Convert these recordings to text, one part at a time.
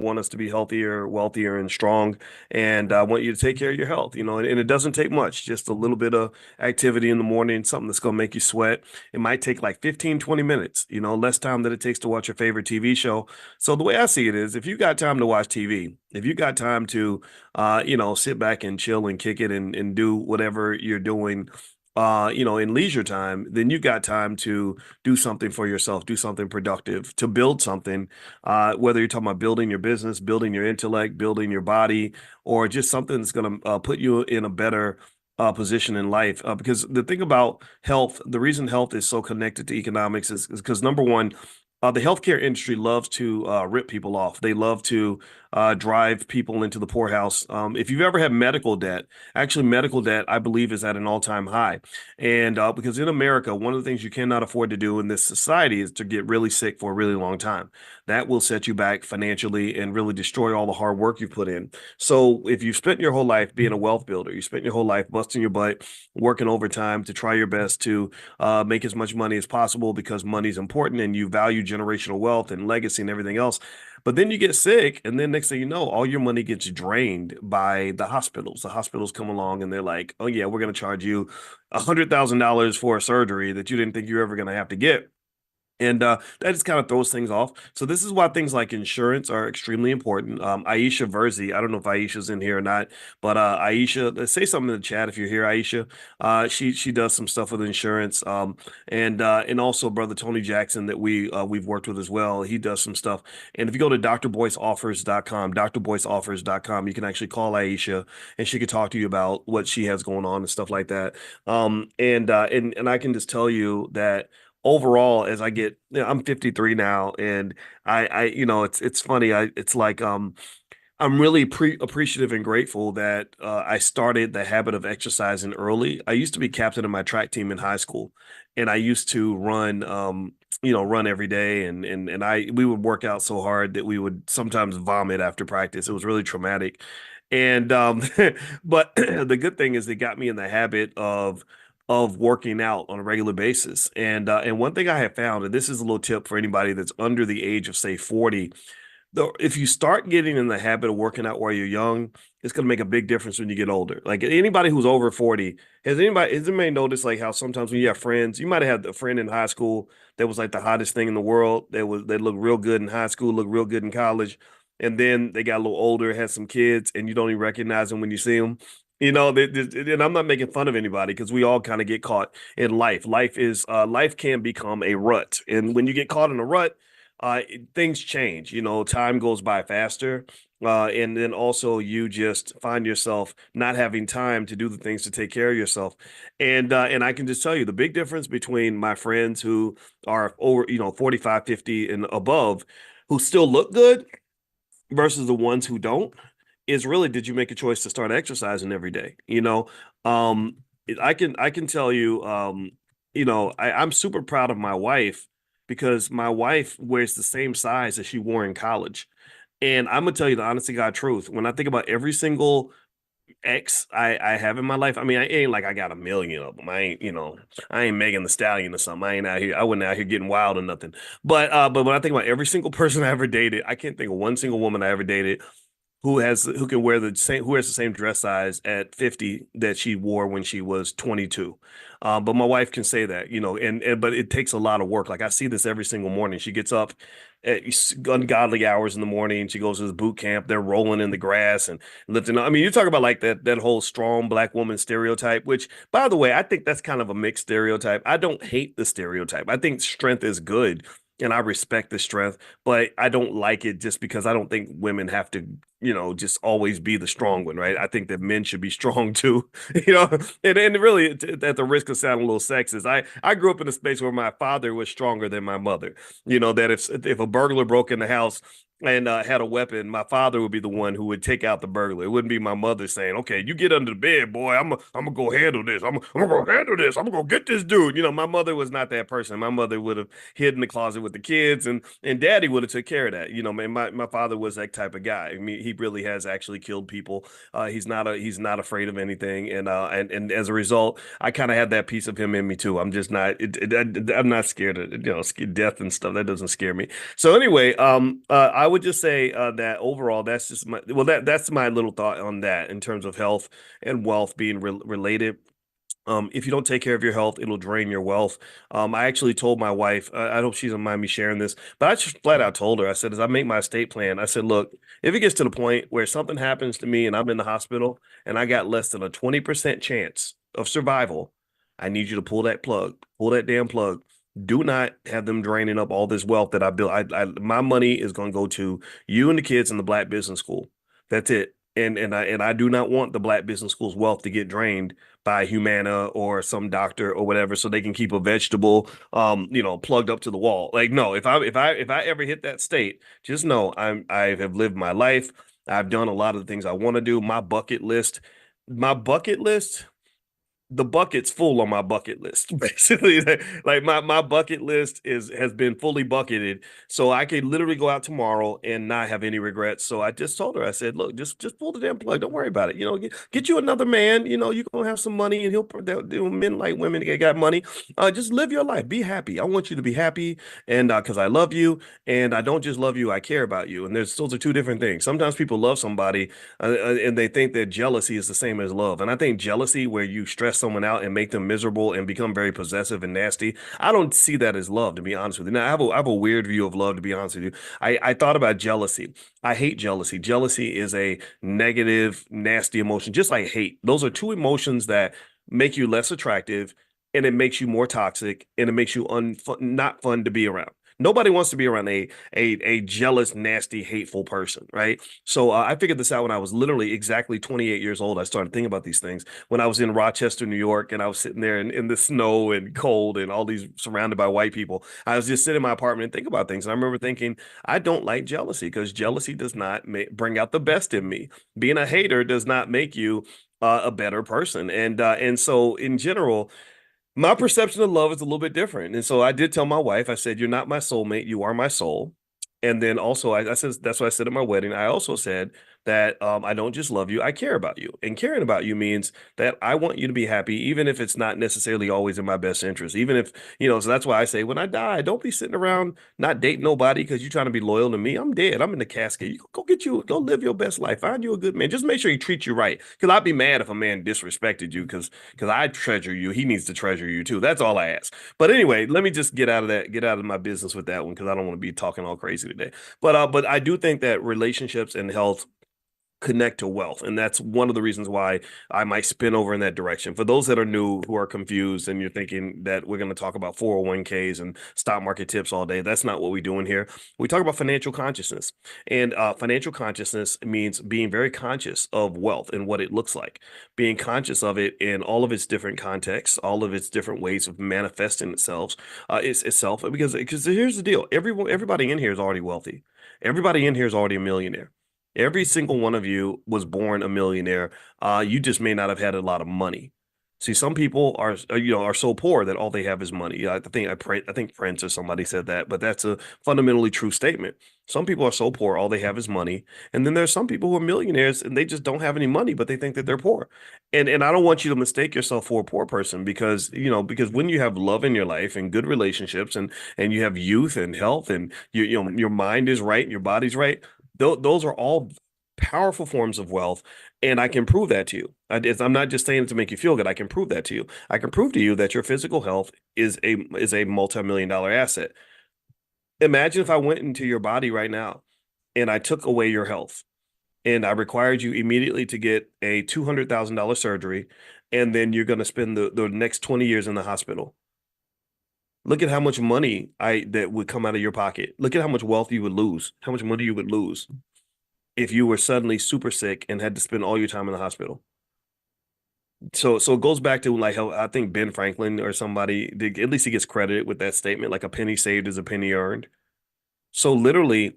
want us to be healthier, wealthier, and strong. And I want you to take care of your health, and it doesn't take much, just a little bit of activity in the morning, something that's going to make you sweat. It might take like 15, 20 minutes, less time than it takes to watch your favorite TV show. So the way I see it is if you got time to watch TV, if you got time to, sit back and chill and kick it and do whatever you're doing, in leisure time, then you got time to do something for yourself, do something productive, to build something, whether you're talking about building your business, building your intellect, building your body, or just something that's going to put you in a better position in life. Because the thing about health, the reason health is so connected to economics is because number one, the healthcare industry loves to rip people off. They love to drive people into the poorhouse. If you've ever had medical debt, actually, medical debt, I believe, is at an all-time high. And because in America, one of the things you cannot afford to do in this society is to get really sick for a really long time. That will set you back financially and really destroy all the hard work you've put in. So if you've spent your whole life being a wealth builder, you spent your whole life busting your butt, working overtime to try your best to make as much money as possible because money is important and you value generational wealth and legacy and everything else. But then you get sick, and then next thing you know, all your money gets drained by the hospitals. The hospitals come along and they're like, "Oh yeah, we're going to charge you $100,000 for a surgery that you didn't think you were ever going to have to get." And that just kind of throws things off. So this is why things like insurance are extremely important. Aisha Verzi, I don't know if Aisha's in here or not, but Aisha, say something in the chat if you're here, Aisha. She does some stuff with insurance. And also brother Tony Jackson that we've worked with as well. He does some stuff. And if you go to drboyceoffers.com, drboyceoffers.com, you can actually call Aisha and she could talk to you about what she has going on and stuff like that. And I can just tell you that overall, as I get, I'm 53 now, and it's funny. It's like, I'm really appreciative and grateful that I started the habit of exercising early. I used to be captain of my track team in high school, and I used to run, run every day, and we would work out so hard that we would sometimes vomit after practice. It was really traumatic, and but the good thing is it got me in the habit of working out on a regular basis. And one thing I have found, and this is a little tip for anybody that's under the age of say 40, though, if you start getting in the habit of working out while you're young, it's going to make a big difference when you get older. Like anybody who's over 40, has anybody noticed like how sometimes when you have friends, you might have had a friend in high school that was like the hottest thing in the world. They looked real good in high school, looked real good in college, and then they got a little older, had some kids, and you don't even recognize them when you see them. And I'm not making fun of anybody because we all kind of get caught in life. Life can become a rut, and when you get caught in a rut, things change. Time goes by faster. And then also you just find yourself not having time to do the things to take care of yourself. And I can just tell you the big difference between my friends who are over, 45, 50 and above, who still look good versus the ones who don't is really, did you make a choice to start exercising every day? Um, I can tell you, I'm super proud of my wife because my wife wears the same size as she wore in college. And I'm gonna tell you the honest to God truth. When I think about every single ex I have in my life, I mean, I ain't like I got a million of them. I ain't Megan the Stallion or something. I ain't out here. I wasn't out here getting wild or nothing. But when I think about every single person I ever dated, I can't think of one single woman I ever dated who can wear the same who has the same dress size at 50 that she wore when she was 22. But my wife can say that, and but it takes a lot of work. Like I see this every single morning. She gets up at ungodly hours in the morning. She goes to the boot camp. They're rolling in the grass and lifting. I mean, you talk about like that whole strong black woman stereotype, which by the way, I think that's kind of a mixed stereotype. I don't hate the stereotype. I think strength is good. And I respect the strength, but I don't like it just because I don't think women have to, just always be the strong one, right? I think that men should be strong too, you know. And really, at the risk of sounding a little sexist, I grew up in a space where my father was stronger than my mother. That if a burglar broke in the house and had a weapon, my father would be the one who would take out the burglar. It wouldn't be my mother saying, "Okay, you get under the bed, boy. I'm gonna go handle this. I'm gonna go handle this. I'm gonna go get this dude." My mother was not that person. My mother would have hid in the closet with the kids, and daddy would have took care of that. Man, my father was that type of guy. I mean, he really has actually killed people. He's not afraid of anything, and as a result, I kind of had that piece of him in me too. I'm just not. I'm not scared of death and stuff. That doesn't scare me. So anyway, I would just say that overall, that's just my well, that's my little thought on that in terms of health and wealth being related. If you don't take care of your health, it'll drain your wealth. I actually told my wife, I hope she doesn't mind me sharing this, but I just flat out told her, I said, as I make my estate plan, I said, look, if it gets to the point where something happens to me and I'm in the hospital and I got less than a 20% chance of survival, I need you to pull that damn plug. Do not have them draining up all this wealth that I built. My money is going to go to you and the kids in the Black Business School. That's it. And I do not want the Black Business School's wealth to get drained by Humana or some doctor or whatever, so they can keep a vegetable, plugged up to the wall. Like, no, if I ever hit that state, just know I have lived my life. I've done a lot of the things I want to do. My bucket list the bucket's full on my bucket list. Basically, like my bucket list has been fully bucketed, so I could literally go out tomorrow and not have any regrets. So I just told her, I said, look, just pull the damn plug. Don't worry about it. Get you another man. You're gonna have some money, and men like women that got money. Just live your life. Be happy. I want you to be happy, and because I love you, and I don't just love you, I care about you. And those are two different things. Sometimes people love somebody, and they think that jealousy is the same as love. And I think jealousy, where you stress someone out and make them miserable and become very possessive and nasty, I don't see that as love, to be honest with you. Now, I have a weird view of love, to be honest with you. I thought about jealousy. I hate jealousy. Jealousy is a negative, nasty emotion, just like hate. Those are two emotions that make you less attractive, and it makes you more toxic, and it makes you not fun to be around. Nobody wants to be around a jealous, nasty, hateful person, right? So I figured this out when I was literally exactly 28 years old. I started thinking about these things when I was in Rochester, New York, and I was sitting there in the snow and cold and all these surrounded by white people. I was just sitting in my apartment and thinking about things. And I remember thinking, I don't like jealousy because jealousy does not bring out the best in me. Being a hater does not make you a better person. And so in general, my perception of love is a little bit different. And so I did tell my wife, I said, you're not my soulmate, you are my soul. And then also, I said, that's what I said at my wedding. I also said that I don't just love you, I care about you. And caring about you means that I want you to be happy, even if it's not necessarily always in my best interest. Even if, so that's why I say, when I die, don't be sitting around not dating nobody because you're trying to be loyal to me. I'm dead. I'm in the casket. You go live your best life. Find you a good man. Just make sure he treats you right. Because I'd be mad if a man disrespected you because I treasure you. He needs to treasure you too. That's all I ask. But anyway, let me just get out of my business with that one because I don't want to be talking all crazy today. But I do think that relationships and health connect to wealth. And that's one of the reasons why I might spin over in that direction. For those that are new who are confused and you're thinking that we're going to talk about 401ks and stock market tips all day, that's not what we're doing here. We talk about financial consciousness. And financial consciousness means being very conscious of wealth and what it looks like, being conscious of it in all of its different contexts, all of its different ways of manifesting itself. Because here's the deal. Everybody in here is already wealthy. Everybody in here is already a millionaire. Every single one of you was born a millionaire. You just may not have had a lot of money. See, some people are so poor that all they have is money. I think Prince or somebody said that, but that's a fundamentally true statement. Some people are so poor, all they have is money. And then there's some people who are millionaires and they just don't have any money, but they think that they're poor. And I don't want you to mistake yourself for a poor person because when you have love in your life and good relationships and you have youth and health and your mind is right and your body's right, those are all powerful forms of wealth, and I can prove that to you. I'm not just saying it to make you feel good. I can prove that to you. I can prove to you that your physical health is a multi-million-dollar asset. Imagine if I went into your body right now and I took away your health and I required you immediately to get a $200,000 surgery, and then you're going to spend the next 20 years in the hospital. Look at how much money that would come out of your pocket. Look at how much wealth you would lose, how much money you would lose if you were suddenly super sick and had to spend all your time in the hospital. So it goes back to like how I think Ben Franklin or somebody, at least he gets credited with that statement, like a penny saved is a penny earned. So literally,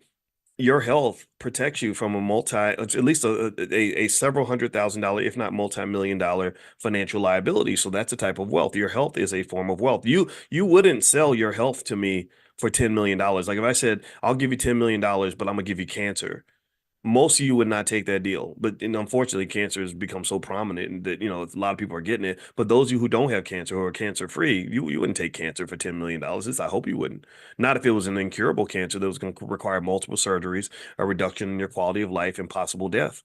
your health protects you from at least a several $100,000, if not multi-million-dollar financial liability. So that's a type of wealth. Your health is a form of wealth. You wouldn't sell your health to me for $10 million. Like if I said, I'll give you $10 million, but I'm gonna give you cancer. most of you would not take that deal. But unfortunately, cancer has become so prominent and that, a lot of people are getting it. But those of you who don't have cancer or are cancer free, you wouldn't take cancer for $10 million. I hope you wouldn't. Not if it was an incurable cancer that was going to require multiple surgeries, a reduction in your quality of life, and possible death.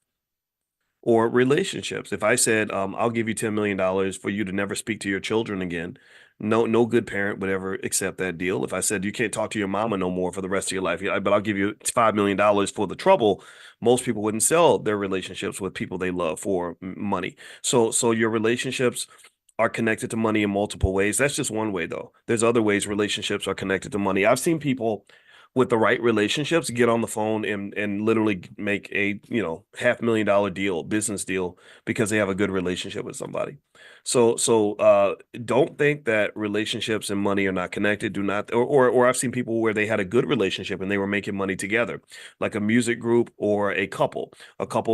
Or relationships. If I said, I'll give you $10 million for you to never speak to your children again, no good parent would ever accept that deal. If I said you can't talk to your mama no more for the rest of your life, yeah, but I'll give you $5 million for the trouble, most people wouldn't sell their relationships with people they love for money. So your relationships are connected to money in multiple ways. That's just one way, though. There's other ways relationships are connected to money. I've seen people with the right relationships get on the phone and literally make a $500,000 deal, business deal, because they have a good relationship with somebody. So don't think that relationships and money are not connected. Do not, or I've seen people where they had a good relationship and they were making money together, like a music group or a couple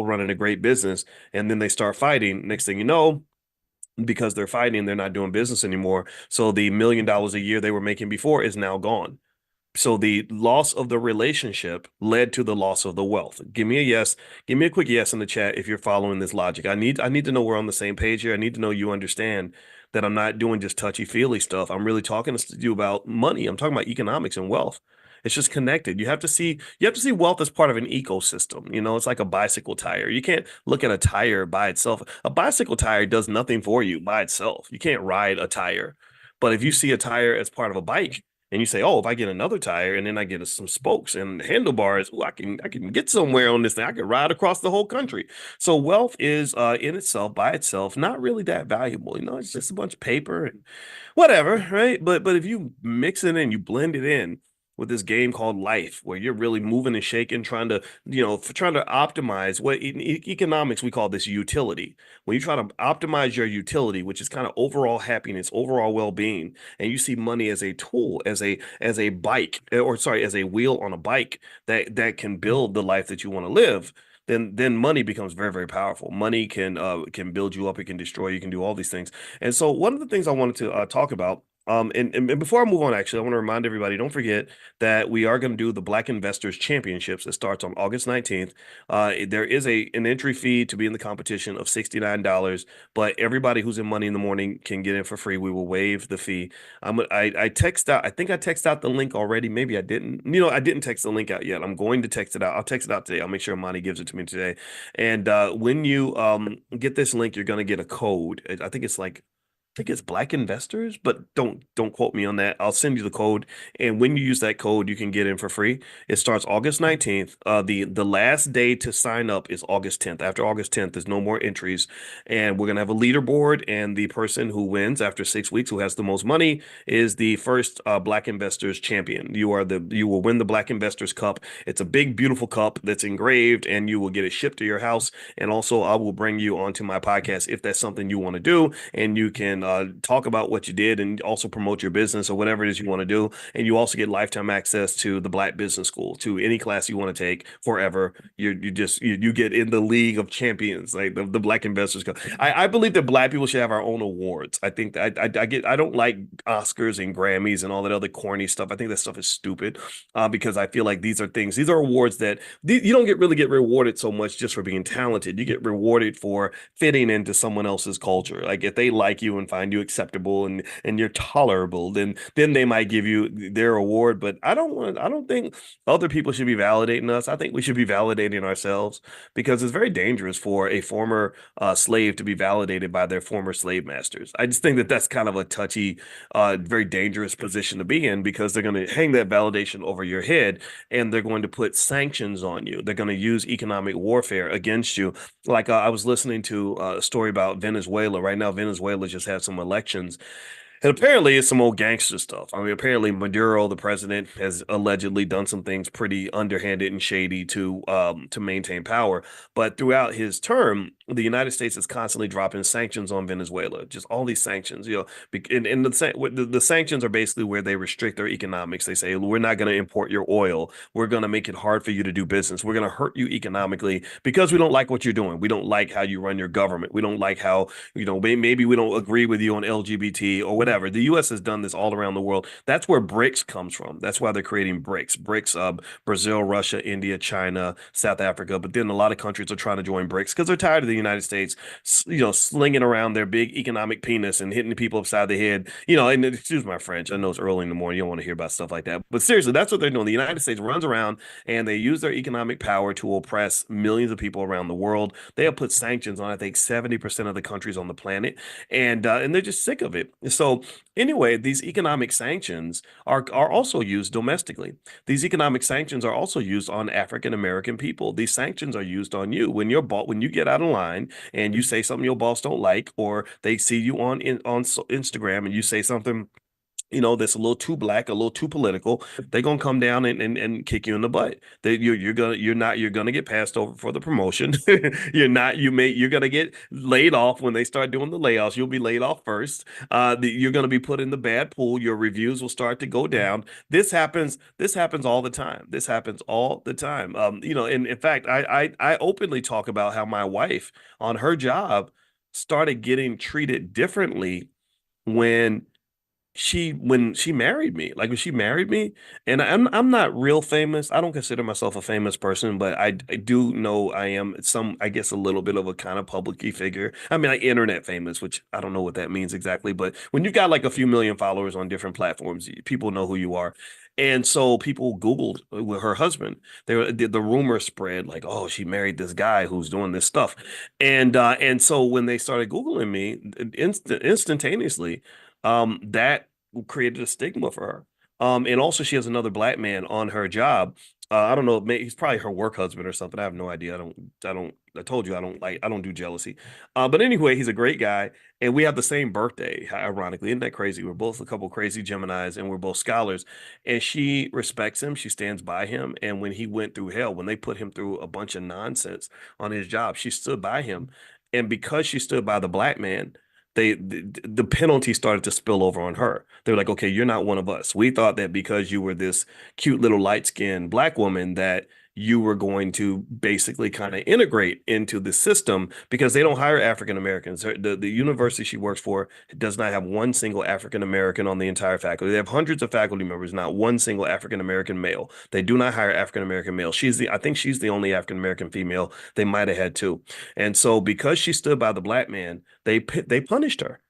running a great business, and then they start fighting. Next thing you know, because they're fighting, they're not doing business anymore. So the $1 million a year they were making before is now gone. So the loss of the relationship led to the loss of the wealth. Give me a yes. Give me a quick yes in the chat if you're following this logic. I need to know we're on the same page here. I need to know you understand that I'm not doing just touchy-feely stuff. I'm really talking to you about money. I'm talking about economics and wealth. It's just connected. You have to see wealth as part of an ecosystem. It's like a bicycle tire. You can't look at a tire by itself. A bicycle tire does nothing for you by itself. You can't ride a tire. But if you see a tire as part of a bike, and you say, "Oh, if I get another tire and then I get some spokes and handlebars, ooh, I can get somewhere on this thing. I could ride across the whole country." So wealth is in itself by itself not really that valuable. It's just a bunch of paper and whatever, right? But if you mix it in, you blend it in with this game called life, where you're really moving and shaking, trying to optimize what in economics we call this utility. When you try to optimize your utility, which is kind of overall happiness, overall well-being, and you see money as a tool, as a bike, or sorry, as a wheel on a bike that can build the life that you want to live, then money becomes very, very powerful. Money can build you up, it can destroy you, can do all these things. And so one of the things I wanted to talk about, and before I move on, actually, I want to remind everybody, don't forget that we are going to do the Black Investors Championships. It starts on August 19th. There is an entry fee to be in the competition of $69, but everybody who's in Money in the Morning can get in for free. We will waive the fee. I text out, I think I text out the link already. Maybe I didn't. I didn't text the link out yet. I'm going to text it out. I'll text it out today. I'll make sure Monty gives it to me today. And when you get this link, you're going to get a code. I think it's Black Investors, but don't quote me on that. I'll send you the code, and when you use that code, you can get in for free. It starts August 19th. The last day to sign up is August 10th. After August 10th, there's no more entries, and we're gonna have a leaderboard, and the person who wins after 6 weeks, who has the most money, is the first Black Investors champion. You will win the Black Investors Cup. It's a big, beautiful cup that's engraved, and you will get it shipped to your house. And also, I will bring you onto my podcast if that's something you want to do, and you can talk about what you did and also promote your business or whatever it is you want to do. And you also get lifetime access to the Black Business School, to any class you want to take forever. You get in the League of Champions, like the Black Investors Cup. I believe that Black people should have our own awards. I think that I don't like Oscars and Grammys and all that other corny stuff. I think that stuff is stupid, because I feel like these are awards that you don't really get rewarded so much just for being talented. You get rewarded for fitting into someone else's culture. Like if they like you and find you acceptable and you're tolerable, then they might give you their award. But I don't think other people should be validating us. I think we should be validating ourselves, because it's very dangerous for a former slave to be validated by their former slave masters. I just think that that's kind of a touchy, very dangerous position to be in, because they're going to hang that validation over your head, and they're going to put sanctions on you. They're going to use economic warfare against you. Like I was listening to a story about Venezuela. Right now, Venezuela just had some elections, and apparently it's some old gangster stuff. I mean, apparently Maduro, the president, has allegedly done some things pretty underhanded and shady to maintain power. But throughout his term, the United States is constantly dropping sanctions on Venezuela. Just all these sanctions, and the sanctions are basically where they restrict their economics. They say, we're not going to import your oil. We're going to make it hard for you to do business. We're going to hurt you economically because we don't like what you're doing. We don't like how you run your government. We don't like how, maybe we don't agree with you on LGBT or whatever. The US has done this all around the world. That's where BRICS comes from. That's why they're creating BRICS. BRICS, Brazil, Russia, India, China, South Africa. But then a lot of countries are trying to join BRICS because they're tired of the United States, slinging around their big economic penis and hitting the people upside the head. And excuse my French. I know it's early in the morning. You don't want to hear about stuff like that. But seriously, that's what they're doing. The United States runs around and they use their economic power to oppress millions of people around the world. They have put sanctions on, I think, 70% of the countries on the planet, and they're just sick of it. So anyway, these economic sanctions are also used domestically. These economic sanctions are also used on African American people. These sanctions are used on you when you get out of line and you say something your boss don't like, or they see you on Instagram and you say something that's a little too black, a little too political. They're gonna come down and kick you in the butt. You're gonna get passed over for the promotion. You're gonna get laid off when they start doing the layoffs. You'll be laid off first. You're gonna be put in the bad pool. Your reviews will start to go down. This happens all the time. This happens all the time. And in fact, I openly talk about how my wife on her job started getting treated differently when she married me. Like when she married me, and I'm not real famous. I don't consider myself a famous person, but I do know I am I guess a little bit of a kind of publicly figure. I mean, like internet famous, which I don't know what that means exactly, but when you've got like a few million followers on different platforms, people know who you are. And so people Googled with her husband. The rumor spread like, oh, she married this guy who's doing this stuff. And so when they started Googling me, instantaneously, that created a stigma for her. And also she has another black man on her job. I don't know, maybe he's probably her work husband or something. I have no idea. I told you I don't do jealousy. But anyway, he's a great guy, and we have the same birthday, ironically. Isn't that crazy? We're both a couple crazy Geminis, and we're both scholars. And she respects him, she stands by him. And when he went through hell, when they put him through a bunch of nonsense on his job, she stood by him. And because she stood by the black man, the penalty started to spill over on her. They were like, okay, you're not one of us. We thought that because you were this cute little light-skinned black woman that you were going to basically kind of integrate into the system because they don't hire African Americans. The university she works for does not have one single African American on the entire faculty. They have hundreds of faculty members, not one single African American male. They do not hire African American male. I think she's the only African American female. They might have had two. And so because she stood by the black man, they punished her.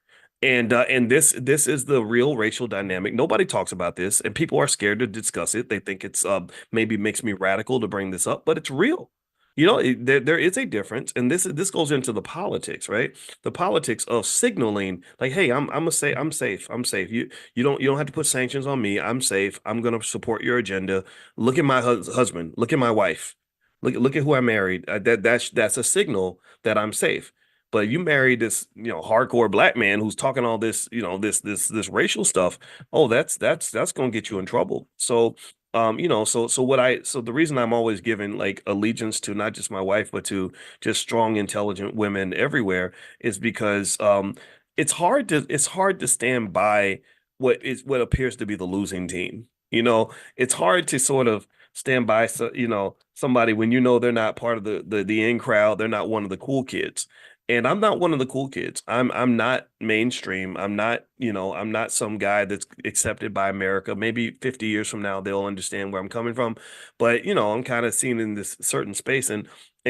And this is the real racial dynamic. Nobody talks about this, and people are scared to discuss it. They think it's maybe makes me radical to bring this up, but it's real. There is a difference, and this goes into the politics, right? The politics of signaling, like, hey, I'm safe, I'm safe. You don't have to put sanctions on me. I'm safe. I'm gonna support your agenda. Look at my husband. Look at my wife. Look at who I married. That's a signal that I'm safe. But you married this, hardcore black man who's talking all this, this racial stuff. Oh, that's gonna get you in trouble. So, so the reason I'm always giving like allegiance to not just my wife, but to just strong, intelligent women everywhere is because it's hard to stand by what appears to be the losing team. It's hard to sort of stand by somebody when they're not part of the in crowd, they're not one of the cool kids. And I'm not one of the cool kids. I'm not mainstream. I'm not some guy that's accepted by America. Maybe 50 years from now they'll understand where I'm coming from. But I'm kind of seen in this certain space. And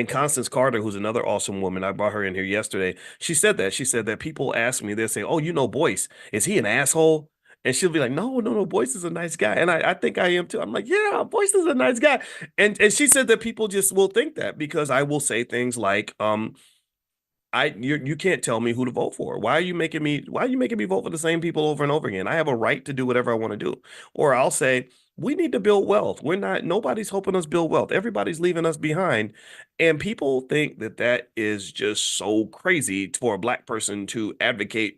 Constance Carter, who's another awesome woman, I brought her in here yesterday. She said that. She said that people ask me, they'll say, "Oh, Boyce, is he an asshole?" And she'll be like, "No, no, no, Boyce is a nice guy." And I think I am too. I'm like, "Yeah, Boyce is a nice guy." And she said that people just will think that because I will say things like, you can't tell me who to vote for. Why are you making me vote for the same people over and over again? I have a right to do whatever I want to do. Or I'll say, we need to build wealth. Nobody's helping us build wealth. Everybody's leaving us behind. And people think that that is just so crazy for a black person to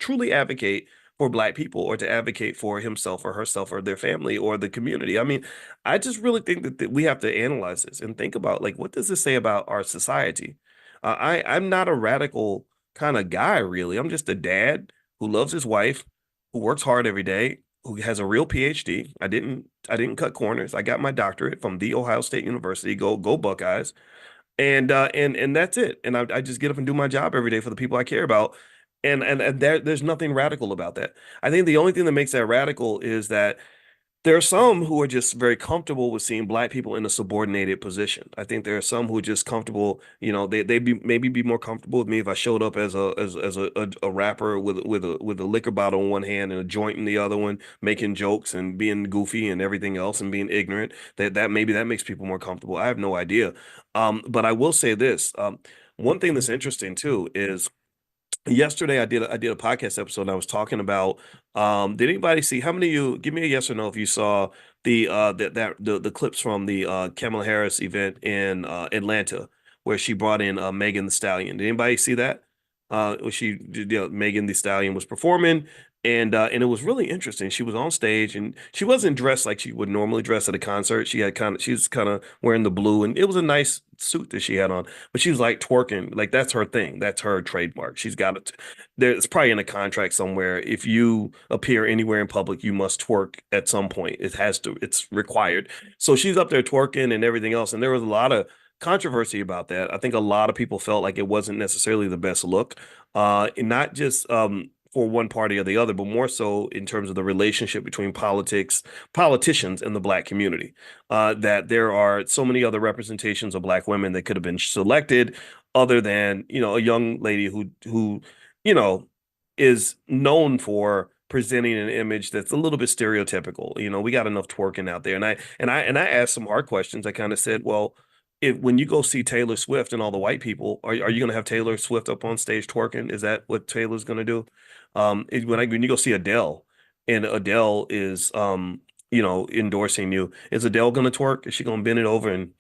truly advocate for black people, or to advocate for himself or herself or their family or the community. I mean, I just really think that we have to analyze this and think about, like, what does this say about our society? I'm not a radical kind of guy, really. I'm just a dad who loves his wife, who works hard every day, who has a real PhD. I didn't cut corners. I got my doctorate from the Ohio State University. Go Buckeyes. And that's it. And I just get up and do my job every day for the people I care about. And there's nothing radical about that. I think the only thing that makes that radical is that there are some who are just very comfortable with seeing black people in a subordinated position. I think there are some who are just comfortable, they be maybe be more comfortable with me if I showed up as a rapper with a liquor bottle in one hand and a joint in the other one, making jokes and being goofy and everything else and being ignorant. That maybe that makes people more comfortable. I have no idea. But I will say this. One thing that's interesting too is yesterday I did a podcast episode and I was talking about did anybody see how many of you give me a yes or no if you saw the clips from the Kamala Harris event in Atlanta where she brought in Megan the Stallion. Did anybody see that? Megan the Stallion was performing and it was really interesting. She was on stage and she wasn't dressed like she would normally dress at a concert. She was kind of wearing the blue and it was a nice suit that she had on, but she was like twerking. Like that's her thing. That's her trademark. She's got it. There's probably in a contract somewhere. If you appear anywhere in public, you must twerk at some point. It has to, it's required. So she's up there twerking and everything else. And there was a lot of controversy about that. I think a lot of people felt like it wasn't necessarily the best look. And not just for one party or the other, but more so in terms of the relationship between politicians, and the black community. That there are so many other representations of black women that could have been selected, other than a young lady who you know is known for presenting an image that's a little bit stereotypical. We got enough twerking out there, and I asked some hard questions. I kind of said, well, if when you go see Taylor Swift and all the white people, are you going to have Taylor Swift up on stage twerking? Is that what Taylor's going to do? When you go see Adele and Adele is endorsing you, is Adele going to twerk? Is she going to bend it over and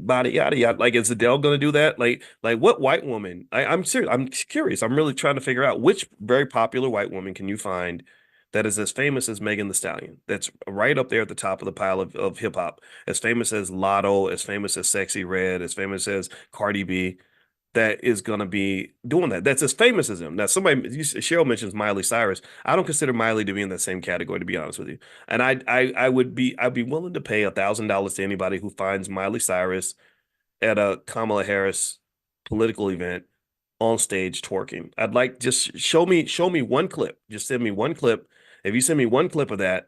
body yada yada? Like, is Adele going to do that? Like what white woman? I'm serious. I'm curious. I'm really trying to figure out which very popular white woman can you find that is as famous as Megan the Stallion? That's right up there at the top of the pile of hip hop. As famous as Lotto, as famous as Sexy Red, as famous as Cardi B, that is going to be doing that. That's as famous as him. Now, Cheryl mentions Miley Cyrus. I don't consider Miley to be in that same category, to be honest with you. And I'd be willing to pay $1,000 to anybody who finds Miley Cyrus at a Kamala Harris political event on stage twerking. I'd like just show me one clip. Just send me one clip. If you send me one clip of that,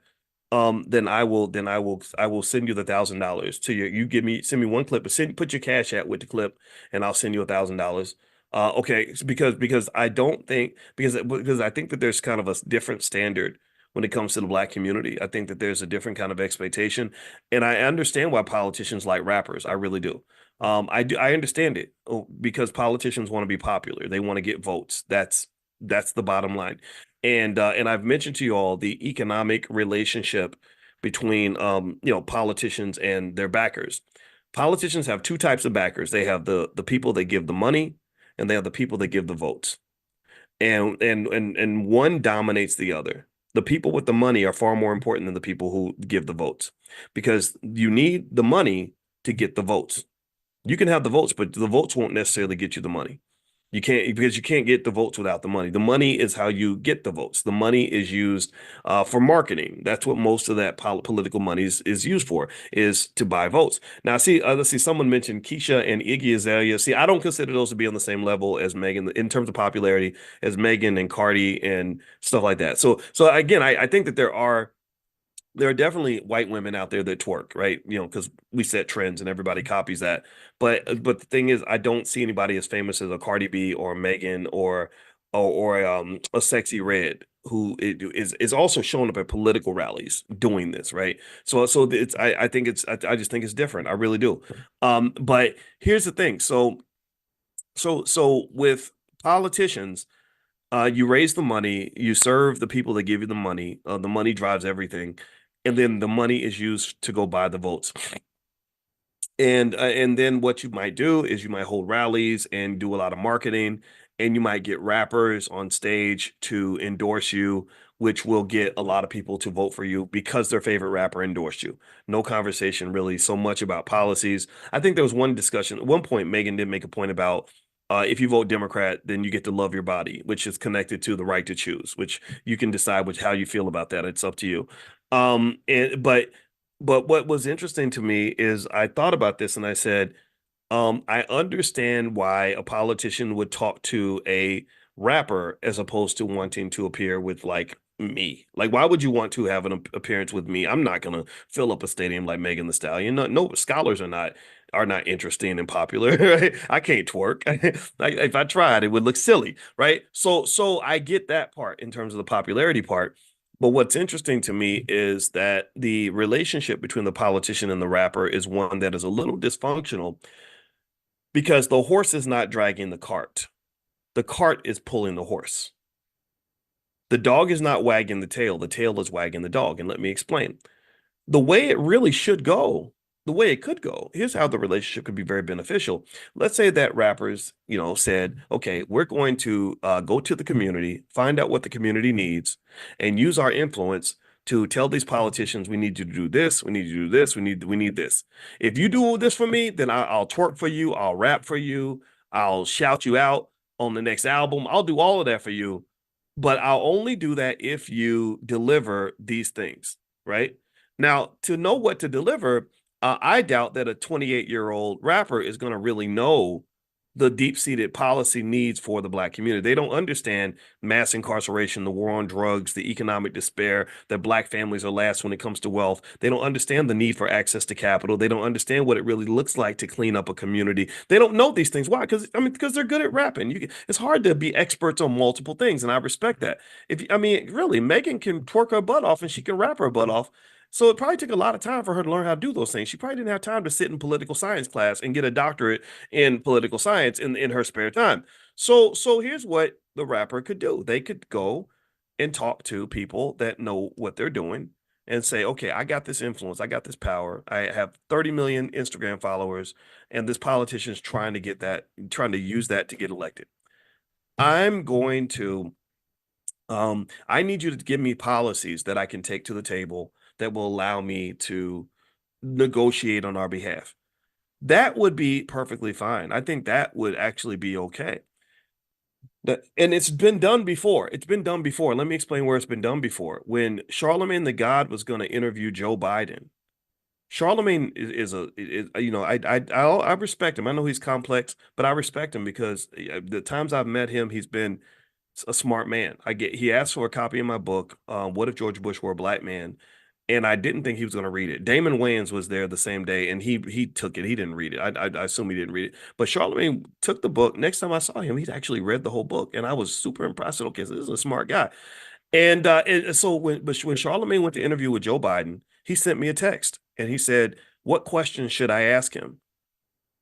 then I will send you the $1,000 to you. Send me one clip, but put your cash at with the clip, and I'll send you $1,000. Okay, because I don't think because I think that there's kind of a different standard when it comes to the black community. I think that there's a different kind of expectation, and I understand why politicians like rappers. I really do. I understand it because politicians want to be popular. They want to get votes. That's the bottom line. And I've mentioned to you all the economic relationship between politicians and their backers. Politicians have two types of backers. They have the people that give the money, and they have the people that give the votes. And one dominates the other. The people with the money are far more important than the people who give the votes, because you need the money to get the votes. You can have the votes, but the votes won't necessarily get you the money. You can't, because you can't get the votes without the money. The money is how you get the votes. The money is used for marketing. That's what most of that political money is used for, is to buy votes. Now, see, let's see. Someone mentioned Keisha and Iggy Azalea. See, I don't consider those to be on the same level as Megan in terms of popularity as Megan and Cardi and stuff like that. So again, I think that there are definitely white women out there that twerk, right? Because we set trends and everybody copies that. But the thing is, I don't see anybody as famous as a Cardi B or Megan or a Sexy Red who is also showing up at political rallies doing this, right? So it's I think I just think it's different. I really do. But here's the thing. So with politicians, you raise the money, you serve the people that give you the money. The money drives everything, and then the money is used to go buy the votes. And then what you might do is you might hold rallies and do a lot of marketing, and you might get rappers on stage to endorse you, which will get a lot of people to vote for you because their favorite rapper endorsed you. No conversation really so much about policies. I think there was one discussion at one point. Megan did make a point about if you vote Democrat, then you get to love your body, which is connected to the right to choose, which you can decide how you feel about that. It's up to you. But what was interesting to me is I thought about this and I said, I understand why a politician would talk to a rapper as opposed to wanting to appear with like me. Like, why would you want to have an appearance with me? I'm not gonna fill up a stadium like Megan Thee Stallion. No, no scholars are not interesting and popular. Right? I can't twerk. Like, if I tried, it would look silly, right? So I get that part in terms of the popularity part. But what's interesting to me is that the relationship between the politician and the rapper is one that is a little dysfunctional because the horse is not dragging the cart. The cart is pulling the horse. The dog is not wagging the tail is wagging the dog. And let me explain. The way it really should go, the way it could go, here's how the relationship could be very beneficial. Let's say that rappers, said, okay, we're going to go to the community, find out what the community needs, and use our influence to tell these politicians we need you to do this, we need you to do this, we need this. If you do all this for me, then I'll twerk for you, I'll rap for you, I'll shout you out on the next album. I'll do all of that for you, but I'll only do that if you deliver these things, right? Now, to know what to deliver, I doubt that a 28-year-old rapper is going to really know the deep-seated policy needs for the Black community. They don't understand mass incarceration, the war on drugs, the economic despair, that Black families are last when it comes to wealth. They don't understand the need for access to capital. They don't understand what it really looks like to clean up a community. They don't know these things. Why? Because they're good at rapping. It's hard to be experts on multiple things, and I respect that. Really, Megan can twerk her butt off and she can rap her butt off. So it probably took a lot of time for her to learn how to do those things. She probably didn't have time to sit in political science class and get a doctorate in political science in her spare time. So here's what the rapper could do. They could go and talk to people that know what they're doing and say, okay, I got this influence, I got this power. I have 30 million Instagram followers, and this politician's trying to use that to get elected. I'm going to I need you to give me policies that I can take to the table that will allow me to negotiate on our behalf. That would be perfectly fine. I think that would actually be okay. And it's been done before. It's been done before. Let me explain where it's been done before. When Charlemagne the God was going to interview Joe Biden, Charlemagne I respect him. I know he's complex, but I respect him because the times I've met him, he's been a smart man. He asked for a copy of my book, What If George Bush Were a Black Man? And I didn't think he was going to read it. Damon Wayans was there the same day, and he took it. He didn't read it. I assume he didn't read it. But Charlemagne took the book. Next time I saw him, he'd actually read the whole book, and I was super impressed. Okay, so this is a smart guy. And so when Charlemagne went to interview with Joe Biden, he sent me a text, and he said, "What questions should I ask him?"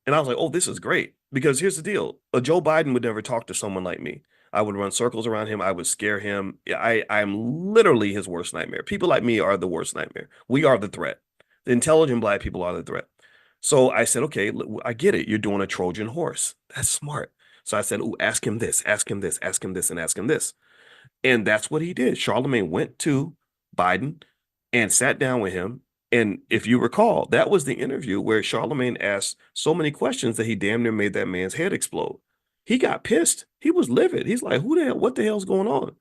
And I was like, oh, this is great. Because here's the deal. Joe Biden would never talk to someone like me. I would run circles around him. I would scare him. I'm literally his worst nightmare. People like me are the worst nightmare. We are the threat. The intelligent Black people are the threat. So I said, okay, I get it. You're doing a Trojan horse. That's smart. So I said, oh, ask him this, ask him this, ask him this, and ask him this. And that's what he did. Charlemagne went to Biden and sat down with him. And if you recall, that was the interview where Charlemagne asked so many questions that he damn near made that man's head explode. He got pissed. He was livid. He's like, who the hell, what the hell's going on?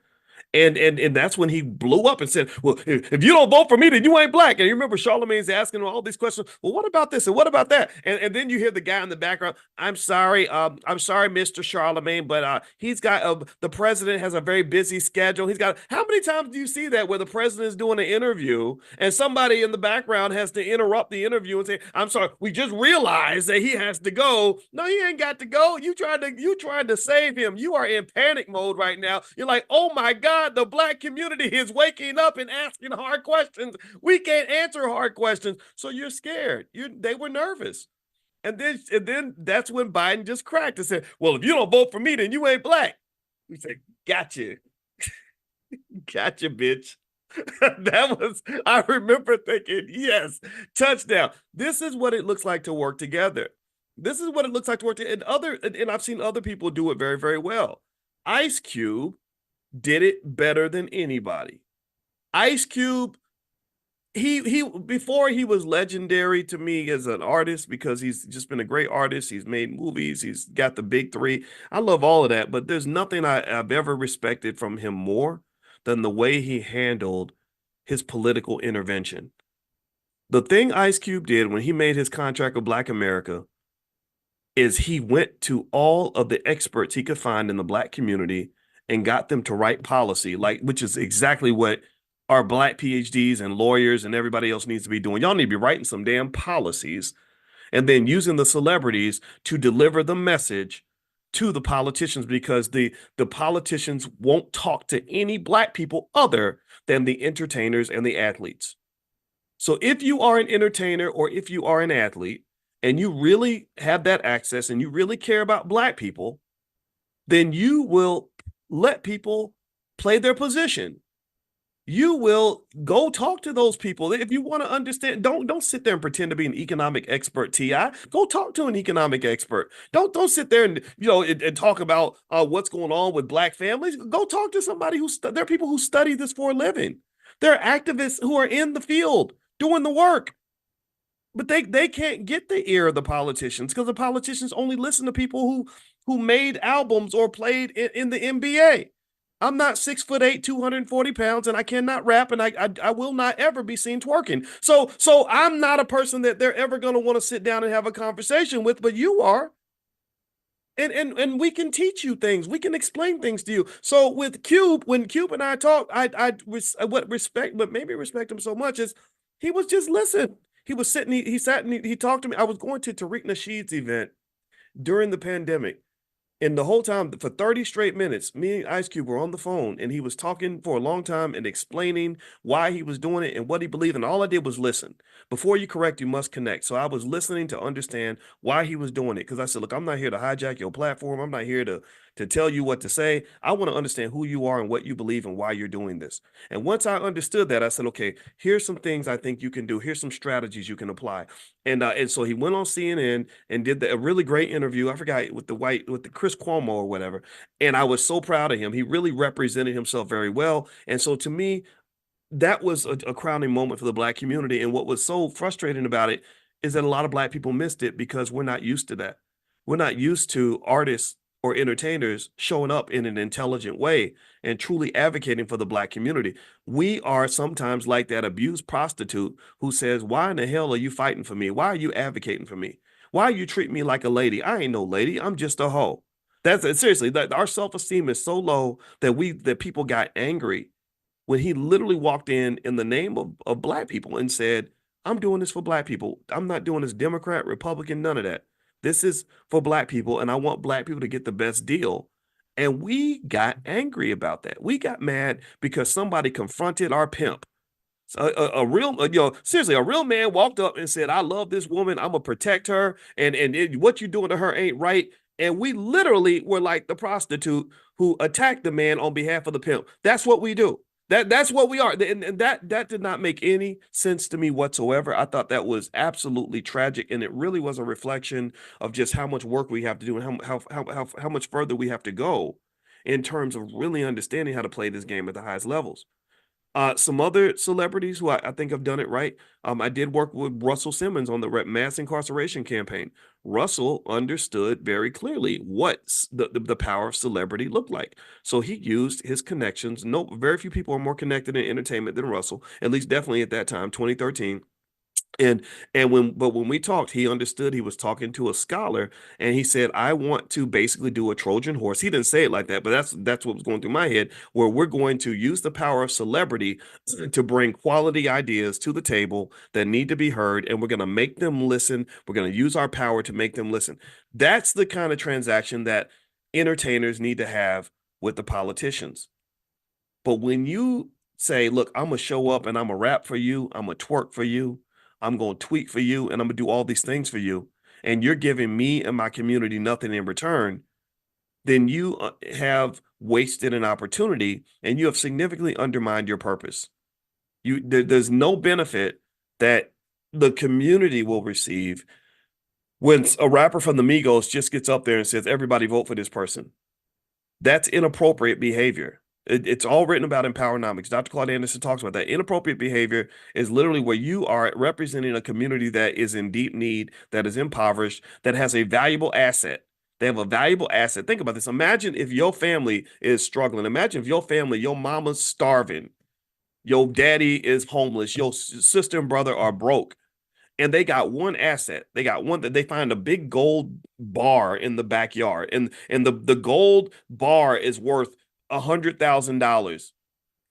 And that's when he blew up and said, well, if you don't vote for me, then you ain't Black. And you remember Charlemagne's asking him all these questions. Well, what about this? And what about that? And then you hear the guy in the background, I'm sorry, Mr. Charlemagne, but he's got the president has a very busy schedule. How many times do you see that where the president is doing an interview and somebody in the background has to interrupt the interview and say, I'm sorry, we just realized that he has to go. No, he ain't got to go. You tried to save him. You are in panic mode right now. You're like, oh my God. The Black community is waking up and asking hard questions. We can't answer hard questions. So you're scared. They were nervous. And then that's when Biden just cracked and said, well, if you don't vote for me, then you ain't Black. We said, gotcha. Gotcha, bitch. I remember thinking, yes, touchdown. This is what it looks like to work together. This is what it looks like to work together. And I've seen other people do it very, very well. Ice Cube did it better than anybody. Ice Cube, he before he was legendary to me as an artist because he's just been a great artist. He's made movies. He's got the big three. I love all of that, but there's nothing I've ever respected from him more than the way he handled his political intervention. The thing Ice Cube did when he made his contract with Black America is he went to all of the experts he could find in the Black community and got them to write policy, like, which is exactly what our black PhDs and lawyers and everybody else needs to be doing. Y'all need to be writing some damn policies and then using the celebrities to deliver the message to the politicians, because the politicians won't talk to any black people other than the entertainers and the athletes. So if you are an entertainer or if you are an athlete and you really have that access and you really care about black people, then you will let people play their position. You will go talk to those people. If you want to understand, don't sit there and pretend to be an economic expert, TI. Go talk to an economic expert. Don't sit there and and talk about what's going on with black families. Go talk to somebody there are people who study this for a living. There are activists who are in the field doing the work. But they can't get the ear of the politicians because the politicians only listen to people who made albums or played in the NBA. I'm not 6'8", 240 pounds, and I cannot rap, and I will not ever be seen twerking. So I'm not a person that they're ever going to want to sit down and have a conversation with, but you are. And we can teach you things. We can explain things to you. So with Cube, when Cube and I talked, what respect, but maybe respect him so much is he was just listen. He was sitting, he sat and he talked to me. I was going to Tariq Nasheed's event during the pandemic. And the whole time, for 30 straight minutes, me and Ice Cube were on the phone, and he was talking for a long time and explaining why he was doing it and what he believed. And all I did was listen. Before you correct, you must connect. So I was listening to understand why he was doing it. Because I said, look, I'm not here to hijack your platform. I'm not here to tell you what to say. I want to understand who you are and what you believe and why you're doing this. And once I understood that, I said, okay, here's some things I think you can do. Here's some strategies you can apply. And so he went on CNN and did a really great interview. I forgot with the Chris Cuomo or whatever. And I was so proud of him. He really represented himself very well. And so to me, that was a crowning moment for the black community. And what was so frustrating about it is that a lot of black people missed it because we're not used to that. We're not used to artists or entertainers showing up in an intelligent way and truly advocating for the black community. We are sometimes like that abused prostitute who says, why in the hell are you fighting for me? Why are you advocating for me? Why are you treating me like a lady? I ain't no lady. I'm just a hoe. That's it. Seriously, that our self-esteem is so low that people got angry when he literally walked in the name of black people and said, I'm doing this for black people. I'm not doing this Democrat, Republican, none of that. This is for black people, and I want black people to get the best deal. And we got angry about that. We got mad because somebody confronted our pimp. A real, seriously, a real man walked up and said, I love this woman. I'm going to protect her. What you're doing to her ain't right. And we literally were like the prostitute who attacked the man on behalf of the pimp. That's what we do. That's what we are. And that did not make any sense to me whatsoever. I thought that was absolutely tragic. And it really was a reflection of just how much work we have to do and how much further we have to go in terms of really understanding how to play this game at the highest levels. Some other celebrities who I think have done it right. I did work with Russell Simmons on the mass incarceration campaign. Russell understood very clearly what the power of celebrity looked like. So he used his connections. No, very few people are more connected in entertainment than Russell, at least definitely at that time, 2013. When we talked, he understood he was talking to a scholar, and he said, I want to basically do a Trojan horse. He didn't say it like that, but that's what was going through my head, where we're going to use the power of celebrity to bring quality ideas to the table that need to be heard, and we're going to make them listen. We're going to use our power to make them listen. That's the kind of transaction that entertainers need to have with the politicians. But when you say, look, I'm going to show up and I'm going to rap for you, I'm going to twerk for you, I'm going to tweet for you, and I'm going to do all these things for you, and you're giving me and my community nothing in return, then you have wasted an opportunity and you have significantly undermined your purpose. There's no benefit that the community will receive when a rapper from the Migos just gets up there and says, everybody vote for this person. That's inappropriate behavior. It's all written about in Powernomics. Dr. Claude Anderson talks about that. Inappropriate behavior is literally where you are representing a community that is in deep need, that is impoverished, that has a valuable asset. They have a valuable asset. Think about this. Imagine if your family is struggling. Imagine if your family, your mama's starving, your daddy is homeless, your sister and brother are broke, and they got one asset. They got one that they find a big gold bar in the backyard, and the gold bar is worth $100,000.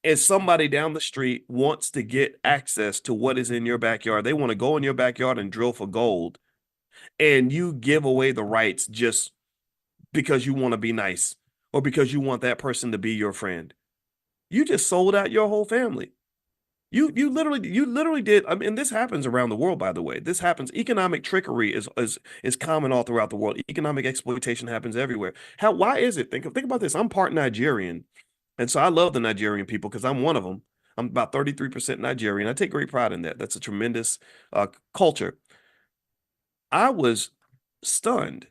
If somebody down the street wants to get access to what is in your backyard, they want to go in your backyard and drill for gold, and you give away the rights just because you want to be nice or because you want that person to be your friend. You just sold out your whole family. You literally did. I mean, this happens around the world, by the way. This happens. Economic trickery is common all throughout the world. Economic exploitation happens everywhere. Why is it? Think about this. I'm part Nigerian, and so I love the Nigerian people because I'm one of them. I'm about 33% Nigerian. I take great pride in that. That's a tremendous culture. I was stunned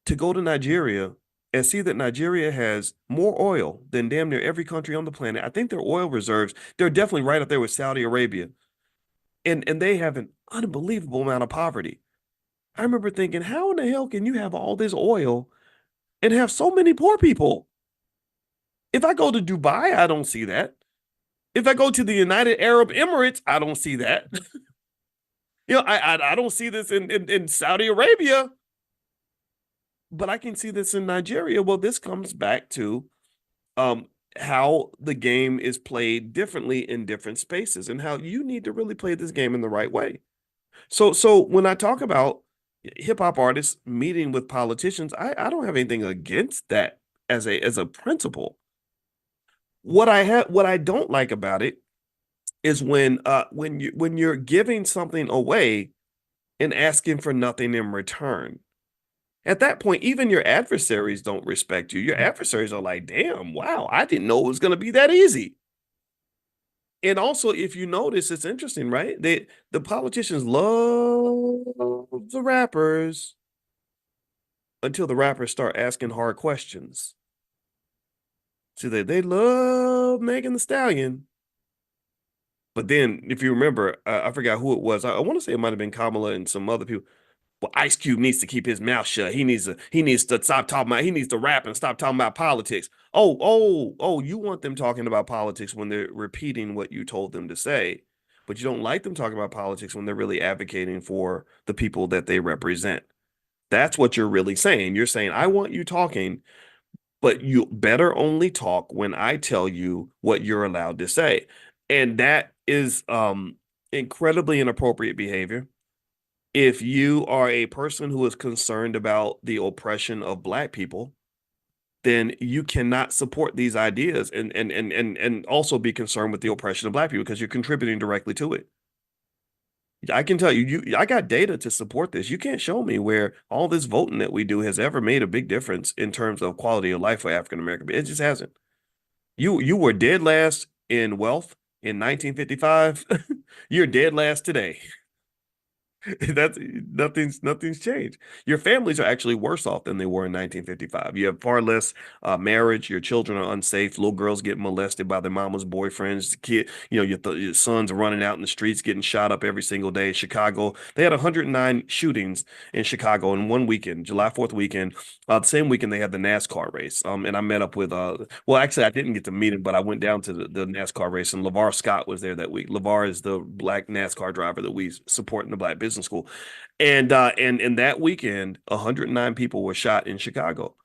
to go to Nigeria and see that Nigeria has more oil than damn near every country on the planet. I think their oil reserves, they're definitely right up there with Saudi Arabia. And they have an unbelievable amount of poverty. I remember thinking, how in the hell can you have all this oil and have so many poor people? If I go to Dubai, I don't see that. If I go to the United Arab Emirates, I don't see that. I don't see this in Saudi Arabia, but I can see this in Nigeria. Well, this comes back to um how the game is played differently in different spaces and how you need to really play this game in the right way. So when I talk about hip hop artists meeting with politicians, I don't have anything against that as a principle. What I don't like about it is when you're giving something away and asking for nothing in return. At that point, even your adversaries don't respect you. Your adversaries are like, damn, wow, I didn't know it was going to be that easy. And also, if you notice, it's interesting, right? The politicians love the rappers until the rappers start asking hard questions. See, they love Megan the Stallion. But then, if you remember, I forgot who it was. I want to say it might have been Kamala and some other people. Well, Ice Cube needs to keep his mouth shut. He needs to stop talking about he needs to rap and stop talking about politics. Oh, you want them talking about politics when they're repeating what you told them to say, but you don't like them talking about politics when they're really advocating for the people that they represent. That's what you're really saying. You're saying, I want you talking, but you better only talk when I tell you what you're allowed to say. And that is incredibly inappropriate behavior. If you are a person who is concerned about the oppression of Black people, then you cannot support these ideas and also be concerned with the oppression of Black people because you're contributing directly to it. I can tell I got data to support this. You can't show me where all this voting that we do has ever made a big difference in terms of quality of life for African American. It just hasn't. You were dead last in wealth in 1955. You're dead last today. That's nothing's changed. Your families are actually worse off than they were in 1955. You have far less marriage. Your children are unsafe. Little girls get molested by their mama's boyfriends. Your sons are running out in the streets getting shot up every single day. Chicago, they had 109 shootings in Chicago in one weekend, July 4th weekend. The same weekend they had the NASCAR race. And I met up with well, actually I didn't get to meet him, but I went down to the NASCAR race, and LeVar Scott was there that week. LeVar is the Black NASCAR driver that we support in the Black business school. And that weekend, 109 people were shot in Chicago.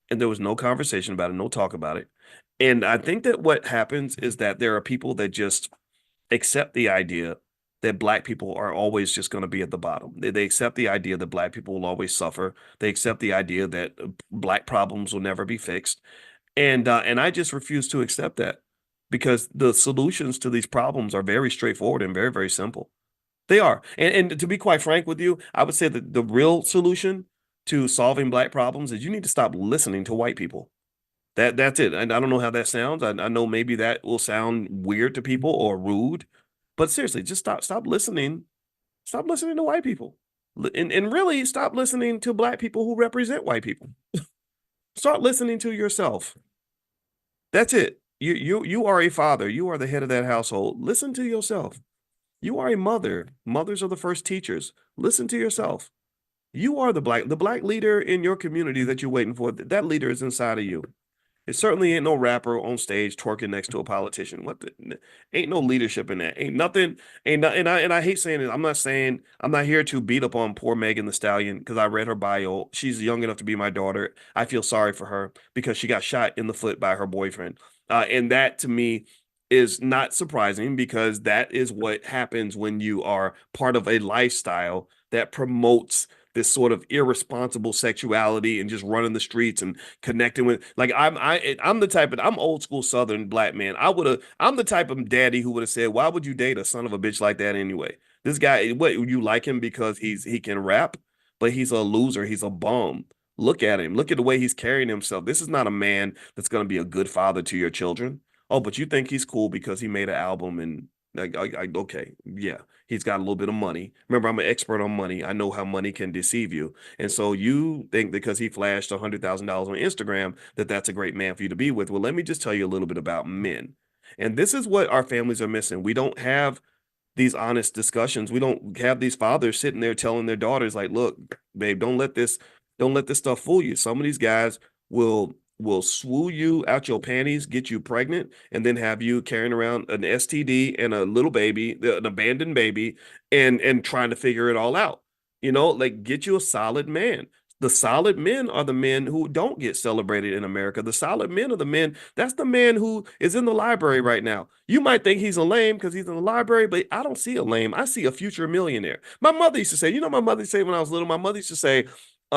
And there was no conversation about it, no talk about it. And I think that what happens is that there are people that just accept the idea that Black people are always just going to be at the bottom. They accept the idea that Black people will always suffer. They accept the idea that Black problems will never be fixed. And I just refuse to accept that because the solutions to these problems are very straightforward and very, very simple. They are. And to be quite frank with you, I would say that the real solution to solving Black problems is you need to stop listening to white people. That's it. And I don't know how that sounds. I know maybe that will sound weird to people or rude, but seriously, just stop listening. Stop listening to white people. And really stop listening to Black people who represent white people. Start listening to yourself. That's it. You are a father. You are the head of that household. Listen to yourself. You are a mother. Mothers are the first teachers. Listen to yourself. You are the black leader in your community that you're waiting for. That leader is inside of you. It certainly ain't no rapper on stage twerking next to a politician. What the ain't no leadership in that. Ain't nothing. Ain't not, and I hate saying it. I'm not here to beat up on poor Megan the Stallion because I read her bio. She's young enough to be my daughter. I feel sorry for her because she got shot in the foot by her boyfriend. And that to me is not surprising because that is what happens when you are part of a lifestyle that promotes this sort of irresponsible sexuality and just running the streets and connecting with like I'm the type of I'm old school Southern black man. I'm the type of daddy who would have said, why would you date a son of a bitch like that anyway? This guy, what you like him because he can rap, but he's a loser. He's a bum. Look at him. Look at the way he's carrying himself. This is not a man that's going to be a good father to your children. Oh, but you think he's cool because he made an album and like, okay, yeah, he's got a little bit of money. Remember, I'm an expert on money. I know how money can deceive you. And so you think because he flashed $100,000 on Instagram that that's a great man for you to be with. Well, let me just tell you a little bit about men. And this is what our families are missing. We don't have these honest discussions. We don't have these fathers sitting there telling their daughters, like, look, babe, don't let this stuff fool you. Some of these guys will swoo you out your panties, get you pregnant, and then have you carrying around an STD and a little baby, an abandoned baby, and trying to figure it all out. You know, like get you a solid man. The solid men are the men who don't get celebrated in America. The solid men are the men. That's the man who is in the library right now. You might think he's a lame because he's in the library, but I don't see a lame. I see a future millionaire. My mother used to say, you know, my mother used to say when I was little, my mother used to say,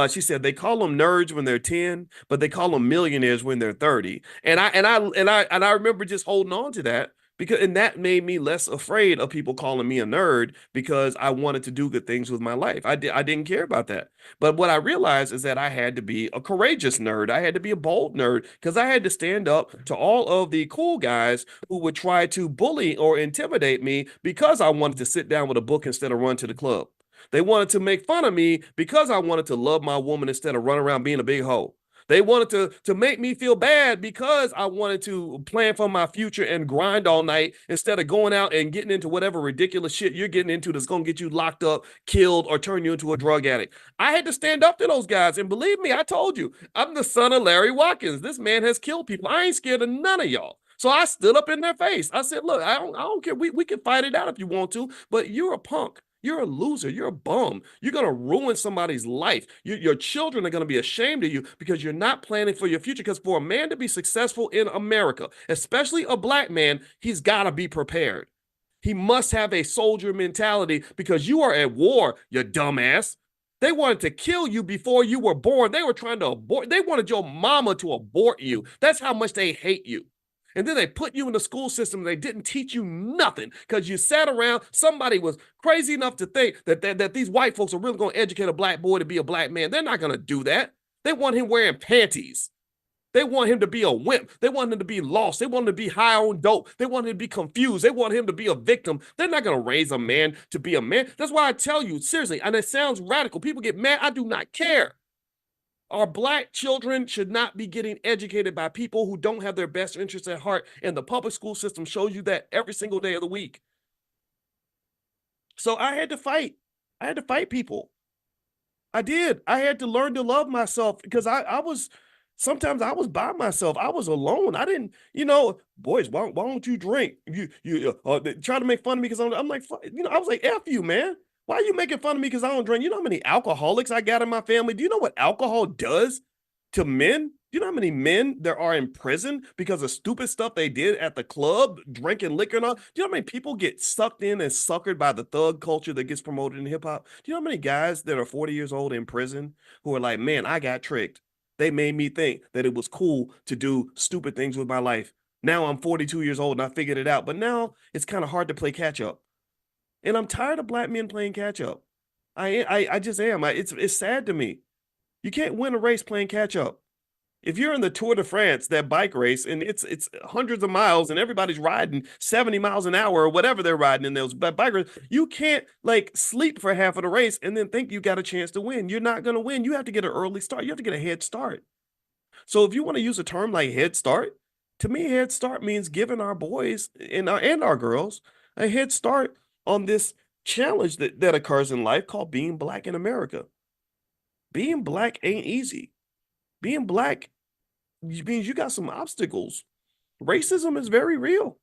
she said they call them nerds when they're 10, but they call them millionaires when they're 30. And I remember just holding on to that because and that made me less afraid of people calling me a nerd because I wanted to do good things with my life. I didn't care about that. But what I realized is that I had to be a courageous nerd. I had to be a bold nerd because I had to stand up to all of the cool guys who would try to bully or intimidate me because I wanted to sit down with a book instead of run to the club. They wanted to make fun of me because I wanted to love my woman instead of running around being a big hoe. They wanted to make me feel bad because I wanted to plan for my future and grind all night instead of going out and getting into whatever ridiculous shit you're getting into that's going to get you locked up, killed, or turn you into a drug addict. I had to stand up to those guys. And believe me, I told you, I'm the son of Larry Watkins. This man has killed people. I ain't scared of none of y'all. So I stood up in their face. I said, look, I don't care. We can fight it out if you want to, but you're a punk. You're a loser. You're a bum. You're going to ruin somebody's life. Your children are going to be ashamed of you because you're not planning for your future. Because for a man to be successful in America, especially a black man, he's got to be prepared. He must have a soldier mentality because you are at war, you dumbass. They wanted to kill you before you were born. They were trying to abort. They wanted your mama to abort you. That's how much they hate you. And then they put you in the school system and they didn't teach you nothing because you sat around. Somebody was crazy enough to think that these white folks are really going to educate a black boy to be a black man. They're not going to do that. They want him wearing panties. They want him to be a wimp. They want him to be lost. They want him to be high on dope. They want him to be confused. They want him to be a victim. They're not going to raise a man to be a man. That's why I tell you, seriously, and it sounds radical. People get mad. I do not care. Our black children should not be getting educated by people who don't have their best interests at heart. And the public school system shows you that every single day of the week. So I had to fight. I had to fight people. I did. I had to learn to love myself because I was sometimes I was by myself. I was alone. I didn't, boys, why don't you drink? You try to make fun of me because I'm like, I was like, F you, man. Why are you making fun of me because I don't drink? You know how many alcoholics I got in my family? Do you know what alcohol does to men? Do you know how many men there are in prison because of stupid stuff they did at the club, drinking liquor and all? Do you know how many people get sucked in and suckered by the thug culture that gets promoted in hip hop? Do you know how many guys that are 40 years old in prison who are like, man, I got tricked. They made me think that it was cool to do stupid things with my life. Now I'm 42 years old and I figured it out, but now it's kind of hard to play catch up. And I'm tired of black men playing catch up. I just am. It's sad to me. You can't win a race playing catch up. If you're in the Tour de France, that bike race, and it's hundreds of miles, and everybody's riding 70 miles an hour or whatever they're riding in those bike races, you can't like sleep for half of the race and then think you got a chance to win. You're not going to win. You have to get an early start. You have to get a head start. So if you want to use a term like head start, to me, head start means giving our boys and our girls a head start on this challenge that occurs in life called being black in America. Being black ain't easy. Being black means you got some obstacles. Racism is very real.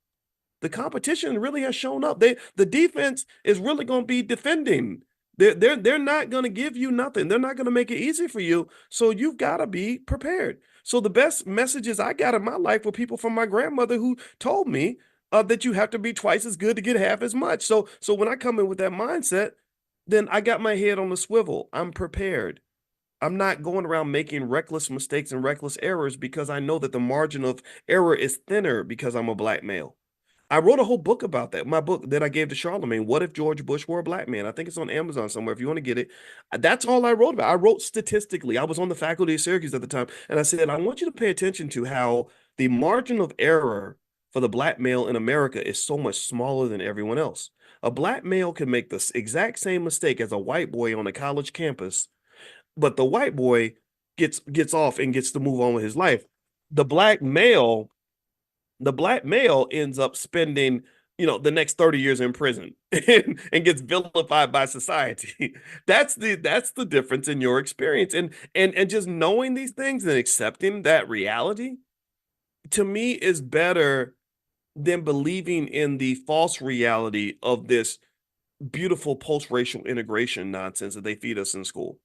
The competition really has shown up. The defense is really going to be defending. They're not going to give you nothing. They're not going to make it easy for you. So you've got to be prepared. So the best messages I got in my life were people from my grandmother who told me that you have to be twice as good to get half as much. So when I come in with that mindset, then I got my head on the swivel. I'm prepared. I'm not going around making reckless mistakes and reckless errors because I know that the margin of error is thinner because I'm a black male. I wrote a whole book about that. My book that I gave to Charlemagne, What If George Bush Were a Black Man? I think it's on Amazon somewhere if you want to get it. That's all I wrote about. I wrote statistically. I was on the faculty of Syracuse at the time, and I said, I want you to pay attention to how the margin of error for the black male in America is so much smaller than everyone else. A black male can make the exact same mistake as a white boy on a college campus, but the white boy gets off and gets to move on with his life. The black male the black male ends up spending, the next 30 years in prison and gets vilified by society. That's the difference in your experience. And just knowing these things and accepting that reality to me is better than believing in the false reality of this beautiful post-racial integration nonsense that they feed us in school.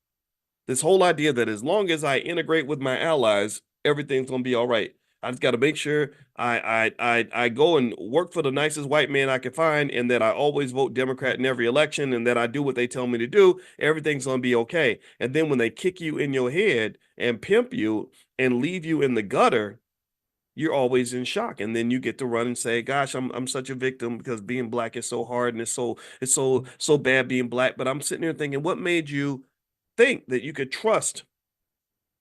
This whole idea that as long as I integrate with my allies, everything's gonna be all right. I just got to make sure I go and work for the nicest white man I can find, and that I always vote Democrat in every election, and that I do what they tell me to do. Everything's gonna be okay. And then when they kick you in your head and pimp you and leave you in the gutter, you're always in shock. And then you get to run and say, "Gosh, I'm such a victim because being black is so hard and it's so bad being black." But I'm sitting here thinking, what made you think that you could trust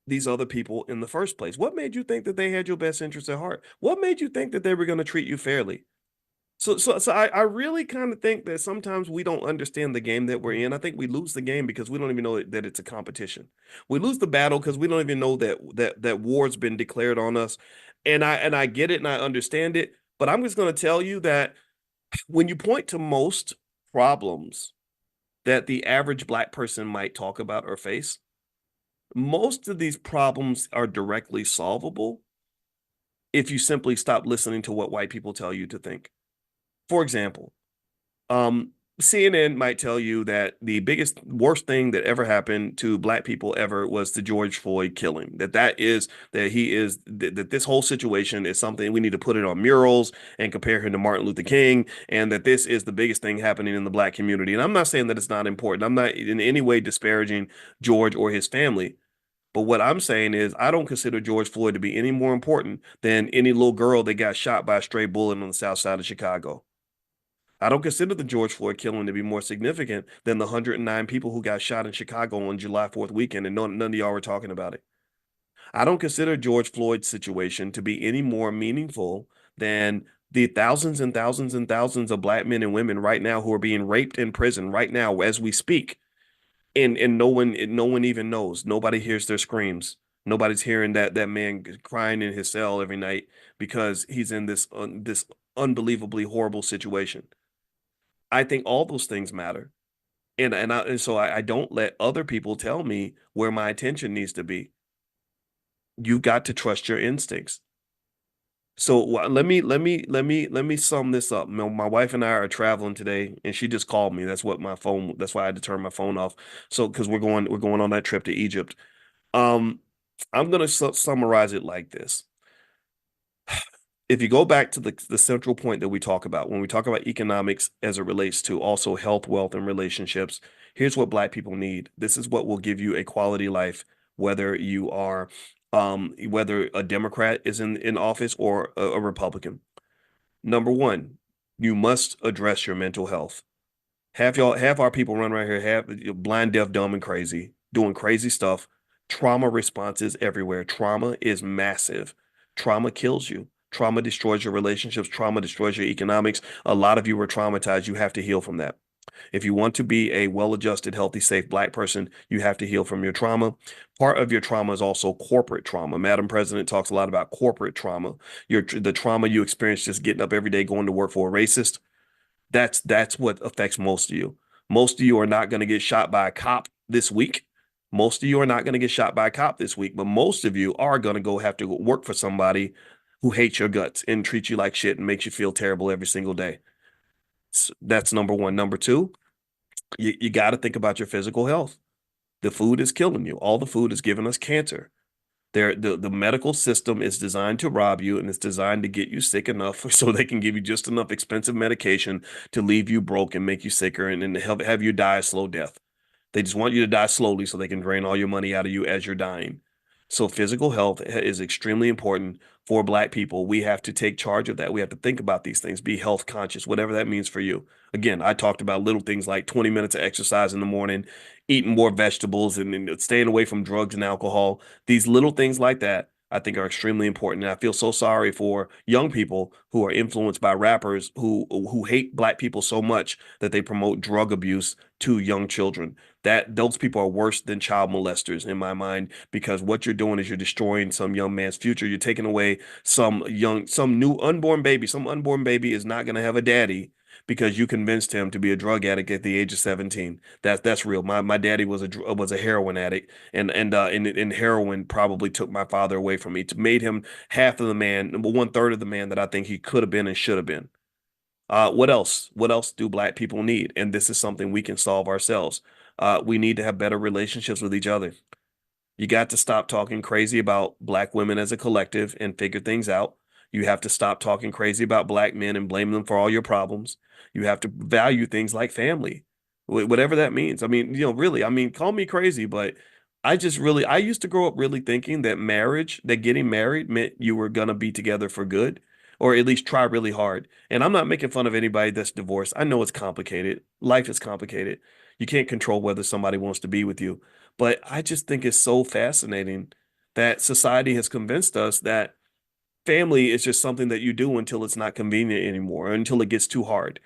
these other people in the first place? What made you think that they had your best interests at heart? What made you think that they were going to treat you fairly? So I really kind of think that sometimes we don't understand the game that we're in. I think we lose the game because we don't even know that it's a competition. We lose the battle because we don't even know that war's been declared on us. And I get it and I understand it, but I'm just going to tell you that when you point to most problems that the average black person might talk about or face, most of these problems are directly solvable if you simply stop listening to what white people tell you to think. For example, um, CNN might tell you that the biggest, worst thing that ever happened to black people ever was the George Floyd killing. That this whole situation is something we need to put it on murals and compare him to Martin Luther King, and that this is the biggest thing happening in the black community. And I'm not saying that it's not important. I'm not in any way disparaging George or his family. But what I'm saying is, I don't consider George Floyd to be any more important than any little girl that got shot by a stray bullet on the south side of Chicago. I don't consider the George Floyd killing to be more significant than the 109 people who got shot in Chicago on July 4th weekend, and none of y'all were talking about it. I don't consider George Floyd's situation to be any more meaningful than the thousands and thousands and thousands of black men and women right now who are being raped in prison right now as we speak, and no one even knows. Nobody hears their screams. Nobody's hearing that man crying in his cell every night because he's in this unbelievably horrible situation. I think all those things matter. And so I don't let other people tell me where my attention needs to be. You got to trust your instincts. So let me sum this up. My wife and I are traveling today, and she just called me. That's why I had to turn my phone off. So because we're going on that trip to Egypt. Um, I'm gonna summarize it like this. If you go back to the central point that we talk about when we talk about economics as it relates to also health, wealth, and relationships, here's what black people need. This is what will give you a quality life, whether a Democrat is in office or a Republican. Number one, you must address your mental health. Half our people run right here, half blind, deaf, dumb, and crazy, doing crazy stuff. Trauma responses everywhere. Trauma is massive. Trauma kills you. Trauma destroys your relationships. Trauma destroys your economics. A lot of you were traumatized. You have to heal from that. If you want to be a well-adjusted, healthy, safe black person, you have to heal from your trauma. Part of your trauma is also corporate trauma. Madam President talks a lot about corporate trauma. The trauma you experience just getting up every day going to work for a racist. That's what affects most of you. Most of you are not going to get shot by a cop this week. Most of you are not going to get shot by a cop this week, but most of you are going to go have to work for somebody who hates your guts and treats you like shit and makes you feel terrible every single day. That's number one. Number two, you got to think about your physical health. The food is killing you. All the food is giving us cancer. The medical system is designed to rob you, and it's designed to get you sick enough so they can give you just enough expensive medication to leave you broke and make you sicker and have you die a slow death. They just want you to die slowly so they can drain all your money out of you as you're dying. So physical health is extremely important for Black people. We have to take charge of that. We have to think about these things, be health conscious, whatever that means for you. Again, I talked about little things like 20 minutes of exercise in the morning, eating more vegetables, and staying away from drugs and alcohol. These little things like that, I think, are extremely important. And I feel so sorry for young people who are influenced by rappers who hate Black people so much that they promote drug abuse to young children. That those people are worse than child molesters in my mind, because what you're doing is you're destroying some young man's future. You're taking away some new unborn baby. Some unborn baby is not going to have a daddy because you convinced him to be a drug addict at the age of 17. That's real. My daddy was a heroin addict, and heroin probably took my father away from me. It made him half of the man, one third of the man that I think he could have been and should have been. What else? What else do Black people need? And this is something we can solve ourselves. We need to have better relationships with each other. You got to stop talking crazy about Black women as a collective and figure things out. You have to stop talking crazy about Black men and blame them for all your problems. You have to value things like family, whatever that means. I mean, really, I mean, call me crazy, but I used to grow up really thinking that that getting married meant you were going to be together for good, or at least try really hard. And I'm not making fun of anybody that's divorced. I know it's complicated. Life is complicated. You can't control whether somebody wants to be with you. But I just think it's so fascinating that society has convinced us that family is just something that you do until it's not convenient anymore, or until it gets too hard.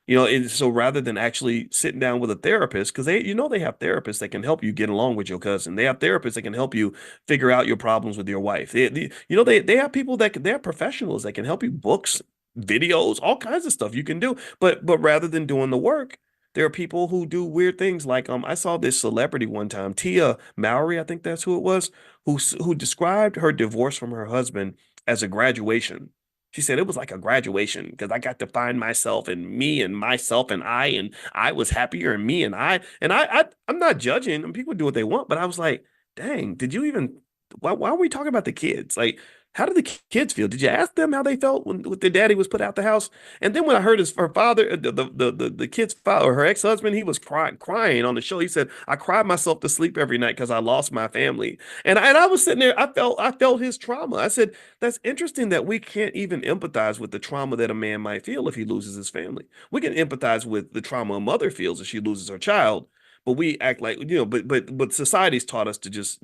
So rather than actually sitting down with a therapist, because they have therapists that can help you get along with your cousin. They have therapists that can help you figure out your problems with your wife. They have people they have professionals that can help you, books, videos, all kinds of stuff you can do. But rather than doing the work, there are people who do weird things. Like I saw this celebrity one time, Tia Mowry, I think that's who it was, who described her divorce from her husband as a graduation. She said it was like a graduation because I got to find myself and me and myself and I was happier and me I'm not judging, and people do what they want, but I was like, dang, did you even why are we talking about the kids? Like, how did the kids feel? Did you ask them how they felt when their daddy was put out the house? And then when I heard her father, the kid's father, her ex-husband, he was crying on the show. He said, "I cried myself to sleep every night because I lost my family." And I was sitting there, I felt his trauma. I said, that's interesting that we can't even empathize with the trauma that a man might feel if he loses his family. We can empathize with the trauma a mother feels if she loses her child, but we act like, but society's taught us to just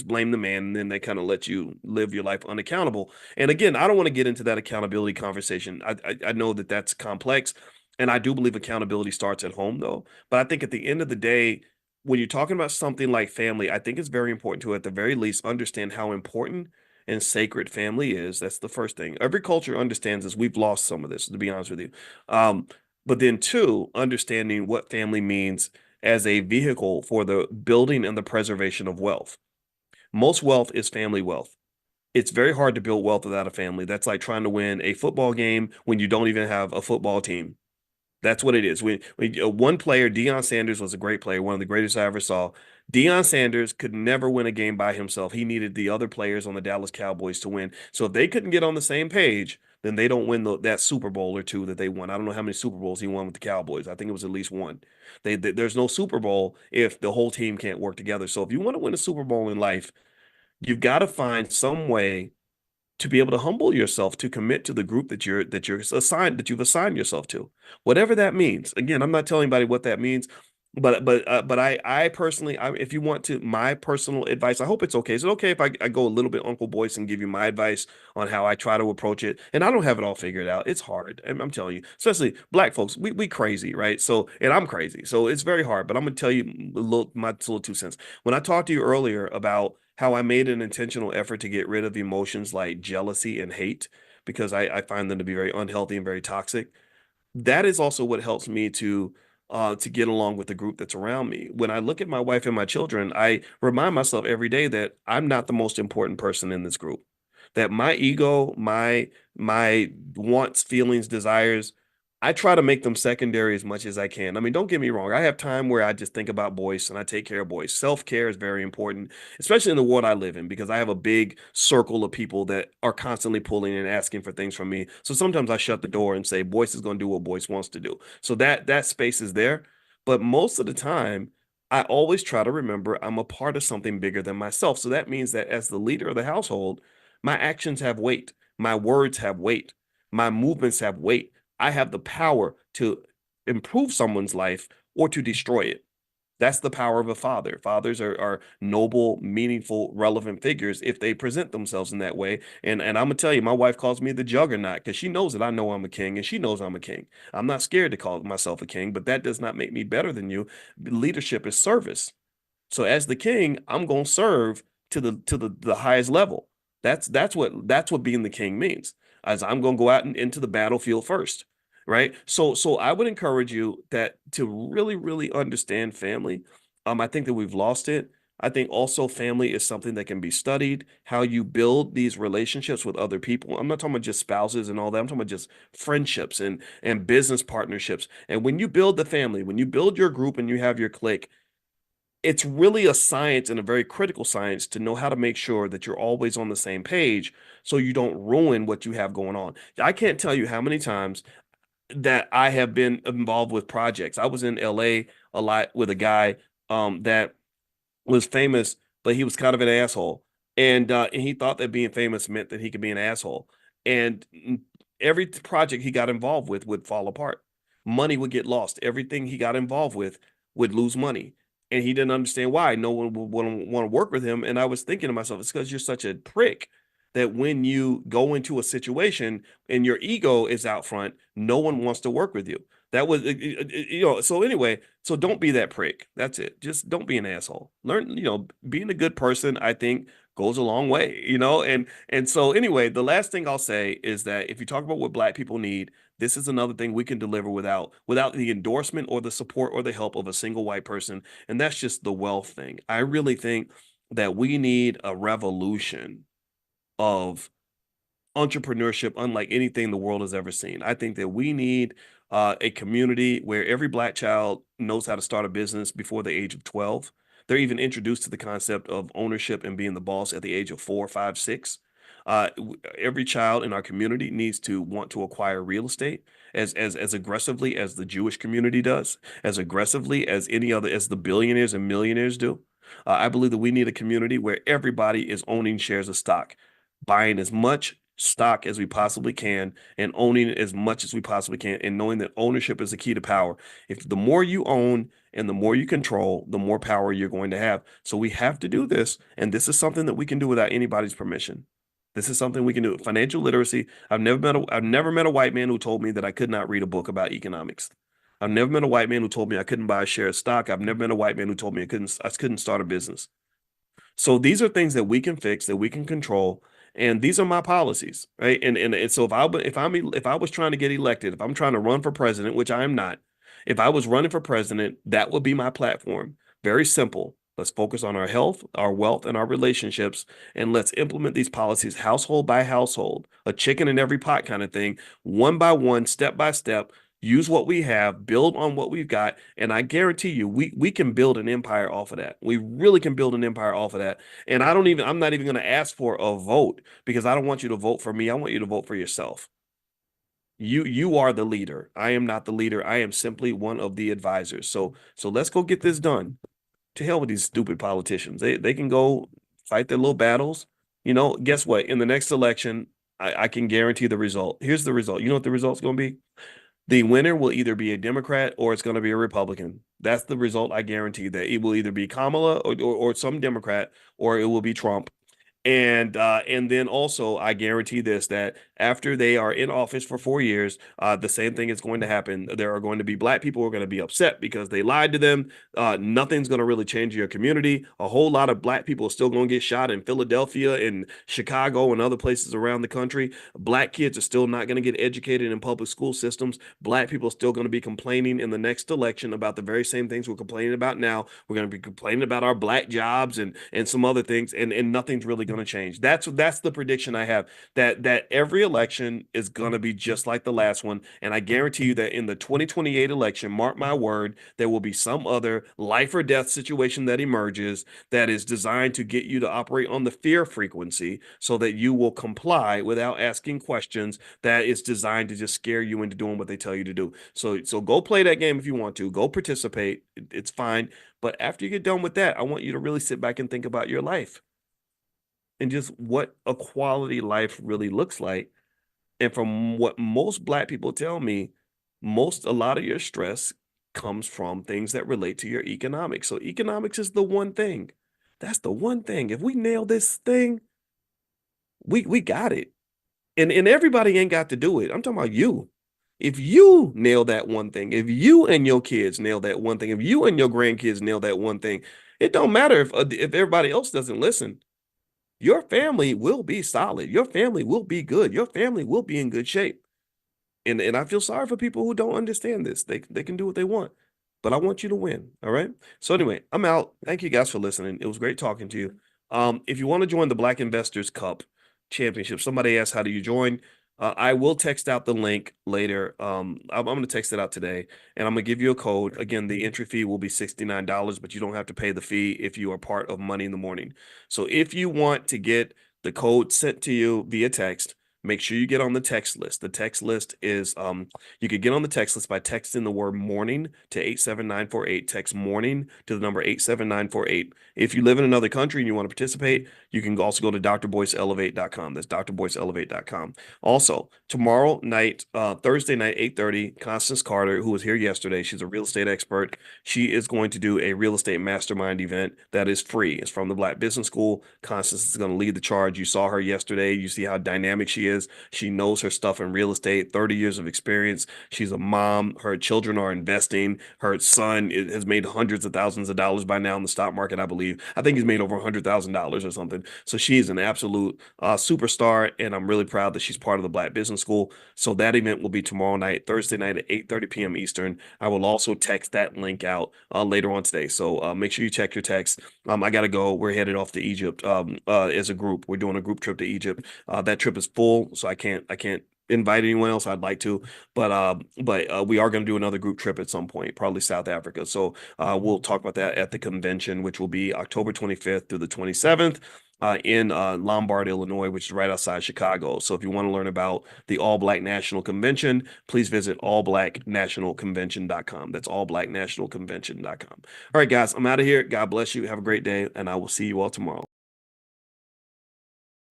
blame the man, and then they kind of let you live your life unaccountable. And again, I don't want to get into that accountability conversation. I know that that's complex, and I do believe accountability starts at home, though. But I think at the end of the day, when you're talking about something like family, I think it's very important to, at the very least, understand how important and sacred family is. That's the first thing. Every culture understands this. We've lost some of this, to be honest with you. Um, but then two, understanding what family means as a vehicle for the building and the preservation of wealth. Most wealth is family wealth. It's very hard to build wealth without a family. That's like trying to win a football game when you don't even have a football team. That's what it is. One player, Deion Sanders, was a great player, one of the greatest I ever saw. Deion Sanders could never win a game by himself. He needed the other players on the Dallas Cowboys to win. So if they couldn't get on the same page, then they don't win that Super Bowl or two that they won. I don't know how many Super Bowls he won with the Cowboys. I think it was at least one. There's no Super Bowl if the whole team can't work together. So if you want to win a Super Bowl in life, you've got to find some way to be able to humble yourself, to commit to the group that you've assigned yourself to, whatever that means. Again, I'm not telling anybody what that means, but I personally, if you want to, my personal advice, I hope it's okay. Is it okay if I go a little bit Uncle Boyce and give you my advice on how I try to approach it? And I don't have it all figured out. It's hard. I'm telling you, especially Black folks, we crazy, right? So, and I'm crazy, so it's very hard. But I'm gonna tell you my little 2 cents. When I talked to you earlier about how I made an intentional effort to get rid of emotions like jealousy and hate because I find them to be very unhealthy and very toxic. That is also what helps me to to get along with the group that's around me. When I look at my wife and my children, I remind myself every day that I'm not the most important person in this group. That my ego, my wants, feelings, desires, I try to make them secondary as much as I can. I mean, don't get me wrong. I have time where I just think about Boyce and I take care of Boyce. Self-care is very important, especially in the world I live in, because I have a big circle of people that are constantly pulling and asking for things from me. So sometimes I shut the door and say, Boyce is going to do what Boyce wants to do. So that space is there. But most of the time, I always try to remember I'm a part of something bigger than myself. So that means that as the leader of the household, my actions have weight, my words have weight, my movements have weight. I have the power to improve someone's life or to destroy it. That's the power of a father. Fathers are noble, meaningful, relevant figures if they present themselves in that way. And I'm gonna tell you, my wife calls me the juggernaut because she knows that I know I'm a king and she knows I'm a king. I'm not scared to call myself a king, but that does not make me better than you. Leadership is service. So as the king, I'm going to serve to the highest level. That's what being the king means. As I'm going to go out into the battlefield first, right? So I would encourage you that to really understand family. I think that we've lost it. I think also family is something that can be studied. How you build these relationships with other people. I'm not talking about just spouses and all that. I'm talking about just friendships and business partnerships. And when you build the family, when you build your group and you have your clique, it's really a science and a very critical science to know how to make sure that you're always on the same page so you don't ruin what you have going on. I can't tell you how many times that I have been involved with projects. I was in LA a lot with a guy that was famous, but he was kind of an asshole. And he thought that being famous meant that he could be an asshole. And every project he got involved with would fall apart. Money would get lost. Everything he got involved with would lose money. And he didn't understand why no one would want to work with him. And I was thinking to myself, it's because you're such a prick that when you go into a situation and your ego is out front, no one wants to work with you. That was, so anyway, so don't be that prick. That's it. Just don't be an asshole. Learn, being a good person, I think, goes a long way, and so anyway, the last thing I'll say is that if you talk about what Black people need, this is another thing we can deliver without the endorsement or the support or the help of a single white person, and that's just the wealth thing. I really think that we need a revolution of entrepreneurship unlike anything the world has ever seen. I think that we need a community where every Black child knows how to start a business before the age of 12. They're even introduced to the concept of ownership and being the boss at the age of 4, 5, 6. Every child in our community needs to want to acquire real estate as aggressively as the Jewish community does, as aggressively as as the billionaires and millionaires do. I believe that we need a community where everybody is owning shares of stock, buying as much stock as we possibly can and owning as much as we possibly can, and knowing that ownership is the key to power. If the more you own and the more you control, the more power you're going to have. So we have to do this, and this is something that we can do without anybody's permission. This is something we can do. Financial literacy. I've never met a white man who told me that I could not read a book about economics. I've never met a white man who told me I couldn't buy a share of stock. I've never met a white man who told me I couldn't start a business. So these are things that we can fix, that we can control, and these are my policies, right? And so if I was trying to get elected, if I'm trying to run for president, which I am not, if I was running for president, that would be my platform. Very simple. Let's focus on our health, our wealth, and our relationships, and let's implement these policies household by household, a chicken in every pot kind of thing, one by one, step by step. Use what we have, build on what we've got, and I guarantee you, we can build an empire off of that. We really can build an empire off of that. And I'm not even going to ask for a vote because I don't want you to vote for me. I want you to vote for yourself. You are the leader. I am not the leader. I am simply one of the advisors. So let's go get this done. To hell with these stupid politicians. They can go fight their little battles. Guess what? In the next election, I can guarantee the result. Here's the result. You know what the result's going to be? The winner will either be a Democrat or it's going to be a Republican. That's the result. I guarantee that it will either be Kamala or some Democrat, or it will be Trump. And then also I guarantee this, that after they are in office for 4 years, the same thing is going to happen. There are going to be black people who are going to be upset because they lied to them. Nothing's going to really change your community. A whole lot of black people are still going to get shot in Philadelphia and Chicago and other places around the country. Black kids are still not going to get educated in public school systems. Black people are still going to be complaining in the next election about the very same things we're complaining about now. We're going to be complaining about our black jobs and some other things, and nothing's really going to change. That's the prediction I have, that every election is going to be just like the last one, and I guarantee you that in the 2028 election, mark my word, there will be some other life or death situation that emerges that is designed to get you to operate on the fear frequency so that you will comply without asking questions, that is designed to just scare you into doing what they tell you to do. So go play that game if you want to. Go participate. It's fine. But after you get done with that, I want you to really sit back and think about your life and just what a quality life really looks like. And from what most black people tell me, a lot of your stress comes from things that relate to your economics. So economics is the one thing. That's the one thing. If we nail this thing, we got it. And everybody ain't got to do it. I'm talking about you. If you nail that one thing, if you and your kids nail that one thing, if you and your grandkids nail that one thing, it don't matter if everybody else doesn't listen. Your family will be solid. Your family will be good. Your family will be in good shape. And I feel sorry for people who don't understand this. They can do what they want, but I want you to win. All right. So anyway, I'm out. Thank you guys for listening. It was great talking to you. If you want to join the Black Investors Cup Championship, somebody asked how do you join? I will text out the link later. I'm going to text it out today, and I'm going to give you a code. Again, the entry fee will be $69, but you don't have to pay the fee if you are part of Money in the Morning. So if you want to get the code sent to you via text, make sure you get on the text list. The text list is, you could get on the text list by texting the word morning to 87948. Text morning to the number 87948. If you live in another country and you want to participate, you can also go to drboyceelevate.com. That's drboyceelevate.com. Also, tomorrow night, Thursday night, 8:30, Constance Carter, who was here yesterday, she's a real estate expert. She is going to do a real estate mastermind event that is free. It's from the Black Business School. Constance is going to lead the charge. You saw her yesterday. You see how dynamic she is. She knows her stuff in real estate, 30 years of experience. She's a mom. Her children are investing. Her son has made hundreds of thousands of dollars by now in the stock market, I believe. I think he's made over $100,000 or something. So she's an absolute superstar, and I'm really proud that she's part of the Black Business School. So that event will be tomorrow night, Thursday night at 8:30 p.m. Eastern. I will also text that link out later on today. So make sure you check your text. I got to go. We're headed off to Egypt as a group. We're doing a group trip to Egypt. That trip is full, so I can't invite anyone else. I'd like to, but we are going to do another group trip at some point, probably South Africa. So we'll talk about that at the convention, which will be October 25th through the 27th. In Lombard, Illinois, which is right outside Chicago. So if you want to learn about the All Black National Convention, please visit allblacknationalconvention.com. That's allblacknationalconvention.com. All right, guys, I'm out of here. God bless you. Have a great day, and I will see you all tomorrow.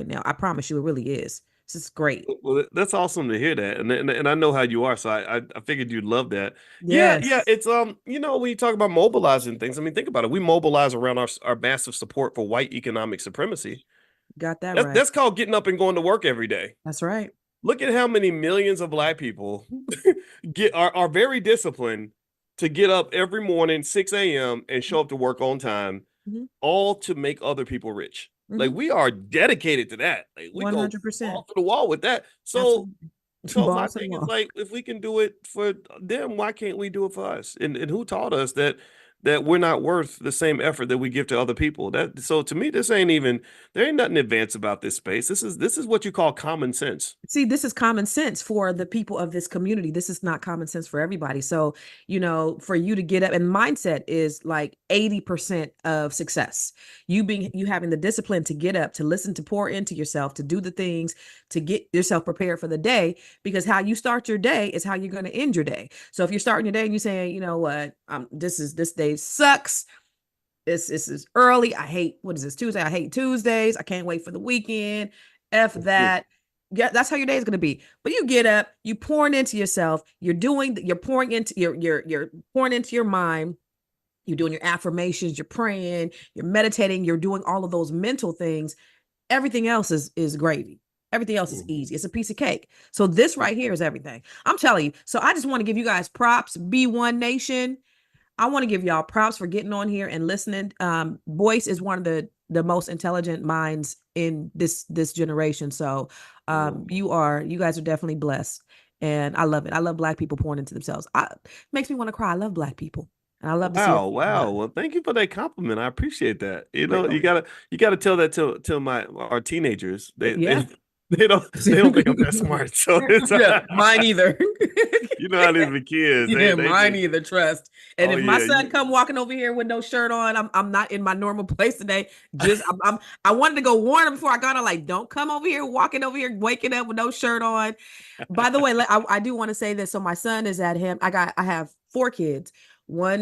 Now, I promise you, it really is. This is great. Well, that's awesome to hear that, and I know how you are, so I figured you'd love that. Yeah, Yes. yeah. It's when you talk about mobilizing things, I mean, think about it. We mobilize around our massive support for white economic supremacy. Got that That's right. that's called getting up and going to work every day. That's right. Look at how many millions of black people are very disciplined to get up every morning 6 a.m. and show up to work on time, Mm-hmm. all to make other people rich. Like Mm-hmm. we are dedicated to that. Like we go 100%. off to the wall with that. So Absolutely. so my Balls to the thing is wall. like, if we can do it for them, why can't we do it for us? And who taught us that we're not worth the same effort that we give to other people? That so to me, there ain't nothing advanced about this space. This is what you call common sense. See, this is common sense for the people of this community. This is not common sense for everybody. So, for you to get up, and mindset is like 80% of success. You having the discipline to get up, to listen, to pour into yourself, to do the things, to get yourself prepared for the day, because how you start your day is how you're going to end your day. So if you're starting your day and you're saying, you know what, this day sucks. This is early. I hate, what is this, Tuesday? I hate Tuesdays. I can't wait for the weekend. F that. Yeah, that's how your day is going to be. But you get up, you pouring into yourself, you're pouring into you're pouring into your mind, you're doing your affirmations, you're praying, you're meditating, you're doing all of those mental things. Everything else is gravy. Everything else is Mm. easy. It's a piece of cake. So this right here is everything. I'm telling you. So I just want to give you guys props. B1 Nation. I want to give y'all props for getting on here and listening. Boyce is one of the most intelligent minds in this generation. So Oh, you guys are definitely blessed. And I love it. I love Black people pouring into themselves. Makes me want to cry. I love Black people. And I love to see us wow, getting wow. better. Well, thank you for that compliment. I appreciate that. You know, Real. you gotta tell that to my our teenagers. Yeah. They don't think I'm that smart. So it's Yeah, mine either. you know how these be kids. Yeah, They mine just either. Trust. And oh if my yeah, son come walking over here with no shirt on, I'm not in my normal place today. Just I wanted to go warn him before I got on. Like, don't come over here walking over here waking up with no shirt on. By the way, I do want to say this. So my son is at him. I have four kids. One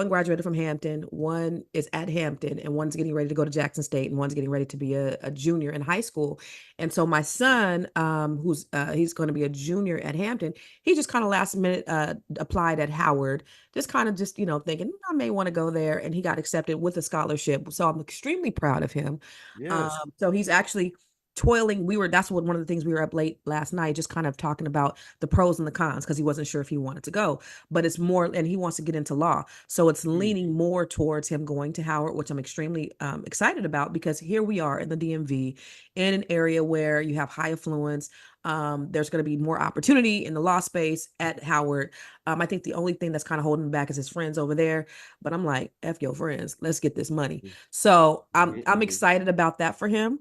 graduated from Hampton, one is at Hampton, and one's getting ready to go to Jackson State, and one's getting ready to be a junior in high school. And so my son, who's he's going to be a junior at Hampton, he just kind of last minute applied at Howard, just thinking I may want to go there, and he got accepted with a scholarship. So I'm extremely proud of him. yes. So he's actually toiling. That's what one of the things we were up late last night, just kind of talking about the pros and the cons because he wasn't sure if he wanted to go. But it's more, and he wants to get into law, so it's Mm, leaning more towards him going to Howard, which I'm extremely excited about because here we are in the DMV, in an area where you have high affluence. There's going to be more opportunity in the law space at Howard. I think the only thing that's kind of holding him back is his friends over there. But I'm like, F your friends, let's get this money. mm, So mhm, I'm mhm. excited about that for him.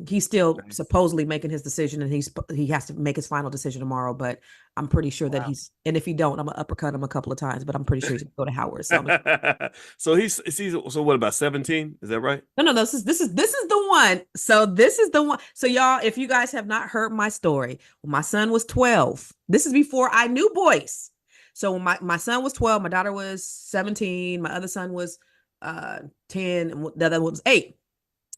He's still Nice. supposedly making his decision, and he has to make his final decision tomorrow. But I'm pretty sure that Wow. he's, and if he don't, I'm gonna uppercut him a couple of times. But I'm pretty sure he's gonna go to Howard. So I'm So he's so what about 17? Is that right? no, this is the one. So this is the one. So y'all, if you guys have not heard my story, when my son was 12, this is before I knew Boyce. So when my son was 12, my daughter was 17, my other son was 10, and the other one was 8.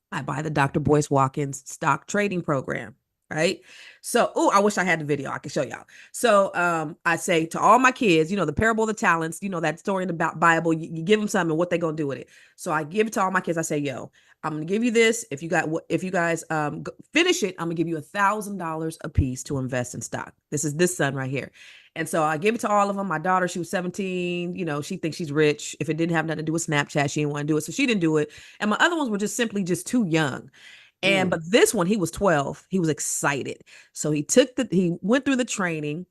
I buy the Dr. Boyce Watkins stock trading program. Right. So, oh, I wish I had the video. I could show y'all. So, I say to all my kids, the parable of the talents, that story in the Bible, you give them something, what they going to do with it. So I give it to all my kids. I say, yo, I'm going to give you this. If you guys, finish it, I'm gonna give you $1,000 a piece to invest in stock. This is this son right here. And so I give it to all of them. My daughter, she was 17, she thinks she's rich. If it didn't have nothing to do with Snapchat, she didn't want to do it. So she didn't do it. And my other ones were just simply just too young. And Mm. but this one, he was 12. He was excited. So he went through the training,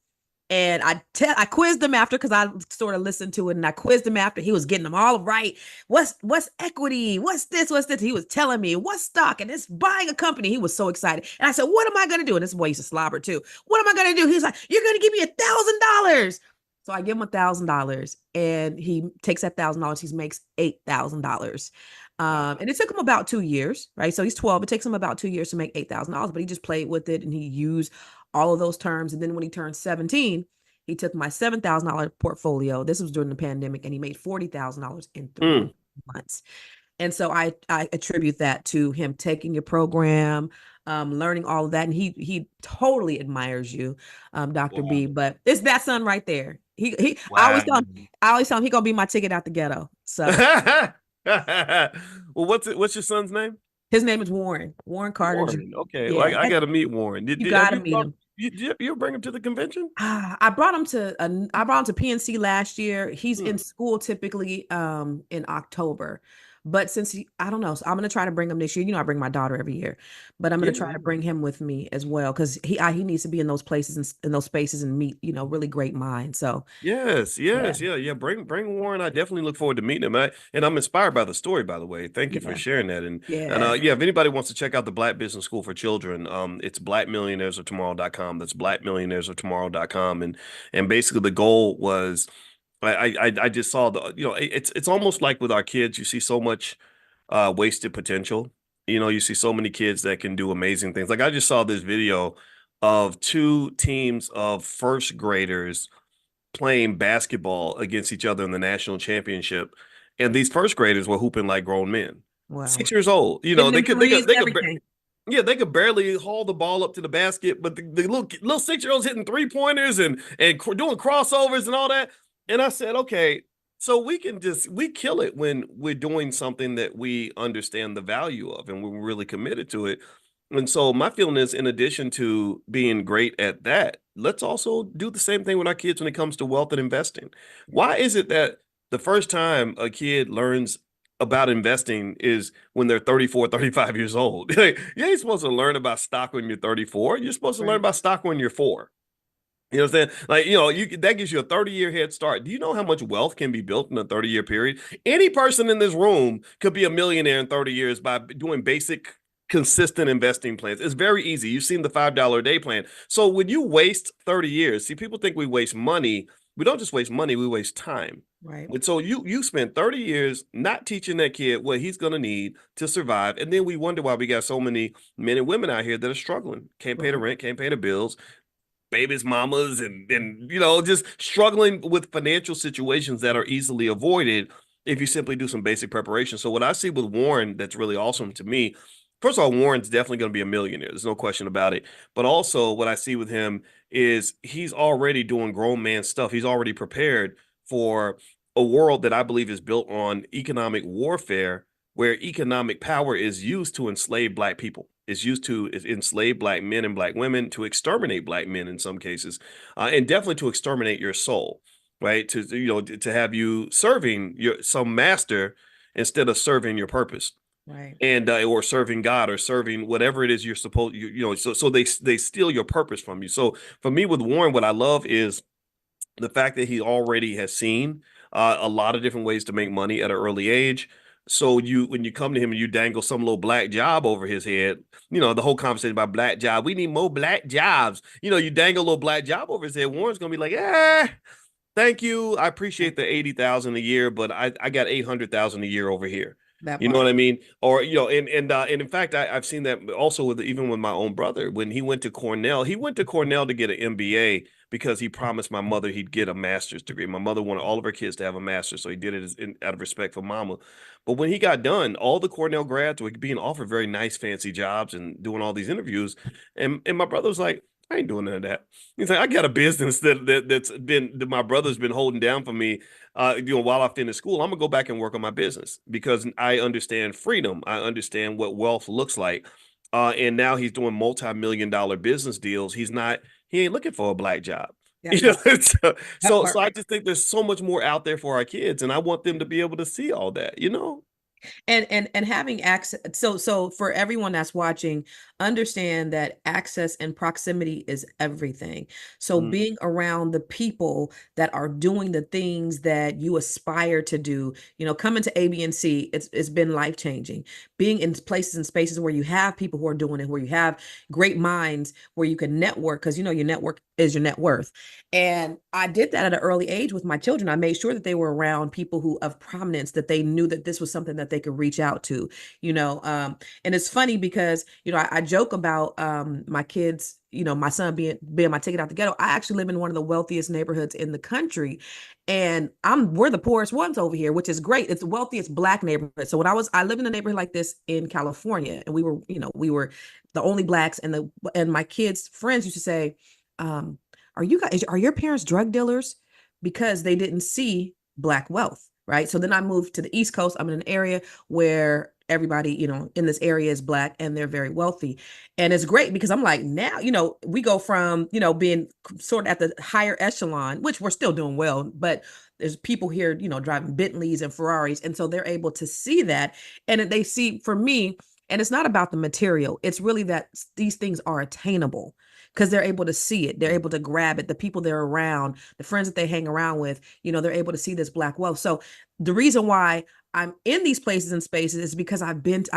and I quizzed him after because I sort of listened to it, and I quizzed him after. He was getting them all right. What's equity? What's this? What's this? He was telling me what's stock and it's buying a company. He was so excited. And I said, what am I gonna do? And this boy used to slobber too. What am I gonna do? He's like, you're gonna give me $1,000. So I give him $1,000, and he takes that $1,000. He makes $8,000. Wow. And it took him about 2 years, right? So he's 12. It takes him about 2 years to make $8,000, but he just played with it and he used all of those terms. And then when he turned 17, he took my $7,000 portfolio. This was during the pandemic, and he made $40,000 in Mm. 3 months. And so I attribute that to him taking your program, learning all of that. And he totally admires you, Dr. Wow. B. But it's that son right there. He Wow. I always tell him he gonna be my ticket out the ghetto. So Well, what's your son's name? his name is Warren Carter Jr. Warren. Okay. Well, Yeah, I got to meet Warren. you Have gotta you meet brought him. you bring him to the convention? I brought him to PNC last year. He's in Hmm. school typically in October. But since I don't know, so I'm gonna try to bring him this year. I bring my daughter every year, but I'm gonna Yeah, try to yeah. bring him with me as well because he needs to be in those places and in those spaces and meet really great minds. So Yes, yeah, yes, yeah, yeah. Bring Warren. I definitely look forward to meeting him. And I'm inspired by the story, by the way. Thank you for yeah, sharing that. And yeah. yeah, if anybody wants to check out the Black Business School for Children, it's blackmillionairesoftomorrow.com. That's blackmillionairesoftomorrow.com. And basically the goal was I just saw it's almost like with our kids, you see so much wasted potential. You see so many kids that can do amazing things. Like I just saw this video of two teams of first graders playing basketball against each other in the national championship, and these first graders were hooping like grown men, Wow. 6 years old. Hitting They them could threes, everything. yeah, they could barely haul the ball up to the basket, but the little 6 year olds hitting 3 pointers and doing crossovers and all that. And I said, okay, so we kill it when we're doing something that we understand the value of and we're really committed to it. And so my feeling is, in addition to being great at that, let's also do the same thing with our kids when it comes to wealth and investing. Why is it that the first time a kid learns about investing is when they're 34, 35 years old? Like, you ain't supposed to learn about stock when you're 34. You're supposed to learn Right. about stock when you're 4. You know what I'm saying? Like, that gives you a 30-year head start. Do you know how much wealth can be built in a 30-year period? Any person in this room could be a millionaire in 30 years by doing basic, consistent investing plans. It's very easy. You've seen the $5 a day plan. So when you waste 30 years, see, people think we waste money. We don't just waste money, we waste time. Right. And so you spent 30 years not teaching that kid what he's gonna need to survive. And then we wonder why we got so many men and women out here that are struggling. Can't pay the Right. rent, can't pay the bills, babies mamas, and just struggling with financial situations that are easily avoided if you simply do some basic preparation. So what I see with Warren that's really awesome to me, first of all, Warren's definitely going to be a millionaire, there's no question about it. But also what I see with him is he's already doing grown man stuff. He's already prepared for a world that I believe is built on economic warfare, where economic power is used to enslave black people. Is used to enslave black men and black women, to exterminate black men in some cases, and definitely to exterminate your soul, right? To have you serving some master instead of serving your purpose, Right. and or serving God, or serving whatever it is you're supposed, so they steal your purpose from you. So for me with Warren, what I love is the fact that he already has seen a lot of different ways to make money at an early age. So when you come to him and you dangle some little black job over his head, the whole conversation about black job, we need more black jobs. You dangle a little black job over his head, Warren's gonna be like, thank you, I Right. appreciate the 80,000 a year, but I got 800,000 a year over here. That You know part. what I mean? Or and in fact, I've seen that also with even with my own brother. When he went to Cornell to get an MBA because he promised my mother he'd get a master's degree. My mother wanted all of her kids to have a master's, so he did it out of respect for mama. But when he got done, all the Cornell grads were being offered very nice, fancy jobs and doing all these interviews, and my brother was like, I ain't doing none of that. He's like, I got a business that my brother's been holding down for me, while I finish school. I'm gonna go back and work on my business because I understand freedom. I understand what wealth looks like. And now he's doing multi-million-dollar business deals. He ain't looking for a black job. That part. So, That so part. I just think there's so much more out there for our kids, and I want them to be able to see all that. And having access, so for everyone that's watching, understand that access and proximity is everything. So Mm, being around the people that are doing the things that you aspire to do, coming to ABNC, it's been life changing. Being in places and spaces where you have people who are doing it, where you have great minds, where you can network, because your network is your net worth. And I did that at an early age with my children. I made sure that they were around people who of prominence, that they knew that this was something that they could reach out to, and it's funny because, I joke about my kids, my son being my ticket out the ghetto. I actually live in one of the wealthiest neighborhoods in the country. And we're the poorest ones over here, which is great. It's the wealthiest black neighborhood. So I lived in a neighborhood like this in California, and we were the only blacks, and my kids' friends used to say, um, are your parents drug dealers? Because they didn't see black wealth, right? So then I moved to the East Coast. I'm in an area where everybody, in this area is black and they're very wealthy. And it's great because I'm like, now, we go from, being sort of at the higher echelon, which we're still doing well, but there's people here, driving Bentleys and Ferraris. And so they're able to see that. And they see, for me, and it's not about the material, it's really that these things are attainable because they're able to see it. They're able to grab it. The people they're around, the friends that they hang around with, they're able to see this black wealth. So the reason why I'm in these places and spaces is because I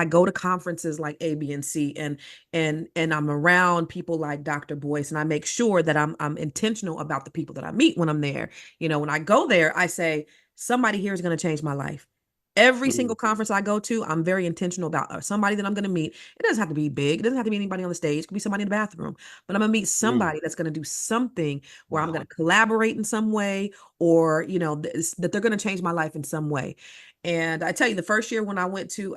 go to conferences like ABNC, and I'm around people like Dr. Boyce, and I make sure that I'm intentional about the people that I meet when I'm there. When I go there, I say, somebody here is going to change my life. Every mm, single conference I go to, I'm very intentional about somebody that I'm going to meet. It doesn't have to be big. It doesn't have to be anybody on the stage. It could be somebody in the bathroom. But I'm going to meet mm. somebody that's going to do something where I'm Wow. going to collaborate in some way, or, that they're going to change my life in some way. And I tell you, the first year when I went to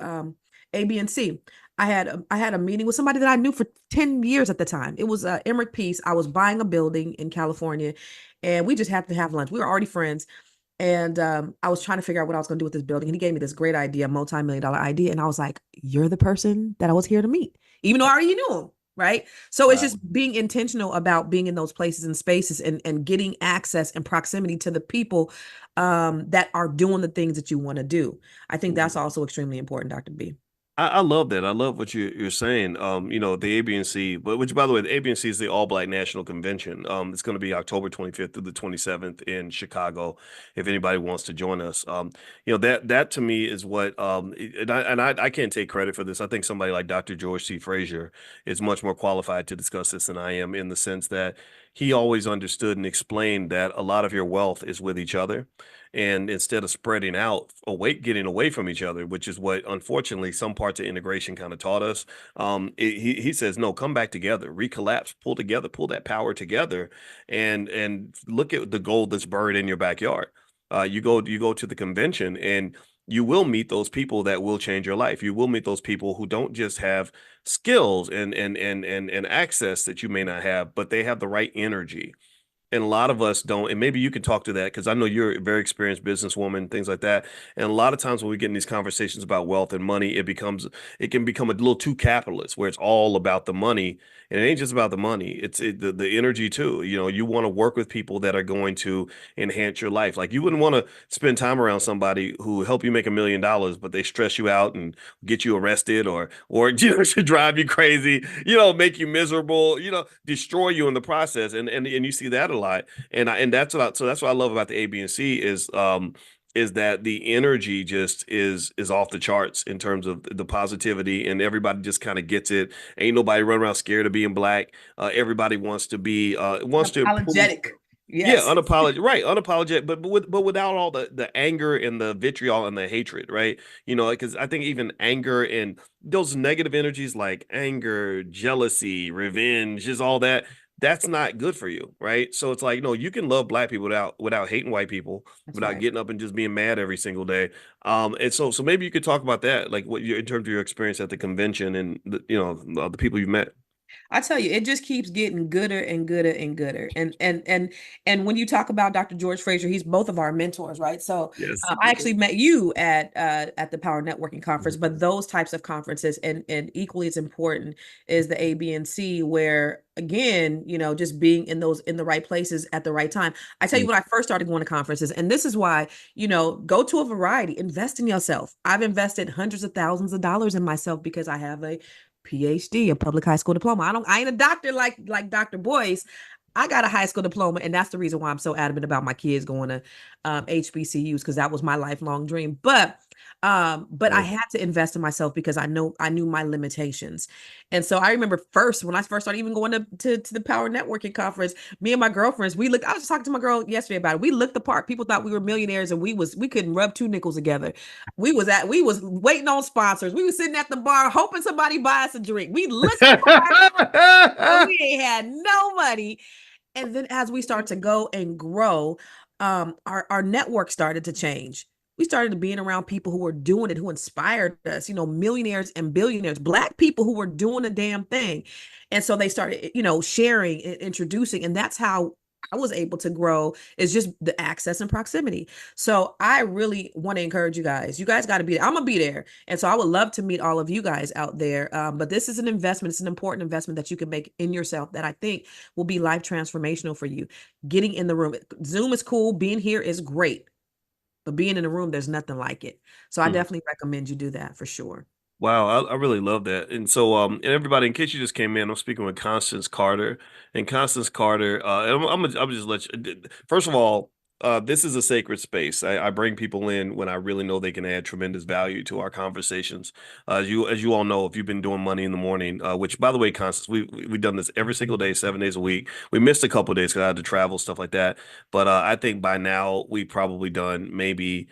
ABNC, I had a meeting with somebody that I knew for 10 years at the time. It was Emmerich Peace. I was buying a building in California, and we just happened to have lunch. We were already friends. And I was trying to figure out what I was going to do with this building. And he gave me this great idea, multi-million dollar idea. And I was like, you're the person that I was here to meet, even though I already knew him. Right. So it's Wow. just being intentional about being in those places and spaces and getting access and proximity to the people that are doing the things that you want to do. I think that's also extremely important, Dr. B. I love that. I love what you're saying. The ABNC, but which by the way, the ABNC is the All Black National Convention. It's going to be October 25th through the 27th in Chicago. If anybody wants to join us, that to me is what I can't take credit for this. I think somebody like Dr. George C. Frazier is much more qualified to discuss this than I am, in the sense that he always understood and explained that a lot of your wealth is with each other. And instead of spreading out, getting away from each other, which is what unfortunately some parts of integration kind of taught us. He says, no, come back together, recollapse, pull together, pull that power together, and look at the gold that's buried in your backyard. You go to the convention, and you will meet those people that will change your life. You will meet those people who don't just have skills and access that you may not have, but they have the right energy. And a lot of us don't. And maybe you can talk to that, because I know you're a very experienced businesswoman, things like that. And a lot of times when we get in these conversations about wealth and money, it can become a little too capitalist, where it's all about the money. And it ain't just about the money. The energy too. You want to work with people that are going to enhance your life. Like, you wouldn't want to spend time around somebody who help you make $1 million, but they stress you out and get you arrested, or should drive you crazy, make you miserable, destroy you in the process. And you see that a lot. So that's what I love about the ABNC is that the energy just is off the charts in terms of the positivity, and everybody just kind of gets it. Ain't nobody running around scared of being black. Everybody wants to improve. Unapologetic. Yeah, Yes. unapologetic, but without all the anger and the vitriol and the hatred, right? Because I think even anger and those negative energies like anger, jealousy, revenge, is all that. That's not good for you, right? So it's like, no, you can love black people without hating white people, That's without right. getting up and just being mad every single day. And so maybe you could talk about that, like in terms of your experience at the convention, and the people you met. I tell you, it just keeps getting gooder and gooder and gooder. And when you talk about Dr. George Fraser, he's both of our mentors, right? So Yes. I actually met you at the Power Networking Conference, but those types of conferences, and equally as important is the ABNC, where again, just being in the right places at the right time. I tell you, when I first started going to conferences, and this is why, go to a variety, invest in yourself. I've invested hundreds of thousands of dollars in myself because I have a PhD, a public high school diploma. I ain't a doctor like Dr. Boyce. I got a high school diploma, and that's the reason why I'm so adamant about my kids going to HBCUs, because that was my lifelong dream. But I Yeah. had to invest in myself because I knew my limitations. And so I remember first, when I first started even going to the Power Networking Conference, me and my girlfriends, we looked. I was just talking to my girl yesterday about it. We looked the part. People thought we were millionaires, and we couldn't rub two nickels together. We was waiting on sponsors. We was sitting at the bar hoping somebody buy us a drink. We looked the part, but we ain't had no money. And then as we start to go and grow, our network started to change. We started being around people who were doing it, who inspired us, millionaires and billionaires, black people who were doing a damn thing. And so they started, sharing and introducing. And that's how I was able to grow, is just the access and proximity. So I really want to encourage you guys. You guys got to be there. I'm gonna be there. And so I would love to meet all of you guys out there. But this is an investment. It's an important investment that you can make in yourself that I think will be life transformational for you. Getting in the room. Zoom is cool. Being here is great. But being in the room, there's nothing like it. So I definitely recommend you do that for sure. Wow, I really love that. And everybody, in case you just came in, I'm speaking with Constance Carter. And Constance Carter, I'm just let you, first of all, this is a sacred space. I bring people in when I really know they can add tremendous value to our conversations. As you all know, if you've been doing Money in the Morning, which by the way, Constance, we've done this every single day, 7 days a week. We missed a couple of days because I had to travel, stuff like that. But I think by now we've probably done maybe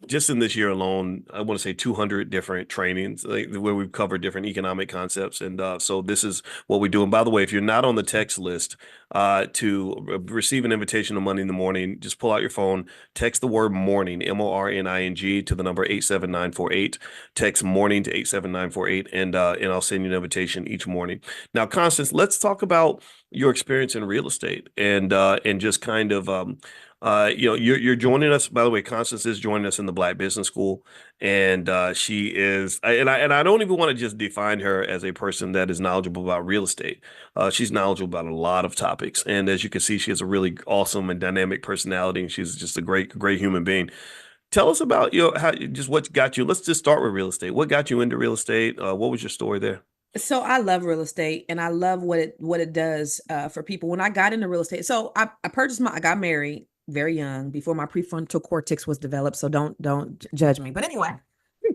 just in this year alone, I want to say 200 different trainings, like, where we've covered different economic concepts. And so this is what we do. And by the way, if you're not on the text list to receive an invitation to Money in the Morning, just pull out your phone, text the word morning, MORNING, to the number 87948. Text morning to 87948, and I'll send you an invitation each morning. Now, Constance, let's talk about your experience in real estate, and just kind of You're joining us. By the way, Constance is joining us in the Black Business School, and she is, and I don't even want to just define her as a person that is knowledgeable about real estate. She's knowledgeable about a lot of topics, and as you can see, she has a really awesome and dynamic personality, and she's just a great human being. Tell us about how just what got you. Let's just start with real estate. What got you into real estate? What was your story there? So I love real estate and I love what it does for people. When I got into real estate, so I got married very young before my prefrontal cortex was developed. So don't judge me. But anyway,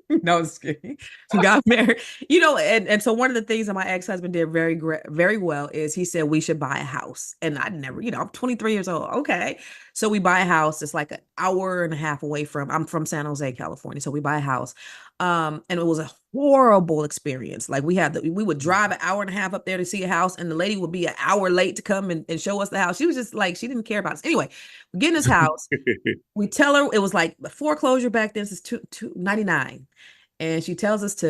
no, I'm just kidding. Got married, and so one of the things that my ex-husband did very well is he said we should buy a house. And I never, I'm 23 years old. Okay. So we buy a house. It's like an hour and a half away I'm from San Jose, California. So we buy a house. And it was a horrible experience. Like we would drive an hour and a half up there to see a house, and the lady would be an hour late to come and show us the house. She was just like, she didn't care about us. Anyway, we get in this house. We tell her it was like foreclosure back then. This is 299, and she tells us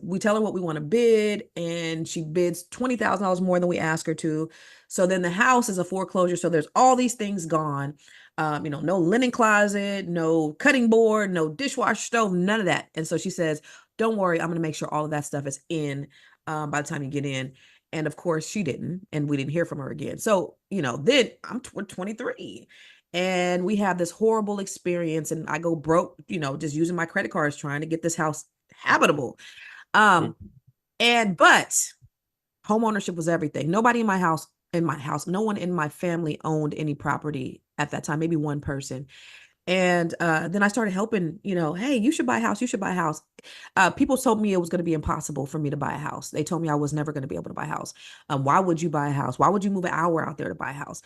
we tell her what we want to bid, and she bids $20,000 more than we ask her to. So then the house is a foreclosure. So there's all these things gone. No linen closet, no cutting board, no dishwasher stove, none of that. And so she says, "Don't worry, I'm going to make sure all of that stuff is in by the time you get in." And of course, she didn't, and we didn't hear from her again. So then I'm 23 and we have this horrible experience, and I go broke, just using my credit cards trying to get this house habitable. um but home ownership was everything. Nobody in my house, no one in my family owned any property at that time, maybe one person. And then I started helping, hey, you should buy a house, you should buy a house. People told me it was going to be impossible for me to buy a house. They told me I was never going to be able to buy a house. Why would you buy a house? Why would you move an hour out there to buy a house?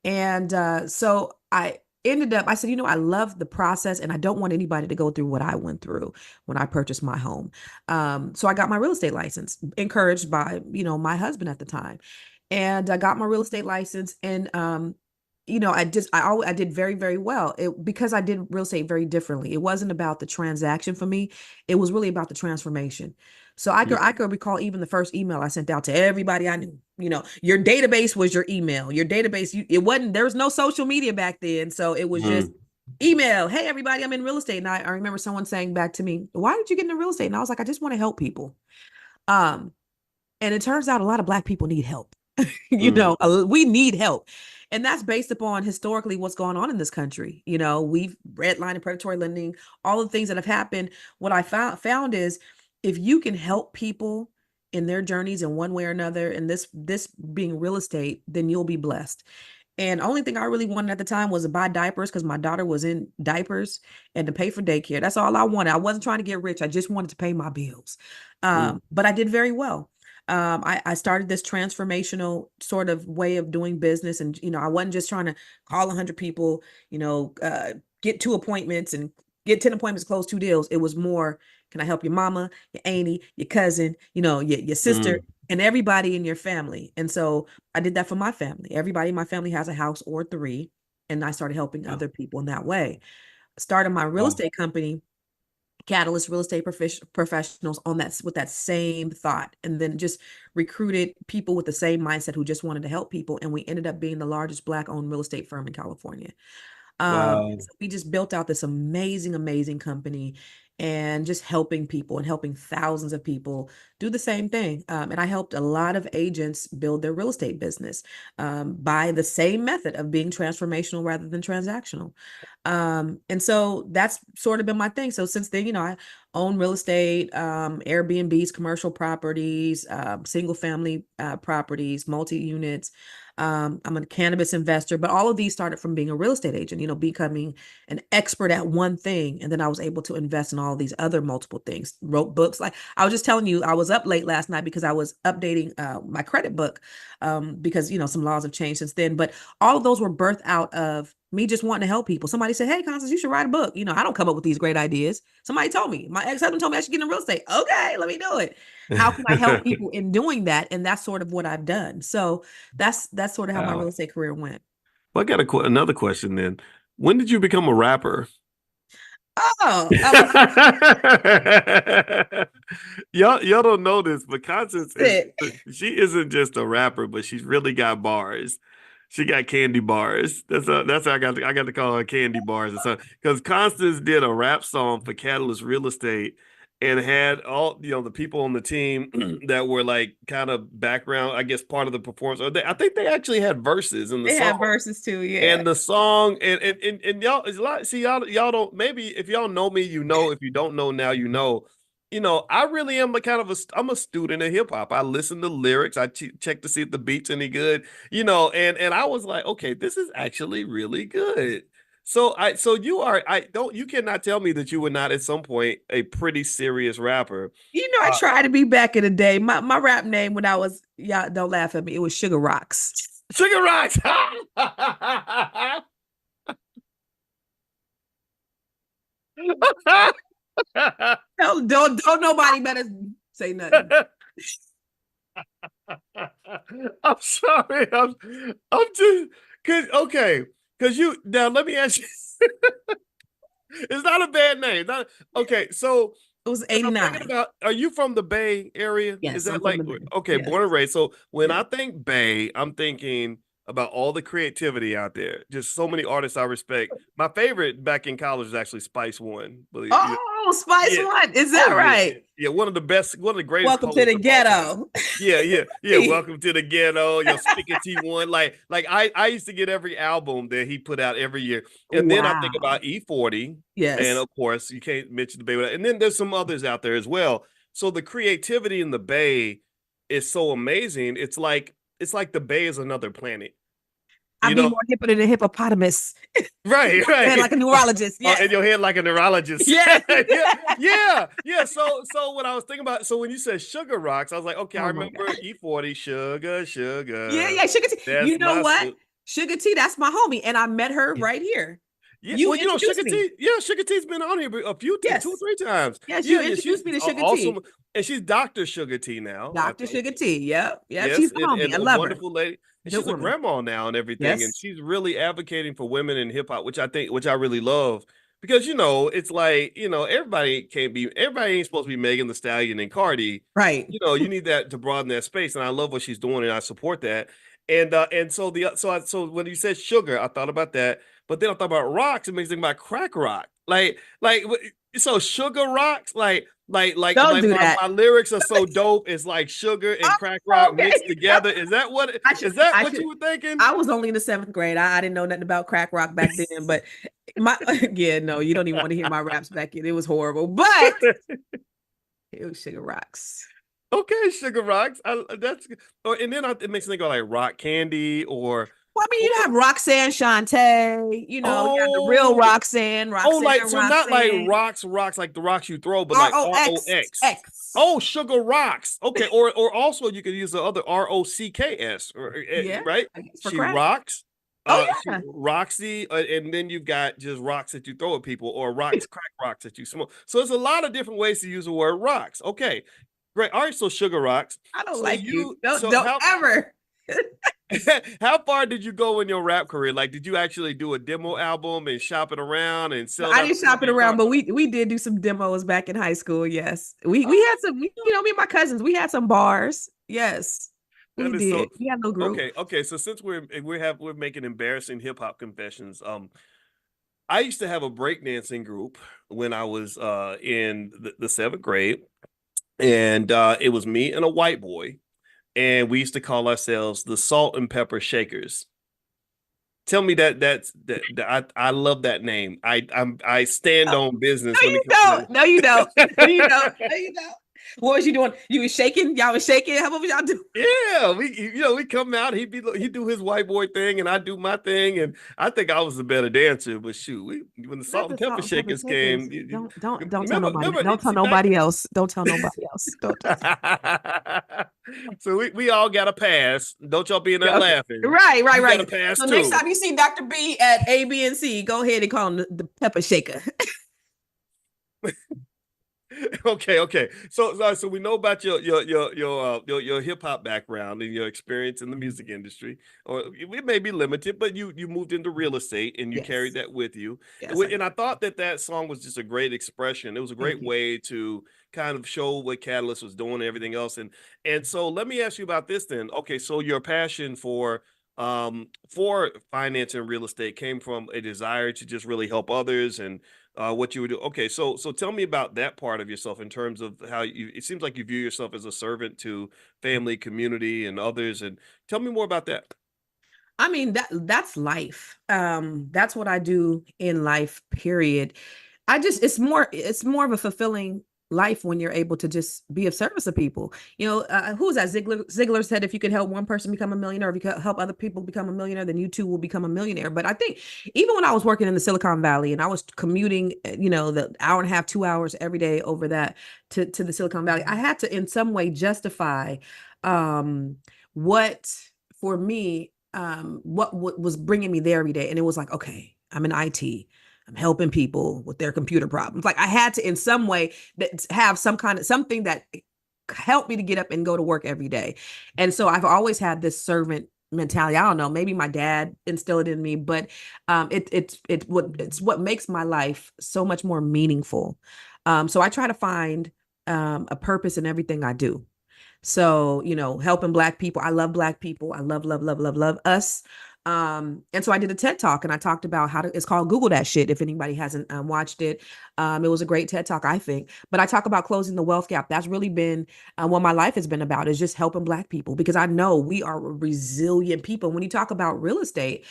And so I said, I love the process and I don't want anybody to go through what I went through when I purchased my home. So I got my real estate license, encouraged by, my husband at the time. And I got my real estate license, and I did very, very well because I did real estate very differently. It wasn't about the transaction for me. It was really about the transformation. So I could recall even the first email I sent out to everybody I knew. Your database was your email. Your database, it wasn't, there was no social media back then. So it was just Mhm. email. Hey, everybody, I'm in real estate. And I remember someone saying back to me, "Why did you get into real estate?" And I was like, "I just want to help people." Um, and it turns out a lot of Black people need help. Mhm. We need help. And that's based upon historically what's going on in this country. We've redlined and predatory lending, all the things that have happened. What I found is if you can help people in their journeys in one way or another, and this being real estate, then you'll be blessed. And only thing I really wanted at the time was to buy diapers because my daughter was in diapers, and to pay for daycare. That's all I wanted. I wasn't trying to get rich. I just wanted to pay my bills. Mhm. But I did very well. I started this transformational sort of way of doing business. And, I wasn't just trying to call 100 people, get 2 appointments and get 10 appointments, close 2 deals. It was more, can I help your mama, your auntie, your cousin, your sister, Mhm. and everybody in your family. And so I did that for my family. Everybody in my family has a house or three. And I started helping Wow. other people in that way. Started my real Wow. estate company, Catalyst Real Estate Professionals, on that with that same thought, and then just recruited people with the same mindset who just wanted to help people, and we ended up being the largest Black owned real estate firm in California. Wow. So we just built out this amazing company, and just helping people and helping thousands of people do the same thing. And I helped a lot of agents build their real estate business by the same method of being transformational rather than transactional. And so that's sort of been my thing. So since then, I own real estate, Airbnbs, commercial properties, single family properties, multi units. I'm a cannabis investor, but all of these started from being a real estate agent, becoming an expert at one thing. And then I was able to invest in all these other multiple things, wrote books. Like I was just telling you, I was up late last night because I was updating my credit book because, some laws have changed since then. But all of those were birthed out of me just wanting to help people. Somebody said, "Hey, Constance, you should write a book." I don't come up with these great ideas. Somebody told me, my ex-husband told me I should get into real estate. Okay, let me do it. How can I help people in doing that? And that's sort of what I've done. So that's sort of how my real Wow. estate career went. Well, I got another question then. When did you become a rapper? Oh, Y'all don't know this, but Constance is it. she isn't just a rapper, but she's really got bars. She got candy bars. That's how I got to call her candy bars or something. Because Constance did a rap song for Catalyst Real Estate and had all the people on the team that were like kind of background, I guess part of the performance. I think they actually had verses in the They song. have verses too, yeah. And the song and y'all is a lot. See y'all don't maybe if y'all know me, you know. If you don't know now, you know. I really am a kind of I'm a student of hip hop. I listen to lyrics. I check to see if the beat's any good. And I was like, okay, this is actually really good. So you cannot tell me that you were not at some point a pretty serious rapper. I Uh, tried to be back in the day. My rap name when I was, y'all don't laugh at me, it was Sugar Rocks. Sugar Rocks. Don't nobody better say nothing. I'm sorry. I'm just because you now let me ask you. It's not a bad name. Okay, so It was when I'm thinking 89. about, are you from the Bay Area? Is Yes, I'm that from like the Bay. okay, Yes. born and raised? So when Yes. I think Bay, I'm thinking about all the creativity out there. Just so many artists I respect. My favorite back in college was actually Spice One. Oh, Spice Yeah. One. Is Oh that yeah. right? Yeah. One of the greatest Welcome to poets the of all time. ghetto. Yeah. Welcome to the ghetto. Your Spickety one. Like I used to get every album that he put out every year. And then I think Wow. about E40. And Yes. of course, you can't mention the Bay. And then there's some others out there as well. So the creativity in the Bay is so amazing. It's like the Bay is another planet. I'd You be know, more hipper than a hippopotamus. right, And right. like a neurologist. In Yes. your head like a neurologist. Yes. Yeah. So when I was thinking about, so when you said Sugar Rocks, I was like, okay, I Oh my remember God. E40, sugar, Yeah, sugar. yeah. Sugar T. That's You know my what? sugar. Sugar T, that's my homie. And I met her Yeah. right here. Yeah. You Well, introduced Sugar me. T, yeah, Sugar T's been on here a few, two or Yes. three times. Yes, you Yeah, she's introduced me to Sugar awesome. T. And she's Dr. Sugar T now. Dr. Sugar T. Yep. Yep. She's Yes, a homie. and I a love her. wonderful lady. And Good she's a woman. grandma now and everything. And Yes. she's really advocating for women in hip hop, which I really love. Because it's like, everybody ain't supposed to be Megan the Stallion and Cardi. Right. You need that to broaden that space. And I love what she's doing and I support that. And so when you said sugar, I thought about that. But then I thought about rocks, it makes me think about crack rock. So sugar rocks, Don't my, do my that. my lyrics are so dope. It's like sugar and crack rock mixed Okay. together. Is that what I should is that I what should you were thinking? I was only in the seventh grade. I didn't know nothing about crack rock back then, but my yeah, no, you don't even want to hear my raps back then. It was horrible, but it was Sugar Rocks. Okay, sugar rocks. That's and then it makes me think of like rock candy or Well, I mean, what you have Roxanne Shante, you have the real oh Roxanne, like so not like Roxanne, rocks like the rocks you throw, but like ROX ROX. X. Oh, sugar rocks. Okay, or also you could use the other ROCKS, Yeah, right? I guess for She crack. rocks. Oh She yeah. Roxy, and then you've got just rocks that you throw at people, or rocks, crack rocks that you smoke. So there's a lot of different ways to use the word rocks. Okay, great. All right, so sugar rocks. I don't So like you. you, so Don't how ever. how far did you go in your rap career? Like, did you actually do a demo album and shop it around and No, sell it I out to didn't some of shop it these around, cars? but we did do some demos back in high school. Yes, we had some. Me and my cousins, we had some bars. Yes, we That is so did. We had no group. okay. So since we're making embarrassing hip hop confessions, I used to have a breakdancing group when I was in the seventh grade, and it was me and a white boy, and we used to call ourselves the Salt and Pepper Shakers. Tell me I love that name. I stand No, on business no, when it you comes don't. No, you don't. No, you don't. to No, you don't. What was you doing? You was shaking. Y'all was shaking. How what was y'all doing? Yeah, we come out. He do his white boy thing, and I do my thing, and I think I was the better dancer. But shoot, when the Not salt and the pepper salt and pepper shakers came, shakers. Don't tell nobody. remember, Don't tell see back. nobody else. Don't tell nobody else. Don't tell. So we all got a pass. Don't y'all be in there Yeah, okay. laughing. Right, right, You got a right. pass So next too. time you see Dr. B at A, B, and C, go ahead and call him the pepper shaker. Okay. So we know about your hip hop background and your experience in the music industry, or it may be limited, but you moved into real estate and you carried Yes. that with you. Yes, I And did. I thought that song was just a great expression. It was a Thank great you. way to kind of show what Catalyst was doing and everything else. And so let me ask you about this then. Okay, so your passion for for finance and real estate came from a desire to just really help others and what you would do. Okay, so tell me about that part of yourself in terms of how you. It seems like you view yourself as a servant to family, community, and others. And tell me more about that. I mean, that's life. That's what I do in life, period. It's more of a fulfilling life when you're able to just be of service to people. Who's that? Ziegler said, if you can help one person become a millionaire, if you can help other people become a millionaire, then you too will become a millionaire. But I think even when I was working in the Silicon Valley and I was commuting, the hour and a half, 2 hours every day over that to the Silicon Valley, I had to in some way justify what for me what was bringing me there every day. And it was like, okay, I'm in IT. I'm helping people with their computer problems. Like I had to, in some way, that have some kind of something that helped me to get up and go to work every day. And so I've always had this servant mentality. I don't know, maybe my dad instilled it in me, but it's what makes my life so much more meaningful. So I try to find a purpose in everything I do. So, helping Black people. I love Black people. I love, love, love, love, love us. And so I did a TED talk and I talked about it's called Google That Shit. If anybody hasn't watched it, it was a great TED talk, I think. But I talk about closing the wealth gap. That's really been what my life has been about, is just helping Black people, because I know we are resilient people. When you talk about real estate,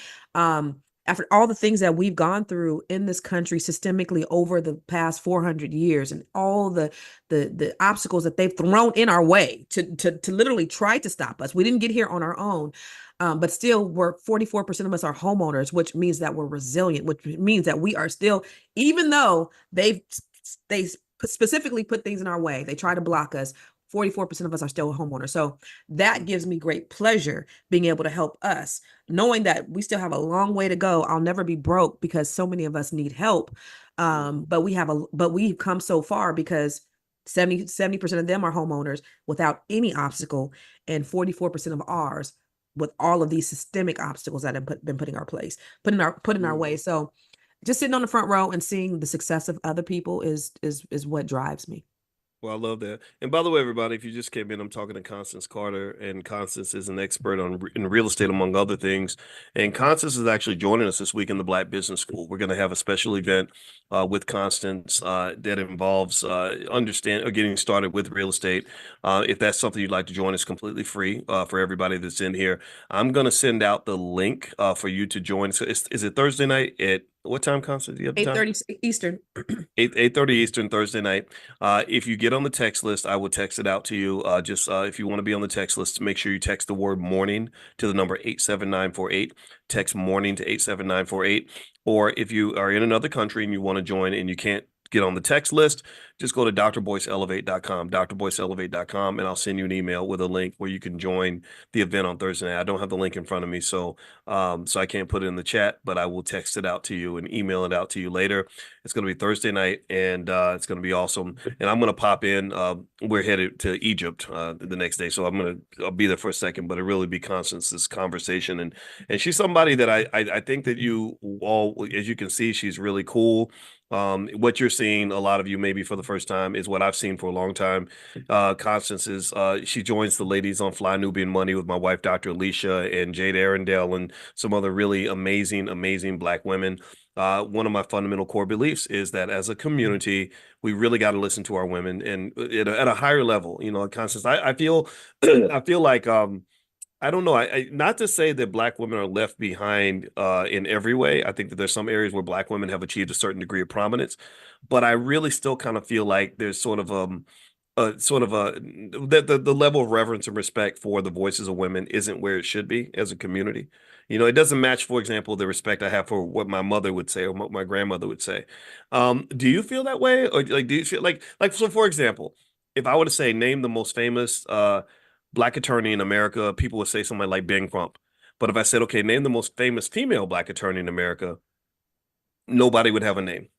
after all the things that we've gone through in this country systemically over the past 400 years, and all the obstacles that they've thrown in our way to literally try to stop us. We didn't get here on our own. But still, we're 44% of us are homeowners, which means that we're resilient, which means that we are still, even though they specifically put things in our way, they try to block us. 44% of us are still homeowners. So that gives me great pleasure being able to help us, knowing that we still have a long way to go. I'll never be broke because so many of us need help. But we've come so far because 70% of them are homeowners without any obstacle, and 44% of ours with all of these systemic obstacles that have been put in our place, put in our way. So just sitting on the front row and seeing the success of other people is what drives me. Well, I love that. And by the way, everybody, if you just came in, I'm talking to Constance Carter, and Constance is an expert in real estate, among other things. And Constance is actually joining us this week in the Black Business School. We're going to have a special event with Constance that involves understand or getting started with real estate. If that's something you'd like to join, it's completely free for everybody that's in here. I'm going to send out the link for you to join. So is it Thursday night at what time, Constance? Do you have the time? 8:30 Eastern. 8:30 Eastern Thursday night. If you get on the text list, I will text it out to you. Just if you want to be on the text list, make sure you text the word morning to the number 87948. Text morning to 87948. Or if you are in another country and you want to join and you can't get on the text list, just go to drboyceelevate.com, drboyceelevate.com, and I'll send you an email with a link where you can join the event on Thursday night. I don't have the link in front of me, so I can't put it in the chat, but I will text it out to you and email it out to you later. It's going to be Thursday night, and it's going to be awesome. And I'm going to pop in. We're headed to Egypt the next day, so I'll be there for a second, but it really be Constance's conversation, and she's somebody that I think that you all, as you can see, she's really cool. What you're seeing, a lot of you maybe for the first time, is what I've seen for a long time. Constance is she joins the ladies on Fly Nubian Money with my wife, Dr. Alicia, and Jade Arundel, and some other really amazing, amazing Black women. One of my fundamental core beliefs is that as a community, we really got to listen to our women, and at a higher level. Constance, I feel I feel like I don't know. Not to say that Black women are left behind in every way. I think that there's some areas where Black women have achieved a certain degree of prominence, but I really still kind of feel like there's sort of a the level of reverence and respect for the voices of women isn't where it should be as a community. It doesn't match, for example, the respect I have for what my mother would say or what my grandmother would say. Do you feel that way, or like do you feel like so? For example, if I were to say name the most famous Black attorney in America, people would say somebody like Ben Crump. But if I said, okay, name the most famous female Black attorney in America, nobody would have a name.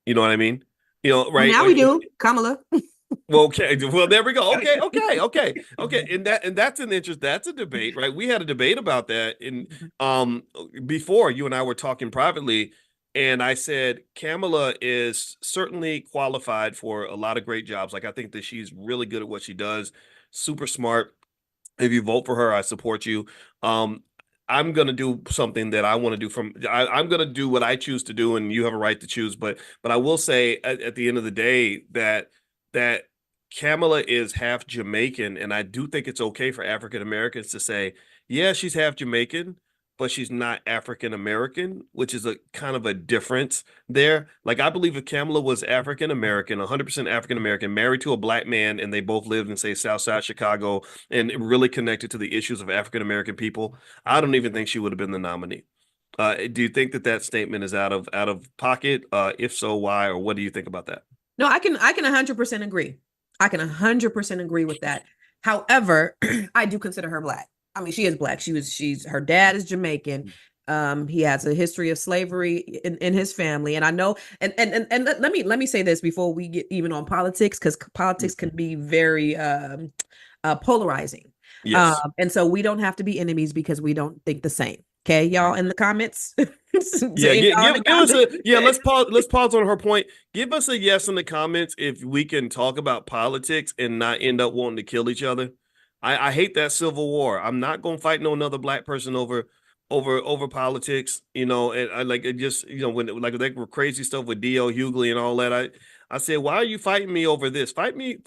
You know what I mean? Well, Right? now we do, Kamala. Well, okay. Well, there we go. Okay, okay, okay, okay. And that's an interest. That's a debate, right? We had a debate about that in um before you and I were talking privately, and I said Kamala is certainly qualified for a lot of great jobs. Like I think that she's really good at what she does, super smart. If you vote for her, I support you. Um, I'm gonna do something that I want to do I'm gonna do what I choose to do, and you have a right to choose. But I will say at the end of the day that Kamala is half Jamaican, and I do think it's okay for African Americans to say, yeah, she's half Jamaican, but she's not African American, which is a kind of a difference there. Like I believe if Kamala was African American, 100% African American, married to a black man, and they both lived in say South Side Chicago and really connected to the issues of African American people, I don't even think she would have been the nominee. Do you think that that statement is out of pocket? If so, why? Or what do you think about that? No, I can 100% agree. I can 100% agree with that. However, I do consider her black. I mean, she is black. She's her dad is Jamaican. He has a history of slavery in his family. And I know, and let me say this before we get even on politics, because politics can be very polarizing. Yes. And so we don't have to be enemies because we don't think the same. Okay, y'all in the comments. Yeah, Say y'all in the give us a comments. yeah. Let's pause on her point. Give us a yes in the comments if we can talk about politics and not end up wanting to kill each other. I hate that civil war. I'm not gonna fight no another black person over politics. You know, and I like it just when like they were crazy stuff with D.L. Hughley and all that. I said, why are you fighting me over this? Fight me.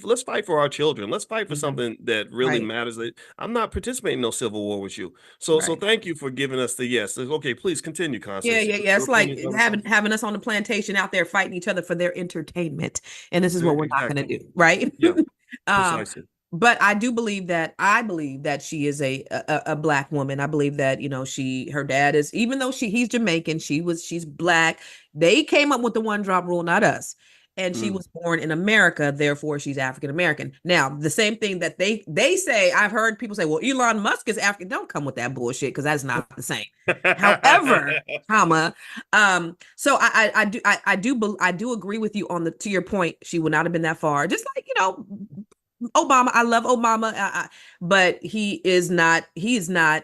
Let's fight for our children. Let's fight for Mhm. something that really Right, matters. I'm not participating in no civil war with you. So right. thank you for giving us the yes. Okay, please continue, Yeah, Constance. yeah, yeah. Your It's like opinions on the having subject. having us on the plantation out there fighting each other for their entertainment, and this is what we're not going Exactly. to do, right? Yeah, um, precisely. but I believe that she is a black woman. I believe that her dad is, even though he's Jamaican, she's black. They came up with the one drop rule, not us. And she Mm. was born in America, therefore she's African American. Now, the same thing that they say, I've heard people say, well, Elon Musk is African. Don't come with that bullshit because that's not the same. However, comma, so I do agree with you on the to your point. She would not have been that far. Just like Obama. I love Obama, but he is not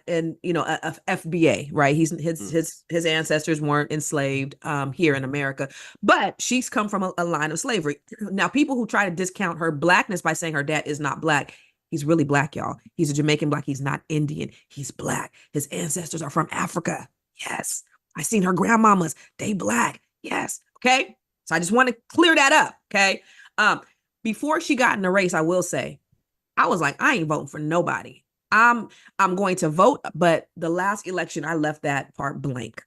an FBA, right? He's his Mm. his his ancestors weren't enslaved here in America, but she's come from a line of slavery. Now, people who try to discount her blackness by saying her dad is not black, he's really black, y'all. He's a Jamaican black. He's not Indian. He's black. His ancestors are from Africa. Yes. I seen her grandmamas. They black. Yes. Okay. So I just want to clear that up. Okay. Um, Before she got in the race, I will say, I was like, I ain't voting for nobody. I'm I'm going to vote, but the last election, I left that part blank.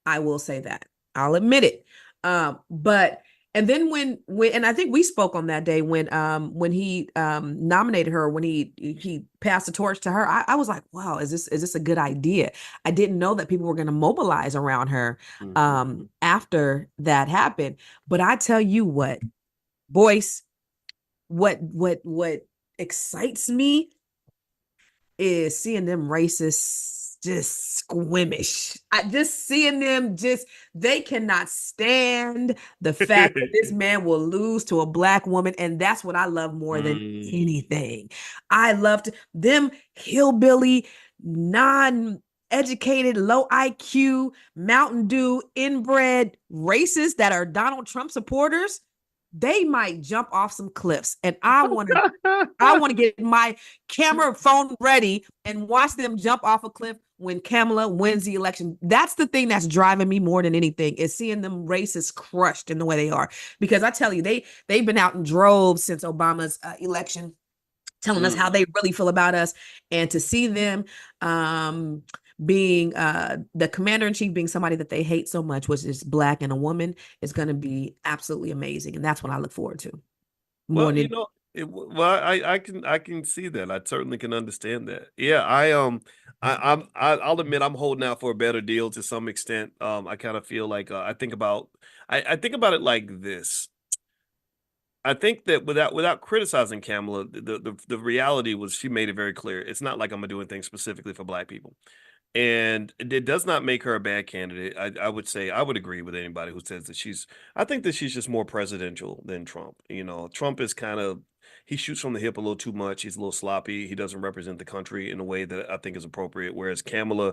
I will say that. I'll admit it. But and then when and I think we spoke on that day when he nominated her, when he passed the torch to her, I was like, wow, is this a good idea? I didn't know that people were going to mobilize around her Mhm. after that happened. But I tell you what, Boyce, what excites me is seeing them racists just squimish. I just seeing them just, they cannot stand the fact that this man will lose to a black woman. And that's what I love more than Mm. anything. I loved them hillbilly, non-educated, low IQ, Mountain Dew, inbred racists that are Donald Trump supporters. They might jump off some cliffs. And I want to get my camera phone ready and watch them jump off a cliff when Kamala wins the election. That's the thing that's driving me more than anything, is seeing them racists crushed in the way they are. Because I tell you, they've been out in droves since Obama's election, telling us how Mm. they really feel about us, and to see them being the commander in chief being somebody that they hate so much, which is black and a woman, is going to be absolutely amazing, and that's what I look forward to more Well, than. I can see that. I certainly can understand that. Yeah, I'll admit I'm holding out for a better deal to some extent. I kind of feel like I think about it like this. I think that without criticizing Kamala, the reality was she made it very clear. It's not like I'm gonna do anything specifically for black people. And it does not make her a bad candidate. I would say I would agree with anybody who says that I think that she's just more presidential than Trump. You know, Trump is kind of, he shoots from the hip a little too much. He's a little sloppy. He doesn't represent the country in a way that I think is appropriate. Whereas Kamala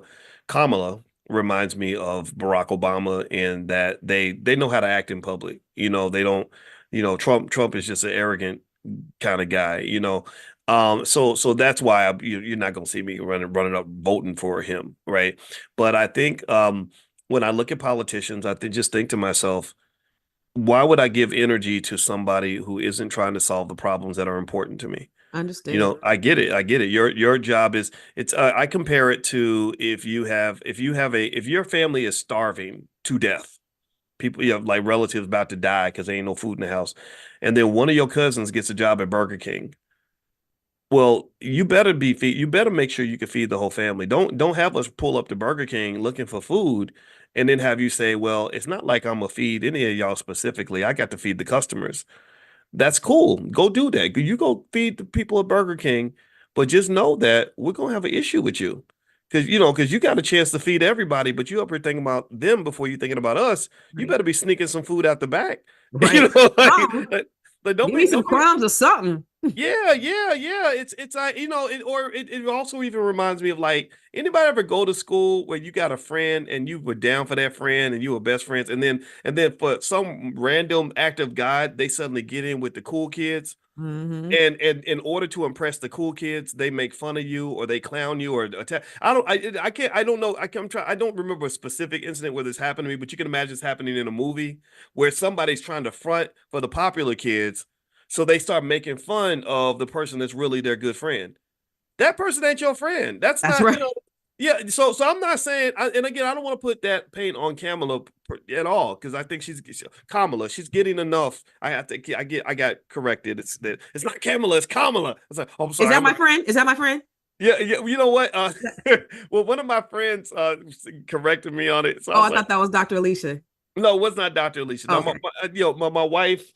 reminds me of Barack Obama in that they know how to act in public. You know, they don't, Trump is just an arrogant kind of guy. So that's why you're not gonna see me running up voting for him, right? But I think when I look at politicians, just think to myself, why would I give energy to somebody who isn't trying to solve the problems that are important to me? Understood. I get it. I get it. Your job is it's I compare it to if your family is starving to death, people you have like relatives about to die because there ain't no food in the house, and then one of your cousins gets a job at Burger King. Well, you better make sure you can feed the whole family. Don't have us pull up to Burger King looking for food and then have you say, "Well, it's not like I'm gonna feed any of y'all specifically. I got to feed the customers." That's cool. Go do that. You go feed the people at Burger King, but just know that we're gonna have an issue with you. Because you got a chance to feed everybody, but you up here thinking about them before you thinking about us. You Right. better be sneaking some food out the back. Right. Mom, Don't give me be some don't be crumbs or something. yeah. It's it also even reminds me of like anybody ever go to school where you got a friend and you were down for that friend and you were best friends and then for some random act of God they suddenly get in with the cool kids Hmm. and in order to impress the cool kids they make fun of you or they clown you or attack. I can't I don't know I don't remember a specific incident where this happened to me, but you can imagine it's happening in a movie where somebody's trying to front for the popular kids, so they start making fun of the person that's really their good friend. That person ain't your friend. That's That's not, right. yeah. So I'm not saying, and again, I don't want to put that paint on Kamala at all because I think Kamala. She's getting enough. I got corrected. It's not Kamala. It's Kamala. It's like, oh, I'm Is sorry. that my friend? Is that my friend? Yeah. You know what? Well, one of my friends corrected me on it, so I Oh, was I like, thought that was Dr. Alicia. no, it was not Dr. Alicia. No, Okay. my wife,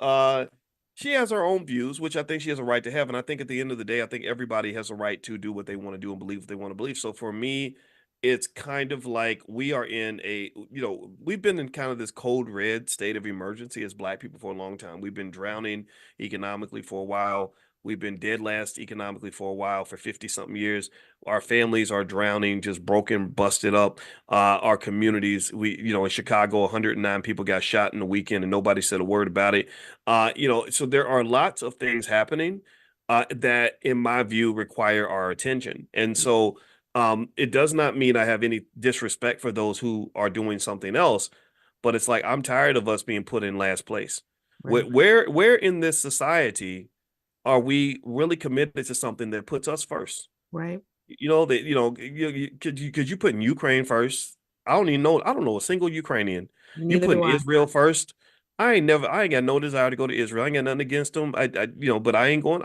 she has her own views, which I think she has a right to have. And I think at the end of the day, I think everybody has a right to do what they want to do and believe what they want to believe. So for me, it's kind of like we are we've been in kind of this code red state of emergency as Black people for a long time. We've been drowning economically for a while. We've been dead last economically for a while, for 50 something years. Our families are drowning, just broken, busted up. Our communities, in Chicago, 109 people got shot in the weekend and nobody said a word about it. So there are lots of things happening that, in my view, require our attention. And so it does not mean I have any disrespect for those who are doing something else, but it's like I'm tired of us being put in last place. Right. Where in this society are we really committed to something that puts us first? Right. Could you put Ukraine first? I don't know a single Ukrainian. You Neither do putting I. Israel first? I ain't got no desire to go to Israel. I ain't got nothing against them. But I ain't going.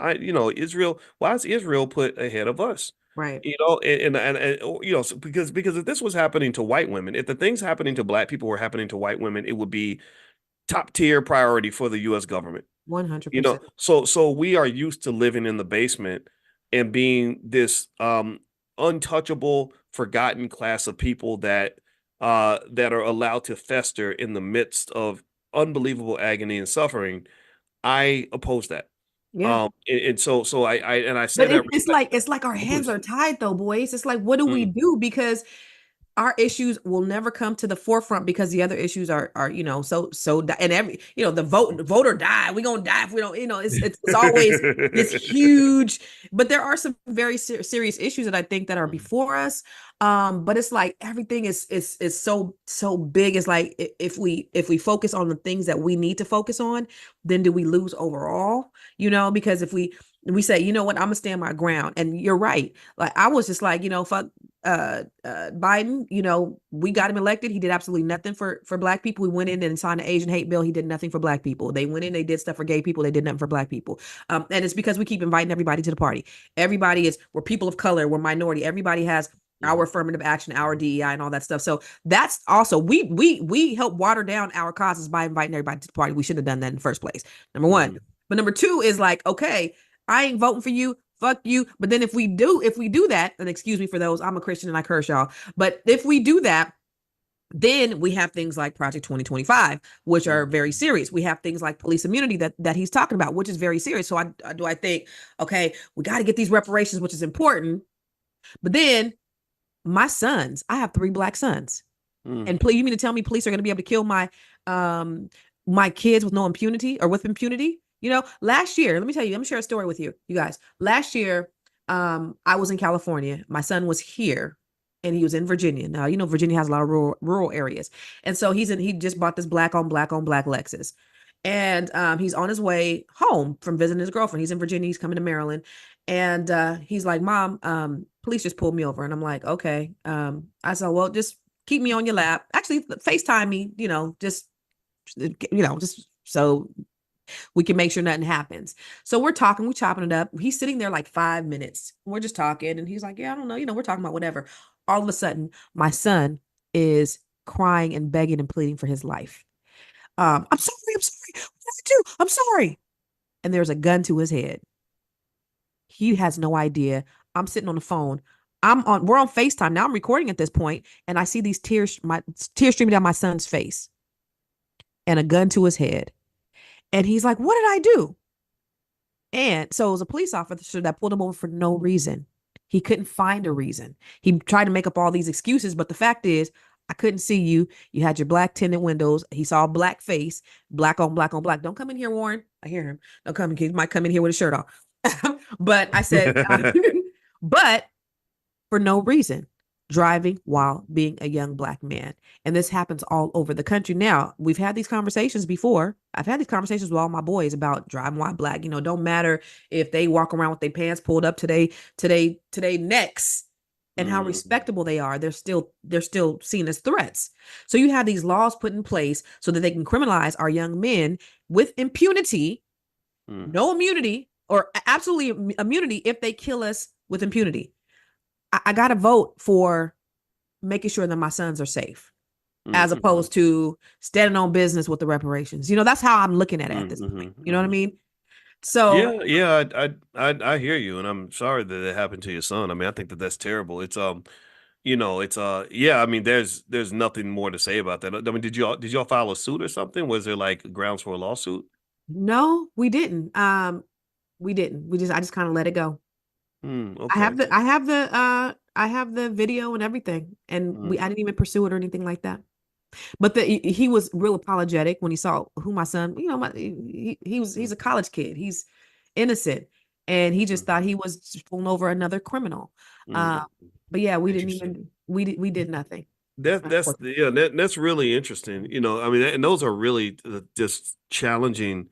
Israel. Why is Israel put ahead of us? Right. Because if this was happening to white women, if the things happening to Black people were happening to white women, it would be top tier priority for the U.S. government. 100%. So we are used to living in the basement and being this untouchable, forgotten class of people that are allowed to fester in the midst of unbelievable agony and suffering. I oppose that. Yeah. And I say But that it's like our hands respect. are tied though, boys. It's like, what do we Mm. do? Because our issues will never come to the forefront because the other issues are and the voter die, we're gonna die if we don't, it's always this huge, but there are some very serious issues that I think that are before us. But it's like everything is so big. It's like if we focus on the things that we need to focus on, then do we lose overall? Because if we say, you know what, I'm gonna stand my ground. And you're right. Like I was just like, fuck Biden, we got him elected. He did absolutely nothing for Black people. We went in and signed the Asian hate bill. He did nothing for Black people. They went in, they did stuff for gay people. They did nothing for Black people. And it's because we keep inviting everybody to the party. We're people of color, we're minority. Everybody has our Mhm. affirmative action, our DEI, and all that stuff. So that's also we help water down our causes by inviting everybody to the party. We should have done that in the first place. Number one. Mhm. But number two is like, okay, I ain't voting for you. Fuck you. But then if we do that, and excuse me for those, I'm a Christian and I curse y'all. But if we do that, then we have things like Project 2025, which are very Mhm. serious. We have things like police immunity that he's talking about, which is very serious. So I think, okay, we got to get these reparations, which is important. But then I have 3 Black sons. Mhm. And please, you mean to tell me police are going to be able to kill my kids with no impunity or with impunity? Last year, let me tell you, let me share a story with you guys. Last year, I was in California. My son was here and he was in Virginia. Now, Virginia has a lot of rural areas. And so he just bought this black on black Lexus. And he's on his way home from visiting his girlfriend. He's in Virginia, he's coming to Maryland. And he's like, Mom, police just pulled me over. And I'm like, okay. I said, well, just keep me on your lap. Actually, FaceTime me, just so we can make sure nothing happens. So we're talking, we're chopping it up. He's sitting there like 5 minutes. We're just talking. And he's like, yeah, I don't know. We're talking about whatever. All of a sudden, my son is crying and begging and pleading for his life. I'm sorry. I'm sorry. What did I do? I'm sorry. And there's a gun to his head. He has no idea. I'm sitting on the phone. We're on FaceTime. Now I'm recording at this point, and I see these tears streaming down my son's face and a gun to his head. And he's like, what did I do? And so it was a police officer that pulled him over for no reason. He couldn't find a reason. He tried to make up all these excuses, but the fact is, I couldn't see you. You had your black tinted windows. He saw a black face, black on black on black. Don't come in here, Warren. I hear him. Don't come in. He might come in here with a shirt off. But I said, but for no reason, driving while being a young black man. And this happens all over the country. Now, we've had these conversations before. I've had these conversations with all my boys about driving while black. Don't matter if they walk around with their pants pulled up today necks and how respectable they are. They're still seen as threats. So you have these laws put in place so that they can criminalize our young men with impunity, no immunity, or absolutely immunity if they kill us with impunity. I got to vote for making sure that my sons are safe as opposed to standing on business with the reparations. That's how I'm looking at it at this point. You know what I mean? So Yeah, I hear you, and I'm sorry that it happened to your son. I mean, I think that that's terrible. Yeah, I mean, there's nothing more to say about that. I mean, did y'all file a suit or something? Was there like grounds for a lawsuit? no, we didn't. We didn't. I just kind of let it go. I Okay. have the I have the I have the video and everything, and I didn't even pursue it or anything like that. But he was real apologetic when he saw who my son, he's a college kid. He's innocent. And he just thought he was just pulling over another criminal. Mm, But yeah, interesting. we did nothing. That's really interesting. I mean, and those are really just challenging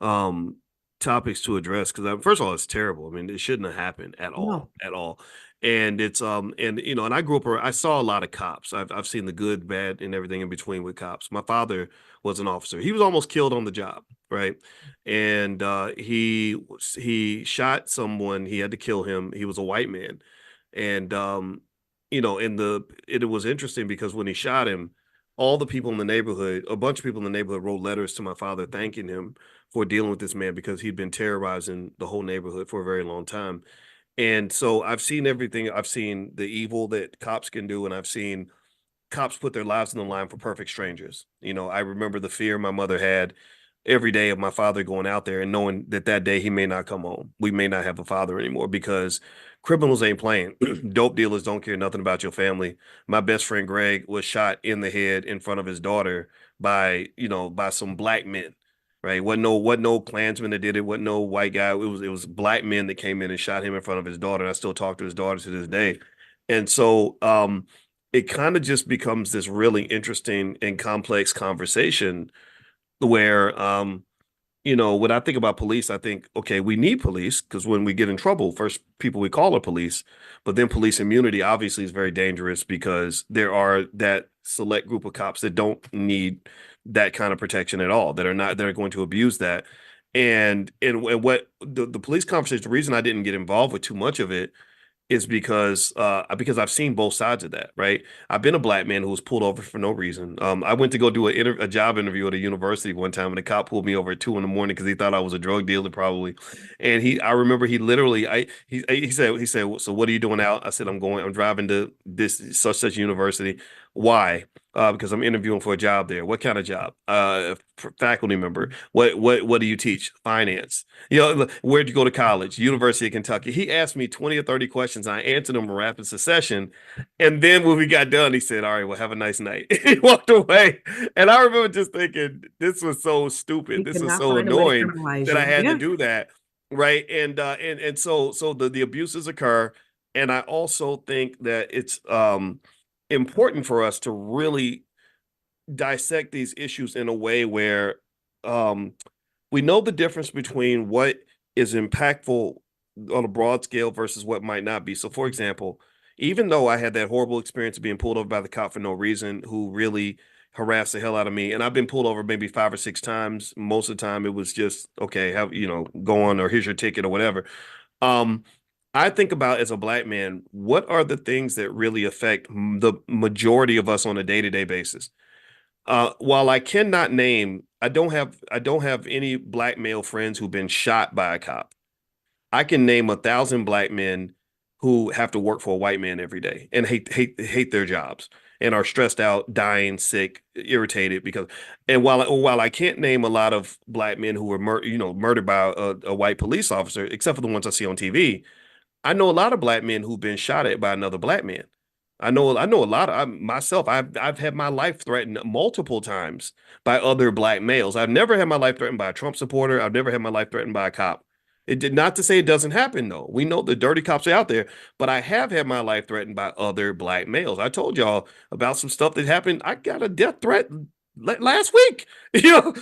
um topics to address because first of all, it's terrible. I mean, it shouldn't have happened No, at all. And it's and I grew up I saw a lot of cops. I've seen the good, bad, and everything in between with cops. My father was an officer. He was almost killed on the job, right? And he shot someone. He had to kill him. He was a white man, and it was interesting because when he shot him, all the people in the neighborhood, a bunch of people in the neighborhood wrote letters to my father thanking him for dealing with this man because he'd been terrorizing the whole neighborhood for a very long time. And so I've seen everything. I've seen the evil that cops can do, and I've seen cops put their lives on the line for perfect strangers. I remember the fear my mother had every day of my father going out there and knowing that that day he may not come home. We may not have a father anymore because criminals ain't playing. Dope dealers don't care nothing about your family. My best friend Greg was shot in the head in front of his daughter by some black men. Right. Wasn't no Klansman that did it. Wasn't no white guy. It was black men that came in and shot him in front of his daughter. And I still talk to his daughter to this day. And so it kind of just becomes this really interesting and complex conversation where when I think about police, I think, okay, we need police because when we get in trouble, first people we call are police, but then police immunity obviously is very dangerous because there are that select group of cops that don't need that kind of protection at all, that are going to abuse that. And what the police conversation, the reason I didn't get involved with too much of it is because I've seen both sides of that, right? I've been a black man who was pulled over for no reason. I went to go do a job interview at a university one time, and the cop pulled me over at 2 in the morning because he thought I was a drug dealer, probably. And I remember he literally, he said, so what are you doing out? I said, I'm driving to this such university. Why? because I'm interviewing for a job there. What kind of job? Faculty member. What do you teach? Finance. You know, where'd you go to college? University of Kentucky. He asked me 20 or 30 questions. I answered them in rapid succession. And then when we got done, he said, "All right, well, have a nice night." He walked away. And I remember just thinking, this was so stupid. He This could was not so find a way to annoying criminalize that I you. had to Yeah. do that. Right. And so the abuses occur. And I also think that it's important for us to really dissect these issues in a way where um, we know the difference between what is impactful on a broad scale versus what might not be. So, for example, even though I had that horrible experience of being pulled over by the cop for no reason, who really harassed the hell out of me, and I've been pulled over maybe 5 or 6 times. Most of the time, it was just okay, have go on, or here's your ticket or whatever. Um, I think about as a black man, what are the things that really affect the majority of us on a day-to-day basis? While I cannot name, I don't have any black male friends who've been shot by a cop. I can name 1,000 black men who have to work for a white man every day and hate their jobs and are stressed out, dying, sick, irritated because. And while I can't name a lot of black men who were murdered by a white police officer, except for the ones I see on TV, I know a lot of black men who've been shot at by another black man. I know a lot of myself. I've had my life threatened multiple times by other black males. I've never had my life threatened by a Trump supporter. I've never had my life threatened by a cop. It did not to say it doesn't happen though. We know the dirty cops are out there, but I have had my life threatened by other black males. I told y'all about some stuff that happened. I got a death threat last week.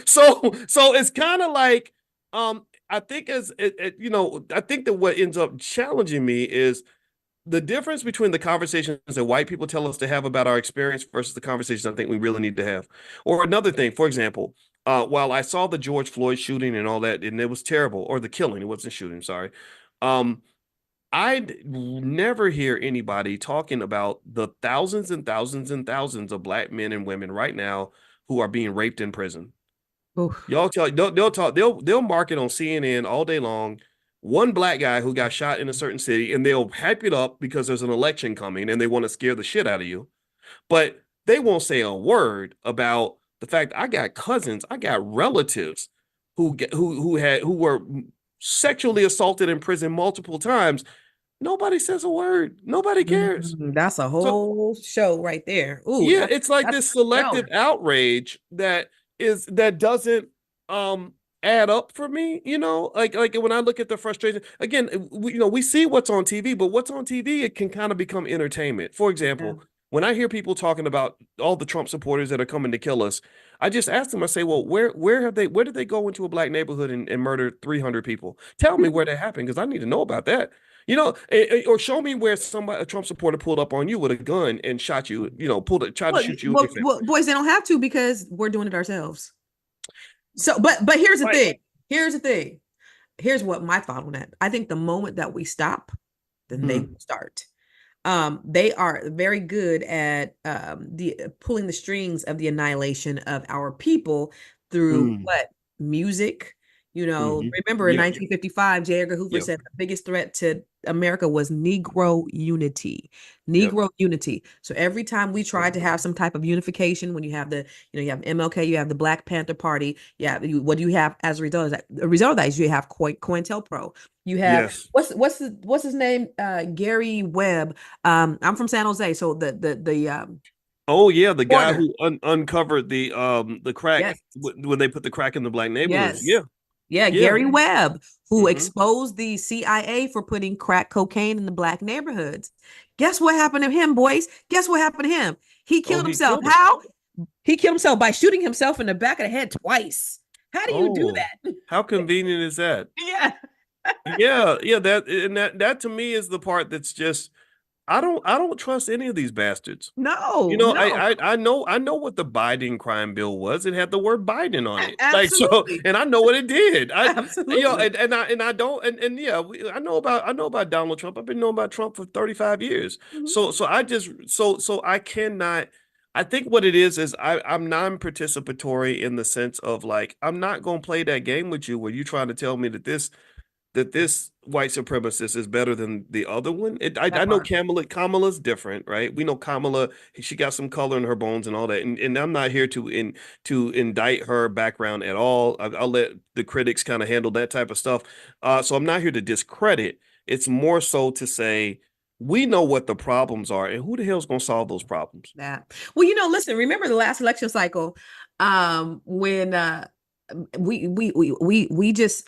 So it's kind of like I think I think that what ends up challenging me is the difference between the conversations that white people tell us to have about our experience versus the conversations I think we really need to have. Or another thing, for example, while I saw the George Floyd shooting and all that, and it was terrible, or the killing, it wasn't shooting, sorry. Um, I'd never hear anybody talking about the thousands and thousands and thousands of black men and women right now who are being raped in prison. Oof. Y'all tell they'll talk they'll mark it on CNN all day long. One black guy who got shot in a certain city, and they'll hype it up because there's an election coming and they want to scare the shit out of you. But they won't say a word about the fact I got cousins, I got relatives who were sexually assaulted in prison multiple times. Nobody says a word. Nobody cares. That's a So whole show right there. Ooh, yeah, it's like that's this a selective show. outrage that doesn't add up for me, like when I look at the frustration again, we see what's on TV, but what's on TV, it can kind of become entertainment. For Yeah. example, when I hear people talking about all the Trump supporters that are coming to kill us, I just ask them, I say, well, where did they go into a black neighborhood and murder 300 people? Tell me where that happened because I need to know about that. Or show me where a Trump supporter pulled up on you with a gun and shot you, tried to Well, shoot you and your well, family. well, boys, they don't have to because we're doing it ourselves. So, but here's the Right. thing. Here's the thing. Here's what my thought on that. I think the moment that we stop, then they Hmm. will start. They are very good at the pulling the strings of the annihilation of our people through Mm. what music. Hmm. Remember in Yep. 1955, J. Edgar Hoover Yep. said the biggest threat to America was Negro unity. Yep. Negro unity. So every time we try to have some type of unification, when you have you have MLK, you have the Black Panther Party. Yeah, what do you have as a result of that? A result of that is you have COINTELPRO. You have Yes. what's his name? Gary Webb. I'm from San Jose, so the Oh yeah, the guy border. who uncovered the crack Yes, when they put the crack in the black neighborhoods. Yeah. yes, yeah. Yeah. Gary Webb, who Hmm. exposed the CIA for putting crack cocaine in the black neighborhoods. Guess what happened to him, boys? Guess what happened to him? He Oh, killed he himself. killed him. How? He killed himself by shooting himself in the back of the head twice. How do you do Oh, that? how convenient is that? Yeah. Yeah, yeah, that to me is the part that's just I don't trust any of these bastards. No, no. I know what the Biden crime bill was. It had the word Biden on it. Like so, Absolutely. and I know what it did. Absolutely. And I don't and yeah, I know about Donald Trump. I've been knowing about Trump for 35 years. Mhm. So I cannot. I think what it is I'm non-participatory in the sense of like I'm not gonna play that game with you where you trying to tell me that this that this white supremacist is better than the other one. I That know part. Kamala's different, right? We know Kamala, she got some color in her bones and all that. And I'm not here to indict her background at all. I'll let the critics kind of handle that type of stuff. So I'm not here to discredit. It's more so to say we know what the problems are, and who the hell's going to solve those problems? That. Well, listen, remember the last election cycle, when we just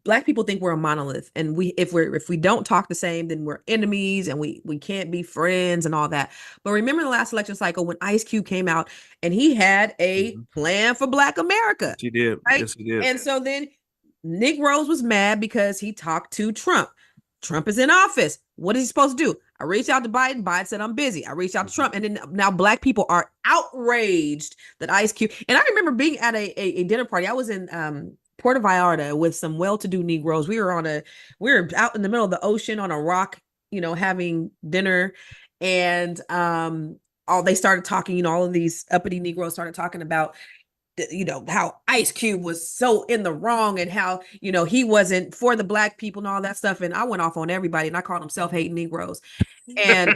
Black people think we're a monolith, and if we don't talk the same, then we're enemies, and we can't be friends and all that. But remember the last election cycle when Ice Cube came out and he had a Mhm. plan for Black America, She did. right? Yes, she did. And so then Nick Rose was mad because he talked to Trump. Trump is in office. What is he supposed to do? I reached out to Biden. Biden said, I'm busy. I reached out to Mhm. Trump. And then now Black people are outraged that Ice Cube. And I remember being at a dinner party. I was in Puerto Vallarta with some well-to-do Negroes. We were out in the middle of the ocean on a rock, having dinner. And all they started talking, all of these uppity Negroes started talking about how Ice Cube was so in the wrong, and how he wasn't for the Black people and all that stuff. And I went off on everybody, and I called them self-hating Negroes. And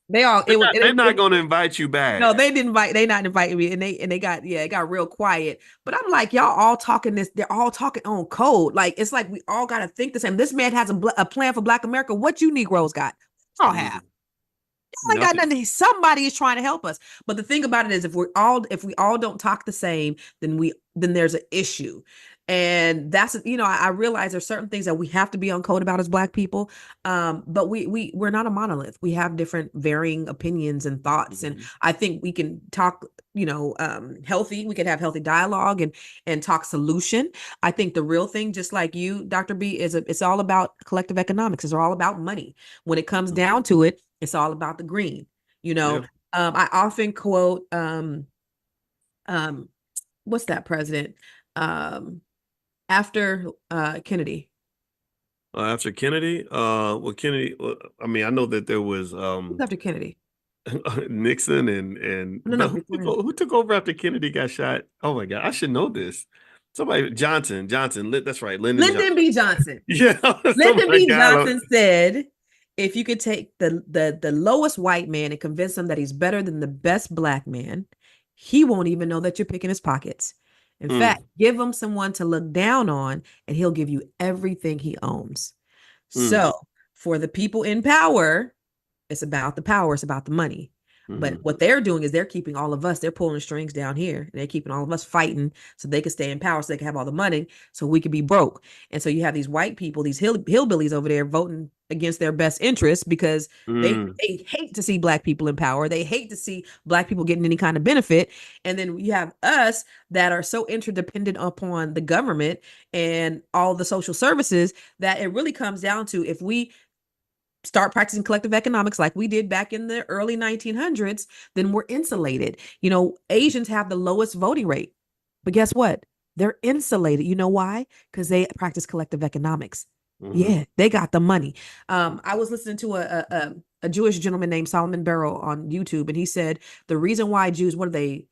they all it was They're it, not it, going to invite you back. no, they not inviting me, and they got, it got real quiet. But I'm like, y'all all talking this, they're all talking on code. Like, it's like we all got to think the same. This man has a plan for Black America. What you Negroes got? Y'all have. Mhm. Ain't got Nothing. nothing. Somebody is trying to help us. But the thing about it is, if we all don't talk the same, then there's an issue. And that's, I realize there's certain things that we have to be on code about as Black people. But we're not a monolith. We have different varying opinions and thoughts. And Mhm. I think we can talk, healthy. We can have healthy dialogue and talk solution. I think the real thing, just like you, Dr. B, it's all about collective economics. It's all about money. When it comes down to it, it's all about the green. You know, Yeah. I often quote, um, what's that president? Um, after Kennedy. After Kennedy, well, Kennedy, I mean, I know that there was Who's after Kennedy? Nixon and No, but no, before him. who took over after Kennedy got shot? Oh my God, I should know this. Somebody Johnson, that's right, Lyndon Johnson. Lyndon B. Johnson. Yeah, Lyndon somebody B. got Johnson said, if you could take the lowest white man and convince him that he's better than the best Black man, he won't even know that you're picking his pockets. In him. fact, give him someone to look down on, and he'll give you everything he owns. Mm, So, for the people in power, it's about the power, it's about the money. But mm, what they're doing is they're keeping all of us, they're pulling strings down here. And they're keeping all of us fighting so they can stay in power, so they can have all the money, so we can be broke. And so you have these white people, these hillbillies over there voting against their best interests because mm, they hate to see Black people in power. They hate to see Black people getting any kind of benefit. And then you have us that are so interdependent upon the government and all the social services that it really comes down to, if we start practicing collective economics like we did back in the early 1900s, then we're insulated. Asians have the lowest voting rate, but guess what? They're insulated. You know why? Because they practice collective economics. mm, Yeah, they got the money. I was listening to a Jewish gentleman named Solomon Barrow on YouTube, and he said the reason why Jews, what are they,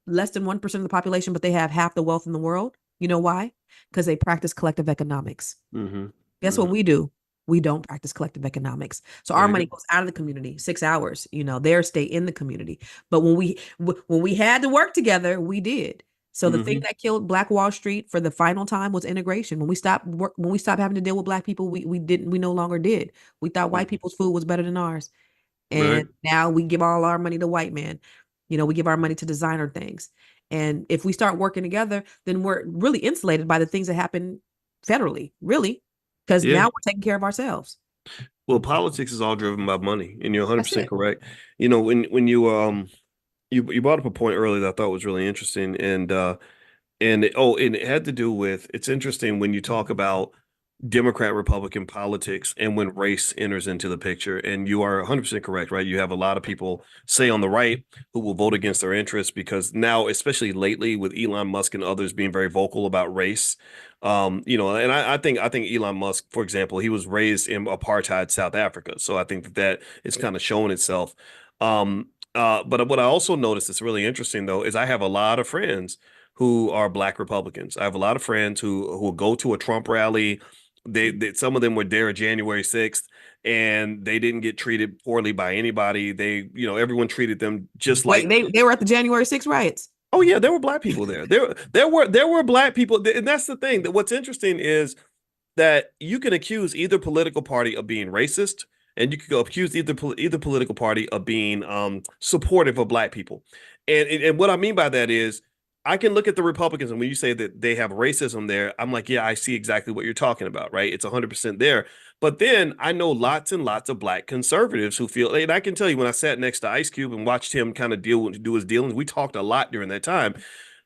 less than 1% of the population, but they have half the wealth in the world. You know why? Because they practice collective economics. mm, Guess what mm. we do? We don't practice collective economics. So There our you money go. goes out of the community, 6 hours, theirs stay in the community. But when we had to work together, we did. So the thing Hmm. that killed Black Wall Street for the final time was integration. When we stopped having to deal with Black people, we no longer did. We thought white people's food was better than ours. Right. And now we give all our money to white men. We give our money to designer things. And if we start working together, then we're really insulated by the things that happen federally, really, because now Yeah. we're taking care of ourselves. Well, politics is all driven by money, and you're That's 100% it. correct. When you brought up a point earlier that I thought was really interesting, and it had to do with, it's interesting when you talk about Democrat Republican politics and when race enters into the picture. And you are 100% correct, right? You have a lot of people, say on the right, who will vote against their interests because now, especially lately with Elon Musk and others being very vocal about race. And I think Elon Musk, for example, he was raised in apartheid South Africa. So I think that is kind of showing itself. But what I also noticed that's really interesting though is I have a lot of friends who are Black Republicans. I have a lot of friends who will go to a Trump rally Some of them were there January 6th, and they didn't get treated poorly by anybody. Everyone treated them just Wait, like. they were at the January 6th riots. Oh yeah, there were black people there. There were black people, and that's the thing. That what's interesting is that you can accuse either political party of being racist, and you could go accuse either political party of being supportive of black people. And what I mean by that is, I can look at the Republicans, and when you say that they have racism there, I'm like, yeah, I see exactly what you're talking about, right? It's 100% there. But then I know lots and lots of black conservatives who feel, and I can tell you when I sat next to Ice Cube and watched him kind of do his dealings, we talked a lot during that time.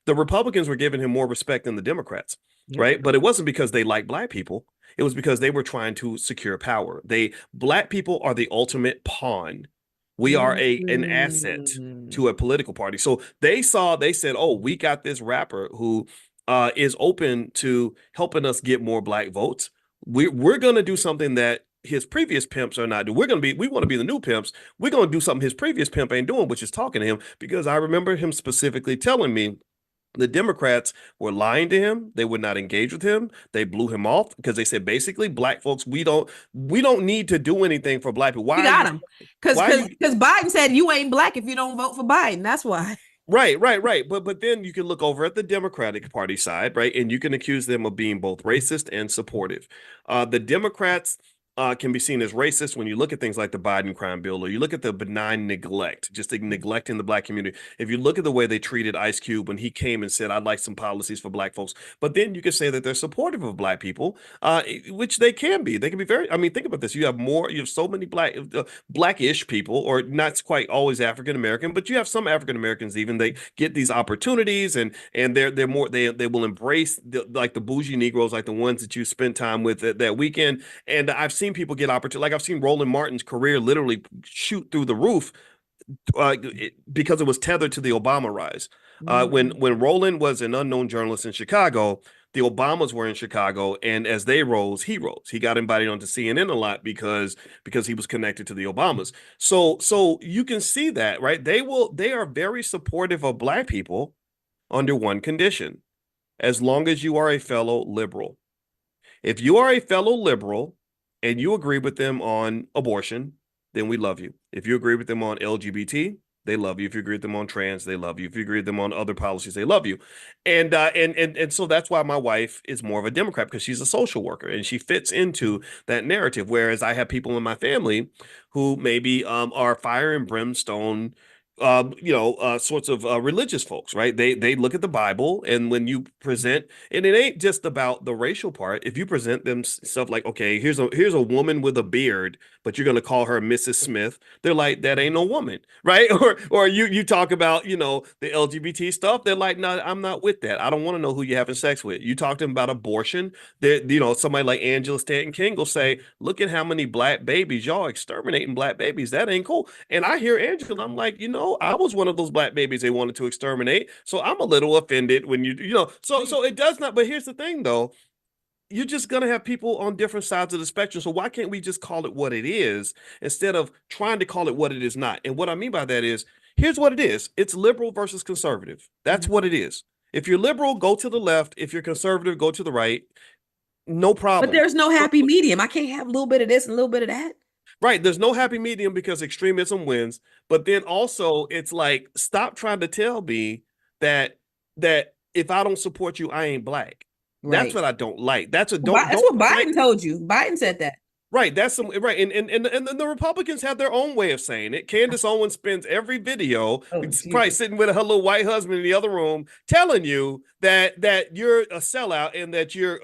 The Republicans were giving him more respect than the Democrats, Yep. right? But it wasn't because they like black people. It was because they were trying to secure power. Black people are the ultimate pawn. We are an asset Mm. to a political party. So they said, oh, we got this rapper who is open to helping us get more black votes. We're going to do something that his previous pimps are not doing. We want to be the new pimps. We're going to do something his previous pimp ain't doing, which is talking to him, because I remember him specifically telling me the Democrats were lying to him. They would not engage with him. They blew him off because they said, basically, black folks, we don't need to do anything for black people. You Why are got you him. Because why are you because Biden said you ain't black if you don't vote for Biden. That's why. Right. But then you can look over at the Democratic Party side, right? And you can accuse them of being both racist and supportive. The Democrats can be seen as racist when you look at things like the Biden crime bill, or you look at the benign neglect, just neglecting the black community. If you look at the way they treated Ice Cube when he came and said, "I'd like some policies for black folks," but then you can say that they're supportive of black people, which they can be. They can be very. I mean, think about this: you have so many blackish people, or not quite always African American, but you have some African Americans even, they get these opportunities, and they're more, they will embrace like the bougie Negroes, like the ones that you spent time with that weekend. And I've seen people get opportunity. Like I've seen Roland Martin's career literally shoot through the roof because it was tethered to the Obama rise. When Roland was an unknown journalist in Chicago, the Obamas were in Chicago, and as they rose, he rose. He got invited onto CNN a lot because he was connected to the Obamas. So you can see that, right? They are very supportive of black people under one condition: as long as you are a fellow liberal. If you are a fellow liberal and you agree with them on abortion, then we love you. If you agree with them on LGBT, they love you. If you agree with them on trans, they love you. If you agree with them on other policies, they love you. And so that's why my wife is more of a Democrat, because she's a social worker and she fits into that narrative. Whereas I have people in my family who maybe are fire and brimstone, sorts of religious folks, right? They look at the Bible, and when you present, and it ain't just about the racial part. If you present them stuff like, okay, here's a woman with a beard, but you're gonna call her Mrs. Smith, they're like, that ain't no woman, right? Or you talk about the LGBT stuff, they're like, no, I'm not with that. I don't want to know who you're having sex with. You talk to them about abortion, somebody like Angela Stanton King will say, look at how many black babies y'all exterminating black babies. That ain't cool. And I hear Angela, I'm like, I was one of those black babies they wanted to exterminate. So I'm a little offended when so it does not. But here's the thing though, you're just going to have people on different sides of the spectrum. So why can't we just call it what it is instead of trying to call it what it is not? And what I mean by that is, here's what it is. It's liberal versus conservative. That's what it is. If you're liberal, go to the left. If you're conservative, go to the right. No But problem. there's no happy medium. I can't have a little bit of this and a little bit of that. Right. There's no happy medium because extremism wins. But then also it's like, stop trying to tell me that if I don't support you, I ain't black. That's Right. what I don't like. That's a That's don't what like. Biden told you. Biden said that. Right, that's some right, and the Republicans have their own way of saying it. Candace Owens spends every video Oh, probably Jesus. sitting with her little white husband in the other room, telling you that you're a sellout and that you're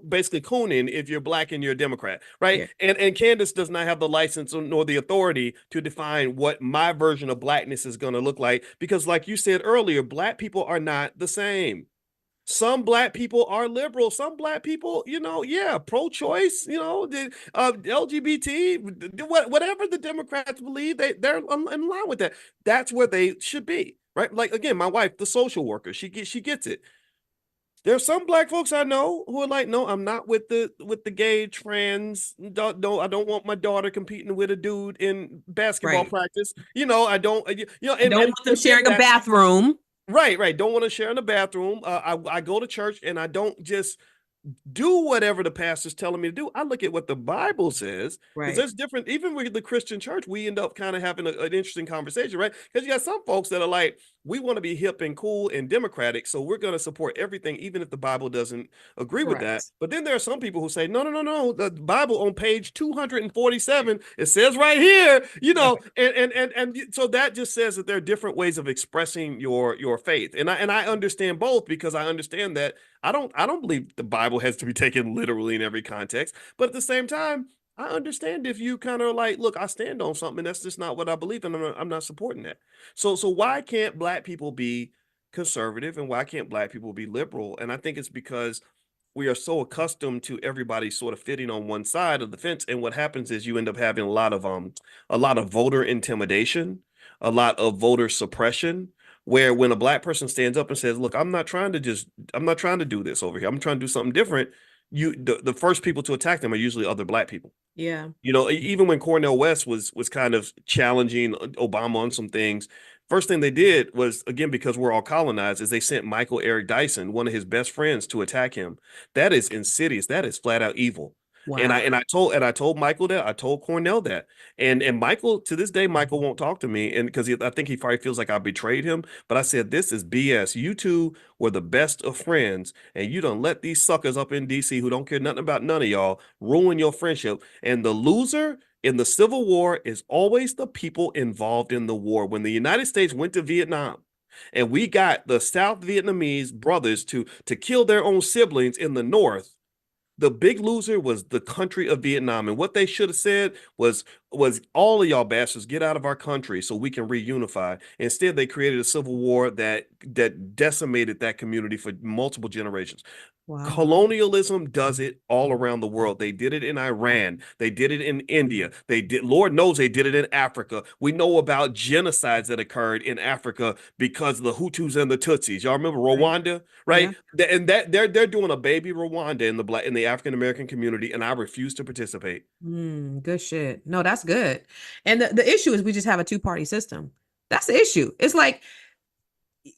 basically cooning if you're black and you're a Democrat, right? Yeah. And Candace does not have the license nor the authority to define what my version of blackness is going to look like, because, like you said earlier, black people are not the same. Some black people are liberal. Some black people, yeah, pro-choice, the LGBT, whatever the Democrats believe, they're in line with that. That's where they should be, right? Like, again, my wife, the social worker, she gets it. There's some black folks I know who are like, no, I'm not with the gay trans. No, I don't want my daughter competing with a dude in basketball Right. practice. I don't, Don't and want them for them sharing a that's bathroom. right. Don't want to share in the bathroom. I go to church and I don't just do whatever the pastor's telling me to do. I look at what the Bible says, because Right. there's different, even with the Christian church, we end up kind of having an interesting conversation, right? Because you got some folks that are like, we want to be hip and cool and democratic, so we're going to support everything, even if the Bible doesn't agree with that. Correct. But then there are some people who say, no, no, no, no, the Bible on page 247, it says right here, Right. and so that just says that there are different ways of expressing your faith. And I understand both, because I understand that I don't believe the Bible has to be taken literally in every context, but at the same time, I understand if you kind of like, look, I stand on something, that's just not what I believe, and I'm not supporting that. So why can't black people be conservative, and why can't black people be liberal? And I think it's because we are so accustomed to everybody sort of fitting on one side of the fence, and what happens is you end up having a lot of voter intimidation, a lot of voter suppression, where when a black person stands up and says, look, I'm not trying to do this over here, I'm trying to do something different, the first people to attack them are usually other black people. Yeah. Even when Cornel West was kind of challenging Obama on some things, first thing they did was, again, because we're all colonized, is they sent Michael Eric Dyson, one of his best friends, to attack him. That is insidious. That is flat out evil. And I Wow. and I told Michael that, I told Cornell that, and Michael, to this day, Michael won't talk to me, and because I think he probably feels like I betrayed him. But I said, this is BS. You two were the best of friends, and you don't let these suckers up in DC who don't care nothing about none of y'all ruin your friendship. And the loser in the Civil War is always the people involved in the war. When the United States went to Vietnam and we got the South Vietnamese brothers to kill their own siblings in the North, the big loser was the country of Vietnam. And what they should have said was all of y'all bastards get out of our country so we can reunify. Instead, they created a civil war that decimated that community for multiple generations. Wow. Colonialism does it all around the world. They did it in Iran. They did it in India. Lord knows they did it in Africa. We know about genocides that occurred in Africa because of the Hutus and the Tutsis. Y'all remember Right. Rwanda, Yeah. right? And that they're doing a baby Rwanda in the African American community, and I refuse to participate. Good shit. No, that's good. And the issue is we just have a two-party system. That's the issue. It's like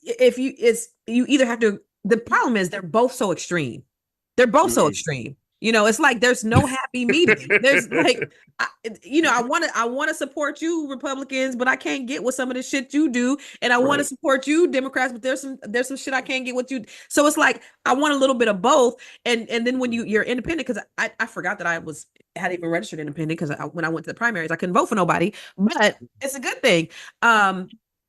if you it's you either have to the problem is they're both so extreme. They're both so Mm. extreme. It's like there's no happy medium. There's like I, I want to support you Republicans, but I can't get with some of the shit you do, and I want to Right. support you Democrats, but there's some shit I can't get with you. So it's like I want a little bit of both, and then when you're independent, because I forgot that I was hadn't even registered independent because when I went to the primaries I couldn't vote for nobody, but it's a good thing.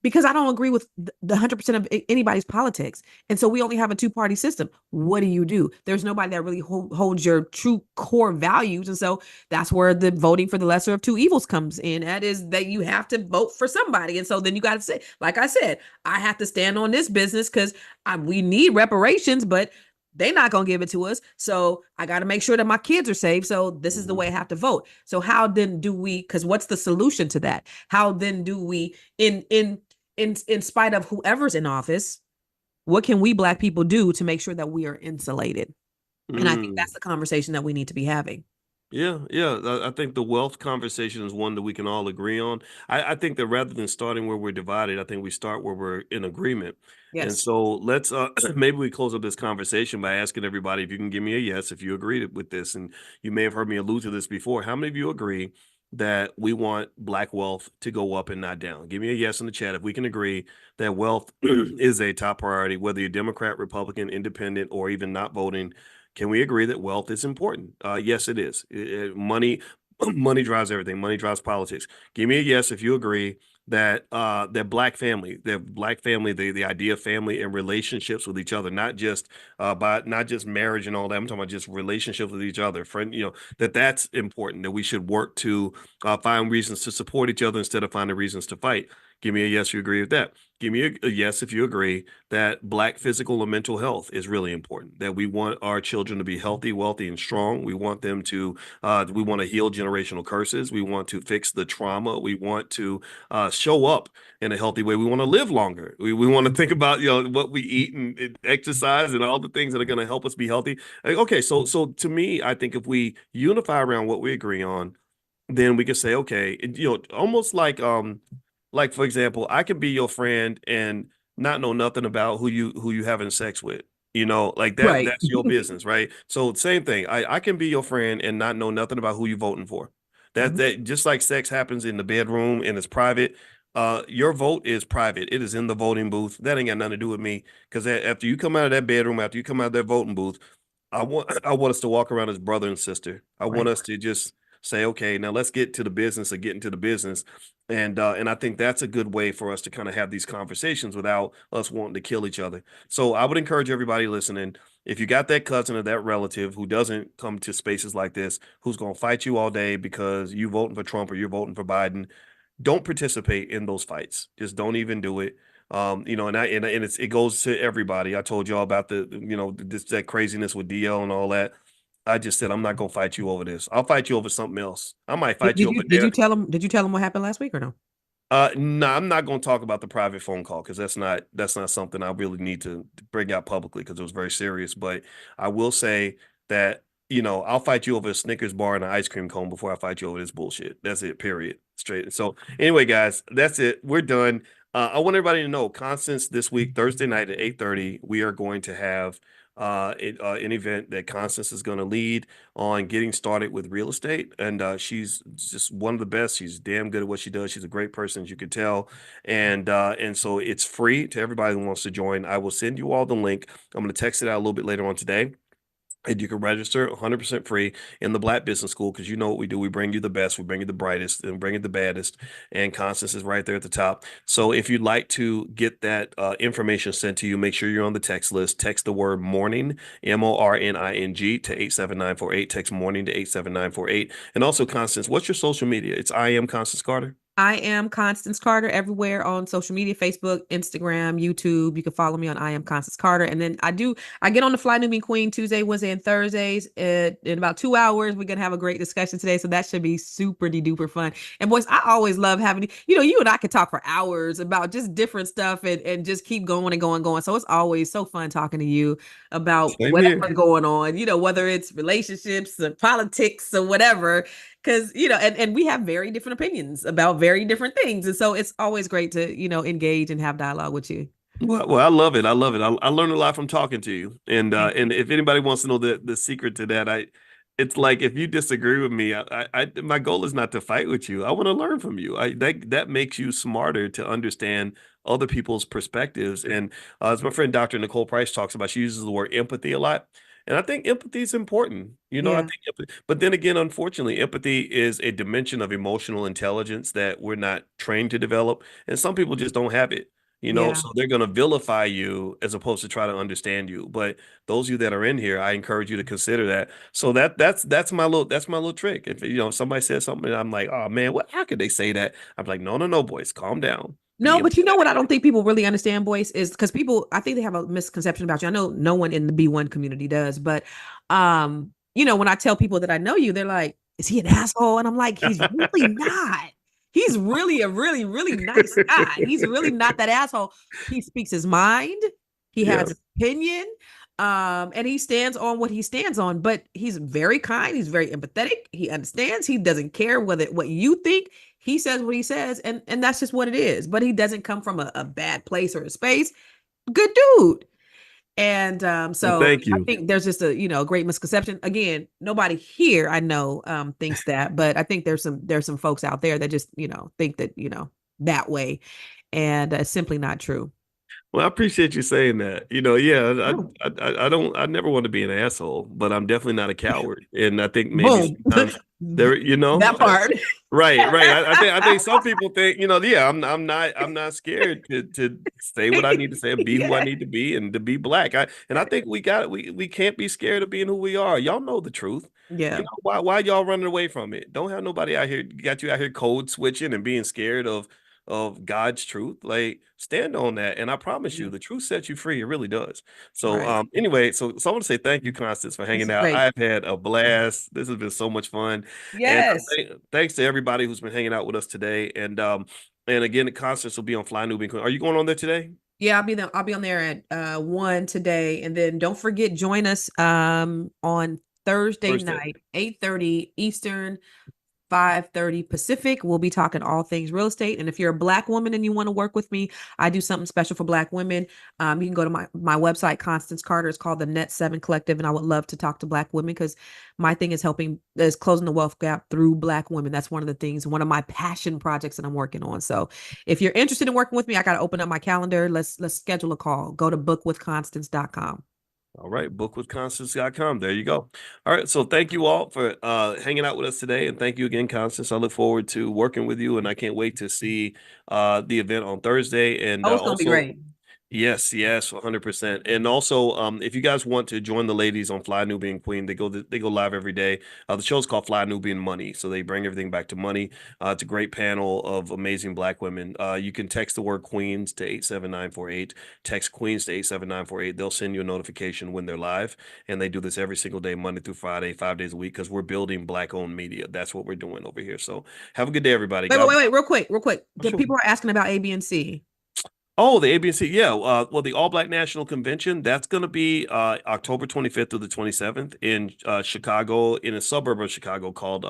Because I don't agree with the 100% of anybody's politics. And so we only have a two-party system. What do you do? There's nobody that really holds your true core values. And so that's where the voting for the lesser of two evils comes in. That is that you have to vote for somebody. And so then you got to say, like I said, I have to stand on this business because we need reparations, but they're not going to give it to us. So I got to make sure that my kids are safe. So this is the Mhm. way I have to vote. So how then do we, because what's the solution to that? How then do we, in spite of whoever's in office, what can we black people do to make sure that we are insulated? And I think Mm. that's the conversation that we need to be having. Yeah, yeah. I think the wealth conversation is one that we can all agree on. I think that rather than starting where we're divided, I think we start where we're in agreement. And Yes. so let's maybe we close up this conversation by asking everybody if you can give me a yes if you agree with this. And you may have heard me allude to this before. How many of you agree that we want black wealth to go up and not down? Give me a yes in the chat if we can agree that wealth is a top priority, whether you're Democrat, Republican, Independent, or even not voting. Can we agree that wealth is important? Yes, it is. Money, money drives everything. Money drives politics. Give me a yes if you agree that black family, the idea of family and relationships with each other, not just marriage and all that. I'm talking about just relationships with each other, friend. That's important. That we should work to find reasons to support each other instead of finding reasons to fight. Give me a yes. You agree with that? Give me a yes if you agree that black physical and mental health is really important, that we want our children to be healthy, wealthy, and strong. We want to heal generational curses. We want to fix the trauma. We want to show up in a healthy way. We want to live longer. We want to think about, what we eat and exercise and all the things that are going to help us be healthy. Okay. So to me, I think if we unify around what we agree on, then we can say, okay, almost like for example, I could be your friend and not know nothing about who you having sex with. Like Right. that's your business, right? So same thing. I can be your friend and not know nothing about who you're voting for. That Mhm. that just like sex happens in the bedroom and it's private. Your vote is private. It is in the voting booth. That ain't got nothing to do with me. Because after you come out of that bedroom, after you come out of that voting booth, I want us to walk around as brother and sister. I want Right. us to just say, okay, now let's get to the business of getting to the business. And I think that's a good way for us to kind of have these conversations without us wanting to kill each other. So I would encourage everybody listening, if you got that cousin or that relative who doesn't come to spaces like this, who's going to fight you all day because you voting for Trump or you're voting for Biden, don't participate in those fights. Just don't even do it. It goes to everybody. I told you all about that craziness with DL and all that. I just said I'm not gonna fight you over this. I'll fight you over something else. I might Did, fight you did over you there. did you tell him what happened last week or no? No, I'm not going to talk about the private phone call because that's not something I really need to bring out publicly because it was very serious. But I will say that I'll fight you over a Snickers bar and an ice cream cone before I fight you over this bullshit. That's it. Period. Straight. So anyway, guys, that's it. We're done. I want everybody to know, Constance, this week, Thursday night at 8:30, we are going to have an event that Constance is going to lead on getting started with real estate. And she's just one of the best. She's damn good at what she does. She's a great person, as you could tell. And so it's free to everybody who wants to join. I will send you all the link. I'm going to text it out a little bit later on today. And you can register 100% free in the Black Business School because you know what we do. We bring you the best, we bring you the brightest, and bring you the baddest. And Constance is right there at the top. So if you'd like to get that information sent to you, make sure you're on the text list. Text the word morning, MORNING, to 87948. Text morning to 87948. And also, Constance, what's your social media? It's I am Constance Carter. I am Constance Carter everywhere on social media, Facebook, Instagram, YouTube. You can follow me on I am Constance Carter. And then I get on the Fly New Being Queen Tuesday, Wednesday, and Thursdays. In about 2 hours, we're going to have a great discussion today. So that should be super duper fun. And boys, I always love having, you and I could talk for hours about just different stuff and just keep going and going and going. So it's always so fun talking to you about Same here. whatever's going on, whether it's relationships or politics or whatever, because and we have very different opinions about very different things, and so it's always great to engage and have dialogue with you. Well, I love it. I love it. I learned a lot from talking to you. And if anybody wants to know the secret to that, it's like if you disagree with me, my goal is not to fight with you. I want to learn from you. That makes you smarter to understand other people's perspectives. And as my friend Dr. Nicole Price talks about, she uses the word empathy a lot. And I think empathy is important. I Yeah, think, but then again, unfortunately, empathy is a dimension of emotional intelligence that we're not trained to develop, and some people just don't have it. yeah. So they're going to vilify you as opposed to try to understand you. But those of you that are in here, I encourage you to consider that. So that's my little trick. If somebody says something, and I'm like, oh man, what? How could they say that? I'm like, no, no, no, boys, calm down. Be No, but you know what I don't think people really understand, Boyce, is because I think they have a misconception about you. I know no one in the B1 community does, but when I tell people that I know you, they're like, is he an asshole? And I'm like, he's really not. He's really a really, really nice guy. He's really not that asshole. He speaks his mind, he yeah. has an opinion, and he stands on what he stands on, but he's very kind, he's very empathetic, he understands, he doesn't care what you think. He says what he says, and that's just what it is. But he doesn't come from a bad place or a space. Good dude. And Well, so thank I you. think there's just a great misconception. Again, nobody here I know thinks that, but I think there's some folks out there that just think that that way, and it's simply not true. Well, I appreciate you saying that. Yeah, No. I never want to be an asshole, but I'm definitely not a coward. And I think maybe Boom. sometimes there, That part. right, right. I think some people think, yeah, I'm not scared to say what I need to say and be who I Yeah. need to be and to be black. I think we can't be scared of being who we are. Y'all know the truth. Yeah. Why y'all running away from it? Don't have nobody out here got you out here code switching and being scared of God's truth. Like stand on that. And I promise you, Yeah. the truth sets you free. It really does. So Right. anyway, so I want to say thank you, Constance, for This hanging is out. great. I've had a blast. This has been so much fun. And Yes. thanks to everybody who's been hanging out with us today. And again, Constance will be on Fly Newbie. Are you going on there today? Yeah, I'll be on there at 1 today. And then don't forget, join us on Thursday Thursday. night, 8:30 Eastern, 5:30 Pacific. We'll be talking all things real estate. And if you're a Black woman and you want to work with me, I do something special for Black women. You can go to my website, Constance Carter. It's called the Net 7 Collective. And I would love to talk to Black women because my thing is closing the wealth gap through Black women. That's one of the things, one of my passion projects that I'm working on. So if you're interested in working with me, I got to open up my calendar. Let's schedule a call. Go to bookwithconstance.com. All right, bookwithconstance.com. There you go. All right, so thank you all for hanging out with us today, and thank you again, Constance. I look forward to working with you, and I can't wait to see the event on Thursday. And Oh, it's going to be also, great. yes, 100%. And also, if you guys want to join the ladies on Fly Nubian Queen, they go live every day. The show's called Fly Nubian Money, so they bring everything back to money. It's a great panel of amazing Black women. You can text the word Queens to 87948. Text Queens to 87948. They'll send you a notification when they're live, and they do this every single day, Monday through Friday, 5 days a week, because we're building Black-owned media. That's what we're doing over here. So have a good day, everybody. Wait, real quick. The Sure. people are asking about A, B, and C. Oh, the ABC, yeah. Well, the All Black National Convention, that's going to be October 25th through the 27th in Chicago, in a suburb of Chicago called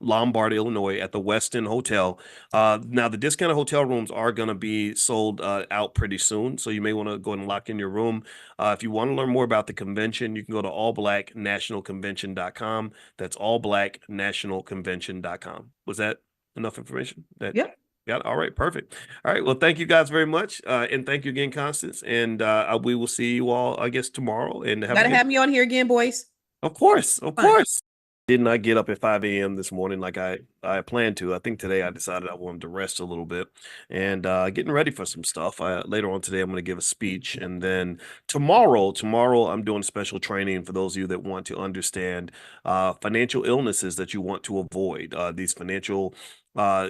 Lombard, Illinois, at the Westin Hotel. Now, the discounted hotel rooms are going to be sold out pretty soon, so you may want to go and lock in your room. If you want to learn more about the convention, you can go to allblacknationalconvention.com. That's allblacknationalconvention.com. Was that enough information? Yep. Got it. All right, perfect. All right, well, thank you guys very much, and thank you again, Constance. And we will see you all, I guess, tomorrow. And have a Gotta good. have me on here again, boys. Of course, of Fun. course. Did not get up at 5 a.m. this morning like I planned to. I think today I decided I wanted to rest a little bit and getting ready for some stuff. Later on today, I'm going to give a speech. And then tomorrow, I'm doing special training for those of you that want to understand financial illnesses that you want to avoid, these financial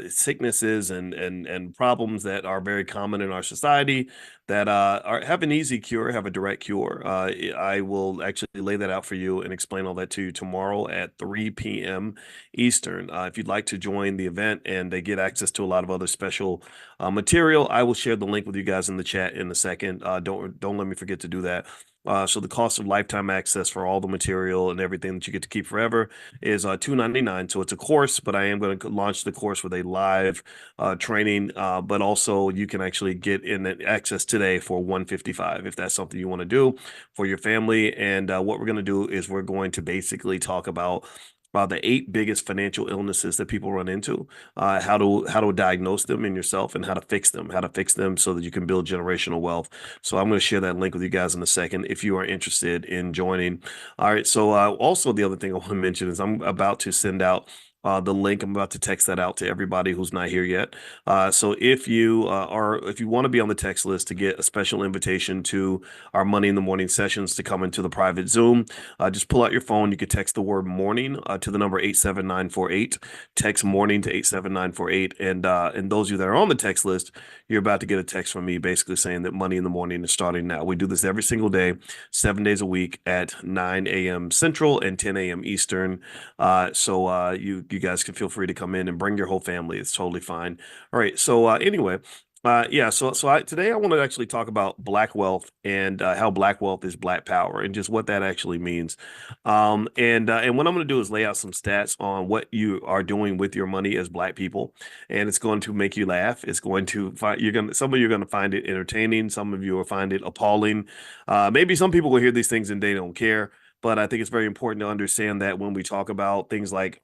sicknesses and problems that are very common in our society that have an easy cure, have a direct cure. I will actually lay that out for you and explain all that to you tomorrow at 3 p.m. Eastern. If you'd like to join the event and they get access to a lot of other special material, I will share the link with you guys in the chat in a second. Don't let me forget to do that. So the cost of lifetime access for all the material and everything that you get to keep forever is $299. So it's a course, but I am going to launch the course with a live training. But also you can actually get in access today for $155 if that's something you want to do for your family. And what we're going to do is we're going to basically talk about the 8 biggest financial illnesses that people run into, how to diagnose them in yourself, and how to fix them so that you can build generational wealth. So I'm going to share that link with you guys in a second if you are interested in joining. All right. So also the other thing I want to mention is I'm about to send out the link. I'm about to text that out to everybody who's not here yet. So if you want to be on the text list to get a special invitation to our Money in the Morning sessions to come into the private Zoom, just pull out your phone. You could text the word morning to the number 87948. Text morning to 87948. And those of you that are on the text list, you're about to get a text from me basically saying that Money in the Morning is starting now. We do this every single day, 7 days a week at 9 a.m. Central and 10 a.m. Eastern. So you guys can feel free to come in and bring your whole family. It's totally fine. All right. So anyway, yeah. Today I want to actually talk about Black wealth and how Black wealth is Black power and just what that actually means. And what I'm going to do is lay out some stats on what you are doing with your money as Black people, and it's going to make you laugh. It's going to find some of you are going to find it entertaining. Some of you will find it appalling. Maybe some people will hear these things and they don't care. But I think it's very important to understand that when we talk about things like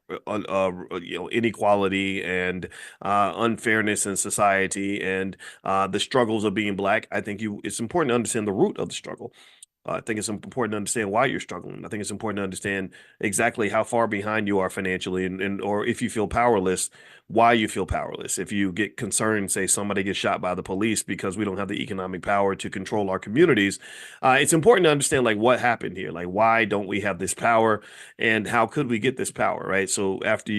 inequality and unfairness in society and the struggles of being Black, I think it's important to understand the root of the struggle. I think it's important to understand why you're struggling. I think it's important to understand exactly how far behind you are financially, and or if you feel powerless, why you feel powerless. If you get concerned, say somebody gets shot by the police because we don't have the economic power to control our communities, it's important to understand like what happened here, like why don't we have this power, and how could we get this power, right? So after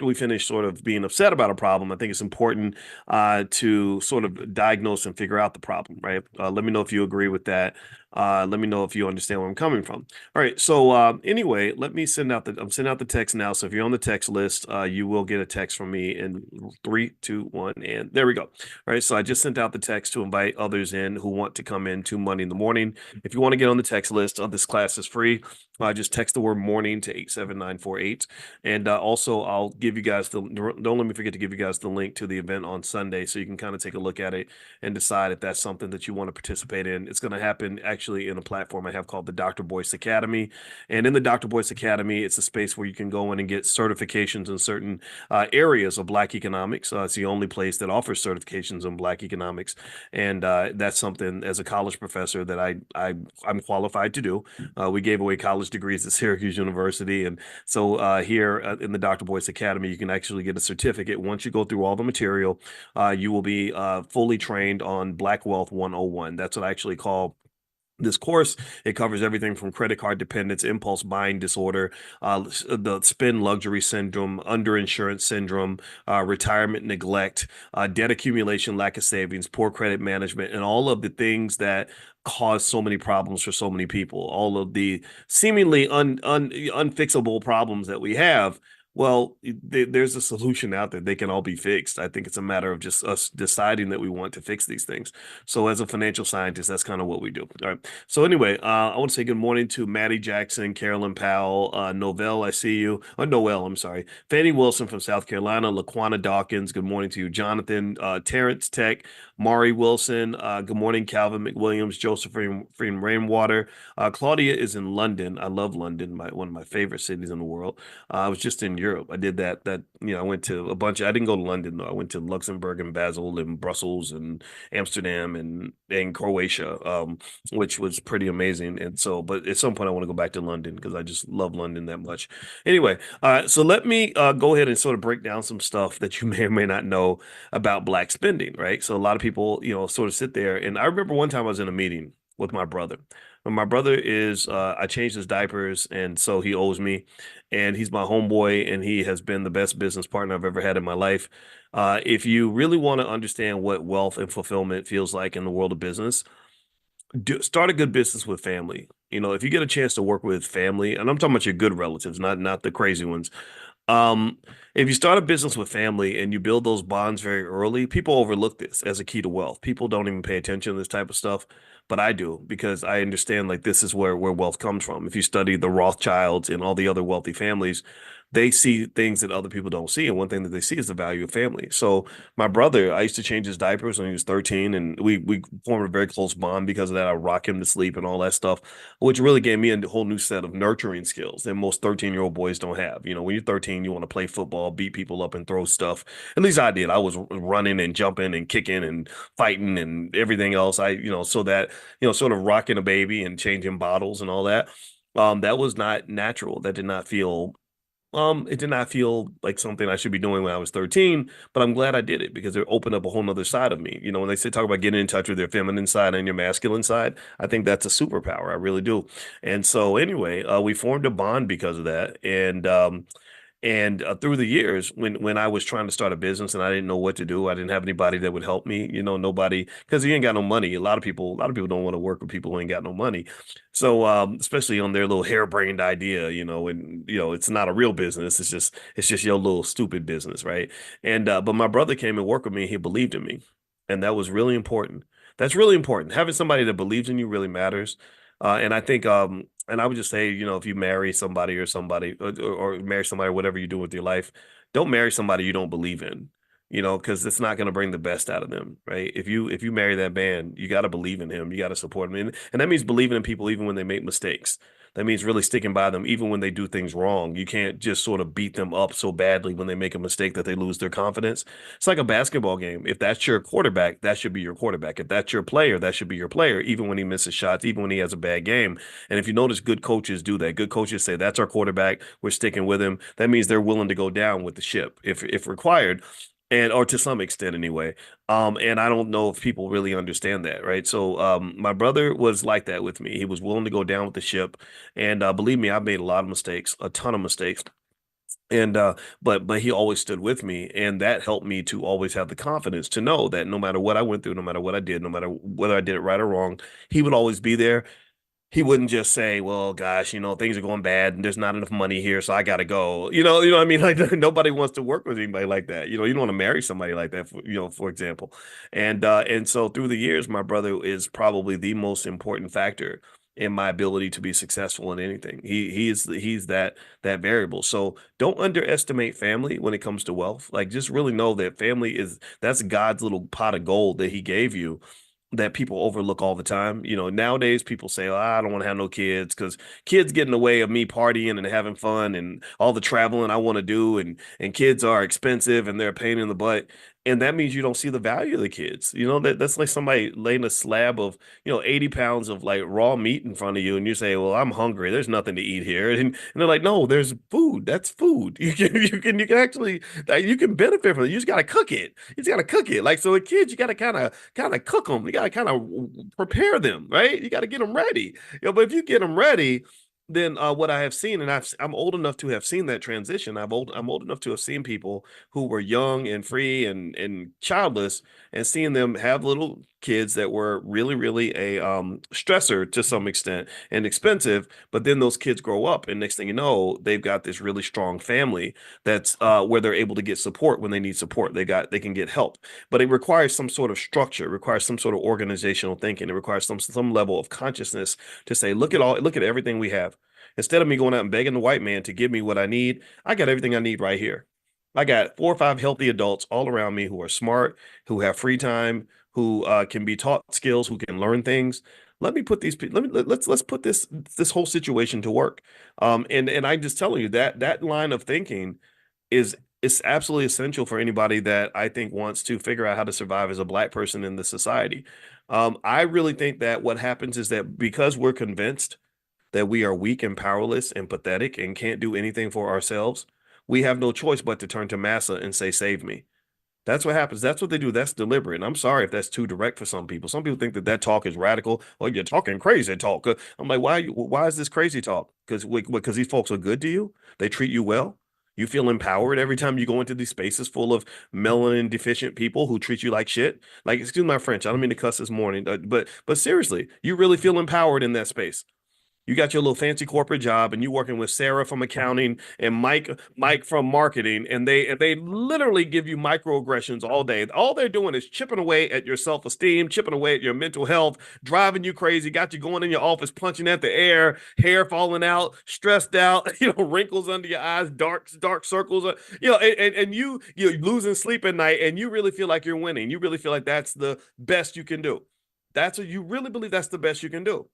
we finish sort of being upset about a problem, I think it's important to sort of diagnose and figure out the problem, right? Let me know if you agree with that. Let me know if you understand where I'm coming from. All right. So anyway, let me send out I'm sending out the text now. So if you're on the text list, you will get a text from me in three, two, one, and there we go. All right. So I just sent out the text to invite others in who want to come in to Monday in the morning. If you want to get on the text list, this class is free. Just text the word morning to 87948. And also, I'll give you guys don't let me forget to give you guys the link to the event on Sunday so you can kind of take a look at it and decide if that's something that you want to participate in. It's going to happen actually in a platform I have called the Dr. Boyce Academy. And in the Dr. Boyce Academy, it's a space where you can go in and get certifications in certain areas of Black economics. It's the only place that offers certifications in Black economics. And that's something as a college professor that I'm qualified to do. We gave away college degrees at Syracuse University. And so here in the Dr. Boyce Academy, you can actually get a certificate. Once you go through all the material, you will be fully trained on Black Wealth 101. That's what I actually call this course. It covers everything from credit card dependence, impulse buying disorder, the spend luxury syndrome, underinsurance syndrome, retirement neglect, debt accumulation, lack of savings, poor credit management, and all of the things that cause so many problems for so many people. All of the seemingly unfixable problems that we have. Well, there's a solution out there. They can all be fixed. I think it's a matter of just us deciding that we want to fix these things. So as a financial scientist, that's kind of what we do. All right. So anyway, I want to say good morning to Maddie Jackson, Carolyn Powell, Novell, I see you. Noel, I'm sorry. Fannie Wilson from South Carolina, Laquana Dawkins, good morning to you. Jonathan, Terrence Tech, Mari Wilson, good morning, Calvin McWilliams, Josephine Rainwater. Claudia is in London. I love London, one of my favorite cities in the world. I was just in Europe. I did I went to a bunch I didn't go to London though. I went to Luxembourg and Basel and Brussels and Amsterdam and Croatia, which was pretty amazing. And so, but at some point, I want to go back to London because I just love London that much. Anyway, so let me go ahead and sort of break down some stuff that you may or may not know about Black spending, right? So a lot of people, sort of sit there. And I remember one time I was in a meeting with my brother. And my brother is, I changed his diapers, and so he owes me. And he's my homeboy, and he has been the best business partner I've ever had in my life. If you really want to understand what wealth and fulfillment feels like in the world of business, start a good business with family. If you get a chance to work with family, and I'm talking about your good relatives, not the crazy ones. Um, if you start a business with family and you build those bonds very early, people overlook this as a key to wealth. People don't even pay attention to this type of stuff, but I do because I understand like this is where wealth comes from. If you study the Rothschilds and all the other wealthy families, they see things that other people don't see, and one thing that they see is the value of family. So my brother, I used to change his diapers when he was 13, and we formed a very close bond because of that. I rock him to sleep and all that stuff, which really gave me a whole new set of nurturing skills that most 13-year-old boys don't have. When you're 13, you want to play football, beat people up, and throw stuff. At least I did. I was running and jumping and kicking and fighting and everything else. So that, sort of rocking a baby and changing bottles and all that. That was not natural. That did not feel it did not feel like something I should be doing when I was 13, but I'm glad I did it because it opened up a whole nother side of me. When they say talk about getting in touch with your feminine side and your masculine side, I think that's a superpower. I really do. And so anyway, we formed a bond because of that. And through the years, when I was trying to start a business and I didn't know what to do, I didn't have anybody that would help me. Nobody, because you ain't got no money. A lot of people don't want to work with people who ain't got no money. So, especially on their little harebrained idea, and it's not a real business. It's just your little stupid business, right? And but my brother came and worked with me. He believed in me, and that was really important. That's really important. Having somebody that believes in you really matters. And I think, and I would just say, if you marry somebody or marry somebody, whatever you do with your life, don't marry somebody you don't believe in, because it's not going to bring the best out of them, right? If you marry that man, you got to believe in him, you got to support him, and that means believing in people even when they make mistakes. That means really sticking by them even when they do things wrong. You can't just sort of beat them up so badly when they make a mistake that they lose their confidence. It's like a basketball game. If that's your quarterback, that should be your quarterback. If that's your player, that should be your player, even when he misses shots, even when he has a bad game. And if you notice, good coaches do that. Good coaches say, that's our quarterback. We're sticking with him. That means they're willing to go down with the ship if required. And or to some extent anyway. And I don't know if people really understand that, right? So my brother was like that with me. He was willing to go down with the ship. And believe me, I've made a lot of mistakes, a ton of mistakes. And but he always stood with me, and that helped me to always have the confidence to know that no matter what I went through, no matter what I did, no matter whether I did it right or wrong, he would always be there. He wouldn't just say, "Well, gosh, things are going bad and there's not enough money here, so I gotta go." What I mean? Like nobody wants to work with anybody like that. You don't want to marry somebody like that, for example. And so through the years, my brother is probably the most important factor in my ability to be successful in anything. He's that variable. So don't underestimate family when it comes to wealth. Like just really know that family that's God's little pot of gold that he gave you that people overlook all the time. Nowadays people say, "Oh, I don't want to have no kids because kids get in the way of me partying and having fun and all the traveling I want to do, and kids are expensive and they're a pain in the butt." And that means you don't see the value of the kids. That's like somebody laying a slab of, 80 pounds of like raw meat in front of you, and you say, "Well, I'm hungry. There's nothing to eat here." And they're like, "No, there's food. That's food. You can actually you can benefit from it. You just gotta cook it. You just gotta cook it. Like so, with kids, you gotta kind of cook them. You got to kind of prepare them, right? You got to get them ready. But if you get them ready, then what I have seen, and I'm old enough to have seen that transition. I'm old enough to have seen people who were young and free and childless, and seeing them have little kids that were really, really a stressor to some extent and expensive. But then those kids grow up, and next thing you know, they've got this really strong family that's where they're able to get support when they need support. They can get help, but it requires some sort of structure, it requires some sort of organizational thinking, it requires some level of consciousness to say, look at everything we have. Instead of me going out and begging the white man to give me what I need, I got everything I need right here. I got 4 or 5 healthy adults all around me who are smart, who have free time, who can be taught skills, who can learn things. Let me put these people. Let's put this whole situation to work. And I'm just telling you that line of thinking is absolutely essential for anybody that I think wants to figure out how to survive as a black person in the society. I really think that what happens is that because we're convinced that we are weak and powerless and pathetic and can't do anything for ourselves, we have no choice but to turn to massa and say, "Save me." That's what happens. That's what they do. That's deliberate. And I'm sorry if that's too direct for some people. Some people think that talk is radical. Well, you're talking crazy talk. I'm like, why is this crazy talk? Because these folks are good to you. They treat you well. You feel empowered every time you go into these spaces full of melanin deficient people who treat you like shit. Like, excuse my French. I don't mean to cuss this morning, but seriously, you really feel empowered in that space. You got your little fancy corporate job, and you working with Sarah from accounting and Mike from marketing, and they literally give you microaggressions all day. All they're doing is chipping away at your self-esteem, chipping away at your mental health, driving you crazy, got you going in your office punching at the air, hair falling out, stressed out, wrinkles under your eyes, dark circles, and you're losing sleep at night, and you really feel like you're winning. You really feel like that's the best you can do. That's what you really believe that's the best you can do.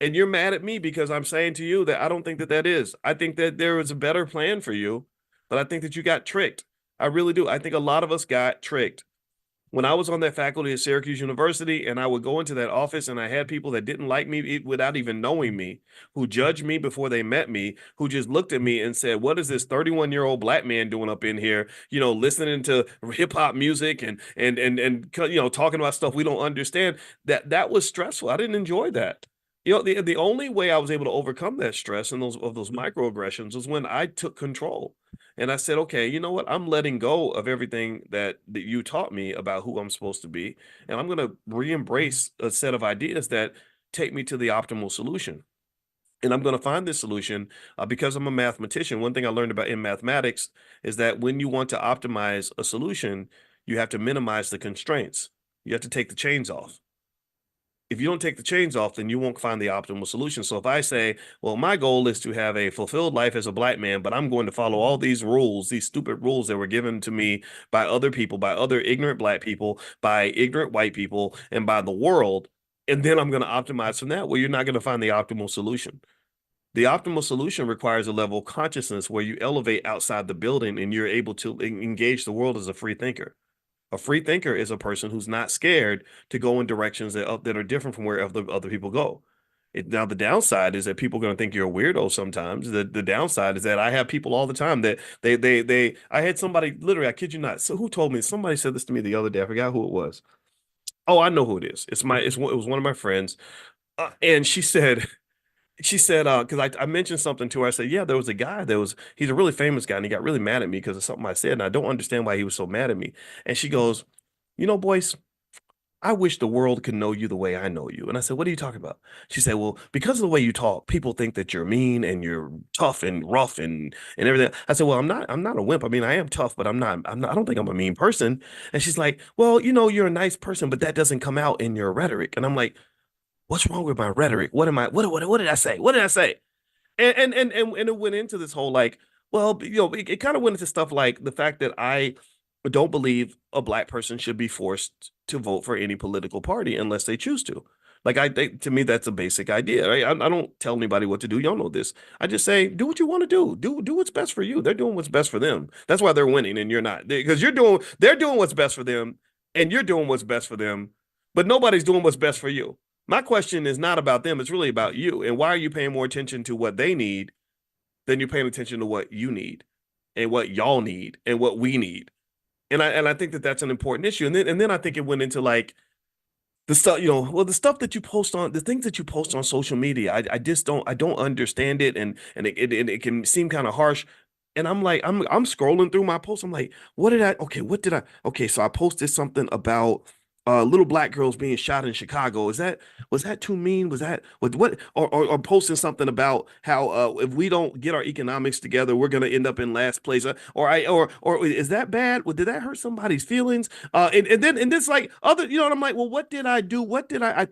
And you're mad at me because I'm saying to you that I don't think that is. I think that there was a better plan for you, but I think that you got tricked. I really do. I think a lot of us got tricked. When I was on that faculty at Syracuse University and I would go into that office and I had people that didn't like me without even knowing me, who judged me before they met me, who just looked at me and said, "What is this 31-year-old black man doing up in here, listening to hip hop music and talking about stuff we don't understand." That was stressful. I didn't enjoy that. The only way I was able to overcome that stress and those microaggressions was when I took control. And I said, "Okay, you know what? I'm letting go of everything that you taught me about who I'm supposed to be, and I'm going to re-embrace a set of ideas that take me to the optimal solution. And I'm going to find this solution because I'm a mathematician. One thing I learned about in mathematics is that when you want to optimize a solution, you have to minimize the constraints. You have to take the chains off. If you don't take the chains off, then you won't find the optimal solution. So if I say, well, my goal is to have a fulfilled life as a black man, but I'm going to follow all these rules, these stupid rules that were given to me by other people, by other ignorant black people, by ignorant white people, and by the world, and then I'm going to optimize from that, well, you're not going to find the optimal solution. The optimal solution requires a level of consciousness where you elevate outside the building and you're able to engage the world as a free thinker. A free thinker is a person who's not scared to go in directions that are different from where other people go. Now, the downside is that people are going to think you're a weirdo sometimes. The downside is that I have people all the time that I had somebody, literally, I kid you not. So who told me? Somebody said this to me the other day. I forgot who it was. Oh, I know who it is. It was one of my friends. And she said, She said, because I mentioned something to her. I said, yeah, there was a guy he's a really famous guy and he got really mad at me because of something I said. And I don't understand why he was so mad at me. And she goes, Boyce, I wish the world could know you the way I know you. And I said, what are you talking about? She said, well, because of the way you talk, people think that you're mean and you're tough and rough and everything. I said, well, I'm not a wimp. I mean, I am tough, but I don't think I'm a mean person. And she's like, well, you're a nice person, but that doesn't come out in your rhetoric. And I'm like, what's wrong with my rhetoric? What did I say? What did I say? And it went into this whole like, well, it kind of went into stuff like the fact that I don't believe a black person should be forced to vote for any political party unless they choose to. Like I think to me that's a basic idea, right? I don't tell anybody what to do. Y'all know this. I just say do what you want to do. Do what's best for you. They're doing what's best for them. That's why they're winning and you're not. Because they're doing what's best for them and you're doing what's best for them, but nobody's doing what's best for you. My question is not about them, it's really about you. And why are you paying more attention to what they need than you're paying attention to what you need and what y'all need and what we need? And I think that that's an important issue. And then I think it went into like the stuff, well, the stuff that you post on the things that you post on social media. I just don't understand it, and it can seem kind of harsh. And I'm like, I'm scrolling through my posts. I'm like, what did I okay, so I posted something about little black girls being shot in Chicago. Was that too mean? Was that what or posting something about how if we don't get our economics together, we're gonna end up in last place. Or is that bad? Well, did that hurt somebody's feelings? And this like other, and I'm like, well, what did I do? What did I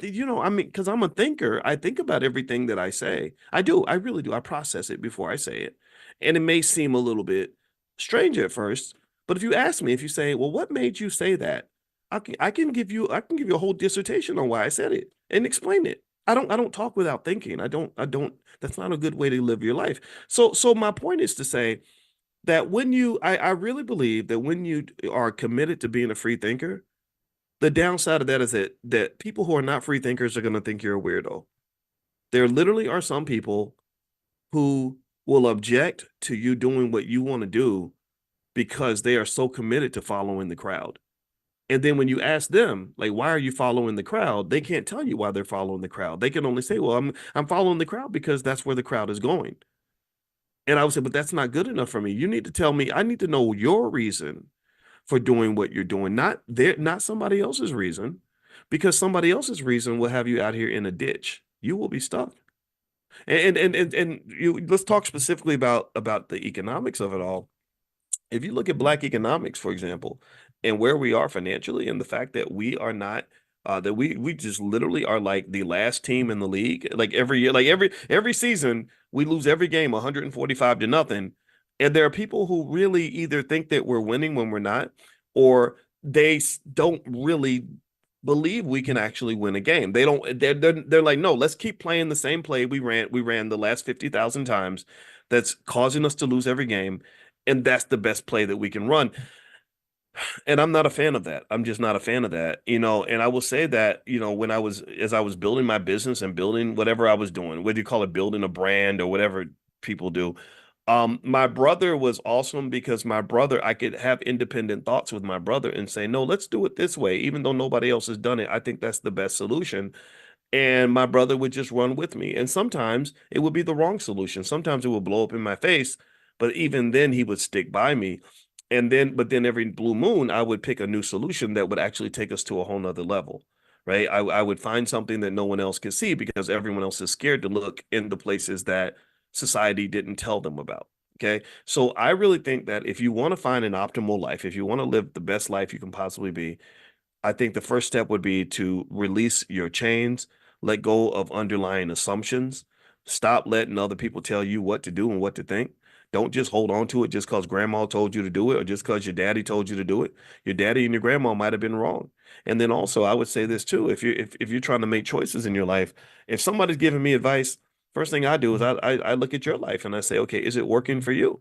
mean, because I'm a thinker, I think about everything that I say. I do, I really do. I process it before I say it. And it may seem a little bit strange at first, but if you ask me, if you say, well, what made you say that? I can give you a whole dissertation on why I said it and explain it. I don't talk without thinking. I don't that's not a good way to live your life. So my point is to say that I really believe that when you are committed to being a free thinker, the downside of that is that people who are not free thinkers are going to think you're a weirdo. There literally are some people who will object to you doing what you want to do because they are so committed to following the crowd. And then when you ask them, like, why are you following the crowd? They can't tell you why they're following the crowd. They can only say, well, I'm following the crowd because that's where the crowd is going. And I would say, but that's not good enough for me. You need to tell me, I need to know your reason for doing what you're doing, not somebody else's reason, because somebody else's reason will have you out here in a ditch. You will be stuck. Let's talk specifically about the economics of it all. If you look at black economics, for example, and where we are financially, and the fact that we are not that we just literally are like the last team in the league. Like every year, like every season, we lose every game 145 to nothing. And there are people who really either think that we're winning when we're not, or don't really believe we can actually win a game. They don't they're like, no, let's keep playing the same play we ran the last 50,000 times that's causing us to lose every game, and that's the best play that we can run. And I'm not a fan of that. I'm just not a fan of that, and I will say that, as I was building my business and building whatever I was doing, whether you call it building a brand or whatever people do, my brother was awesome because I could have independent thoughts with my brother and say, no, let's do it this way, even though nobody else has done it. I think that's the best solution. And my brother would just run with me. And sometimes it would be the wrong solution. Sometimes it would blow up in my face, but even then he would stick by me. But then every blue moon, I would pick a new solution that would actually take us to a whole nother level, right? I would find something that no one else could see because everyone else is scared to look in the places that society didn't tell them about. Okay. So I really think that if you want to find an optimal life, if you want to live the best life you can possibly be, I think the first step would be to release your chains, let go of underlying assumptions, stop letting other people tell you what to do and what to think. Don't just hold on to it just because grandma told you to do it or just because your daddy told you to do it. Your daddy and your grandma might have been wrong. And then also, I would say this too: if you're trying to make choices in your life, if somebody's giving me advice, first thing I do is I look at your life and I say, okay, is it working for you?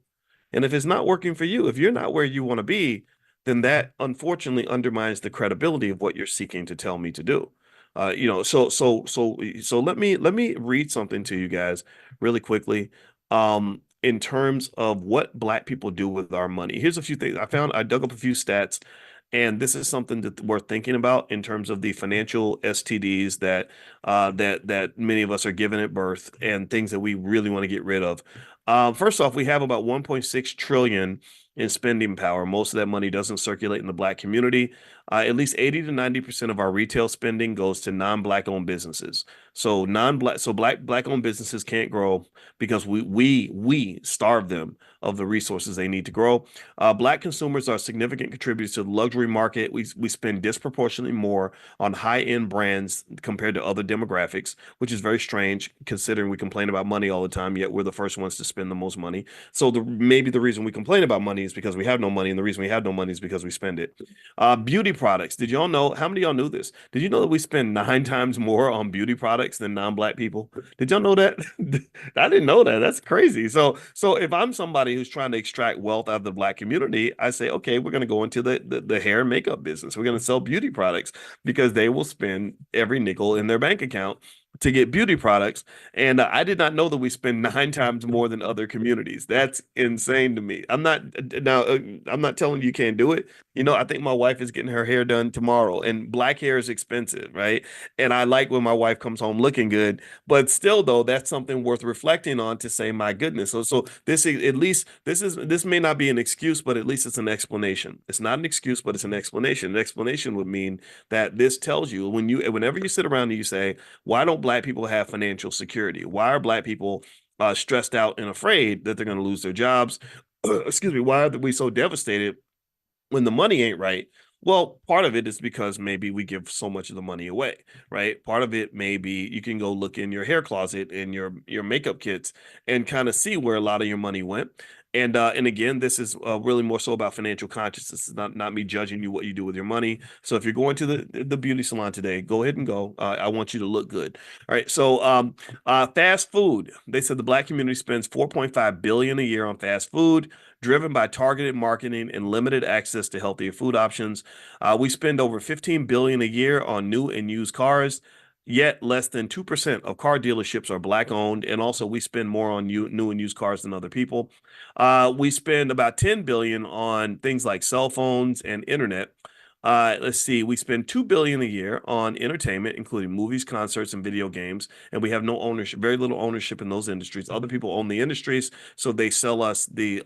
And if it's not working for you, if you're not where you want to be, then that unfortunately undermines the credibility of what you're seeking to tell me to do. So let me read something to you guys really quickly. In terms of what Black people do with our money. Here's a few things I found. I dug up a few stats, And this is something that we're thinking about in terms of the financial STDs that many of us are given at birth and things that we really want to get rid of. First off, we have about 1.6 trillion in spending power. Most of that money doesn't circulate in the Black community. At least 80 to 90% of our retail spending goes to non-Black owned businesses. So Black owned businesses can't grow because we starve them of the resources they need to grow. Black consumers are significant contributors to the luxury market. We spend disproportionately more on high-end brands compared to other demographics, which is very strange considering we complain about money all the time, yet we're the first ones to spend the most money. So maybe the reason we complain about money is because we have no money, and the reason we have no money is because we spend it. Beauty products. Did y'all know? How many of y'all knew this? Did you know that we spend 9 times more on beauty products than non-Black people? Did y'all know that? I didn't know that. That's crazy. So if I'm somebody who's trying to extract wealth out of the Black community, I say, okay, we're going to go into the hair and makeup business. We're going to sell beauty products because they will spend every nickel in their bank account to get beauty products. And I did not know that we spend 9 times more than other communities. That's insane to me. I'm not telling you you can't do it. You know, I think my wife is getting her hair done tomorrow, and Black hair is expensive, right? And I like when my wife comes home looking good, but still, though, that's something worth reflecting on to say, my goodness. So this is at least this may not be an excuse, but at least it's an explanation. It's not an excuse, but it's an explanation. An explanation would mean that this tells you whenever you sit around and you say, why don't Black people have financial security? Why are Black people stressed out and afraid that they're going to lose their jobs? Excuse me. Why are we so devastated when the money ain't right? Well, part of it is because maybe we give so much of the money away, right? Part of it may be you can go look in your hair closet and your makeup kits and kind of see where a lot of your money went. And again, this is really more so about financial consciousness. It's not me judging you what you do with your money. So if you're going to the beauty salon today, go ahead and go. I want you to look good. All right. Fast food. They said the Black community spends 4.5 billion a year on fast food, driven by targeted marketing and limited access to healthier food options. We spend over 15 billion a year on new and used cars. Yet less than 2% of car dealerships are Black owned, and also we spend more on new and used cars than other people. We spend about 10 billion on things like cell phones and internet. Let's see, we spend 2 billion a year on entertainment, including movies, concerts, and video games, and we have no ownership, very little ownership in those industries. Other people own the industries, so they sell us the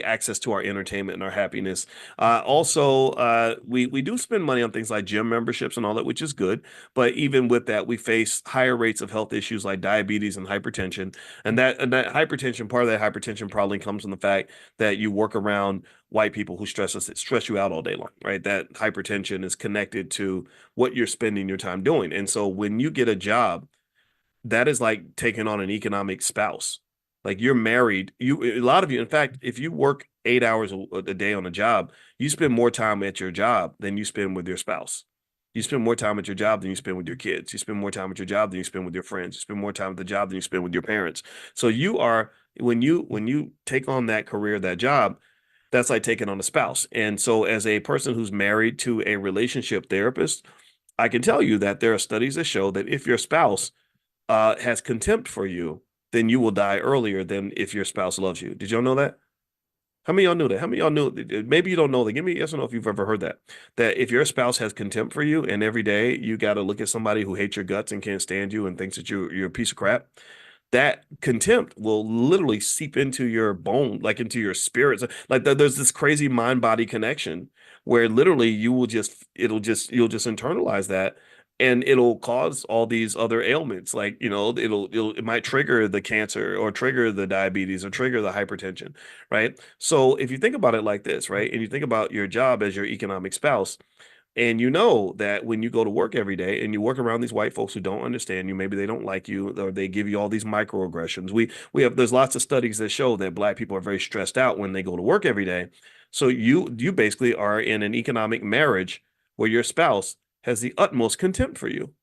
access to our entertainment and our happiness. We do spend money on things like gym memberships and all that, which is good. But even with that, we face higher rates of health issues like diabetes and hypertension. And that hypertension, part of that hypertension probably comes from the fact that you work around white people who stress you out all day long, right? That hypertension is connected to what you're spending your time doing. And so when you get a job, that is like taking on an economic spouse. Like you're married, a lot of you, in fact, if you work 8 hours a day on a job, you spend more time at your job than you spend with your spouse. You spend more time at your job than you spend with your kids. You spend more time at your job than you spend with your friends. You spend more time at the job than you spend with your parents. So you are when you take on that career, that job, that's like taking on a spouse. And so as a person who's married to a relationship therapist, I can tell you that there are studies that show that if your spouse has contempt for you, then you will die earlier than if your spouse loves you. Did y'all know that? How many of y'all knew that? How many of y'all knew? Maybe you don't know that. Give me a yes or no if you've ever heard that. That if your spouse has contempt for you, and every day you got to look at somebody who hates your guts and can't stand you and thinks that you're a piece of crap, that contempt will literally seep into your bone, like into your spirit. So, like there's this crazy mind body connection where literally you'll just internalize that, and it'll cause all these other ailments. Like, it might trigger the cancer or trigger the diabetes or trigger the hypertension, right? So if you think about it like this, right, and you think about your job as your economic spouse, and you know that when you go to work every day and you work around these white folks who don't understand you, maybe they don't like you or they give you all these microaggressions. There's lots of studies that show that Black people are very stressed out when they go to work every day. So you basically are in an economic marriage where your spouse has the utmost contempt for you.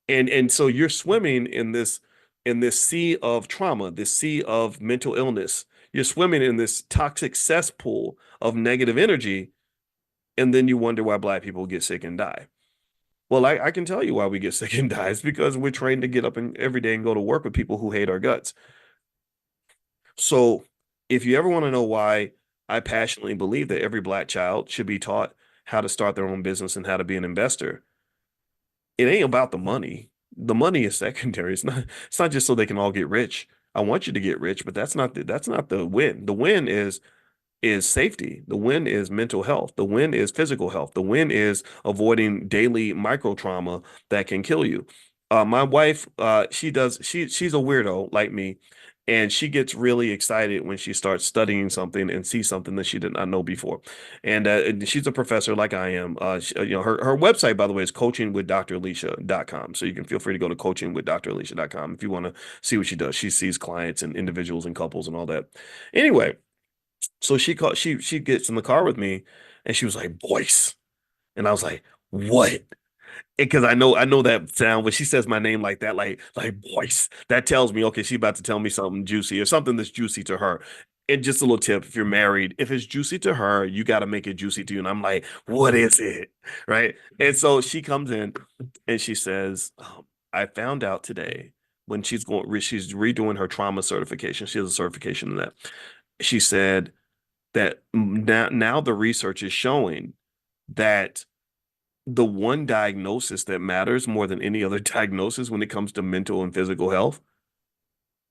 And so you're swimming in this sea of trauma, this sea of mental illness. You're swimming in this toxic cesspool of negative energy, and then you wonder why Black people get sick and die. Well, I can tell you why we get sick and die. It's because we're trained to get up every day and go to work with people who hate our guts. So if you ever want to know why I passionately believe that every Black child should be taught how to start their own business and how to be an investor, it ain't about the money. The money is secondary. It's not just so they can all get rich. I want you to get rich, but that's not the win. The win is safety. The win is mental health. The win is physical health. The win is avoiding daily micro trauma that can kill you. My wife, she's a weirdo like me, and she gets really excited when she starts studying something and sees something that she did not know before. And she's a professor like I am. Her website, by the way, is coachingwithdralicia.com. So you can feel free to go to coachingwithdralicia.com if you want to see what she does. She sees clients and individuals and couples and all that. Anyway, so she gets in the car with me and she was like, Boyce. And I was like, what? Because I know that sound when she says my name like that, like Boyce, that tells me, okay, she's about to tell me something juicy or something that's juicy to her. And just a little tip, if you're married, if it's juicy to her, you got to make it juicy to you. And I'm like, what is it? Right. And so she comes in and she says, I found out today when she's redoing her trauma certification. She has a certification in that. She said, that now the research is showing that the one diagnosis that matters more than any other diagnosis when it comes to mental and physical health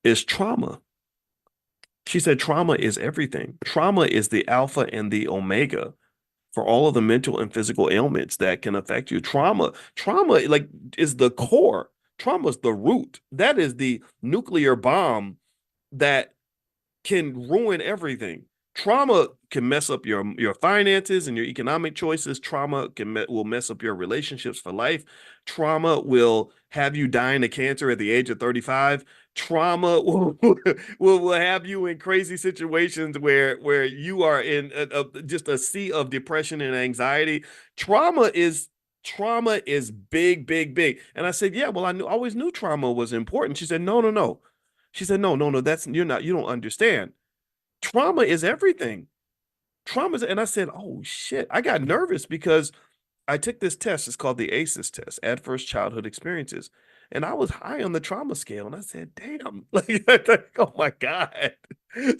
is trauma. She said trauma is everything. Trauma is the alpha and the omega for all of the mental and physical ailments that can affect you. Trauma like is the core. Trauma is the root. That is the nuclear bomb that can ruin everything. Trauma can mess up your finances and your economic choices. Trauma will mess up your relationships for life. Trauma will have you dying of cancer at the age of 35. Trauma will have you in crazy situations where you are in just a sea of depression and anxiety. Trauma is big, big, big. And I said, yeah, well, always knew trauma was important. She said, no, no, no. She said, no, no, no, you don't understand. Trauma is everything. And I said, oh shit. I got nervous because I took this test. It's called the ACEs test, Adverse Childhood Experiences. And I was high on the trauma scale. And I said, damn, like, oh my God. And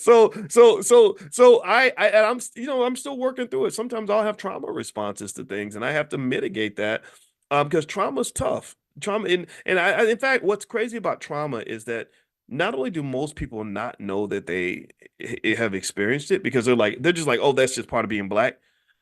I'm still working through it. Sometimes I'll have trauma responses to things and I have to mitigate that because trauma's tough. In fact, what's crazy about trauma is that not only do most people not know that they have experienced it because they're just like, oh, that's just part of being black.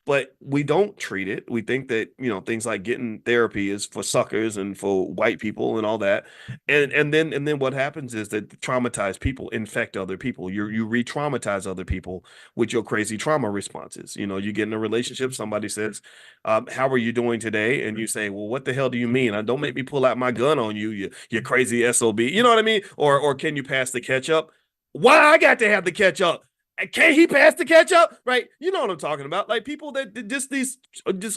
But we don't treat it. We think that, things like getting therapy is for suckers and for white people and all that. And then what happens is that traumatized people infect other people. You re-traumatize other people with your crazy trauma responses. You get in a relationship, somebody says, how are you doing today? And you say, well, what the hell do you mean? Don't make me pull out my gun on you, you crazy SOB. You know what I mean? Or can you pass the ketchup? Why I got to have the ketchup? Can't he pass the ketchup? Right? You know what I'm talking about. Like people that just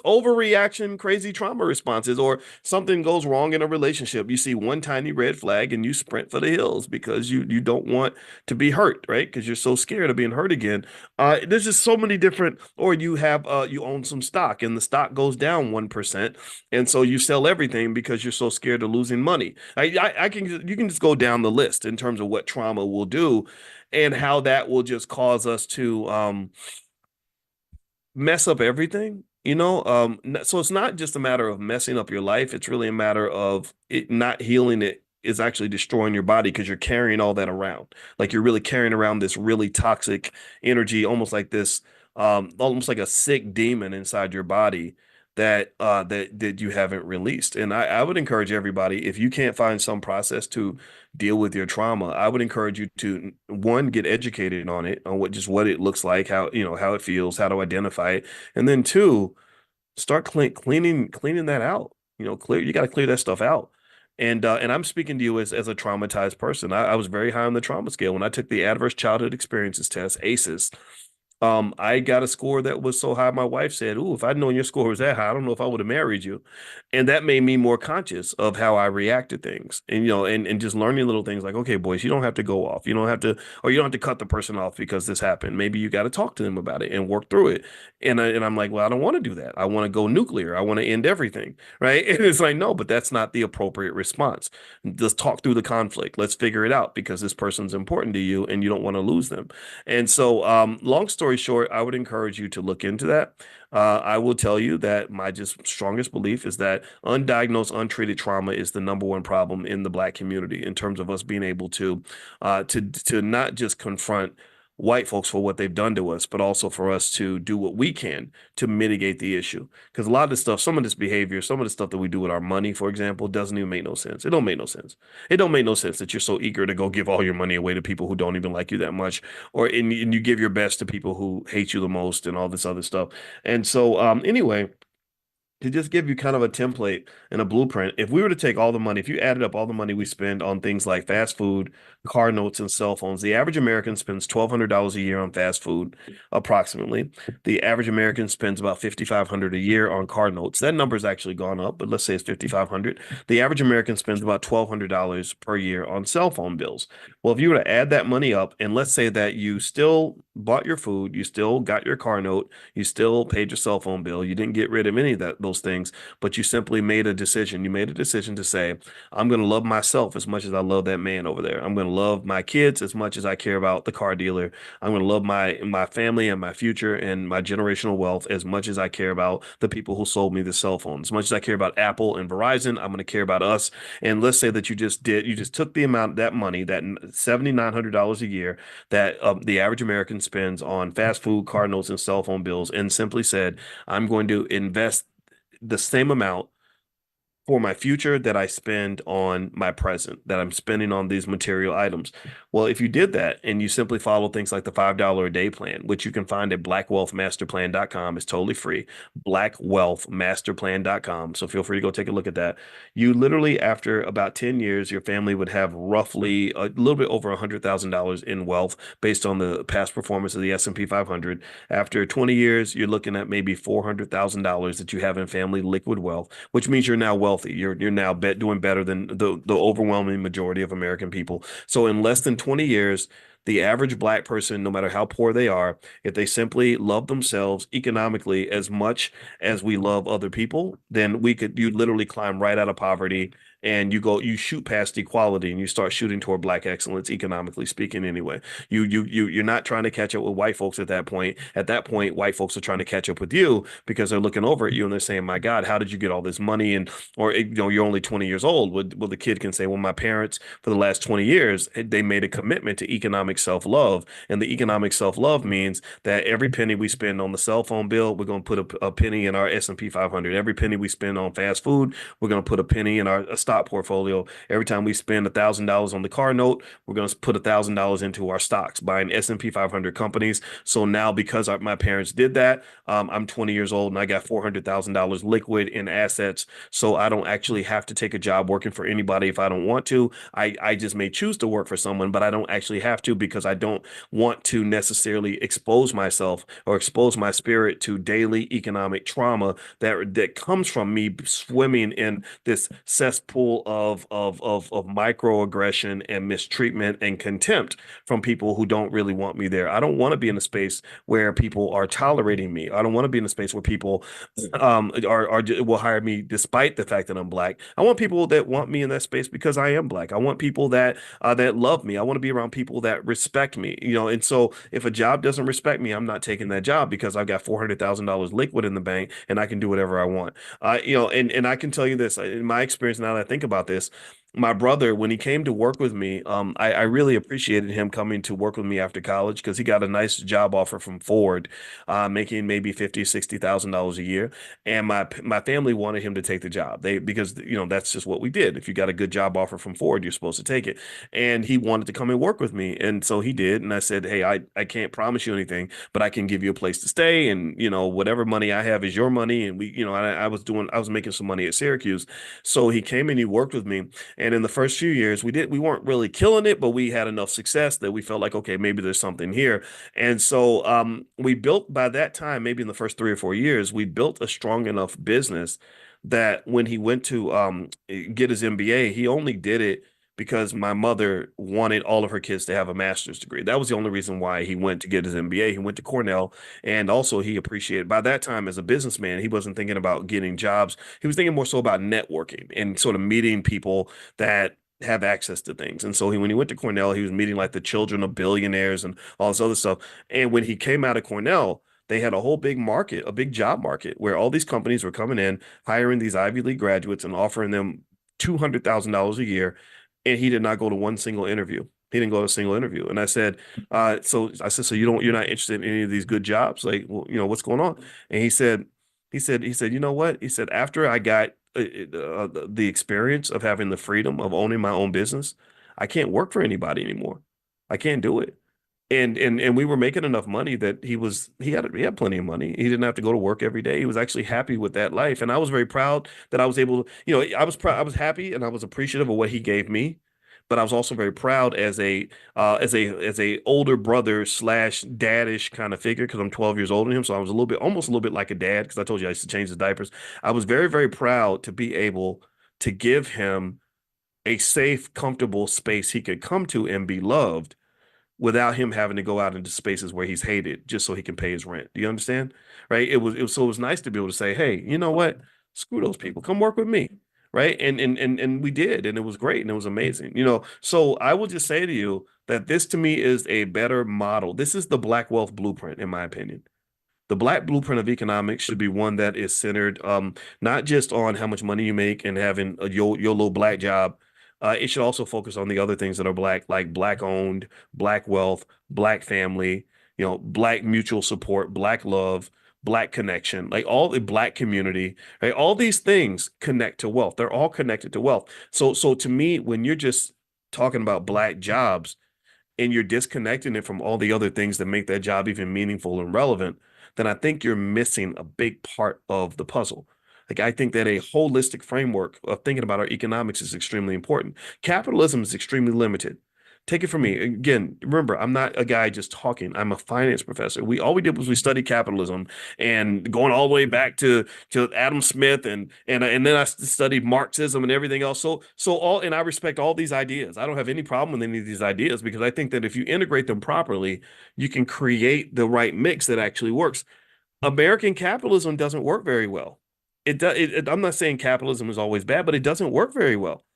overreaction, crazy trauma responses, or something goes wrong in a relationship. You see one tiny red flag and you sprint for the hills because you don't want to be hurt, right? Because you're so scared of being hurt again. There's just so many different, or you own some stock and the stock goes down 1%. And so you sell everything because you're so scared of losing money. You can just go down the list in terms of what trauma will do and how that will just cause us to mess up everything. So it's not just a matter of messing up your life. It's really a matter of it not healing. It is actually destroying your body because you're carrying all that around. Like you're really carrying around this really toxic energy, almost like a sick demon inside your body that you haven't released. And I would encourage everybody, if you can't find some process to deal with your trauma, I would encourage you to one, get educated on it, on what it looks like, how it feels, how to identify it, and then two, start cleaning that out. You got to clear that stuff out. And I'm speaking to you as a traumatized person. I was very high on the trauma scale when I took the Adverse Childhood Experiences test, ACEs. I got a score that was so high. My wife said, "Ooh, if I'd known your score was that high, I don't know if I would have married you." And that made me more conscious of how I react to things, and just learning little things like, okay, boys, you don't have to go off, you don't have to, or you don't have to cut the person off because this happened. Maybe you got to talk to them about it and work through it. And I'm like, well, I don't want to do that. I want to go nuclear. I want to end everything, right? And it's like, no, but that's not the appropriate response. Let's talk through the conflict. Let's figure it out because this person's important to you, and you don't want to lose them. And so, long story story short, I would encourage you to look into that. I will tell you that my just strongest belief is that undiagnosed, untreated trauma is the number one problem in the Black community in terms of us being able to not just confront white folks for what they've done to us, but also for us to do what we can to mitigate the issue. Because a lot of this stuff, some of this behavior, some of the stuff that we do with our money, for example, doesn't even make no sense. It don't make no sense. It don't make no sense that you're so eager to go give all your money away to people who don't even like you that much, or and you give your best to people who hate you the most and all this other stuff. And so, anyway, to just give you kind of a template and a blueprint, if we were to take all the money, if you added up all the money we spend on things like fast food, car notes, and cell phones, the average American spends $1,200 a year on fast food, approximately. The average American spends about $5,500 a year on car notes. That number's actually gone up, but let's say it's 5,500. The average American spends about $1,200 per year on cell phone bills. Well, if you were to add that money up, and let's say that you still bought your food, you still got your car note, you still paid your cell phone bill, you didn't get rid of any of those things, but you simply made a decision. You made a decision to say, I'm going to love myself as much as I love that man over there. I'm going to love my kids as much as I care about the car dealer. I'm going to love my family and my future and my generational wealth as much as I care about the people who sold me the cell phone. As much as I care about Apple and Verizon, I'm going to care about us. And let's say that you just took the amount, that money, that $7,900 a year that the average American spends on fast food, car notes, and cell phone bills, and simply said, I'm going to invest the same amount for my future that I spend on my present, that I'm spending on these material items. Well, if you did that and you simply follow things like the $5 a day plan, which you can find at blackwealthmasterplan.com, it's totally free, blackwealthmasterplan.com. So feel free to go take a look at that. You literally, after about 10 years, your family would have roughly a little bit over $100,000 in wealth based on the past performance of the S&P 500. After 20 years, you're looking at maybe $400,000 that you have in family liquid wealth, which means you're now wealthy. You're now doing better than the overwhelming majority of American people. So in less than 20 years, the average Black person, no matter how poor they are, if they simply love themselves economically as much as we love other people, then you literally climb right out of poverty and you shoot past equality and you start shooting toward Black excellence, economically speaking. Anyway, you're not trying to catch up with white folks at that point. At that point, white folks are trying to catch up with you because they're looking over at you and they're saying, "My God, how did you get all this money?" And or you're only 20 years old. Well, the kid can say, "Well, my parents for the last 20 years they made a commitment to economic self-love, and the economic self-love means that every penny we spend on the cell phone bill, we're going to put a penny in our S&P 500. Every penny we spend on fast food, we're going to put a penny in our stock portfolio. Every time we spend $1,000 on the car note, we're going to put $1,000 into our stocks, buying S&P 500 companies." So now, because my parents did that, I'm 20 years old and I got $400,000 liquid in assets. So I don't actually have to take a job working for anybody if I don't want to. I just may choose to work for someone, but I don't actually have to because I don't want to necessarily expose myself or expose my spirit to daily economic trauma that comes from me swimming in this cesspool of microaggression and mistreatment and contempt from people who don't really want me there. I don't want to be in a space where people are tolerating me. I don't want to be in a space where people will hire me despite the fact that I'm Black. I want people that want me in that space because I am Black. I want people that love me. I want to be around people that respect me. And so if a job doesn't respect me, I'm not taking that job because I've got $400,000 liquid in the bank and I can do whatever I want. And I can tell you this in my experience now that I think about this. My brother, when he came to work with me, I really appreciated him coming to work with me after college because he got a nice job offer from Ford, making maybe $50,000-$60,000 a year, and my family wanted him to take the job. Because that's just what we did. If you got a good job offer from Ford, you're supposed to take it. And he wanted to come and work with me, and so he did. And I said, "Hey, I can't promise you anything, but I can give you a place to stay, and whatever money I have is your money." And I was making some money at Syracuse, so he came and he worked with me. And in the first few years, we weren't really killing it, but we had enough success that we felt like, okay, maybe there's something here. And so we built by that time, maybe in the first 3 or 4 years, we built a strong enough business that when he went to get his MBA, he only did it because my mother wanted all of her kids to have a master's degree. That was the only reason why he went to get his MBA. He went to Cornell, and also he appreciated by that time as a businessman, he wasn't thinking about getting jobs. He was thinking more so about networking and sort of meeting people that have access to things. And so when he went to Cornell, he was meeting like the children of billionaires and all this other stuff. And when he came out of Cornell, they had a whole big market, a big job market where all these companies were coming in, hiring these Ivy League graduates and offering them $200,000 a year. And he did not go to one single interview. He didn't go to a single interview. And I said, so you're not interested in any of these good jobs? Like, well, what's going on? And he said, you know what? He said, after I got the experience of having the freedom of owning my own business, I can't work for anybody anymore. I can't do it. And we were making enough money that he had plenty of money. He didn't have to go to work every day. He was actually happy with that life. And I was very proud that I was able to, I was happy and I was appreciative of what he gave me. But I was also very proud as a older brother slash daddish kind of figure because I'm 12 years older than him. So I was almost a little bit like a dad because I told you I used to change his diapers. I was very, very proud to be able to give him a safe, comfortable space he could come to and be loved without him having to go out into spaces where he's hated just so he can pay his rent. Do you understand? Right? It was nice to be able to say, hey, you know what? Screw those people. Come work with me. Right. And we did, and it was great and it was amazing. So I will just say to you that this to me is a better model. This is the Black wealth blueprint, in my opinion. The Black blueprint of economics should be one that is centered not just on how much money you make and having your little black job. It should also focus on the other things that are black, like black owned, black wealth, black family, black mutual support, black love, black connection, like all the black community, right? All these things connect to wealth. They're all connected to wealth. So to me, when you're just talking about black jobs, and you're disconnecting it from all the other things that make that job even meaningful and relevant, then I think you're missing a big part of the puzzle. Like, I think that a holistic framework of thinking about our economics is extremely important. Capitalism is extremely limited. Take it from me. Again, remember, I'm not a guy just talking. I'm a finance professor. All we did was we studied capitalism and going all the way back to Adam Smith and then I studied Marxism and everything else. And I respect all these ideas. I don't have any problem with any of these ideas because I think that if you integrate them properly, you can create the right mix that actually works. American capitalism doesn't work very well. I'm not saying capitalism is always bad, but it doesn't work very well.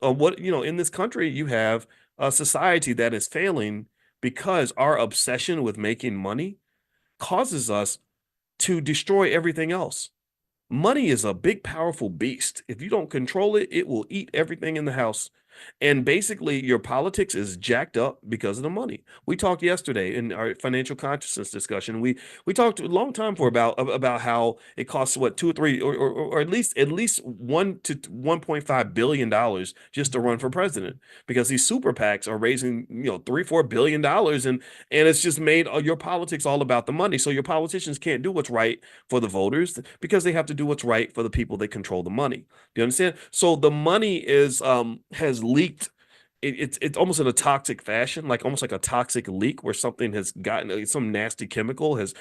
In this country, you have a society that is failing because our obsession with making money causes us to destroy everything else. Money is a big, powerful beast. If you don't control it, it will eat everything in the house. And basically, your politics is jacked up because of the money. We talked yesterday in our financial consciousness discussion. We talked a long time for about how it costs what 2 or 3 or at least 1 to 1.5 billion dollars just to run for president because these super PACs are raising 3-4 billion dollars and it's just made your politics all about the money. So your politicians can't do what's right for the voters because they have to do what's right for the people that control the money. Do you understand? So the money has leaked. It's almost in a toxic fashion, like almost like a toxic leak where something has gotten some nasty chemical has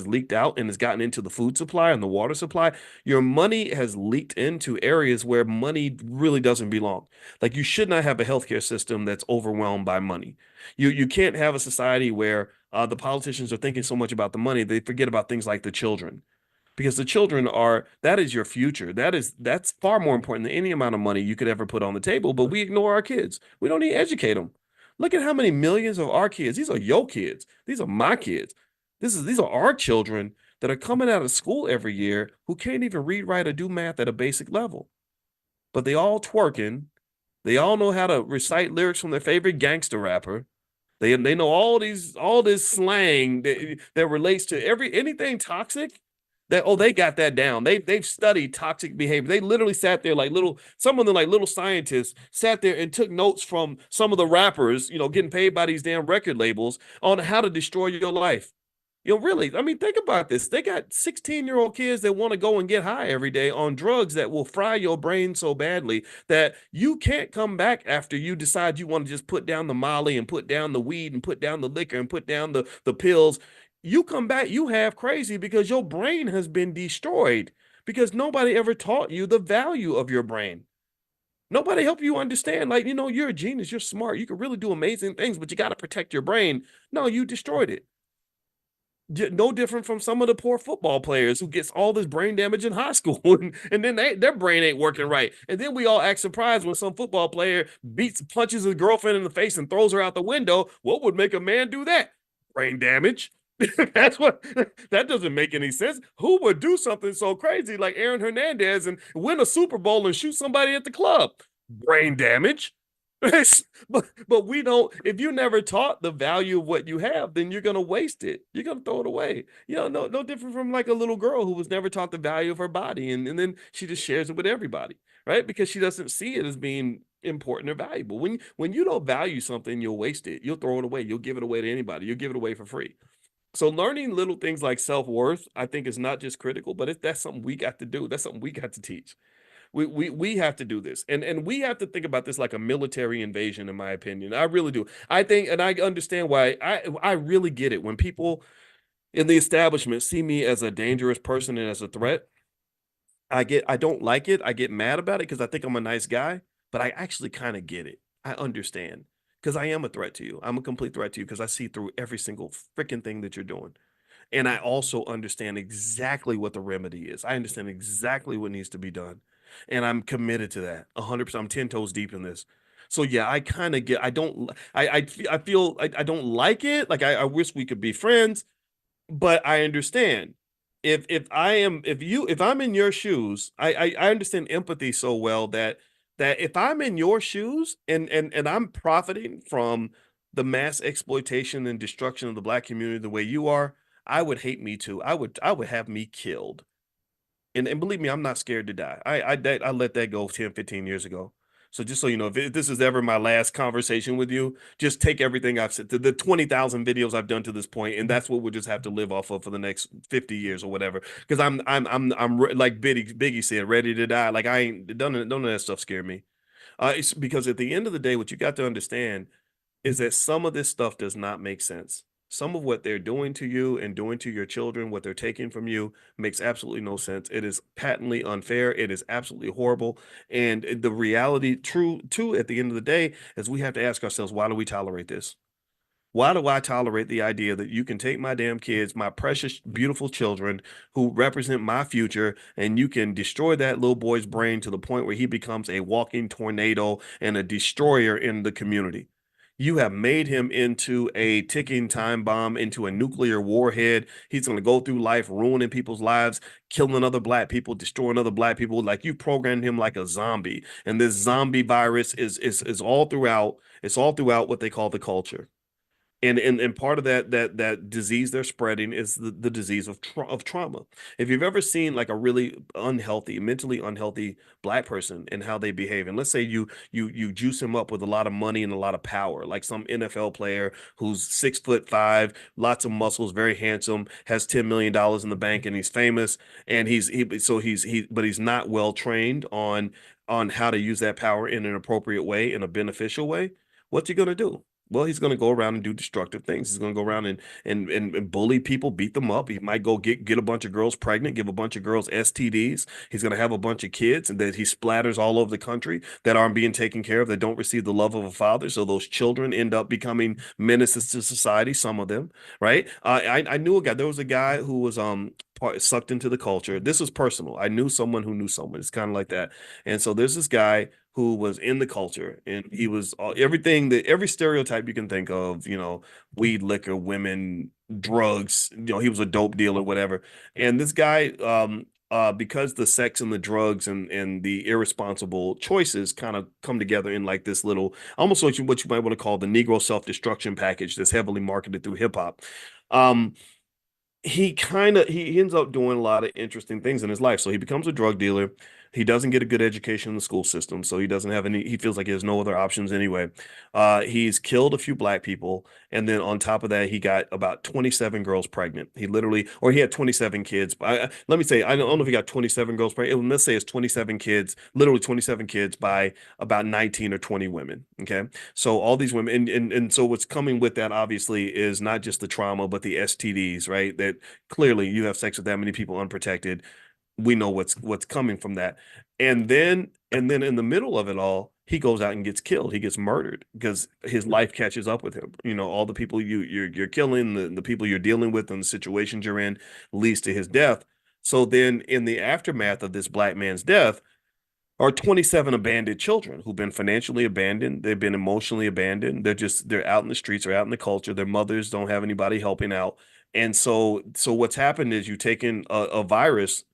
leaked out and has gotten into the food supply and the water supply. Your money has leaked into areas where money really doesn't belong. Like you should not have a healthcare system that's overwhelmed by money. You can't have a society where the politicians are thinking so much about the money they forget about things like the children because the children that is your future. That's far more important than any amount of money you could ever put on the table, but we ignore our kids. We don't even educate them. Look at how many millions of our kids, these are your kids, these are my kids, these are our children that are coming out of school every year who can't even read, write, or do math at a basic level, but they all twerking. They all know how to recite lyrics from their favorite gangster rapper. They know all this slang that relates to anything toxic. They got that down. They've studied toxic behavior. They literally sat there like some of them like little scientists sat there and took notes from some of the rappers, getting paid by these damn record labels on how to destroy your life. Really, I mean, think about this. They got 16-year-old kids that want to go and get high every day on drugs that will fry your brain so badly that you can't come back after you decide you want to just put down the Molly and put down the weed and put down the liquor and put down the pills. You come back, you have crazy because your brain has been destroyed because nobody ever taught you the value of your brain. Nobody helped you understand, like, you're a genius, you're smart, you can really do amazing things, but you got to protect your brain. No, you destroyed it. No different from some of the poor football players who gets all this brain damage in high school, and then their brain ain't working right. And then we all act surprised when some football player punches his girlfriend in the face and throws her out the window. What would make a man do that? Brain damage. That's what that doesn't make any sense. Who would do something so crazy like Aaron Hernandez and win a Super Bowl and shoot somebody at the club? Brain damage. but we don't, if you never taught the value of what you have, then you're gonna waste it. You're gonna throw it away. No different from like a little girl who was never taught the value of her body, and then she just shares it with everybody, right? Because she doesn't see it as being important or valuable. When you don't value something, you'll waste it. You'll throw it away. You'll give it away to anybody. You'll give it away for free. So learning little things like self-worth, I think, is not just critical, but that's something we got to do. That's something we got to teach. We have to do this, and we have to think about this like a military invasion, in my opinion. I really do. I think, and I understand why. I really get it when people in the establishment see me as a dangerous person and as a threat. I don't like it. I get mad about it because I think I'm a nice guy, but I actually kind of get it. I understand because I am a threat to you. I'm a complete threat to you because I see through every single freaking thing that you're doing. And I also understand exactly what the remedy is. I understand exactly what needs to be done. And I'm committed to that 100%. I'm 10 toes deep in this. So yeah, I kind of get, I don't, I feel I don't like it. Like I wish we could be friends, but I understand. If I'm in your shoes, I understand empathy so well that if I'm in your shoes and I'm profiting from the mass exploitation and destruction of the black community the way you are, I would hate me too. I would have me killed. And believe me, I'm not scared to die. I let that go 10, 15 years ago. So just so you know, if this is ever my last conversation with you, just take everything I've said, the 20,000 videos I've done to this point, and that's what we'll just have to live off of for the next 50 years or whatever. Because like Biggie said, ready to die. Like I ain't none of that stuff scare me. It's because at the end of the day, what you got to understand is that some of this stuff does not make sense. Some of what they're doing to you and doing to your children, what they're taking from you, makes absolutely no sense. It is patently unfair. It is absolutely horrible. And the reality, true, too, at the end of the day, is we have to ask ourselves, why do we tolerate this? Why do I tolerate the idea that you can take my damn kids, my precious, beautiful children who represent my future, and you can destroy that little boy's brain to the point where he becomes a walking tornado and a destroyer in the community? You have made him into a ticking time bomb, into a nuclear warhead. He's going to go through life ruining people's lives, killing other black people, destroying other black people. Like you programmed him like a zombie. And this zombie virus is all throughout. It's all throughout what they call the culture. And part of that disease they're spreading is the disease of trauma. If you've ever seen like a really unhealthy, mentally unhealthy black person and how they behave, and let's say you juice him up with a lot of money and a lot of power, like some NFL player who's 6'5", lots of muscles, very handsome, has $10 million in the bank, and he's famous, and but he's not well trained on how to use that power in an appropriate way, in a beneficial way. What's he gonna do? Well, he's going to go around and do destructive things. He's going to go around and bully people, beat them up. He might go get a bunch of girls pregnant, give a bunch of girls STDs. He's going to have a bunch of kids and that he splatters all over the country that aren't being taken care of, that don't receive the love of a father. So those children end up becoming menaces to society, some of them, right? I knew a guy, there was a guy who was sucked into the culture. This was personal. I knew someone who knew someone. It's kind of like that. And so there's this guy who was in the culture and he was every stereotype you can think of, weed, liquor, women, drugs, he was a dope dealer, whatever. And this guy, because the sex and the drugs and the irresponsible choices kind of come together in like this little, almost like what you might want to call the Negro self-destruction package that's heavily marketed through hip hop. Um, he ends up doing a lot of interesting things in his life. So he becomes a drug dealer. He doesn't get a good education in the school system, so he doesn't have any. He feels like he has no other options anyway. He's killed a few black people, and then on top of that, he got about 27 girls pregnant. He had 27 kids. Let me say, I don't know if he got 27 girls pregnant. Let's say it's 27 kids, literally 27 kids by about 19 or 20 women. Okay, so all these women, and so what's coming with that obviously is not just the trauma, but the STDs, right? That clearly you have sex with that many people unprotected. We know what's coming from that. And then in the middle of it all, he goes out and gets killed. He gets murdered because his life catches up with him. You know, all the people you're killing, the people you're dealing with, and the situations you're in leads to his death. So then, in the aftermath of this black man's death, are 27 abandoned children who've been financially abandoned. They've been emotionally abandoned. They're out in the streets or out in the culture. Their mothers don't have anybody helping out. And so what's happened is you've taken a virus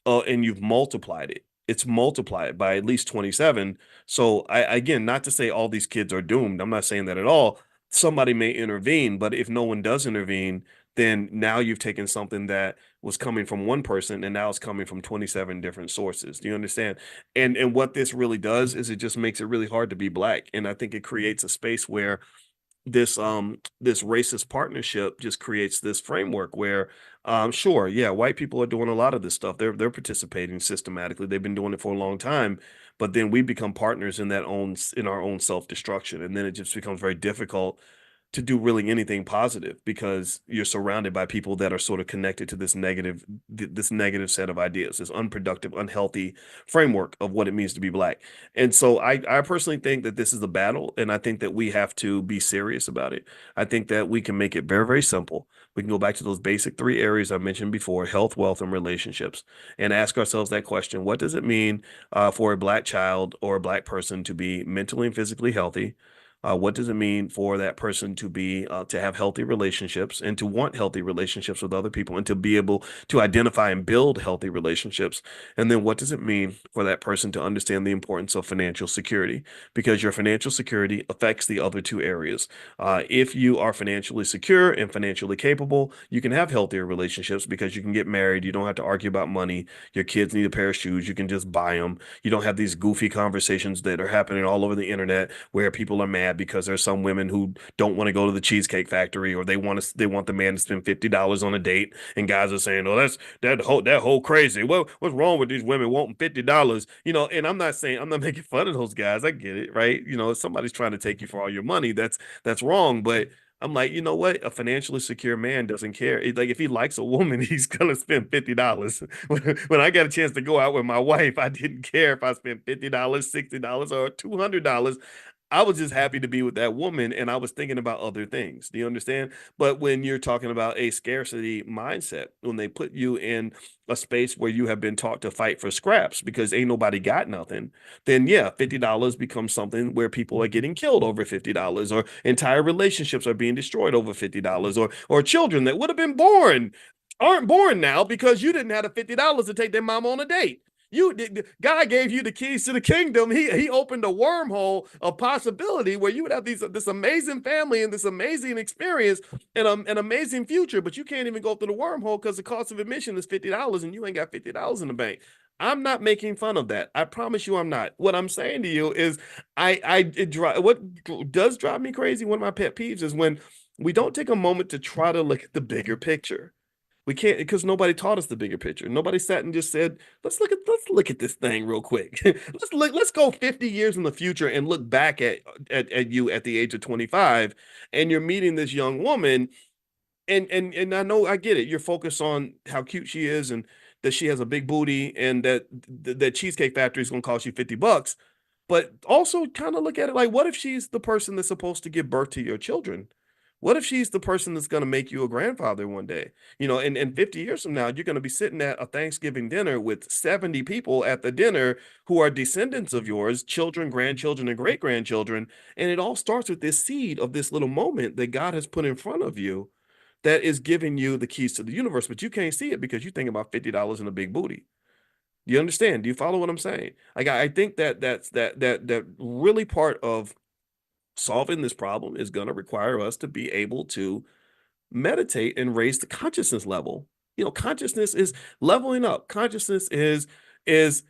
and you've multiplied it. It's multiplied by at least 27. So again, not to say all these kids are doomed. I'm not saying that at all. Somebody may intervene, but if no one does intervene, then now you've taken something that was coming from one person and now it's coming from 27 different sources. Do you understand? And what this really does is it just makes it really hard to be black. And I think it creates a space where this racist partnership just creates this framework where sure, yeah, white people are doing a lot of this stuff. They're participating systematically. They've been doing it for a long time, but then we become partners in our own self-destruction, and then it just becomes very difficult to do really anything positive because you're surrounded by people that are sort of connected to this negative set of ideas, this unproductive, unhealthy framework of what it means to be black. And so I personally think that this is a battle, and I think that we have to be serious about it. I think that we can make it very, very simple. We can go back to those basic three areas I mentioned before: health, wealth, and relationships, and ask ourselves that question: what does it mean for a black child or a black person to be mentally and physically healthy? What does it mean for that person to have healthy relationships and to want healthy relationships with other people and to be able to identify and build healthy relationships? And then what does it mean for that person to understand the importance of financial security? Because your financial security affects the other two areas. If you are financially secure and financially capable, you can have healthier relationships because you can get married. You don't have to argue about money. Your kids need a pair of shoes. You can just buy them. You don't have these goofy conversations that are happening all over the internet where people are mad because there's some women who don't want to go to the Cheesecake Factory, or they want the man to spend $50 on a date, and guys are saying, "Oh, that whole crazy. What's wrong with these women wanting $50?" You know, and I'm not making fun of those guys. I get it, right? You know, if somebody's trying to take you for all your money, that's wrong. But I'm like, you know what? A financially secure man doesn't care. Like if he likes a woman, he's gonna spend $50. When I got a chance to go out with my wife, I didn't care if I spent $50, $60, or $200. I was just happy to be with that woman and I was thinking about other things. Do you understand? But when you're talking about a scarcity mindset, when they put you in a space where you have been taught to fight for scraps because ain't nobody got nothing, then yeah, $50 becomes something where people are getting killed over $50, or entire relationships are being destroyed over $50, or children that would have been born aren't born now because you didn't have the $50 to take their mom on a date. God gave you the keys to the kingdom. He opened a wormhole of possibility where you would have this amazing family and this amazing experience and an amazing future, but you can't even go through the wormhole because the cost of admission is $50 and you ain't got $50 in the bank. I'm not making fun of that. I promise you I'm not. What I'm saying to you is what does drive me crazy, one of my pet peeves is when we don't take a moment to try to look at the bigger picture. We can't because nobody taught us the bigger picture. Nobody sat and just said, let's look at this thing real quick. Let's go 50 years in the future and look back at you at the age of 25 and you're meeting this young woman and I know I get it. You're focused on how cute she is and that she has a big booty and that Cheesecake Factory is going to cost you $50. But also kind of look at it like, what if she's the person that's supposed to give birth to your children? What if she's the person that's going to make you a grandfather one day? You know, and 50 years from now, you're going to be sitting at a Thanksgiving dinner with 70 people at the dinner who are descendants of yours, children, grandchildren, and great grandchildren. And it all starts with this seed of this little moment that God has put in front of you that is giving you the keys to the universe, but you can't see it because you think about $50 in a big booty. Do you understand? Do you follow what I'm saying? Like I think that really part of solving this problem is going to require us to be able to meditate and raise the consciousness level. You know, consciousness is leveling up. Consciousness is is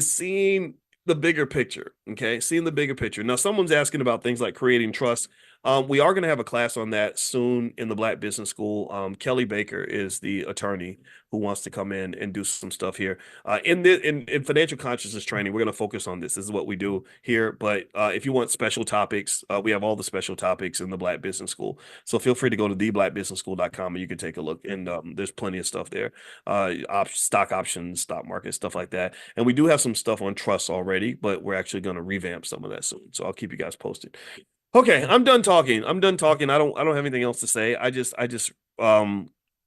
seeing the bigger picture. Okay, seeing the bigger picture. Now, someone's asking about things like creating trust. We are going to have a class on that soon in the Black Business School. Kelly Baker is the attorney who wants to come in and do some stuff here. In financial consciousness training, we're going to focus on this. This is what we do here. But if you want special topics, we have all the special topics in the Black Business School. So feel free to go to theblackbusinessschool.com and you can take a look. And there's plenty of stuff there, stock options, stock market, stuff like that. And we do have some stuff on trusts already, but we're actually going to revamp some of that soon. So I'll keep you guys posted. Okay, I'm done talking. I'm done talking. I don't have anything else to say. I just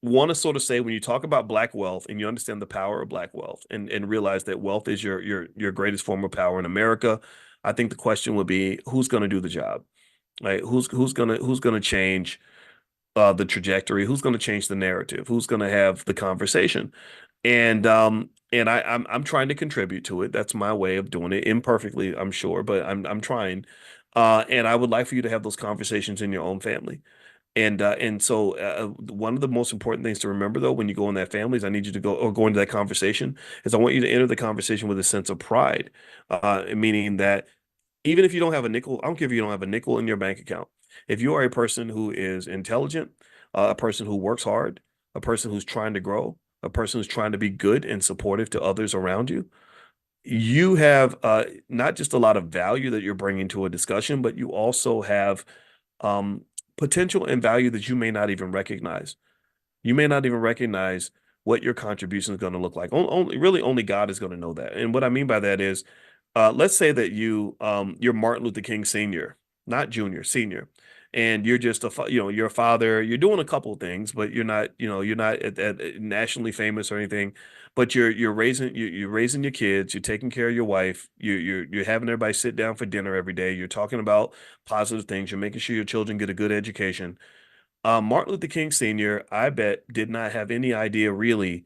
want to sort of say when you talk about black wealth and you understand the power of black wealth and realize that wealth is your greatest form of power in America, I think the question would be who's going to do the job? Right? Who's gonna change the trajectory? Who's going to change the narrative? Who's going to have the conversation? And I'm trying to contribute to it. That's my way of doing it, imperfectly, I'm sure, but I'm trying. And I would like for you to have those conversations in your own family. And so one of the most important things to remember though, when you go in that family is I need you to go into that conversation is I want you to enter the conversation with a sense of pride, meaning that even if you don't have a nickel, I don't care if you don't have a nickel in your bank account. If you are a person who is intelligent, a person who works hard, a person who's trying to grow, a person who's trying to be good and supportive to others around you, you have not just a lot of value that you're bringing to a discussion, but you also have um, potential and value that you may not even recognize. You may not even recognize what your contribution is going to look like. Really, only God is going to know that. And what I mean by that is, let's say that you're Martin Luther King Sr., not Junior, Senior, and you're just you're a father. You're doing a couple of things, but you're not nationally famous or anything. But you're raising your kids. You're taking care of your wife. You're having everybody sit down for dinner every day. You're talking about positive things. You're making sure your children get a good education. Martin Luther King Sr., I bet, did not have any idea really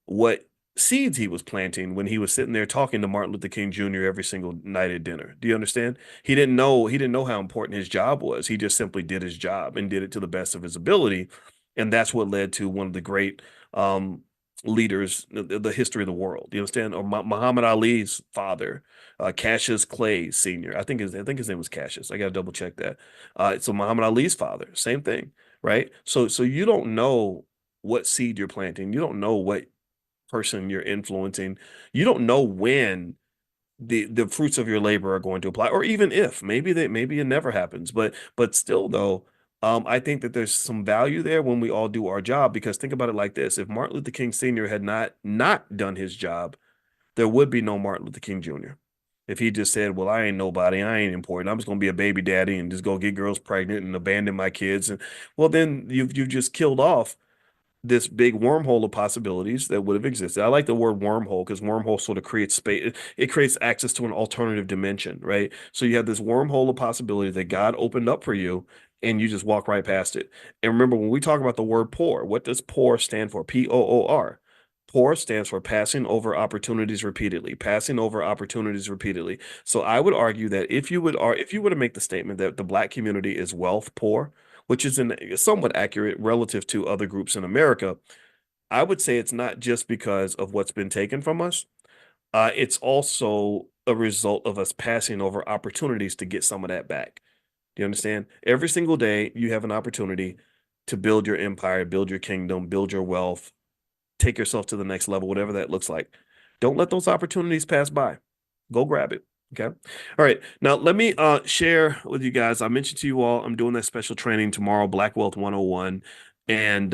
what seeds he was planting when he was sitting there talking to Martin Luther King Jr. every single night at dinner. Do you understand? He didn't know how important his job was. He just simply did his job and did it to the best of his ability. And that's what led to one of the great leaders, the history of the world. You understand? Or Muhammad Ali's father, Cassius Clay Sr. I think his name was Cassius. I got to double check that. So Muhammad Ali's father, same thing, right? So you don't know what seed you're planting. You don't know what person you're influencing. You don't know when the fruits of your labor are going to apply, or even if maybe it never happens. But still though, I think that there's some value there when we all do our job, because think about it like this: if Martin Luther King Sr. had not done his job, there would be no Martin Luther King Jr. If he just said, "Well, I ain't nobody, I ain't important. I'm just gonna be a baby daddy and just go get girls pregnant and abandon my kids," and well, then you've just killed off this big wormhole of possibilities that would have existed. I like the word wormhole because wormhole sort of creates space. It creates access to an alternative dimension, right? So you have this wormhole of possibility that God opened up for you, and you just walk right past it. And remember, when we talk about the word poor, what does poor stand for? Poor. Poor stands for passing over opportunities repeatedly, passing over opportunities repeatedly. So I would argue that if you were to make the statement that the black community is wealth poor, which is somewhat accurate relative to other groups in America, I would say it's not just because of what's been taken from us. It's also a result of us passing over opportunities to get some of that back. Do you understand? Every single day, you have an opportunity to build your empire, build your kingdom, build your wealth, take yourself to the next level, whatever that looks like. Don't let those opportunities pass by. Go grab it. Okay. All right. Now let me share with you guys. I mentioned to you all I'm doing that special training tomorrow, Black Wealth 101. And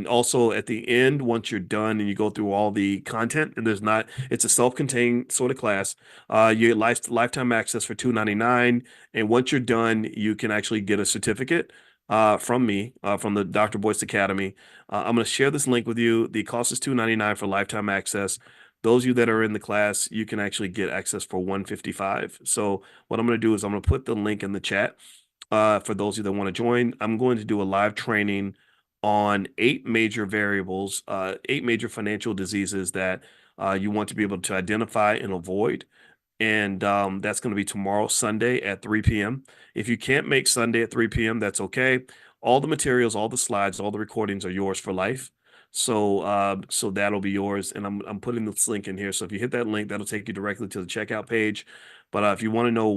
also at the end, once you're done and you go through all the content, and it's a self-contained sort of class. You get lifetime access for $299. And once you're done, you can actually get a certificate from me, from the Dr. Boyce Academy. I'm going to share this link with you. The cost is $299 for lifetime access. Those of you that are in the class, you can actually get access for $155. So what I'm going to do is I'm going to put the link in the chat for those of you that want to join. I'm going to do a live training on 8 major variables, 8 major financial diseases that you want to be able to identify and avoid. And that's going to be tomorrow, Sunday at 3 p.m. If you can't make Sunday at 3 p.m., that's okay. All the materials, all the slides, all the recordings are yours for life. So that'll be yours. And I'm putting this link in here. So if you hit that link, that'll take you directly to the checkout page. But if you want to know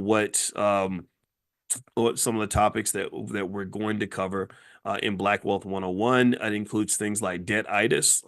or some of the topics that we're going to cover in Black Wealth 101. It includes things like debt-itis,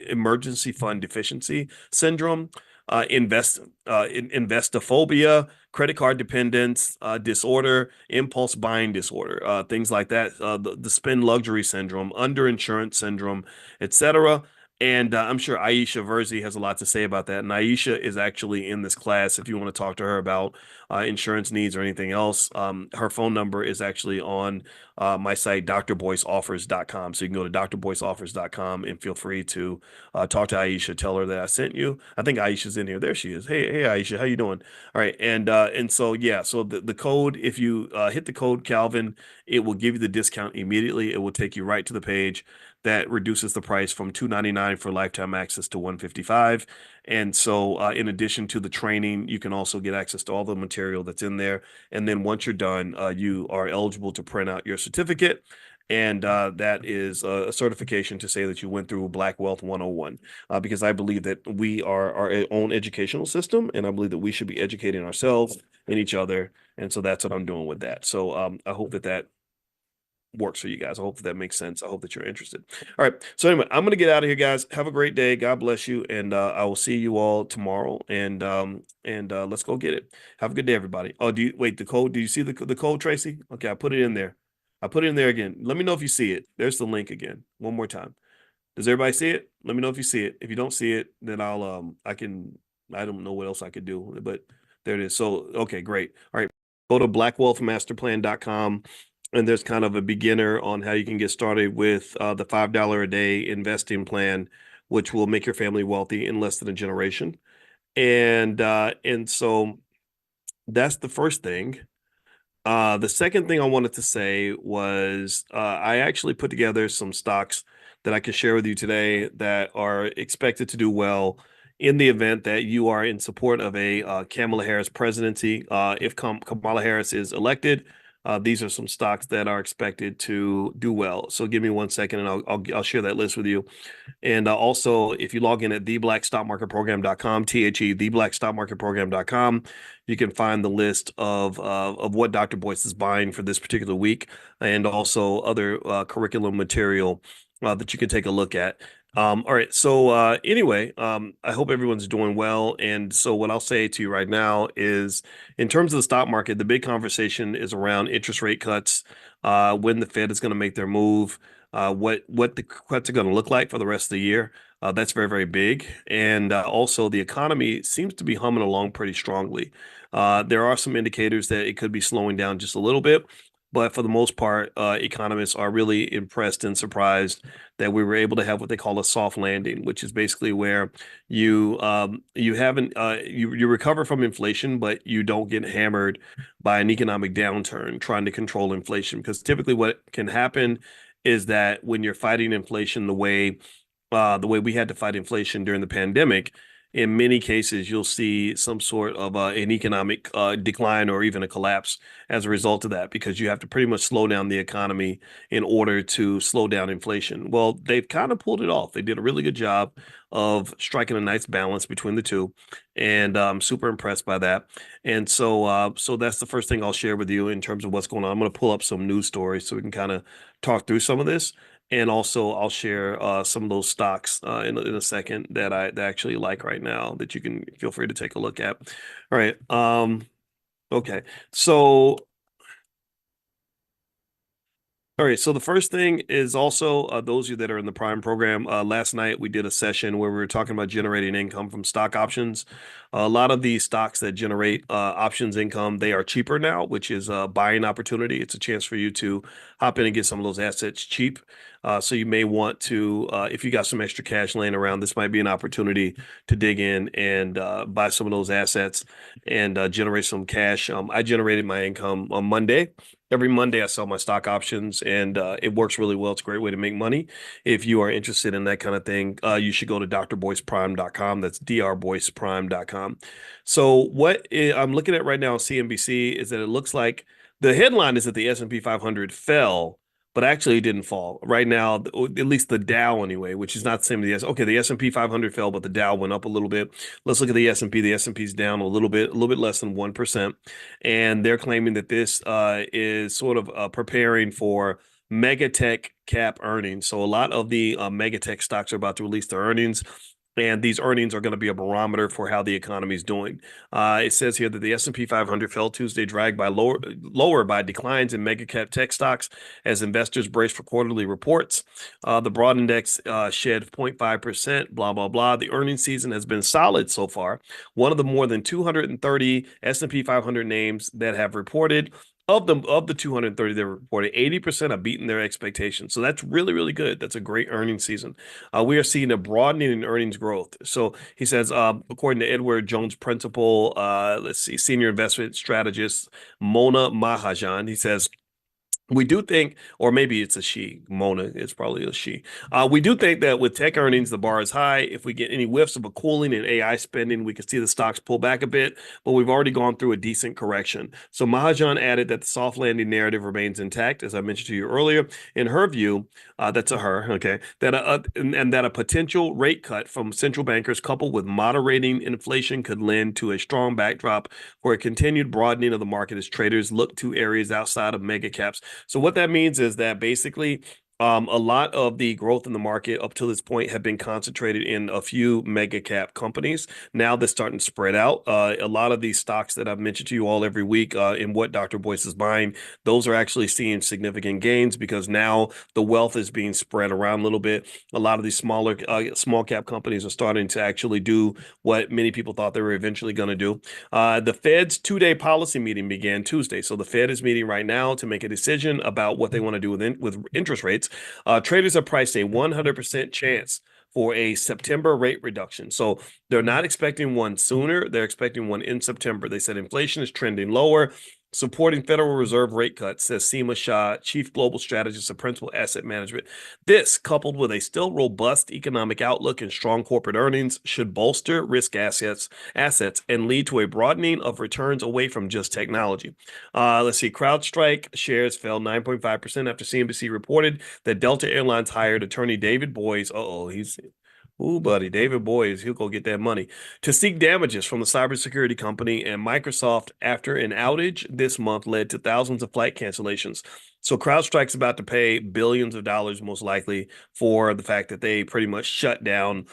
emergency fund deficiency syndrome, investophobia, credit card dependence disorder, impulse buying disorder, things like that, the spend luxury syndrome, underinsurance syndrome, etc. And I'm sure Aisha Verzi has a lot to say about that. And Aisha is actually in this class if you want to talk to her about insurance needs or anything else. Her phone number is actually on my site, drboyceoffers.com. So you can go to drboyceoffers.com and feel free to talk to Aisha. Tell her that I sent you. I think Aisha's in here. There she is. Hey, Aisha, how you doing? All right, and so yeah, so the code, if you hit the code Calvin, it will give you the discount immediately. It will take you right to the page that reduces the price from $299 for lifetime access to $155. And so, in addition to the training, you can also get access to all the material that's in there. And then once you're done, you are eligible to print out your certificate. And that is a certification to say that you went through Black Wealth 101, because I believe that we are our own educational system, and I believe that we should be educating ourselves and each other. And so that's what I'm doing with that. So I hope that works for you guys. I hope that makes sense. I hope that you're interested. All right. So anyway, I'm gonna get out of here, guys. Have a great day. God bless you, and I will see you all tomorrow. And let's go get it. Have a good day, everybody. Oh, do you wait? The code? Do you see the code, Tracy? Okay, I put it in there. I put it in there again. Let me know if you see it. There's the link again. One more time. Does everybody see it? Let me know if you see it. If you don't see it, then I don't know what else I could do, but there it is. So okay, great. All right. Go to blackwealthmasterplan.com, and there's kind of a beginner on how you can get started with the $5 a day investing plan, which will make your family wealthy in less than a generation. And so that's the first thing. The second thing I wanted to say was I actually put together some stocks that I can share with you today that are expected to do well in the event that you are in support of a Kamala Harris presidency. If Kamala Harris is elected, these are some stocks that are expected to do well. So give me 1 second, and I'll share that list with you. And also, if you log in at theblackstockmarketprogram.com, theblackstockmarketprogram.com, you can find the list of what Dr. Boyce is buying for this particular week, and also other curriculum material that you can take a look at. All right. So anyway, I hope everyone's doing well. And so what I'll say to you right now is, in terms of the stock market, the big conversation is around interest rate cuts, when the Fed is going to make their move, what the cuts are going to look like for the rest of the year. That's very, very big. And also, the economy seems to be humming along pretty strongly. There are some indicators that it could be slowing down just a little bit. But for the most part, economists are really impressed and surprised that we were able to have what they call a soft landing, which is basically where you haven't you recover from inflation, but you don't get hammered by an economic downturn trying to control inflation. Because typically, what can happen is that when you're fighting inflation the way we had to fight inflation during the pandemic, in many cases, you'll see some sort of an economic decline or even a collapse as a result of that, because you have to pretty much slow down the economy in order to slow down inflation. Well, they've kind of pulled it off. They did a really good job of striking a nice balance between the two, and I'm super impressed by that. And so that's the first thing I'll share with you in terms of what's going on. I'm going to pull up some news stories so we can kind of talk through some of this. And also, I'll share some of those stocks in a second that I actually like right now that you can feel free to take a look at. All right. Okay. So all right, so the first thing is also those of you that are in the Prime program. Last night we did a session where we were talking about generating income from stock options. A lot of these stocks that generate options income, they are cheaper now, which is a buying opportunity. It's a chance for you to hop in and get some of those assets cheap. So you may want to, if you got some extra cash laying around, this might be an opportunity to dig in and buy some of those assets and generate some cash. I generated my income on Monday. Every Monday, I sell my stock options, and it works really well. It's a great way to make money. If you are interested in that kind of thing, you should go to drboyceprime.com. That's drboyceprime.com. So I'm looking at right now on CNBC is that it looks like the headline is that the S&P 500 fell but actually it didn't fall. Right now, at least the Dow anyway, which is not the same as the S. Okay, the S&P 500 fell, but the Dow went up a little bit. Let's look at the S&P. The S&P's down a little bit less than 1%. And they're claiming that this is sort of preparing for mega tech cap earnings. So a lot of the mega tech stocks are about to release their earnings. And these earnings are going to be a barometer for how the economy is doing. It says here that the S&P 500 fell Tuesday, dragged by lower by declines in mega cap tech stocks as investors brace for quarterly reports. The broad index shed 0.5%, blah, blah, blah. The earnings season has been solid so far. One of the more than 230 S&P 500 names that have reported of the 230 that reported, 80% have beaten their expectations. So that's really, really good. That's a great earnings season. We are seeing a broadening in earnings growth. So he says, according to Edward Jones Principal, let's see, senior investment strategist Mona Mahajan, he says, we do think, or maybe it's a she, Mona, it's probably a she. We do think that with tech earnings, the bar is high. If we get any whiffs of a cooling in AI spending, we could see the stocks pull back a bit, but we've already gone through a decent correction. So Mahajan added that the soft landing narrative remains intact, as I mentioned to you earlier. In her view, that's a her, okay, and that a potential rate cut from central bankers coupled with moderating inflation could lend to a strong backdrop for a continued broadening of the market as traders look to areas outside of mega caps. So what that means is that basically a lot of the growth in the market up to this point have been concentrated in a few mega cap companies. Now they're starting to spread out. A lot of these stocks that I've mentioned to you all every week in what Dr. Boyce is buying, those are actually seeing significant gains because now the wealth is being spread around a little bit. A lot of these small cap companies are starting to actually do what many people thought they were eventually going to do. The Fed's two-day policy meeting began Tuesday. So the Fed is meeting right now to make a decision about what they want to do with interest rates. Traders have priced a 100% chance for a September rate reduction. So they're not expecting one sooner. They're expecting one in September. They said inflation is trending lower, supporting Federal Reserve rate cuts, says Seema Shah, Chief Global Strategist of Principal Asset Management. This, coupled with a still robust economic outlook and strong corporate earnings, should bolster risk assets and lead to a broadening of returns away from just technology. Let's see. CrowdStrike shares fell 9.5% after CNBC reported that Delta Airlines hired attorney David Boyce. Ooh, buddy, David Boyce, he'll go get that money to seek damages from the cybersecurity company and Microsoft after an outage this month led to thousands of flight cancellations. So CrowdStrike's about to pay billions of dollars, most likely, for the fact that they pretty much shut down,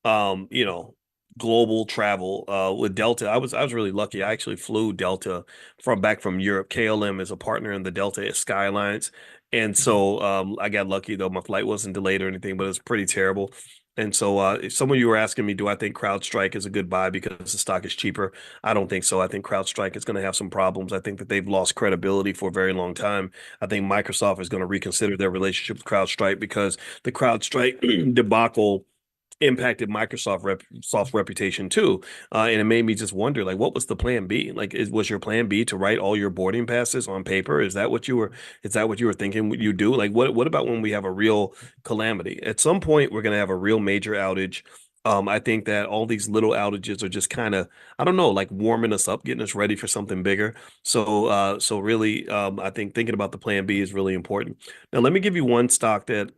um, you know, global travel with Delta. I was really lucky. I actually flew Delta from Europe. KLM is a partner in the Delta Sky Alliance. And so I got lucky though. My flight wasn't delayed or anything, but it was pretty terrible. And so if some of you were asking me, do I think CrowdStrike is a good buy because the stock is cheaper? I don't think so. I think CrowdStrike is going to have some problems. I think that they've lost credibility for a very long time. I think Microsoft is going to reconsider their relationship with CrowdStrike because the CrowdStrike debacle impacted Soft's reputation too, and it made me just wonder, like, what was the plan B? Like, was your plan B to write all your boarding passes on paper? Is that what you were? Is that what you were thinking you do? Like, what about when we have a real calamity? At some point, we're gonna have a real major outage. I think that all these little outages are just kind of, I don't know, like warming us up, getting us ready for something bigger. So really, I think thinking about the plan B is really important. Now, let me give you one stock that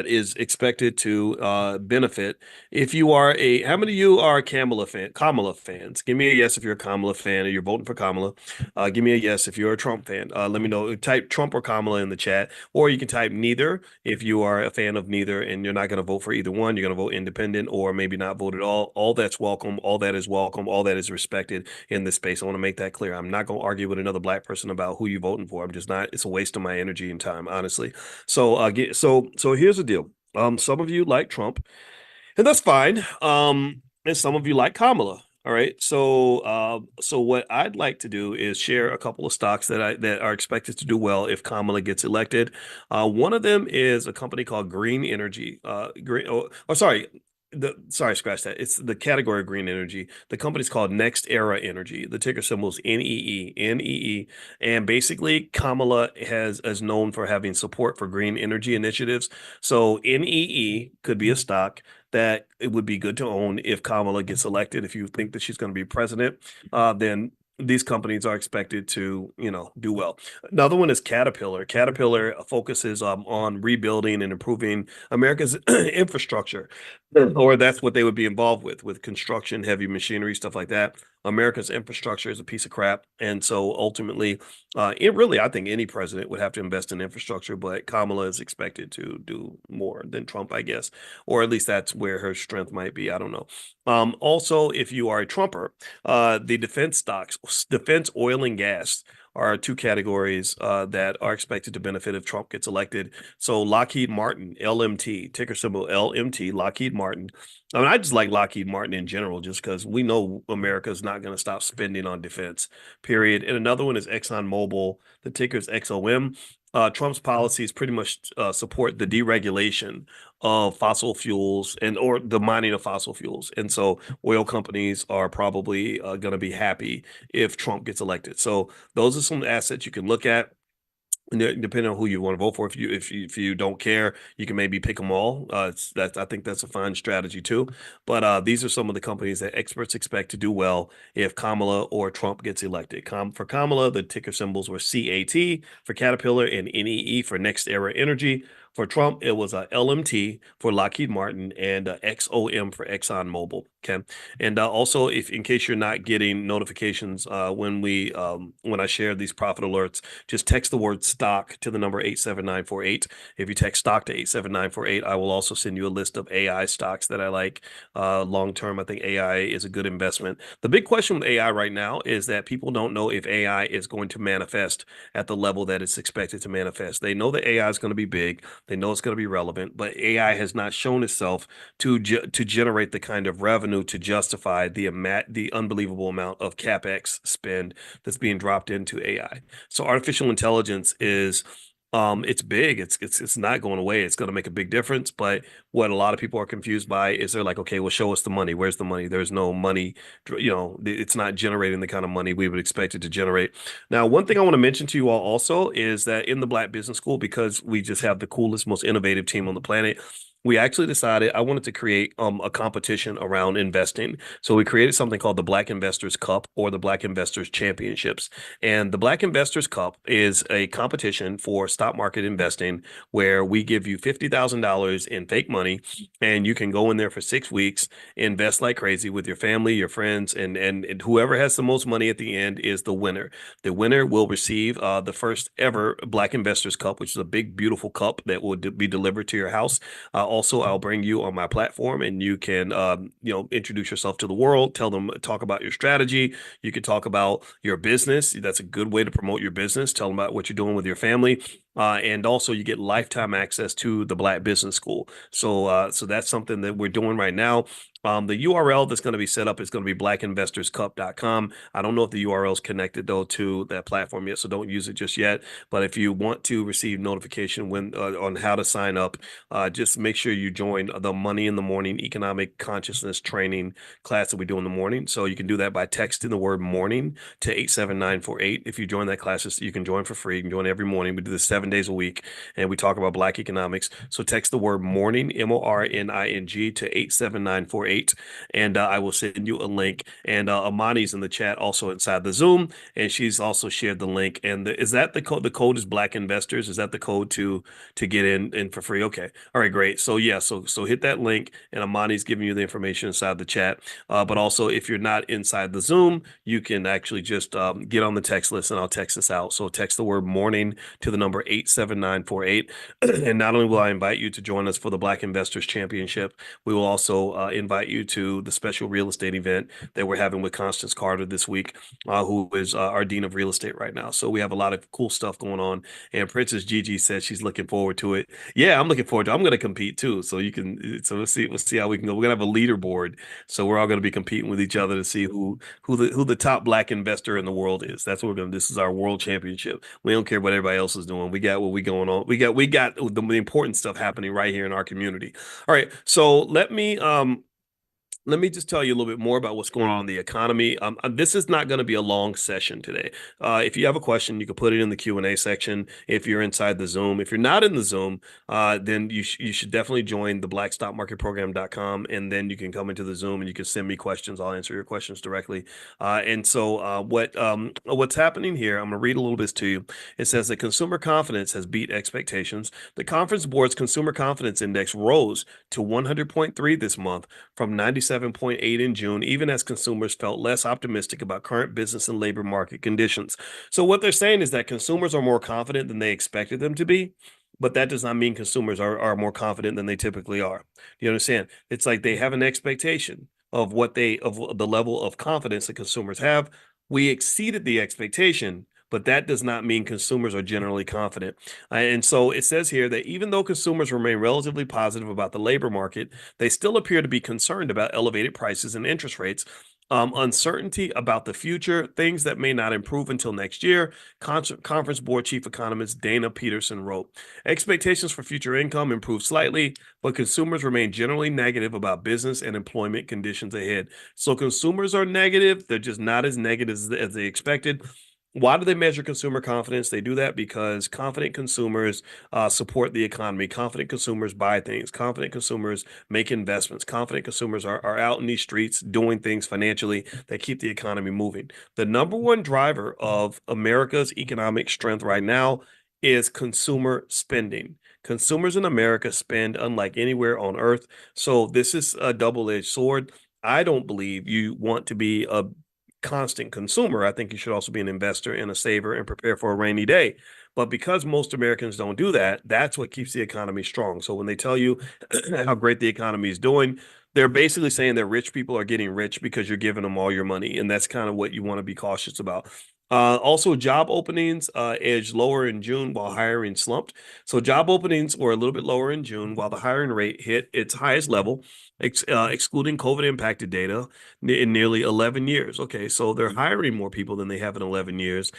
is expected to benefit if you are a how many of you are Kamala fans? Give me a yes if you're a Kamala fan or you're voting for Kamala. Give me a yes if you're a Trump fan. Let me know. Type Trump or Kamala in the chat, or you can type neither if you are a fan of neither and you're not going to vote for either one. You're going to vote independent or maybe not vote at all. All that's welcome. All that is welcome. All that is respected in this space. I want to make that clear. I'm not going to argue with another black person about who you're voting for. I'm just not. It's a waste of my energy and time, honestly. So here's the deal. Some of you like Trump, and that's fine. And some of you like Kamala. All right. So what I'd like to do is share a couple of stocks that are expected to do well if Kamala gets elected. One of them is a company called Green Energy. Sorry. Scratch that. It's the category of green energy. The company's called Next Era Energy. The ticker symbol is NEE. And basically, Kamala is known for having support for green energy initiatives. So NEE could be a stock that it would be good to own if Kamala gets elected. If you think that she's going to be president, then these companies are expected to, do well. Another one is Caterpillar. Caterpillar focuses on rebuilding and improving America's infrastructure, or that's what they would be involved with construction, heavy machinery, stuff like that. America's infrastructure is a piece of crap, and so ultimately, it really, I think any president would have to invest in infrastructure, but Kamala is expected to do more than Trump, I guess, or at least that's where her strength might be. I don't know. Also, if you are a Trumper, the defense stocks, defense, oil, and gas are two categories that are expected to benefit if Trump gets elected. So Lockheed Martin, LMT, ticker symbol LMT, Lockheed Martin. I mean, I just like Lockheed Martin in general, just because we know America is not going to stop spending on defense, period. And another one is ExxonMobil, the ticker is XOM. Trump's policies pretty much support the deregulation of fossil fuels and or the mining of fossil fuels. And so oil companies are probably going to be happy if Trump gets elected. So those are some assets you can look at. Depending on who you want to vote for, if you don't care, you can maybe pick them all. I think that's a fine strategy too. But these are some of the companies that experts expect to do well if Kamala or Trump gets elected. For Kamala, the ticker symbols were CAT for Caterpillar and NEE for Next Era Energy. For Trump, it was LMT for Lockheed Martin and XOM for ExxonMobil. Okay, and also, if in case you're not getting notifications when I share these profit alerts, just text the word stock to the number 87948. If you text stock to 87948, I will also send you a list of AI stocks that I like long term. I think AI is a good investment. The big question with AI right now is that people don't know if AI is going to manifest at the level that it's expected to manifest. They know that AI is going to be big. They know it's going to be relevant, but AI has not shown itself to generate the kind of revenue to justify the unbelievable amount of capex spend that's being dropped into AI. So artificial intelligence is it's big. It's not going away. It's going to make a big difference. But what a lot of people are confused by is they're like, okay, well, show us the money. Where's the money? There's no money. It's not generating the kind of money we would expect it to generate. Now, one thing I want to mention to you all also is that in the Black Business School, because we just have the coolest, most innovative team on the planet, we actually decided I wanted to create a competition around investing. So we created something called the Black Investors Cup or the Black Investors Championships. And the Black Investors Cup is a competition for stock market investing where we give you $50,000 in fake money and you can go in there for 6 weeks, invest like crazy with your family, your friends, and whoever has the most money at the end is the winner. The winner will receive the first ever Black Investors Cup, which is a big, beautiful cup that will be delivered to your house. Also, I'll bring you on my platform and you can, introduce yourself to the world, talk about your strategy. You can talk about your business. That's a good way to promote your business. Tell them about what you're doing with your family. And also you get lifetime access to the Black Business School. So that's something that we're doing right now. The URL that's going to be set up is going to be blackinvestorscup.com. I don't know if the URL is connected though to that platform yet, so don't use it just yet. But if you want to receive notification on how to sign up, just make sure you join the Money in the Morning Economic Consciousness Training class that we do in the morning. So you can do that by texting the word morning to 87948. If you join that class, you can join for free. You can join every morning. We do this 7 days a week, and we talk about Black economics. So text the word morning, MORNING, to 87948. And I will send you a link. And Amani's in the chat also inside the Zoom, and she's also shared the link. And is that the code? The code is Black Investors. Is that the code to get in for free? Okay. All right, great. So yeah, so hit that link, and Amani's giving you the information inside the chat. But also, if you're not inside the Zoom, you can actually just get on the text list, and I'll text this out. So text the word morning to the number 87948. And not only will I invite you to join us for the Black Investors Championship, we will also invite you to the special real estate event that we're having with Constance Carter this week, who is our Dean of Real Estate right now. So we have a lot of cool stuff going on. And Princess Gigi says she's looking forward to it. Yeah, I'm looking forward to it. I'm going to compete too. So we'll see how we can go. We're going to have a leaderboard. So we're all going to be competing with each other to see who the top Black investor in the world is. That's what we're going to, this is our world championship. We don't care what everybody else is doing. We got what we going on. We got the important stuff happening right here in our community. All right. So let me let me just tell you a little bit more about what's going on in the economy. This is not going to be a long session today. If you have a question, you can put it in the Q&A section if you're inside the Zoom. If you're not in the Zoom, then you should definitely join the blackstockmarketprogram.com, and then you can come into the Zoom and you can send me questions. I'll answer your questions directly. What's happening here, I'm going to read a little bit to you. It says that consumer confidence has beat expectations. The Conference Board's Consumer Confidence Index rose to 100.3 this month from 97.8 in June, even as consumers felt less optimistic about current business and labor market conditions. So what they're saying is that consumers are more confident than they expected them to be, but that does not mean consumers are more confident than they typically are. You understand? It's like they have an expectation of of the level of confidence that consumers have. We exceeded the expectation, but that does not mean consumers are generally confident. And so it says here that even though consumers remain relatively positive about the labor market, they still appear to be concerned about elevated prices and interest rates. Uncertainty about the future, things that may not improve until next year, Conference Board Chief Economist Dana Peterson wrote. Expectations for future income improved slightly, but consumers remain generally negative about business and employment conditions ahead. So consumers are negative. They're just not as negative as they expected. Why do they measure consumer confidence? They do that because confident consumers support the economy. Confident consumers buy things. Confident consumers make investments. Confident consumers are out in these streets doing things financially that keep the economy moving. The number one driver of America's economic strength right now is consumer spending. Consumers in America spend unlike anywhere on earth. So this is a double-edged sword. I don't believe you want to be a constant consumer. I think you should also be an investor and a saver and prepare for a rainy day. But because most Americans don't do that, that's what keeps the economy strong. So when they tell you how great the economy is doing, they're basically saying that rich people are getting rich because you're giving them all your money. And that's kind of what you want to be cautious about. Also, job openings edged lower in June while hiring slumped. So job openings were a little bit lower in June while the hiring rate hit its highest level, excluding COVID impacted data in nearly 11 years. Okay, so they're hiring more people than they have in 11 years,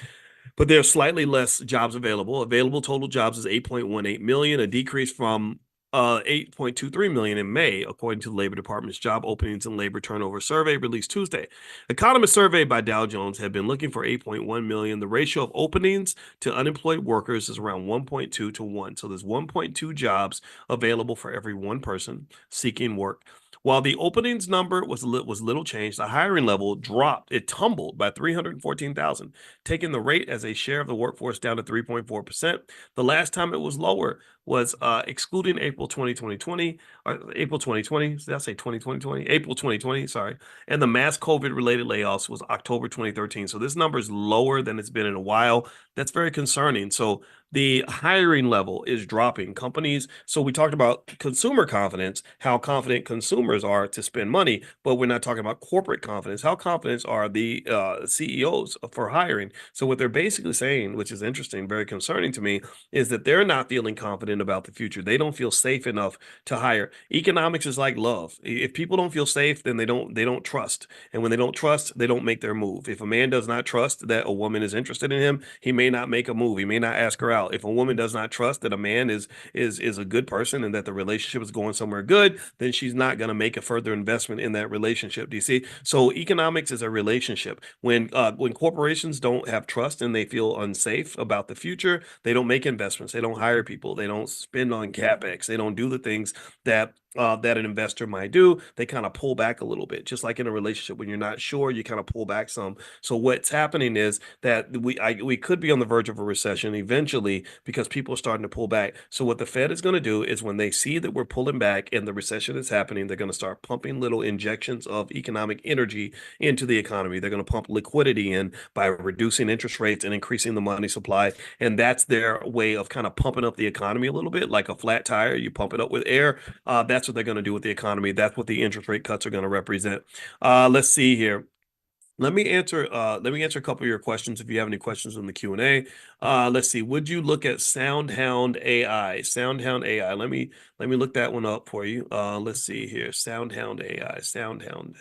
but there are slightly less jobs available. Available total jobs is 8.18 million, a decrease from 8.23 million in May, according to the Labor Department's Job Openings and Labor Turnover Survey released Tuesday. Economists surveyed by Dow Jones have been looking for 8.1 million. The ratio of openings to unemployed workers is around 1.2 to 1. So there's 1.2 jobs available for every one person seeking work. While the openings number was little changed, the hiring level dropped. It tumbled by 314,000, taking the rate as a share of the workforce down to 3.4%. The last time it was lower was excluding April 2020, or April 2020. Did I say 2020? April 2020, sorry. And the mass COVID related layoffs was October 2013. So this number is lower than it's been in a while. That's very concerning. So the hiring level is dropping. Companies, so we talked about consumer confidence, how confident consumers are to spend money, but we're not talking about corporate confidence. How confident are the CEOs for hiring? So what they're basically saying, which is interesting, very concerning to me, is that they're not feeling confident about the future. They don't feel safe enough to hire. Economics is like love. If people don't feel safe, then they don't trust. And when they don't trust, they don't make their move. If a man does not trust that a woman is interested in him, he may not make a move. He may not ask her out. If a woman does not trust that a man is a good person and that the relationship is going somewhere good, then she's not going to make a further investment in that relationship. Do you see? So economics is a relationship. When corporations don't have trust and they feel unsafe about the future, they don't make investments. They don't hire people. They don't spend on capex. They don't do the things that an investor might do. They kind of pull back a little bit, just like in a relationship. When you're not sure, you kind of pull back some. So what's happening is that we could be on the verge of a recession eventually because people are starting to pull back. So what the Fed is going to do is when they see that we're pulling back and the recession is happening, they're going to start pumping little injections of economic energy into the economy. They're going to pump liquidity in by reducing interest rates and increasing the money supply. And that's their way of kind of pumping up the economy a little bit, like a flat tire. You pump it up with air. That's what they're going to do with the economy. That's what the interest rate cuts are going to represent. Let's see here. Let me answer a couple of your questions if you have any questions in the Q&A. Let's see. Would you look at SoundHound AI? SoundHound AI. Let me look that one up for you. Let's see here. SoundHound AI. SoundHound.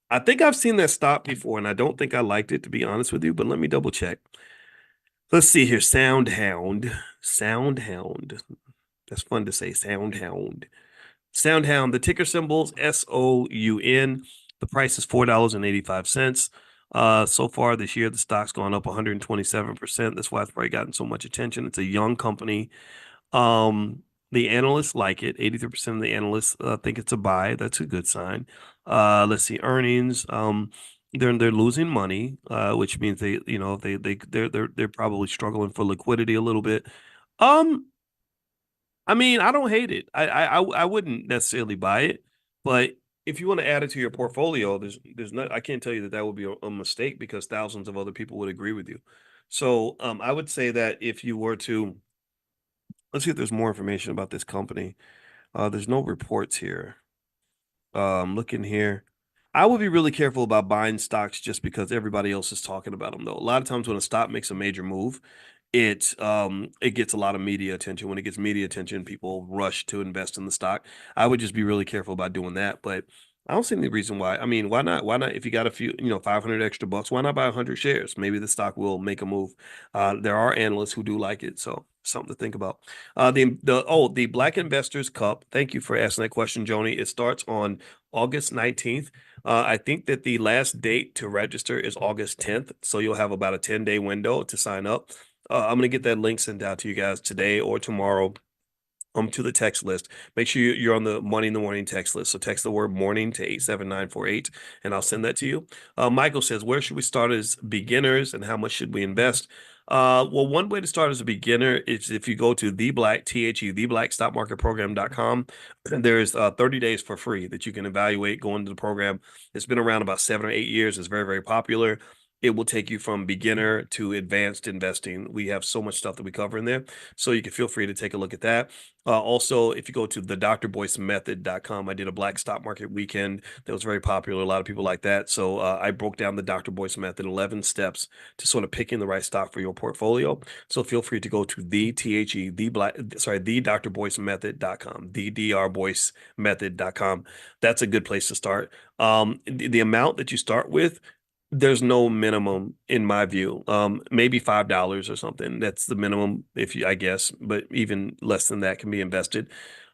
I think I've seen that stop before, and I don't think I liked it, to be honest with you, but let me double check. Let's see here. SoundHound. SoundHound. That's fun to say. SoundHound. Soundhound, the ticker symbol's SOUN. The price is $4.85. So far this year, the stock's gone up 127%. That's why it's probably gotten so much attention. It's a young company. The analysts like it. 83% of the analysts think it's a buy. That's a good sign. Let's see earnings. They're losing money, which means they're probably struggling for liquidity a little bit. Um, I mean, I don't hate it. I wouldn't necessarily buy it, but if you want to add it to your portfolio, there's not. I can't tell you that that would be a mistake because thousands of other people would agree with you. So I would say that if you were to let's see if there's more information about this company. There's no reports here. Looking here. I would be really careful about buying stocks just because everybody else is talking about them, though. A lot of times when a stock makes a major move, it gets a lot of media attention. When it gets media attention, people rush to invest in the stock. I would just be really careful about doing that. But I don't see any reason why. I mean, why not? Why not? If you got a few, 500 extra bucks, why not buy 100 shares? Maybe the stock will make a move. There are analysts who do like it, so something to think about. The Black Investors Cup. Thank you for asking that question, Joni. It starts on August 19th. I think that the last date to register is August 10th, so you'll have about a 10-day window to sign up. I'm gonna get that link sent out to you guys today or tomorrow to the text list. Make sure you're on the Money in the Morning text list. So text the word morning to 87948 and I'll send that to you. Michael says, where should we start as beginners and how much should we invest? Well, one way to start as a beginner is if you go to theblackstockmarketprogram.com. There's 30 days for free that you can evaluate going to the program. It's been around about 7 or 8 years. It's very, very popular. It will take you from beginner to advanced investing. We have so much stuff that we cover in there. So you can feel free to take a look at that. Also, if you go to the drboycemethod.com, I did a Black Stock Market weekend that was very popular. A lot of people like that. So I broke down the Dr. Boyce Method, 11 steps to sort of picking the right stock for your portfolio. So feel free to go to the drboycemethod.com, the drboycemethod.com. That's a good place to start. The amount that you start with, there's no minimum in my view. Maybe $5 or something. That's the minimum, if you, I guess, but even less than that can be invested.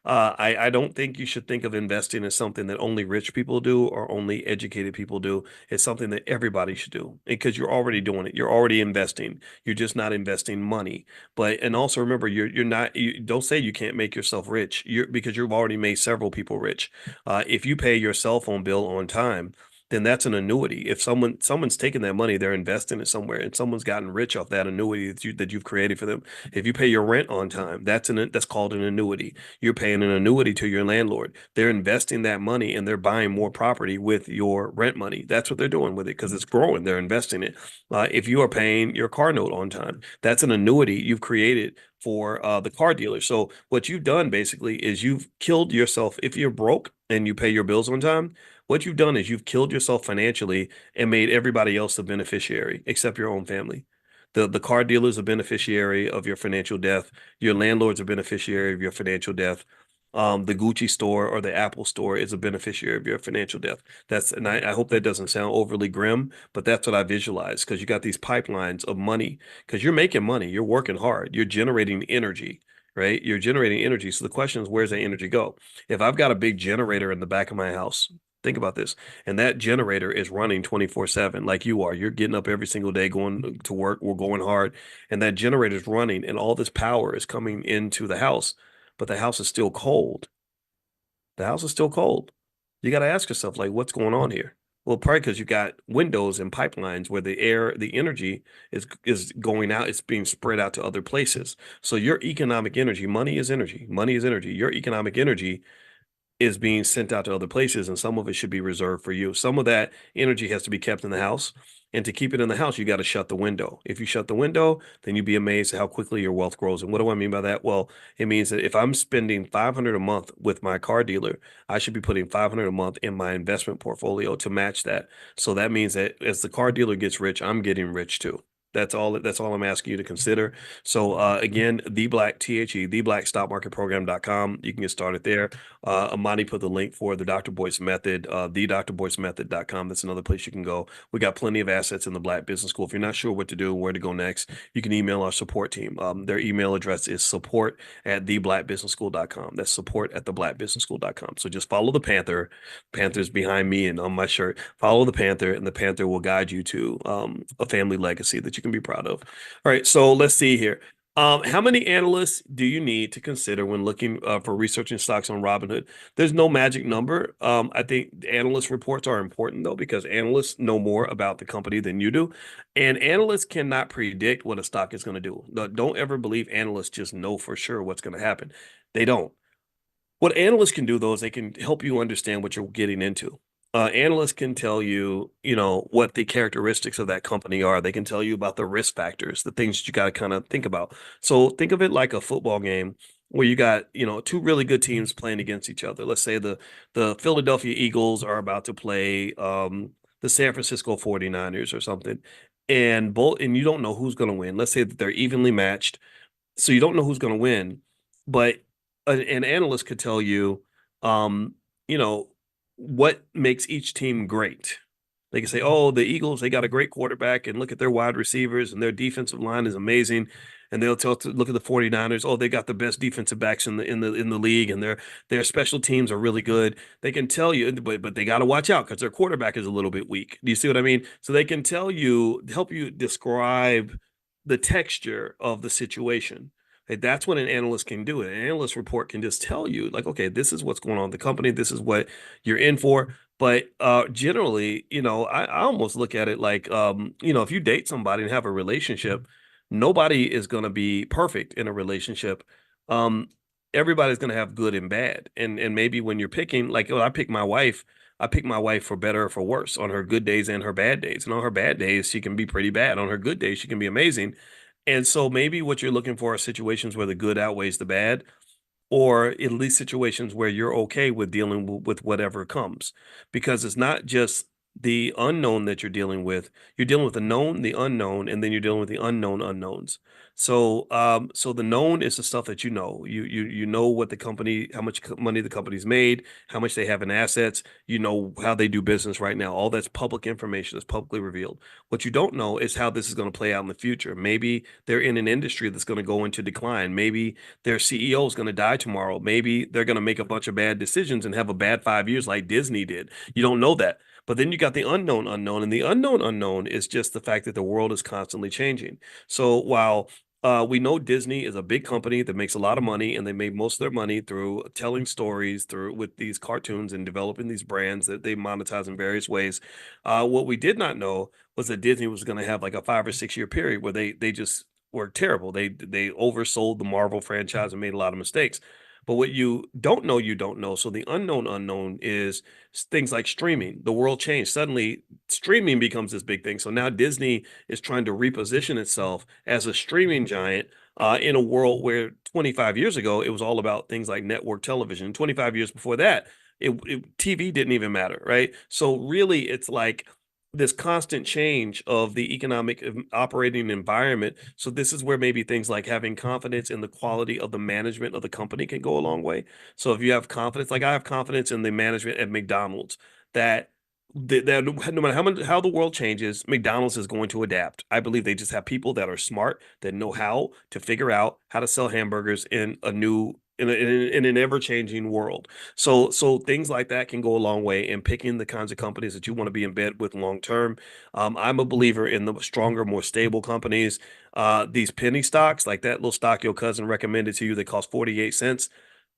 I don't think you should think of investing as something that only rich people do or only educated people do. It's something that everybody should do because you're already doing it. You're already investing. You're just not investing money. And also remember, you're not. You don't say you can't make yourself rich. Because you've already made several people rich. If you pay your cell phone bill on time, then that's an annuity. If someone's taking that money, they're investing it somewhere, and someone's gotten rich off that annuity that you've created for them. If you pay your rent on time, that's called an annuity. You're paying an annuity to your landlord. They're investing that money and they're buying more property with your rent money. That's what they're doing with it because it's growing. They're investing it. If you are paying your car note on time, that's an annuity you've created for the car dealer. So what you've done basically is you've killed yourself. If you're broke and you pay your bills on time, what you've done is you've killed yourself financially and made everybody else a beneficiary except your own family. The car dealer is a beneficiary of your financial death. Your landlord's a beneficiary of your financial death. The Gucci store or the Apple store is a beneficiary of your financial death. And I hope that doesn't sound overly grim, but that's what I visualize because you got these pipelines of money because you're making money, you're working hard, you're generating energy, right? You're generating energy. So the question is, where's that energy go? If I've got a big generator in the back of my house, think about this. And that generator is running 24/7 like you are. You're getting up every single day, going to work, we're going hard, and that generator is running, and all this power is coming into the house, but the house is still cold. The house is still cold. You got to ask yourself, like, what's going on here? Well, probably because you got windows and pipelines where the energy is going out, it's being spread out to other places. So your economic energy, money is energy. Money is energy. Your economic energy is being sent out to other places, and some of it should be reserved for you. Some of that energy has to be kept in the house. And to keep it in the house, you got to shut the window. If you shut the window, then you'd be amazed at how quickly your wealth grows. And what do I mean by that? Well, it means that if I'm spending 500 a month with my car dealer, I should be putting 500 a month in my investment portfolio to match that. So that means that as the car dealer gets rich, I'm getting rich too. That's all I'm asking you to consider. So again, theblackstockmarketprogram.com. You can get started there. Amani put the link for the Dr. Boyce Method, thedrboycemethod.com. That's another place you can go. We got plenty of assets in the Black Business School. If you're not sure what to do, where to go next, you can email our support team. Their email address is support@theblackbusinessschool.com. That's support@theblackbusinessschool.com. So just follow the Panther. Panther's behind me and on my shirt. Follow the Panther, and the Panther will guide you to a family legacy that you can be proud of. All right, so let's see here. How many analysts do you need to consider when looking for researching stocks on Robinhood? There's no magic number. I think analyst reports are important though, because analysts know more about the company than you do. And analysts cannot predict what a stock is going to do. No, don't ever believe analysts just know for sure what's going to happen. They don't. What analysts can do though is they can help you understand what you're getting into. Analysts can tell you, what the characteristics of that company are. They can tell you about the risk factors, the things that you got to kind of think about. So think of it like a football game where you got, two really good teams playing against each other. Let's say the Philadelphia Eagles are about to play the San Francisco 49ers or something. And you don't know who's going to win. Let's say that they're evenly matched, so you don't know who's going to win, but an analyst could tell you, you know, what makes each team great. They can say, "Oh, the Eagles, they got a great quarterback, and look at their wide receivers, and their defensive line is amazing." And they'll look at the 49ers, "Oh, they got the best defensive backs in the league, and their special teams are really good." They can tell you, but they got to watch out because their quarterback is a little bit weak. Do you see what I mean? So they can tell you, help you describe the texture of the situation. Okay, that's what an analyst can do. An analyst report can just tell you, like, okay, this is what's going on in the company. This is what you're in for. But generally, I almost look at it like, if you date somebody and have a relationship, nobody is going to be perfect in a relationship. Um, Everybody's going to have good and bad. And maybe when you're picking, like, when I pick my wife for better or for worse on her good days and her bad days. And on her bad days, she can be pretty bad. On her good days, she can be amazing. And so maybe what you're looking for are situations where the good outweighs the bad, or at least situations where you're okay with dealing with whatever comes, because it's not just the unknown that you're dealing with. You're dealing with the known, the unknown, and then you're dealing with the unknown unknowns. So the known is the stuff that you know. You know what the company, how much money the company's made, how much they have in assets. You know how they do business right now. All that's public information that's publicly revealed. What you don't know is how this is going to play out in the future. Maybe they're in an industry that's going to go into decline. Maybe their CEO is going to die tomorrow. Maybe they're going to make a bunch of bad decisions and have a bad 5 years like Disney did. You don't know that. But then you got the unknown unknown, and the unknown unknown is just the fact that the world is constantly changing. So while we know Disney is a big company that makes a lot of money, and they made most of their money through telling stories through with these cartoons and developing these brands that they monetize in various ways. What we did not know was that Disney was going to have like a 5 or 6 year period where they just were terrible. They oversold the Marvel franchise and made a lot of mistakes. But what you don't know. So the unknown unknown is things like streaming. The world changed. Suddenly, streaming becomes this big thing. So now Disney is trying to reposition itself as a streaming giant in a world where 25 years ago, it was all about things like network television. 25 years before that, TV didn't even matter, right? So really, it's like this constant change of the economic operating environment. So this is where maybe things like having confidence in the quality of the management of the company can go a long way. So if you have confidence, like I have confidence in the management at McDonald's, that that no matter how the world changes, McDonald's is going to adapt. I believe they just have people that are smart, that know how to figure out how to sell hamburgers in a new in an ever-changing world. So things like that can go a long way in picking the kinds of companies that you want to be in bed with long term. I'm a believer in the stronger, more stable companies. These penny stocks, like that little stock your cousin recommended to you that cost 48 cents,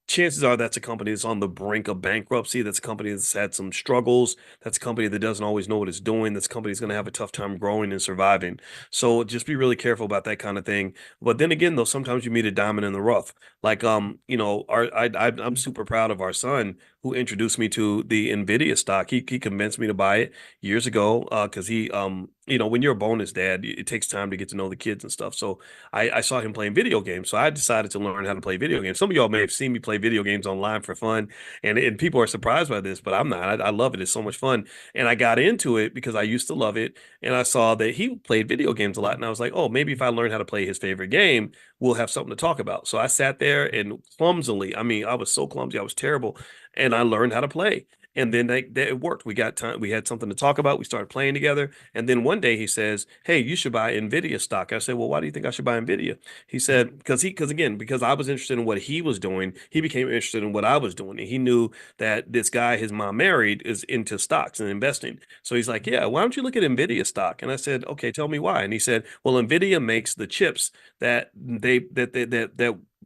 chances are that's a company that's on the brink of bankruptcy. That's a company that's had some struggles. That's a company that doesn't always know what it's doing. That's a company that's going to have a tough time growing and surviving. So just be really careful about that kind of thing. But then again, though, sometimes you meet a diamond in the rough. Like, I'm super proud of our son who introduced me to the Nvidia stock. He convinced me to buy it years ago because he when you're a bonus dad, it takes time to get to know the kids and stuff. So I saw him playing video games, so I decided to learn how to play video games. Some of y'all may have seen me play video games online for fun, and people are surprised by this, but I'm not. I love it. It's so much fun, and I got into it because I used to love it, and I saw that he played video games a lot, and I was like, oh, maybe if I learn how to play his favorite game, we'll have something to talk about. So I sat there and clumsily, I mean, I was so clumsy, I was terrible, and I learned how to play. And then it worked. We got time. We had something to talk about. We started playing together. And then one day he says, "Hey, you should buy Nvidia stock." I said, "Well, why do you think I should buy Nvidia?" He said, because I was interested in what he was doing, he became interested in what I was doing. And he knew that this guy his mom married is into stocks and investing. So he's like, "Yeah, why don't you look at Nvidia stock?" And I said, "Okay, tell me why." And he said, "Well, Nvidia makes the chips that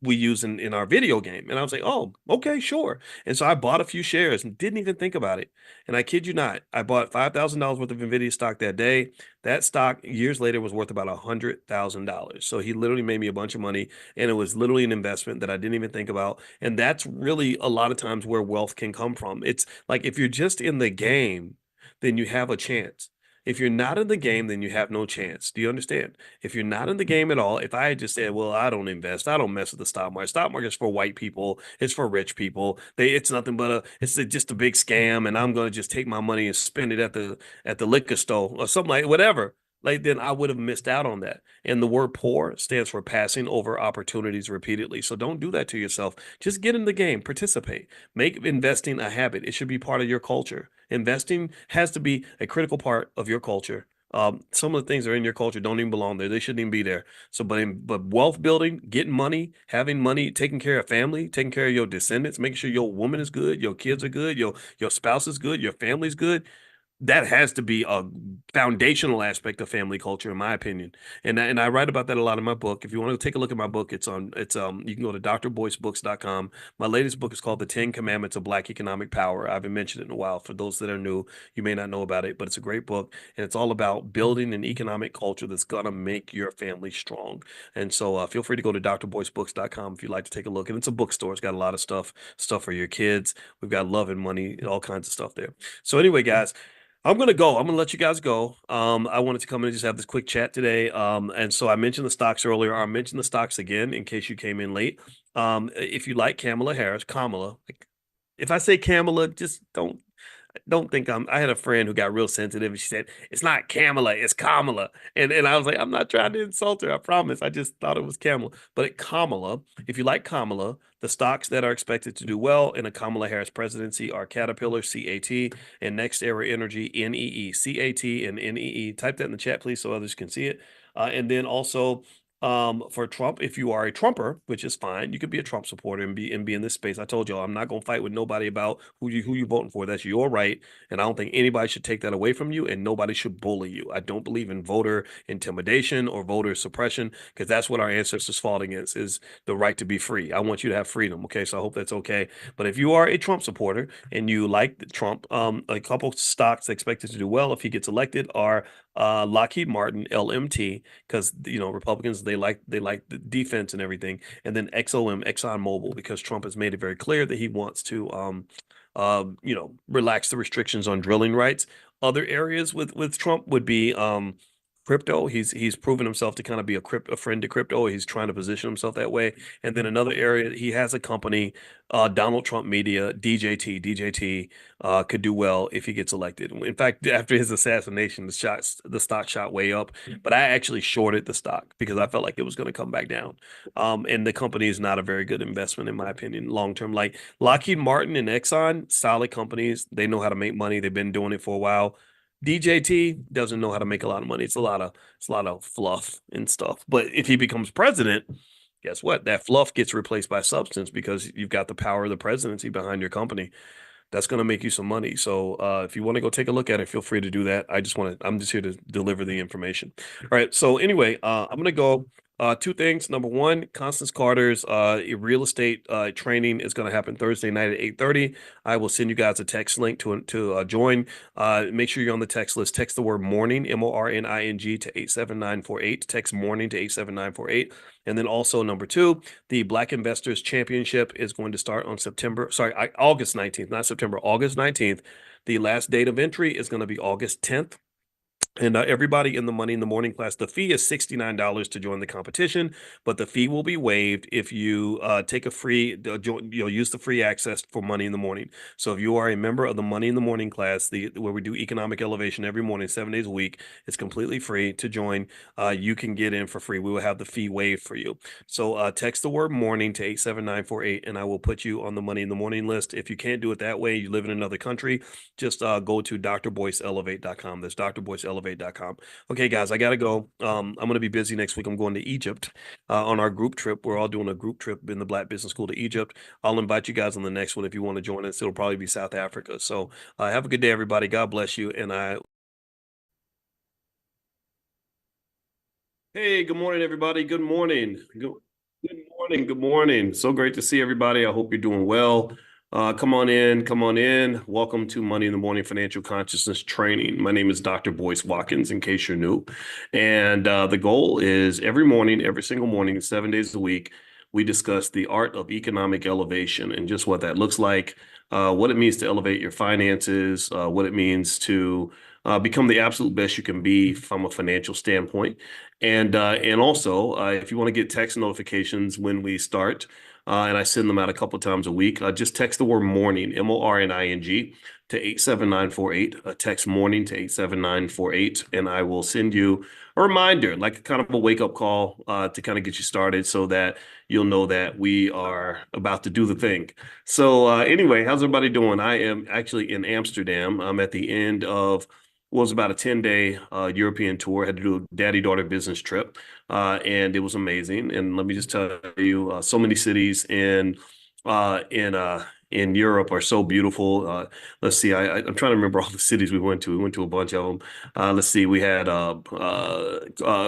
we use in our video game." And I was like, "Oh, okay, sure." And so I bought a few shares and didn't even think about it. And I kid you not, I bought $5,000 worth of Nvidia stock that day. That stock years later was worth about $100,000. So he literally made me a bunch of money, and it was literally an investment that I didn't even think about. And that's really a lot of times where wealth can come from. It's like if you're just in the game, then you have a chance. If you're not in the game, then you have no chance. Do you understand? If you're not in the game at all, if I had just said, well, I don't invest, I don't mess with the stock market. Stock market is for white people, it's for rich people. It's nothing but just a big scam, and I'm gonna just take my money and spend it at the liquor store or something like whatever. Like then I would have missed out on that. And the word poor stands for passing over opportunities repeatedly. So don't do that to yourself. Just get in the game, participate, make investing a habit. It should be part of your culture. Investing has to be a critical part of your culture. Some of the things that are in your culture don't even belong there. They shouldn't even be there. So, but wealth building, getting money, having money, taking care of family, taking care of your descendants, making sure your woman is good, your kids are good, your spouse is good, your family's good, that has to be a foundational aspect of family culture, in my opinion. And I write about that a lot in my book. If you want to take a look at my book, it's you can go to drboycebooks.com. My latest book is called The 10 Commandments of Black Economic Power. I haven't mentioned it in a while. For those that are new, you may not know about it, but it's a great book, and it's all about building an economic culture that's gonna make your family strong. And so feel free to go to drboycebooks.com if you'd like to take a look. And it's a bookstore. It's got a lot of stuff for your kids. We've got love and money, all kinds of stuff there. So anyway, guys, I'm gonna go. I'm gonna let you guys go. I wanted to come in and just have this quick chat today. And so I mentioned the stocks earlier. I'll mention the stocks again in case you came in late. If you like Kamala Harris, Kamala, like, if I say Kamala, just don't think I had a friend who got real sensitive and she said, it's not Kamala, it's Kamala. And I was like, I'm not trying to insult her, I promise. I just thought it was Kamala. But Kamala, if you like Kamala, the stocks that are expected to do well in a Kamala Harris presidency are Caterpillar, CAT, and Next Era Energy, NEE, CAT and NEE. Type that in the chat, please, so others can see it. And then also for Trump, if you are a Trumper, which is fine, you could be a Trump supporter and be in this space. I told y'all I'm not gonna fight with nobody about who you voting for. That's your right, and I don't think anybody should take that away from you, and nobody should bully you. I don't believe in voter intimidation or voter suppression because that's what our ancestors fought against is the right to be free. I want you to have freedom. Okay, so I hope that's okay. But if you are a Trump supporter and you like Trump, a couple stocks expected to do well if he gets elected are Lockheed Martin, LMT, because Republicans they like the defense and everything, and then XOM, ExxonMobil, because Trump has made it very clear that he wants to relax the restrictions on drilling rights. Other areas with Trump would be crypto. He's proven himself to kind of be a friend to crypto. He's trying to position himself that way. And then another area, he has a company, Donald Trump Media, DJT could do well if he gets elected. In fact, after his assassination, the stock shot way up. But I actually shorted the stock because I felt like it was going to come back down. And the company is not a very good investment in my opinion, long term. Like Lockheed Martin and Exxon, solid companies. They know how to make money. They've been doing it for a while. DJT doesn't know how to make a lot of money. It's a lot of fluff and stuff. But if he becomes president, guess what? That fluff gets replaced by substance because you've got the power of the presidency behind your company. That's going to make you some money. So if you want to go take a look at it, feel free to do that. I'm just here to deliver the information. All right. So anyway, I'm going to go. Two things. Number one, Constance Carter's real estate training is going to happen Thursday night at 8:30. I will send you guys a text link to join. Make sure you're on the text list. Text the word morning, MORNING, to 87948. Text morning to 87948. And then also number two, the Black Investors Championship is going to start on August 19th, not September, August 19th. The last date of entry is going to be August 10th. And everybody in the Money in the Morning class, the fee is $69 to join the competition, but the fee will be waived if you take a free, you'll use the free access for Money in the Morning. So if you are a member of the Money in the Morning class, where we do economic elevation every morning, 7 days a week, it's completely free to join. You can get in for free. We will have the fee waived for you. So text the word morning to 87948, and I will put you on the Money in the Morning list. If you can't do it that way, you live in another country, just go to drboyceelevate.com. That's drboyceelevate.com. Okay, guys, I gotta go. I'm gonna be busy next week. I'm going to Egypt on our group trip. We're all doing a group trip in the Black Business School to Egypt. I'll invite you guys on the next one if you want to join us. It'll probably be South Africa. So have a good day, everybody. God bless you. Hey, good morning, everybody. Good morning. Good morning. Good morning. So great to see everybody. I hope you're doing well. Come on in. Come on in. Welcome to Money in the Morning Financial Consciousness Training. My name is Dr. Boyce Watkins, in case you're new. And the goal is every morning, every single morning, 7 days a week, we discuss the art of economic elevation and just what that looks like, what it means to elevate your finances, what it means to become the absolute best you can be from a financial standpoint. And also, if you want to get text notifications when we start, and I send them out a couple of times a week, just text the word morning, MORNING, to 87948. Text morning to 87948, and I will send you a reminder, like kind of a wake-up call to kind of get you started so that you'll know that we are about to do the thing. So anyway, how's everybody doing? I am actually in Amsterdam. I'm at the end of was about a 10-day European tour. Had to do a daddy-daughter business trip, and it was amazing. And let me just tell you, so many cities uh, in in Europe are so beautiful. Let's see, I'm trying to remember all the cities we went to. We went to a bunch of them. Let's see, we had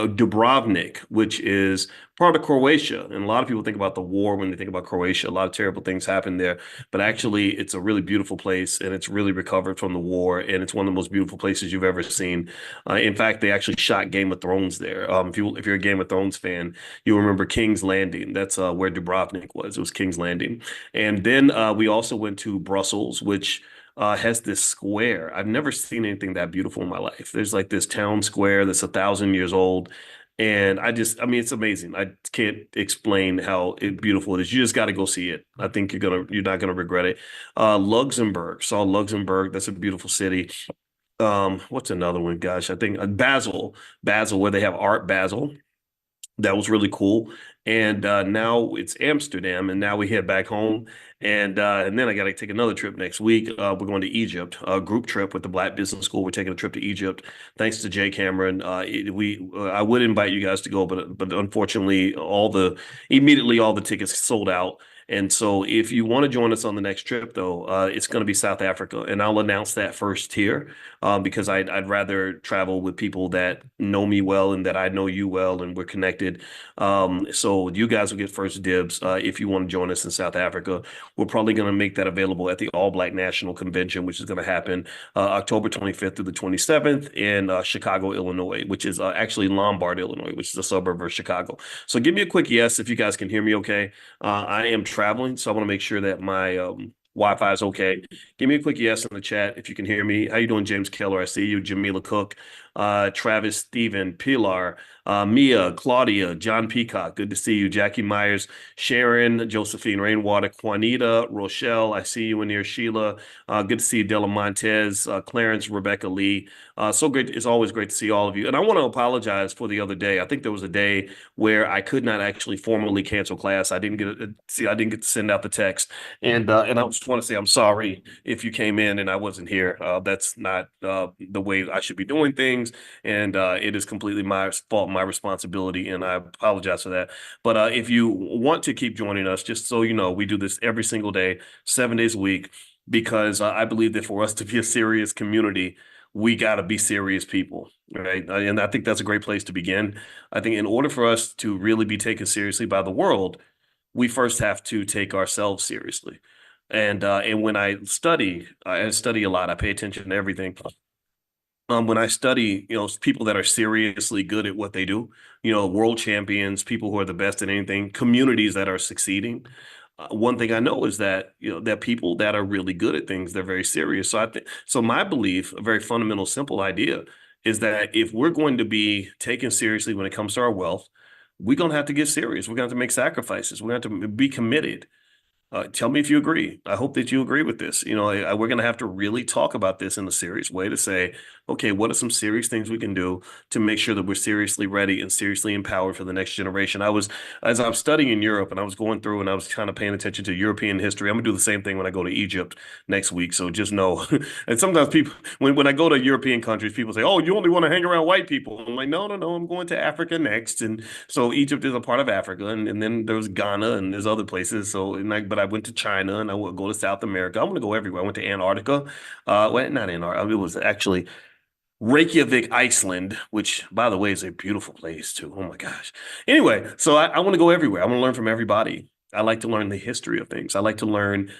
Dubrovnik, which is part of Croatia. And a lot of people think about the war when they think about Croatia. A lot of terrible things happened there, but actually it's a really beautiful place and it's really recovered from the war. And it's one of the most beautiful places you've ever seen. In fact, they actually shot Game of Thrones there. If you're a Game of Thrones fan, you'll remember King's Landing. That's where Dubrovnik was. It was King's Landing. And then we also went to Brussels, which has this square. I've never seen anything that beautiful in my life. There's like this town square that's 1,000 years old. And I mean, it's amazing. I can't explain how beautiful it is. You just got to go see it. I think you're not gonna regret it. Luxembourg, saw Luxembourg. That's a beautiful city. What's another one? Gosh, I think Basel, where they have Art Basel. That was really cool. And now it's Amsterdam, and now we head back home. And then I got to take another trip next week. We're going to Egypt, a group trip with the Black Business School. We're taking a trip to Egypt, thanks to Jay Cameron. I would invite you guys to go, but unfortunately, immediately all the tickets sold out. And so, if you want to join us on the next trip, though, it's going to be South Africa, and I'll announce that first here because I'd rather travel with people that know me well and that I know you well, and we're connected. So you guys will get first dibs if you want to join us in South Africa. We're probably going to make that available at the All Black National Convention, which is going to happen October 25th through the 27th in Chicago, Illinois, which is actually Lombard, Illinois, which is a suburb of Chicago. So give me a quick yes if you guys can hear me okay. I am traveling, so I want to make sure that my Wi-Fi is okay. Give me a quick yes in the chat if you can hear me. How you doing, James Keller? I see you. Jamila Cook, Travis, Stephen, Pilar, Mia, Claudia, John Peacock. Good to see you. Jackie Myers, Sharon, Josephine Rainwater, Juanita, Rochelle. I see you in here. Sheila. Good to see you. Della Montez, Clarence, Rebecca Lee. So great. It's always great to see all of you. And I want to apologize for the other day. I think there was a day where I could not actually formally cancel class. I didn't get to send out the text. And I just want to say I'm sorry if you came in and I wasn't here. That's not the way I should be doing things, and it is completely my fault, my responsibility, and I apologize for that. But if you want to keep joining us, just so you know, we do this every single day, 7 days a week, because I believe that for us to be a serious community, we got to be serious people, right? And I think that's a great place to begin. I think in order for us to really be taken seriously by the world, we first have to take ourselves seriously. And when I study a lot. I pay attention to everything. When I study, people that are seriously good at what they do, world champions, people who are the best at anything, communities that are succeeding. One thing I know is that, that people that are really good at things, they're very serious. So I think, so my belief, a very fundamental, simple idea is that if we're going to be taken seriously when it comes to our wealth, we're going to have to get serious. We're going to have to make sacrifices. We're going to have to be committed. Tell me if you agree. I hope that you agree with this. We're going to have to really talk about this in a serious way to say, okay, what are some serious things we can do to make sure that we're seriously ready and seriously empowered for the next generation? As I was studying in Europe and I was going through and I was kind of paying attention to European history. I'm gonna do the same thing when I go to Egypt next week. So just know. And sometimes people, when I go to European countries, people say, oh, you only want to hang around white people. I'm like, no, no, no, I'm going to Africa next. And so Egypt is a part of Africa, and then there's Ghana and there's other places. But I went to China and I would go to South America. I want to go everywhere. I went to Antarctica. Well, not Antarctica. It was actually Reykjavik, Iceland, which, by the way, is a beautiful place too. Oh my gosh. Anyway, so I want to go everywhere. I want to learn from everybody. I like to learn the history of things. I like to learn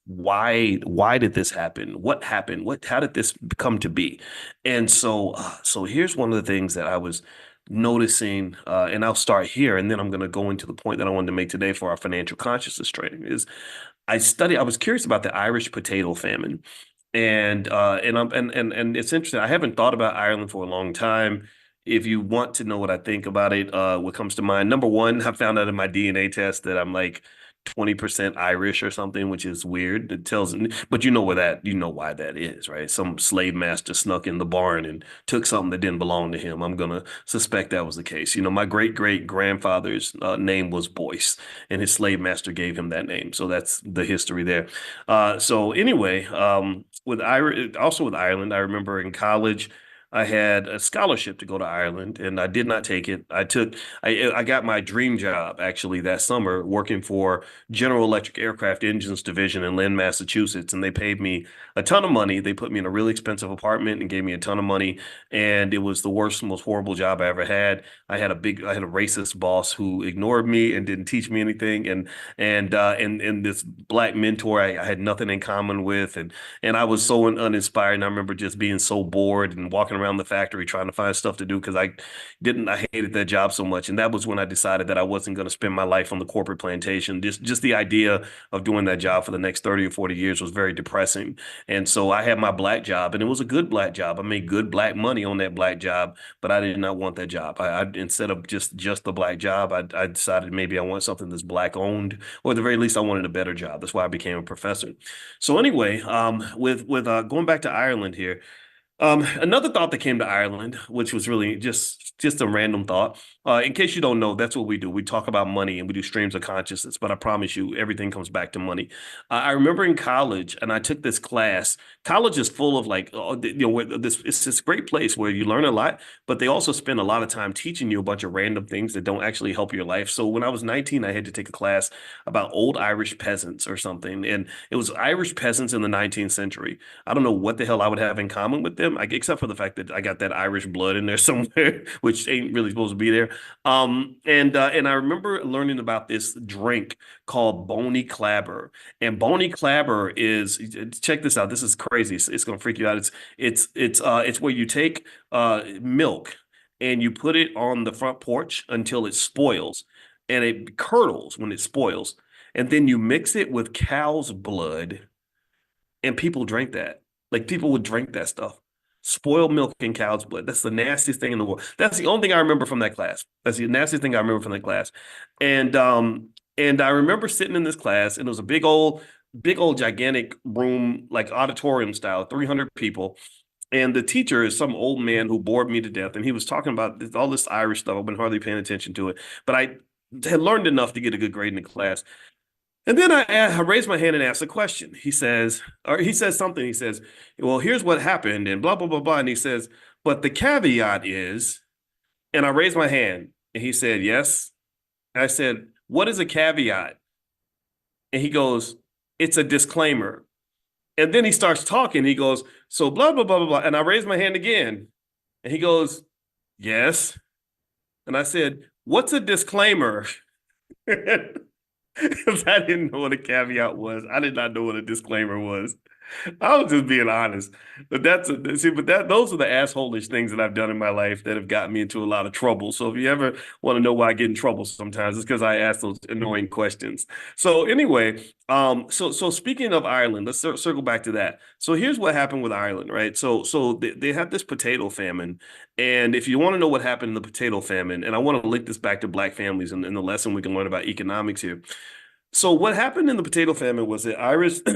why did this happen? What happened? How did this come to be? And so here's one of the things that I was noticing, and I'll start here, and then I'm going to go into the point that I wanted to make today for our financial consciousness training. Is I was curious about the Irish potato famine. And it's interesting. I haven't thought about Ireland for a long time. If you want to know what I think about it, what comes to mind, number one, I found out in my DNA test that I'm like 20% Irish or something, which is weird. It tells, but you know why that is, right? Some slave master snuck in the barn and took something that didn't belong to him. I'm gonna suspect that was the case. My great great grandfather's name was Boyce, and his slave master gave him that name. So that's the history there. So anyway, also with Ireland, I remember in college. I had a scholarship to go to Ireland, and I did not take it. I got my dream job actually that summer working for General Electric Aircraft Engines Division in Lynn, Massachusetts, and they paid me a ton of money. They put me in a really expensive apartment and gave me a ton of money, and it was the worst, most horrible job I ever had. I had a racist boss who ignored me and didn't teach me anything, and this black mentor I had nothing in common with, and I was so uninspired. And I remember just being so bored and walking around the factory trying to find stuff to do because I hated that job so much. And that was when I decided that I wasn't going to spend my life on the corporate plantation. Just the idea of doing that job for the next 30 or 40 years was very depressing. And so I had my black job, and it was a good black job. I made good black money on that black job, but I did not want that job. Instead of just the black job, I decided maybe I want something that's black owned, or at the very least, I wanted a better job. That's why I became a professor. So anyway, with going back to Ireland here, another thought that came to Ireland, which was really just a random thought. In case you don't know, that's what we do. We talk about money and we do streams of consciousness, but I promise you, everything comes back to money. I remember in college, and I took this class. College is full of like, it's this great place where you learn a lot, but they also spend a lot of time teaching you a bunch of random things that don't actually help your life. So when I was 19, I had to take a class about old Irish peasants or something, and it was Irish peasants in the 19th century. I don't know what the hell I would have in common with them, except for the fact that I got that Irish blood in there somewhere, which ain't really supposed to be there. And I remember learning about this drink called Boney Clabber. And Boney Clabber is, check this out. This is crazy. It's gonna freak you out. It's where you take milk and you put it on the front porch until it spoils, and it curdles when it spoils, and then you mix it with cow's blood, and people drink that. Like people would drink that stuff. Spoiled milk and cow's blood. That's the nastiest thing in the world. That's the only thing I remember from that class. That's the nastiest thing I remember from that class. And I remember sitting in this class, and it was a big old gigantic room, like auditorium style, 300 people. And the teacher is some old man who bored me to death. And he was talking about all this Irish stuff. I've been hardly paying attention to it. But I had learned enough to get a good grade in the class. And then I raised my hand and asked a question. He says something. He says, well, here's what happened and blah, blah, blah, blah. And he says, but the caveat is, and I raised my hand and he said, yes. And I said, what is a caveat? And he goes, it's a disclaimer. And then he starts talking. He goes, so blah, blah, blah, blah, blah. And I raise my hand again. And he goes, yes. And I said, what's a disclaimer? Because I didn't know what a caveat was. I did not know what a disclaimer was. I was just being honest. But those are the assholish things that I've done in my life that have gotten me into a lot of trouble. So if you ever want to know why I get in trouble sometimes, it's because I ask those annoying questions. So anyway, so speaking of Ireland, let's circle back to that. So here's what happened with Ireland, right? So they had this potato famine, and if you want to know what happened in the potato famine, and I want to link this back to Black families and the lesson we can learn about economics here. So what happened in the potato famine was that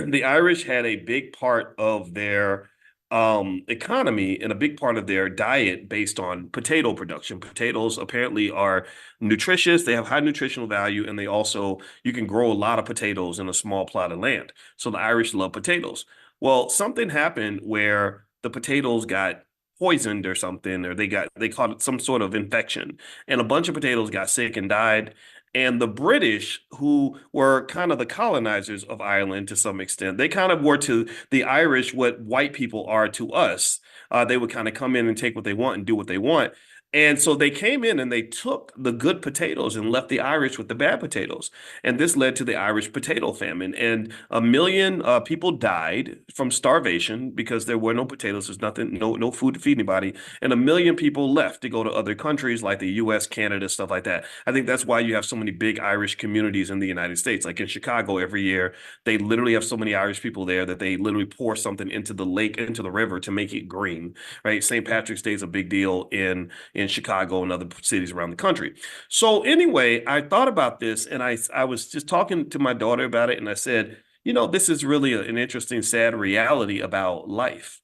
the Irish had a big part of their economy and a big part of their diet based on potato production. Potatoes apparently are nutritious; they have high nutritional value, and you can grow a lot of potatoes in a small plot of land. So the Irish love potatoes. Well, something happened where the potatoes got poisoned or something, or they caught it some sort of infection, and a bunch of potatoes got sick and died. And the British, who were kind of the colonizers of Ireland to some extent, they kind of were to the Irish what white people are to us. They would kind of come in and take what they want and do what they want. And so they came in and they took the good potatoes and left the Irish with the bad potatoes. And this led to the Irish potato famine. And 1 million people died from starvation because there were no potatoes. There's nothing, no food to feed anybody. And 1 million people left to go to other countries like the US, Canada, stuff like that. I think that's why you have so many big Irish communities in the United States. Like in Chicago every year, they literally have so many Irish people there that they literally pour something into the lake, into the river to make it green, right? St. Patrick's Day is a big deal in Chicago and other cities around the country. So anyway, I thought about this and I was just talking to my daughter about it and I said, this is really an interesting, sad reality about life.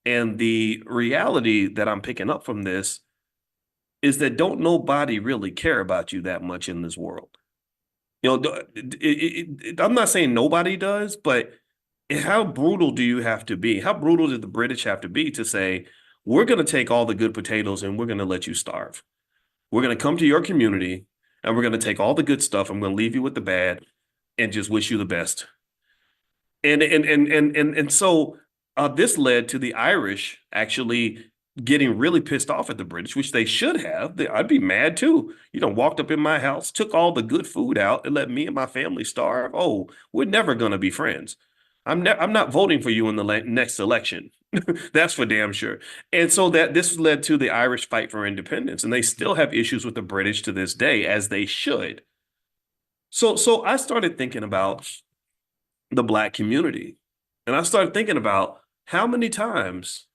And the reality that I'm picking up from this is that don't nobody really care about you that much in this world. I'm not saying nobody does, but how brutal do you have to be? How brutal did the British have to be to say, we're going to take all the good potatoes and we're going to let you starve? We're going to come to your community and we're going to take all the good stuff. I'm going to leave you with the bad and just wish you the best. And this led to the Irish actually getting really pissed off at the British, which they should have. I'd be mad too. Walked up in my house, took all the good food out, and let me and my family starve. Oh, we're never gonna be friends. I'm not voting for you in the next election. That's for damn sure. And so that this led to the Irish fight for independence, and they still have issues with the British to this day, as they should. So I started thinking about the Black community, and I started thinking about how many times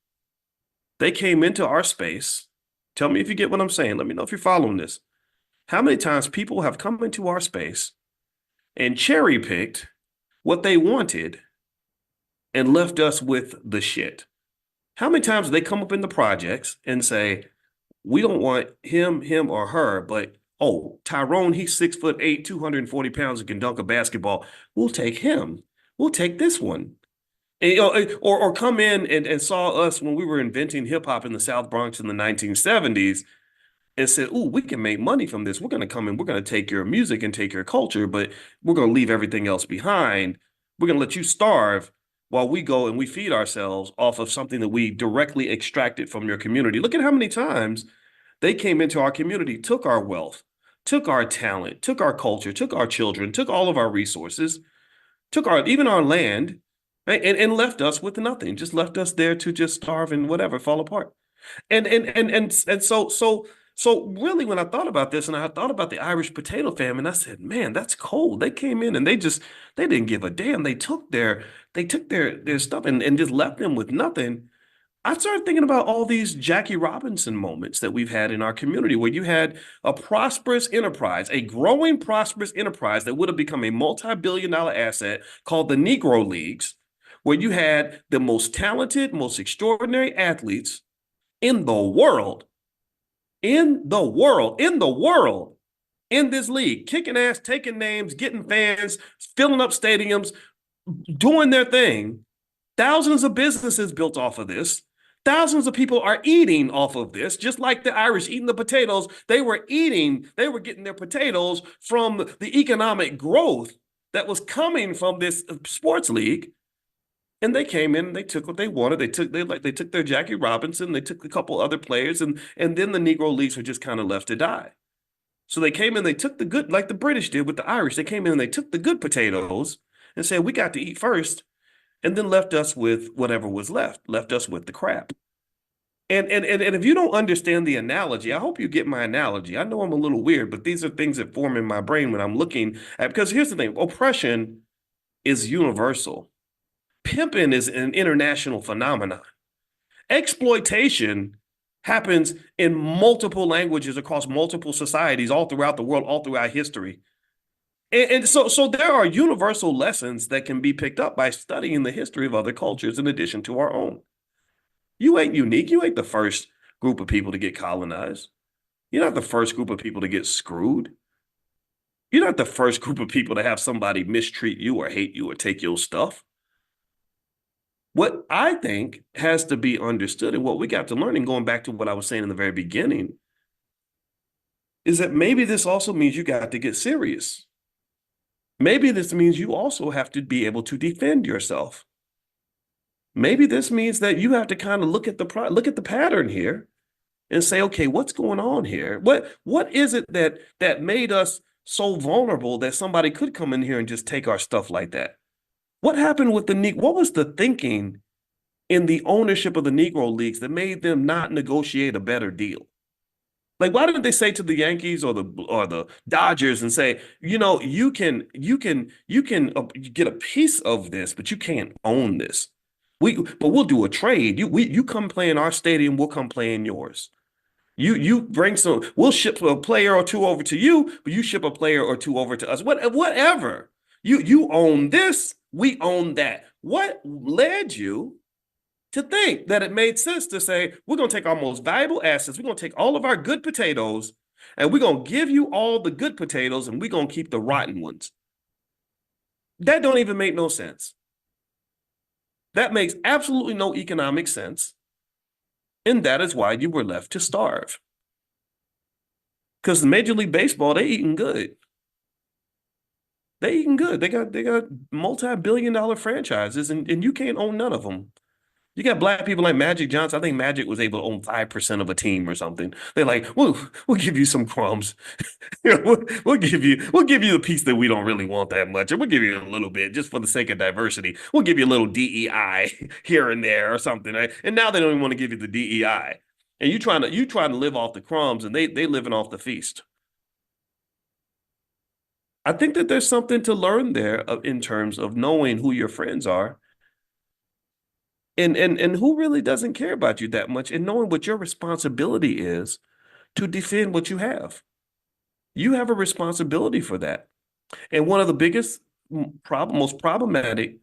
they came into our space. Tell me if you get what I'm saying. Let me know if you're following this. How many times people have come into our space and cherry picked what they wanted and left us with the shit? How many times they come up in the projects and say, we don't want him or her, but oh, Tyrone, he's 6'8", 240 pounds and can dunk a basketball. We'll take him. We'll take this one. And, or come in and saw us when we were inventing hip hop in the South Bronx in the 1970s and said, "Ooh, we can make money from this. We're going to come in. We're going to take your music and take your culture, but we're going to leave everything else behind. We're going to let you starve while we go and we feed ourselves off of something that we directly extracted from your community." Look at how many times they came into our community, took our wealth, took our talent, took our culture, took our children, took all of our resources, took even our land, right? And left us with nothing, just left us there to just starve and whatever, fall apart. And so really when I thought about this and I thought about the Irish potato famine, I said, man, that's cold. They came in and they didn't give a damn. They took their stuff and just left them with nothing. I started thinking about all these Jackie Robinson moments that we've had in our community where you had a prosperous enterprise, a growing prosperous enterprise that would have become a multi-billion-dollar asset called the Negro Leagues, where you had the most talented, most extraordinary athletes in the world, in this league, kicking ass, taking names, getting fans, filling up stadiums, doing their thing. Thousands of businesses built off of this. Thousands of people are eating off of this, just like the Irish eating the potatoes. They were getting their potatoes from the economic growth that was coming from this sports league. And they came in and they took what they wanted. They took their Jackie Robinson, they took a couple other players, and then the Negro Leagues were just kind of left to die. So they came in, they took the good, like the British did with the Irish. They came in and they took the good potatoes and said, we got to eat first, and then left us with whatever was left us with the crap. And if you don't understand the analogy, I hope you get my analogy. I know I'm a little weird, but these are things that form in my brain when I'm looking at, because here's the thing, oppression is universal. Pimping is an international phenomenon. Exploitation happens in multiple languages across multiple societies all throughout the world, all throughout history. And so there are universal lessons that can be picked up by studying the history of other cultures in addition to our own. You ain't unique. You ain't the first group of people to get colonized. You're not the first group of people to get screwed. You're not the first group of people to have somebody mistreat you or hate you or take your stuff. What I think has to be understood and what we got to learn, and going back to what I was saying in the very beginning, is that maybe this also means you got to get serious. Maybe this means you also have to be able to defend yourself. Maybe this means that you have to kind of look at the pattern here and say, okay, what's going on here? What is it that made us so vulnerable that somebody could come in here and just take our stuff like that? What happened with what was the thinking in the ownership of the Negro Leagues that made them not negotiate a better deal? Like, why didn't they say to the Yankees or the Dodgers and say, you can get a piece of this, but you can't own this. But we'll do a trade. You come play in our stadium, we'll come play in yours. You bring we'll ship a player or two over to you, but you ship a player or two over to us. Whatever. You own this, we own that. What led you to think that it made sense to say, we're going to take our most valuable assets, we're going to take all of our good potatoes, and we're going to give you all the good potatoes, and we're going to keep the rotten ones? That don't even make no sense. That makes absolutely no economic sense. And that is why you were left to starve. Because the Major League Baseball, they eating good. They eating good. They got multi-billion-dollar franchises, and you can't own none of them. You got black people like Magic Johnson. I think Magic was able to own 5% of a team or something. They're like, we'll give you some crumbs. We'll give you the piece that we don't really want that much, and we'll give you a little bit just for the sake of diversity. We'll give you a little DEI here and there or something. Right? And now they don't even want to give you the DEI. And you trying to live off the crumbs, and they living off the feast. I think that there's something to learn there in terms of knowing who your friends are and who really doesn't care about you that much, and knowing what your responsibility is to defend what you have. You have a responsibility for that. And one of the biggest most problematic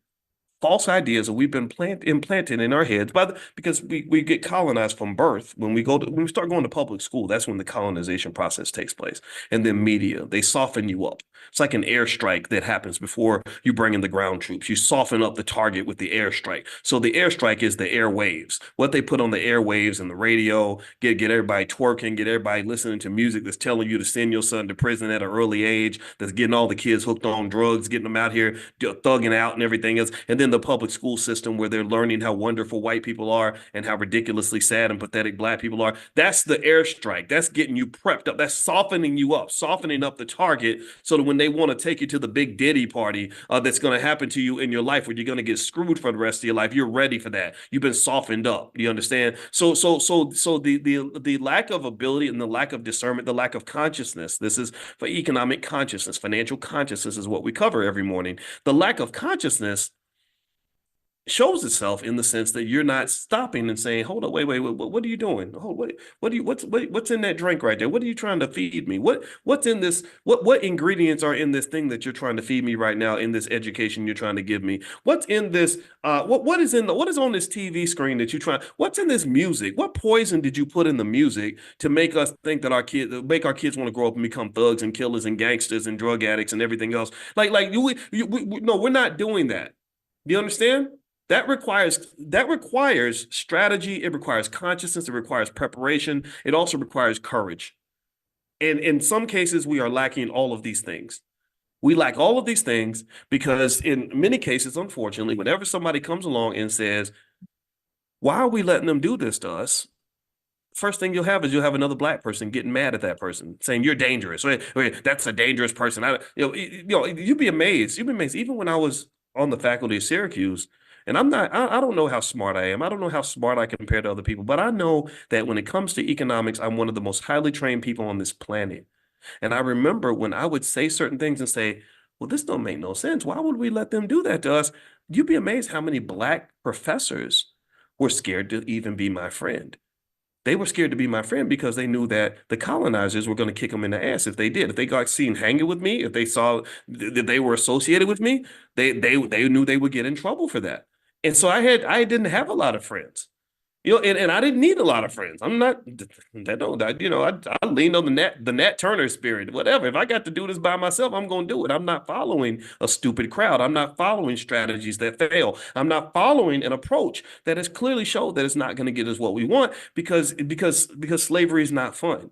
false ideas that we've been implanted in our heads because we get colonized from birth. When we start going to public school, that's when the colonization process takes place. And then media, they soften you up. It's like an airstrike that happens before you bring in the ground troops. You soften up the target with the airstrike. So the airstrike is the airwaves. What they put on the airwaves and the radio, get everybody twerking, get everybody listening to music that's telling you to send your son to prison at an early age, that's getting all the kids hooked on drugs, getting them out here thugging out and everything else. And then the public school system where they're learning how wonderful white people are and how ridiculously sad and pathetic black people are. That's the airstrike. That's getting you prepped up. That's softening you up, softening up the target so that when they want to take you to the big Diddy party that's going to happen to you in your life where you're going to get screwed for the rest of your life, you're ready for that. You've been softened up. You understand? So the lack of ability and the lack of discernment, the lack of consciousness, this is for economic consciousness, financial consciousness is what we cover every morning. The lack of consciousness shows itself in the sense that you're not stopping and saying, hold on, wait, what are you doing? What's in that drink right there? What are you trying to feed me? What's in this? What ingredients are in this thing that you're trying to feed me right now in this education you're trying to give me? What's in this? What is on this TV screen that you try? What's in this music? What poison did you put in the music to make us think that make our kids want to grow up and become thugs and killers and gangsters and drug addicts and everything else? No, we're not doing that. Do you understand? That requires strategy. It requires consciousness. It requires preparation. It also requires courage. And in some cases, we are lacking all of these things. We lack all of these things because, in many cases, unfortunately, whenever somebody comes along and says, why are we letting them do this to us? First thing you'll have another black person getting mad at that person, saying you're dangerous. Wait, that's a dangerous person. You'd be amazed. You'd be amazed. Even when I was on the faculty of Syracuse, and I don't know how smart I am. I don't know how smart I compare to other people, but I know that when it comes to economics, I'm one of the most highly trained people on this planet. And I remember when I would say certain things and say, well, this don't make no sense. Why would we let them do that to us? You'd be amazed how many black professors were scared to even be my friend. They were scared to be my friend because they knew that the colonizers were going to kick them in the ass if they did. If they got seen hanging with me, if they saw that they were associated with me, they knew they would get in trouble for that. And so I didn't have a lot of friends. And I didn't need a lot of friends. I'm not that don't that, I leaned on the Nat Turner spirit, whatever. If I got to do this by myself, I'm gonna do it. I'm not following a stupid crowd. I'm not following strategies that fail. I'm not following an approach that has clearly showed that it's not going to get us what we want because slavery is not fun.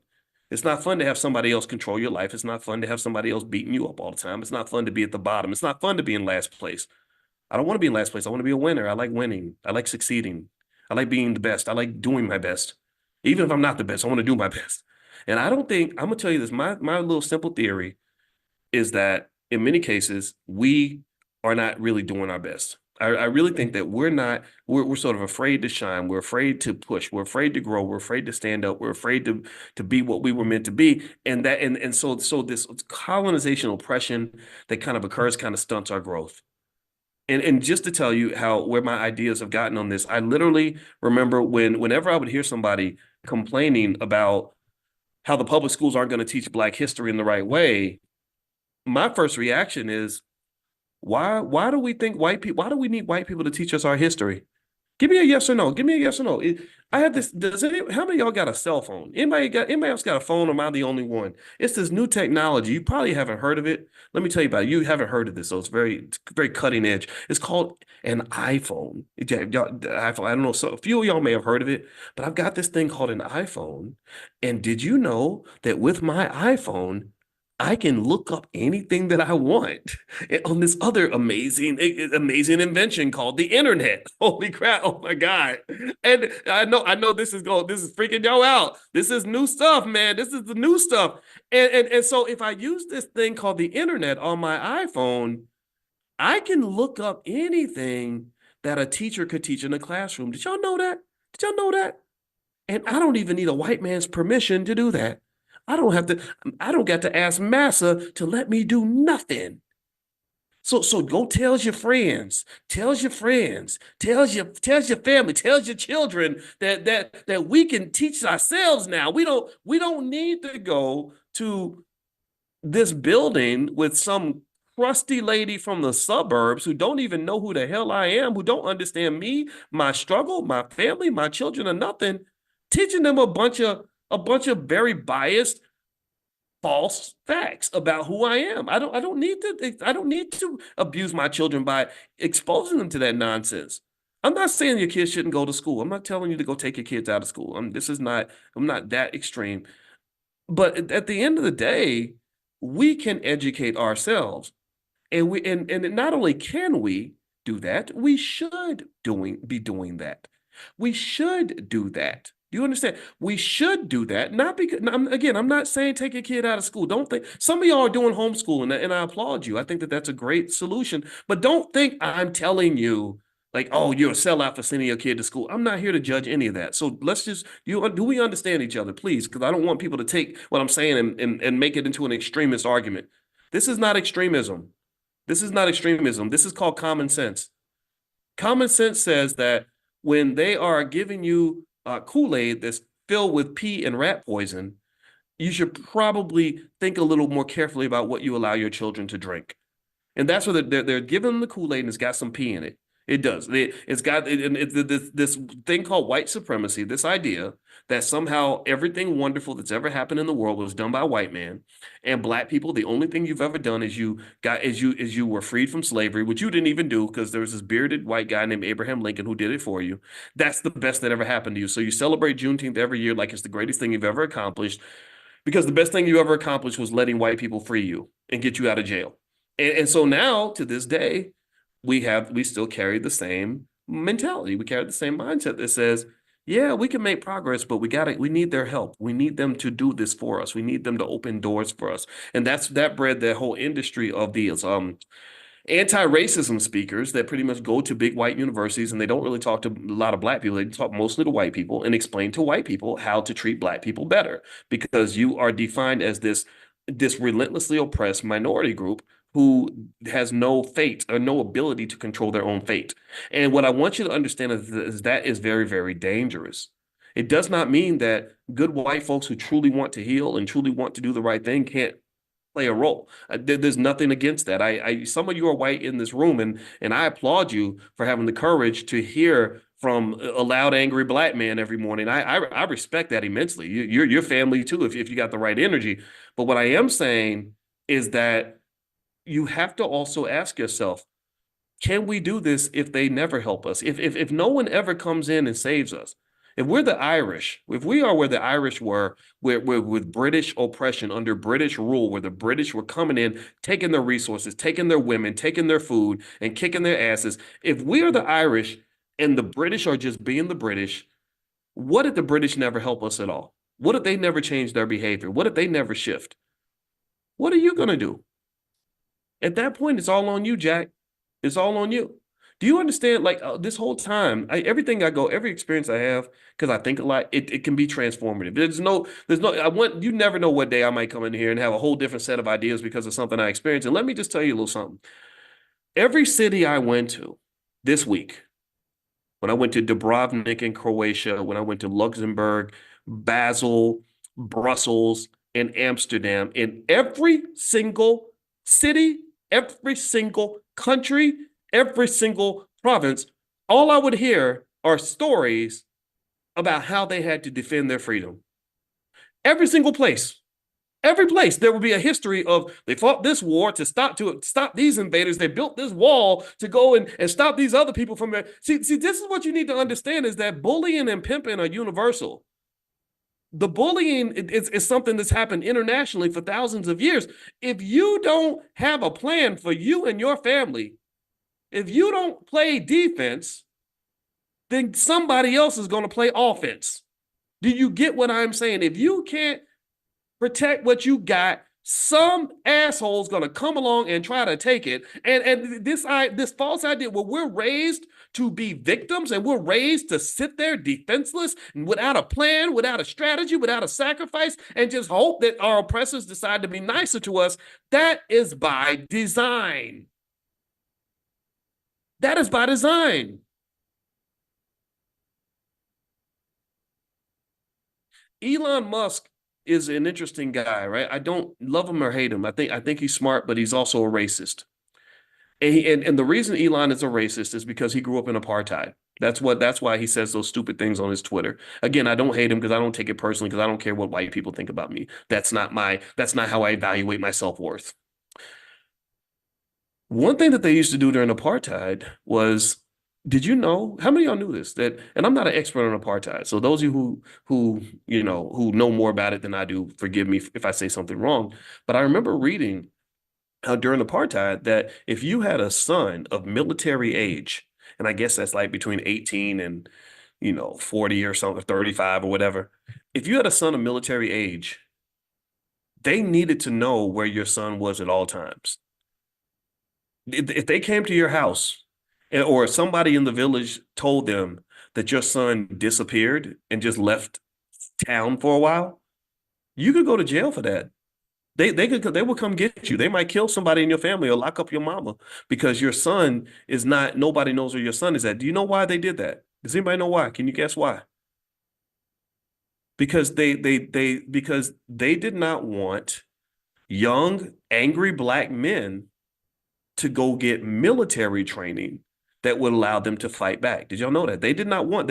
It's not fun to have somebody else control your life. It's not fun to have somebody else beating you up all the time. It's not fun to be at the bottom. It's not fun to be in last place. I don't want to be in last place. I want to be a winner. I like winning. I like succeeding. I like being the best. I like doing my best. Even if I'm not the best, I want to do my best. And I don't think, I'm gonna tell you this, my little simple theory is that in many cases, we are not really doing our best. I really think that we're sort of afraid to shine. We're afraid to push. We're afraid to grow. We're afraid to stand up. We're afraid to be what we were meant to be. And so this colonization oppression that kind of occurs kind of stunts our growth. And just to tell you how where my ideas have gotten on this, I literally remember whenever I would hear somebody complaining about how the public schools aren't going to teach Black history in the right way, my first reaction is why do we think white people why do we need white people to teach us our history? Give me a yes or no. Give me a yes or no. I have this. How many of y'all got a cell phone? Anybody else got a phone? Or am I the only one? It's this new technology. You probably haven't heard of it. Let me tell you about it. You haven't heard of this, so it's very cutting edge. It's called an iPhone. The iPhone. I don't know. So a few of y'all may have heard of it, but I've got this thing called an iPhone. And did you know that with my iPhone, I can look up anything that I want on this other amazing invention called the internet. Holy crap. Oh my God. And I know this is freaking y'all out. This is new stuff, man. This is the new stuff. And so if I use this thing called the internet on my iPhone, I can look up anything that a teacher could teach in a classroom. Did y'all know that? Did y'all know that? And I don't even need a white man's permission to do that. I don't got to ask massa to let me do nothing. So go tells your friends, tells your family, tells your children that we can teach ourselves now. We don't need to go to this building with some crusty lady from the suburbs who don't even know who the hell I am, who don't understand me, my struggle, my family, my children, or nothing, teaching them a bunch of very biased false facts about who I am. I don't need to abuse my children by exposing them to that nonsense. I'm not saying your kids shouldn't go to school. I'm not telling you to go take your kids out of school. I'm not that extreme. But at the end of the day, we can educate ourselves. And not only can we do that, we should be doing that. We should do that. Do you understand? We should do that. Not because again, I'm not saying take your kid out of school. Don't think some of y'all are doing homeschooling, and I applaud you. I think that that's a great solution. But don't think I'm telling you like, oh, you're a sellout for sending your kid to school. I'm not here to judge any of that. So let's just do we understand each other, please? Because I don't want people to take what I'm saying and make it into an extremist argument. This is not extremism. This is not extremism. This is called common sense. Common sense says that when they are giving you Kool-Aid that's filled with pee and rat poison, you should probably think a little more carefully about what you allow your children to drink. And that's what they're giving them the Kool-Aid and it's got some pee in it. It does. It's got this thing called white supremacy, this idea that somehow everything wonderful that's ever happened in the world was done by a white man, and black people, the only thing you've ever done is you were freed from slavery, which you didn't even do because there was this bearded white guy named Abraham Lincoln who did it for you. That's the best that ever happened to you. So you celebrate Juneteenth every year like it's the greatest thing you've ever accomplished because the best thing you ever accomplished was letting white people free you and get you out of jail. And so now to this day, we still carry the same mentality. We carry the same mindset that says, yeah, we can make progress, but we need their help. We need them to do this for us. We need them to open doors for us. And that bred that whole industry of these anti-racism speakers that pretty much go to big white universities and they don't really talk to a lot of black people. They talk mostly to white people and explain to white people how to treat black people better because you are defined as this relentlessly oppressed minority group who has no fate or no ability to control their own fate. And what I want you to understand is that is very, very dangerous. It does not mean that good white folks who truly want to heal and truly want to do the right thing can't play a role. There's nothing against that. Some of you are white in this room, and I applaud you for having the courage to hear from a loud, angry black man every morning. I respect that immensely. You're your family too, if you got the right energy. But what I am saying is that you have to also ask yourself, can we do this if they never help us? If no one ever comes in and saves us, if we're the Irish, if we are where the Irish were, where with British oppression under British rule, where the British were coming in, taking their resources, taking their women, taking their food, and kicking their asses, if we are the Irish and the British are just being the British, what if the British never help us at all? What if they never change their behavior? What if they never shift? What are you going to do? At that point, it's all on you, Jack. It's all on you. Do you understand? Like this whole time, everything I go, every experience I have, because I think a lot, it can be transformative. I want you never know what day I might come in here and have a whole different set of ideas because of something I experienced. And let me just tell you a little something. Every city I went to this week, when I went to Dubrovnik in Croatia, when I went to Luxembourg, Basel, Brussels, and Amsterdam, in every single city, every single country, every single province, all I would hear are stories about how they had to defend their freedom. Every single place. Every place there would be a history of they fought this war to stop these invaders. They built this wall to go and stop these other people from there. See, this is what you need to understand is that bullying and pimping are universal. The bullying is something that's happened internationally for thousands of years. If you don't have a plan for you and your family, if you don't play defense, then somebody else is going to play offense. Do you get what I'm saying? If you can't protect what you got, some asshole's gonna come along and try to take it. And this false idea where we're raised to be victims and we're raised to sit there defenseless and without a plan, without a strategy, without a sacrifice, and just hope that our oppressors decide to be nicer to us, that is by design. That is by design. Elon Musk is an interesting guy, right? I don't love him or hate him. I think he's smart, but he's also a racist. And the reason Elon is a racist is because he grew up in apartheid. That's why he says those stupid things on his Twitter. Again, I don't hate him because I don't take it personally because I don't care what white people think about me. That's not how I evaluate my self-worth. One thing that they used to do during apartheid was, did you know, how many of y'all knew this? That, and I'm not an expert on apartheid. So those of you who know more about it than I do, forgive me if I say something wrong. But I remember reading during apartheid that if you had a son of military age, and I guess that's like between 18 and 40 or something, 35 or whatever, if you had a son of military age, they needed to know where your son was at all times. If they came to your house or somebody in the village told them that your son disappeared and just left town for a while, you could go to jail for that. They will come get you. They might kill somebody in your family or lock up your mama because your son is not, nobody knows where your son is at. Do you know why they did that? Does anybody know why? Can you guess why? Because they did not want young, angry black men to go get military training that would allow them to fight back. Did y'all know that? They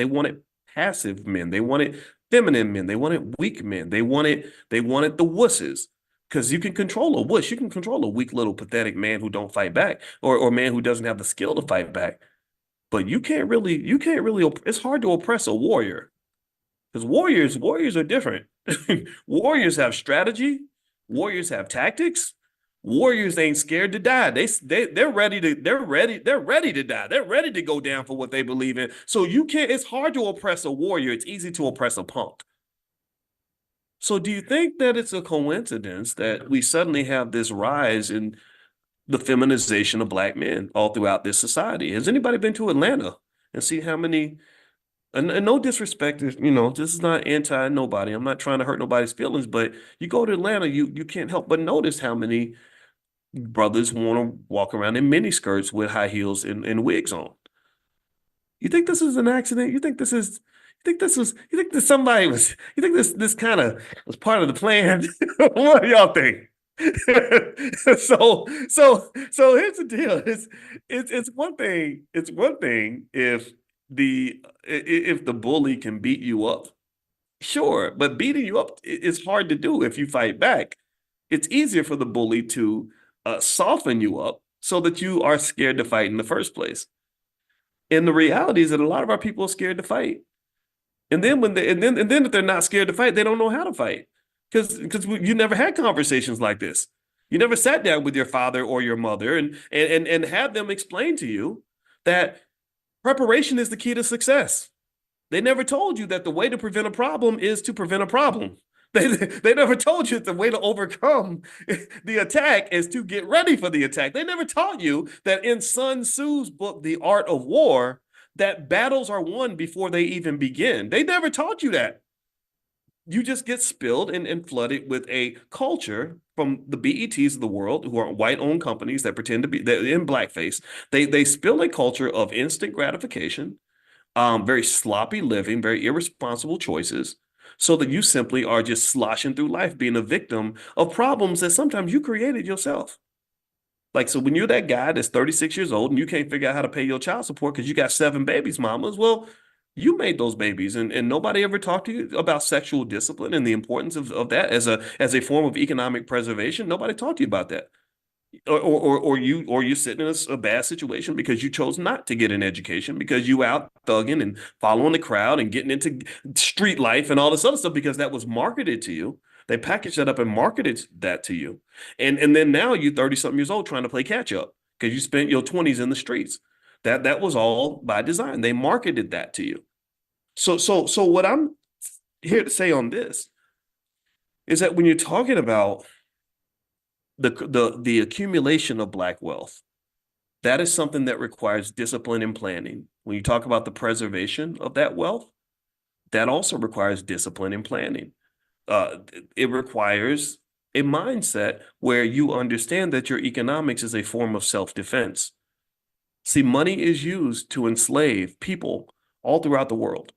wanted passive men. They wanted feminine men. They wanted weak men. They wanted the wusses. Because you can control a wuss. You can control a weak little pathetic man who don't fight back or a man who doesn't have the skill to fight back. But you can't really, it's hard to oppress a warrior. Because warriors are different. Warriors have strategy. Warriors have tactics. Warriors ain't scared to die. They're ready to they're ready to die. They're ready to go down for what they believe in. So you can't. It's hard to oppress a warrior. It's easy to oppress a punk. So do you think that it's a coincidence that we suddenly have this rise in the feminization of black men all throughout this society? Has anybody been to Atlanta and see how many? And no disrespect, this is not anti nobody. I'm not trying to hurt nobody's feelings, but you go to Atlanta, you can't help but notice how many brothers want to walk around in mini skirts with high heels and wigs on. You think this is an accident? You think this somebody was, you think this kind of was part of the plan? What do y'all think? So here's the deal. It's one thing if the bully can beat you up. Sure, but beating you up is hard to do if you fight back. It's easier for the bully to soften you up so that you are scared to fight in the first place. And the reality is that a lot of our people are scared to fight. And then if they're not scared to fight, they don't know how to fight because you never had conversations like this. You never sat down with your father or your mother and had them explain to you that preparation is the key to success. They never told you that the way to prevent a problem is to prevent a problem. They never told you that the way to overcome the attack is to get ready for the attack. They never taught you that in Sun Tzu's book, The Art of War, that battles are won before they even begin. They never taught you that. You just get spilled and flooded with a culture from the BETs of the world, who are white-owned companies that pretend to be in blackface. They spill a culture of instant gratification, very sloppy living, very irresponsible choices, so that you simply are just sloshing through life, being a victim of problems that sometimes you created yourself. Like, so when you're that guy that's 36 years old and you can't figure out how to pay your child support because you got 7 babies, mamas, well, you made those babies, and nobody ever talked to you about sexual discipline and the importance of that as a form of economic preservation. Nobody talked to you about that. Or you sitting in a bad situation because you chose not to get an education because you out thugging and following the crowd and getting into street life and all this other stuff because that was marketed to you. They packaged that up and marketed that to you. And then now you're 30 something years old trying to play catch up because you spent your 20s in the streets. That was all by design. They marketed that to you. So what I'm here to say on this is that when you're talking about the accumulation of black wealth, that is something that requires discipline and planning. When you talk about the preservation of that wealth, that also requires discipline and planning. Uh, it requires a mindset where you understand that your economics is a form of self-defense. See, money is used to enslave people all throughout the world.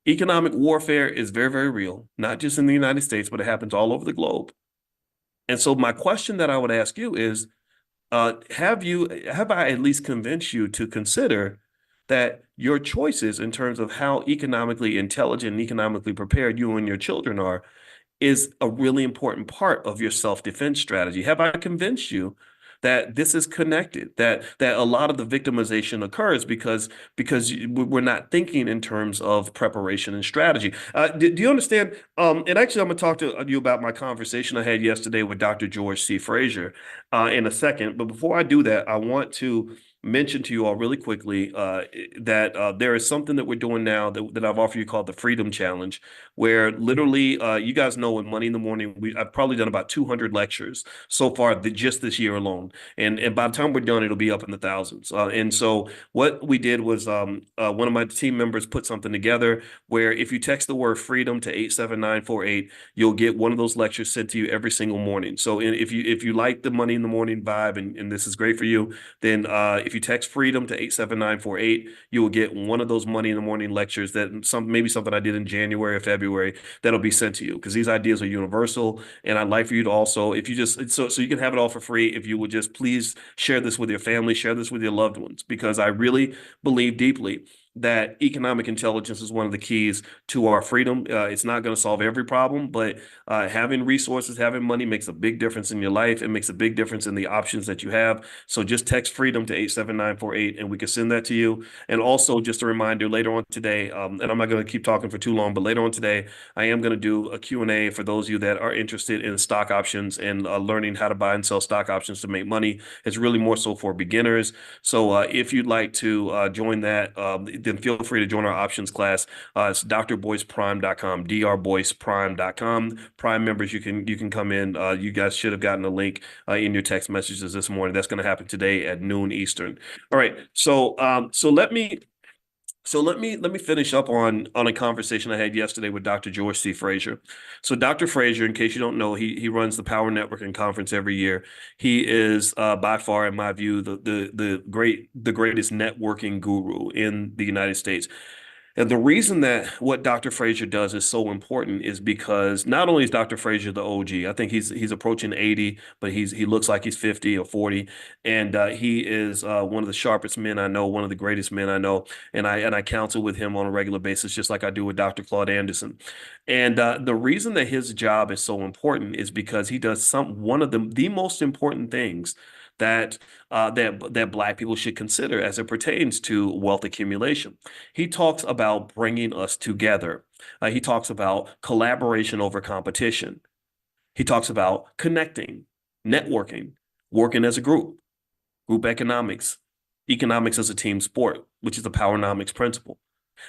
Economic warfare is very, very real, not just in the United States, but it happens all over the globe. And so my question that I would ask you is, have I at least convinced you to consider that your choices in terms of how economically intelligent and economically prepared you and your children are is a really important part of your self-defense strategy? Have I convinced you that this is connected, that a lot of the victimization occurs because we're not thinking in terms of preparation and strategy? Do you understand? And actually, I'm going to talk to you about my conversation I had yesterday with Dr. George C. Frazier in a second. But before I do that, I want to mention to you all really quickly that there is something that we're doing now that I've offered you called the Freedom Challenge, where literally, you guys know in Money in the Morning, I've probably done about 200 lectures so far just this year alone. And by the time we're done, it'll be up in the thousands. And so what we did was one of my team members put something together where if you text the word freedom to 87948, you'll get one of those lectures sent to you every single morning. So if you like the Money in the Morning vibe and this is great for you, then if you text freedom to 87948, you will get one of those Money in the Morning lectures that maybe something I did in January or February that'll be sent to you, because these ideas are universal. And I'd like for you to also, if you just, so you can have it all for free, if you would just please share this with your family, share this with your loved ones, because I really believe deeply that economic intelligence is one of the keys to our freedom. It's not going to solve every problem, but having resources, having money makes a big difference in your life. It makes a big difference in the options that you have. So just text freedom to 87948 and we can send that to you. And also just a reminder later on today, and I'm not going to keep talking for too long, but later on today, I am going to do a Q&A for those of you that are interested in stock options and learning how to buy and sell stock options to make money. It's really more so for beginners. So if you'd like to join that, then feel free to join our options class. It's drboyceprime.com, drboyceprime.com. Prime members, you can come in. You guys should have gotten a link in your text messages this morning. That's going to happen today at noon Eastern. All right. So let me finish up on a conversation I had yesterday with Dr. George C. Frazier. So Dr. Frazier, in case you don't know, he runs the Power Networking Conference every year. He is by far, in my view, the greatest networking guru in the United States. And the reason that what Dr. Frazier does is so important is because not only is Dr. Frazier the OG, I think he's approaching 80, but he looks like he's 50 or 40, and he is one of the sharpest men I know, one of the greatest men I know, and I counsel with him on a regular basis, just like I do with Dr. Claude Anderson. And the reason that his job is so important is because he does one of the most important things that Black people should consider as it pertains to wealth accumulation. He talks about bringing us together. He talks about collaboration over competition. He talks about connecting, networking, working as a group economics, economics as a team sport, which is the powernomics principle.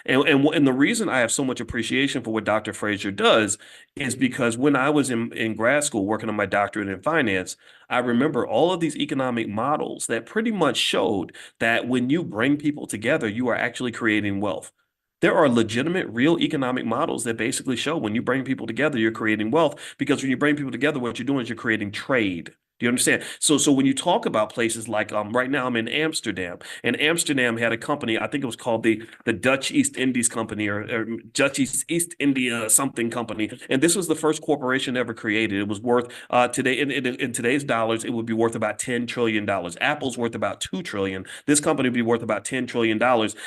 And the reason I have so much appreciation for what Dr. Frazier does is because when I was in grad school working on my doctorate in finance, I remember all of these economic models that pretty much showed that when you bring people together, you are actually creating wealth. There are legitimate, real economic models that basically show when you bring people together, you're creating wealth because when you bring people together, what you're doing is you're creating trade. Do you understand? So when you talk about places like right now I'm in Amsterdam, and Amsterdam had a company, I think it was called the Dutch East Indies Company or Dutch East India something company, and this was the first corporation ever created. It was worth today in today's dollars, it would be worth about $10 trillion. Apple's worth about 2 trillion. This company would be worth about $10 trillion.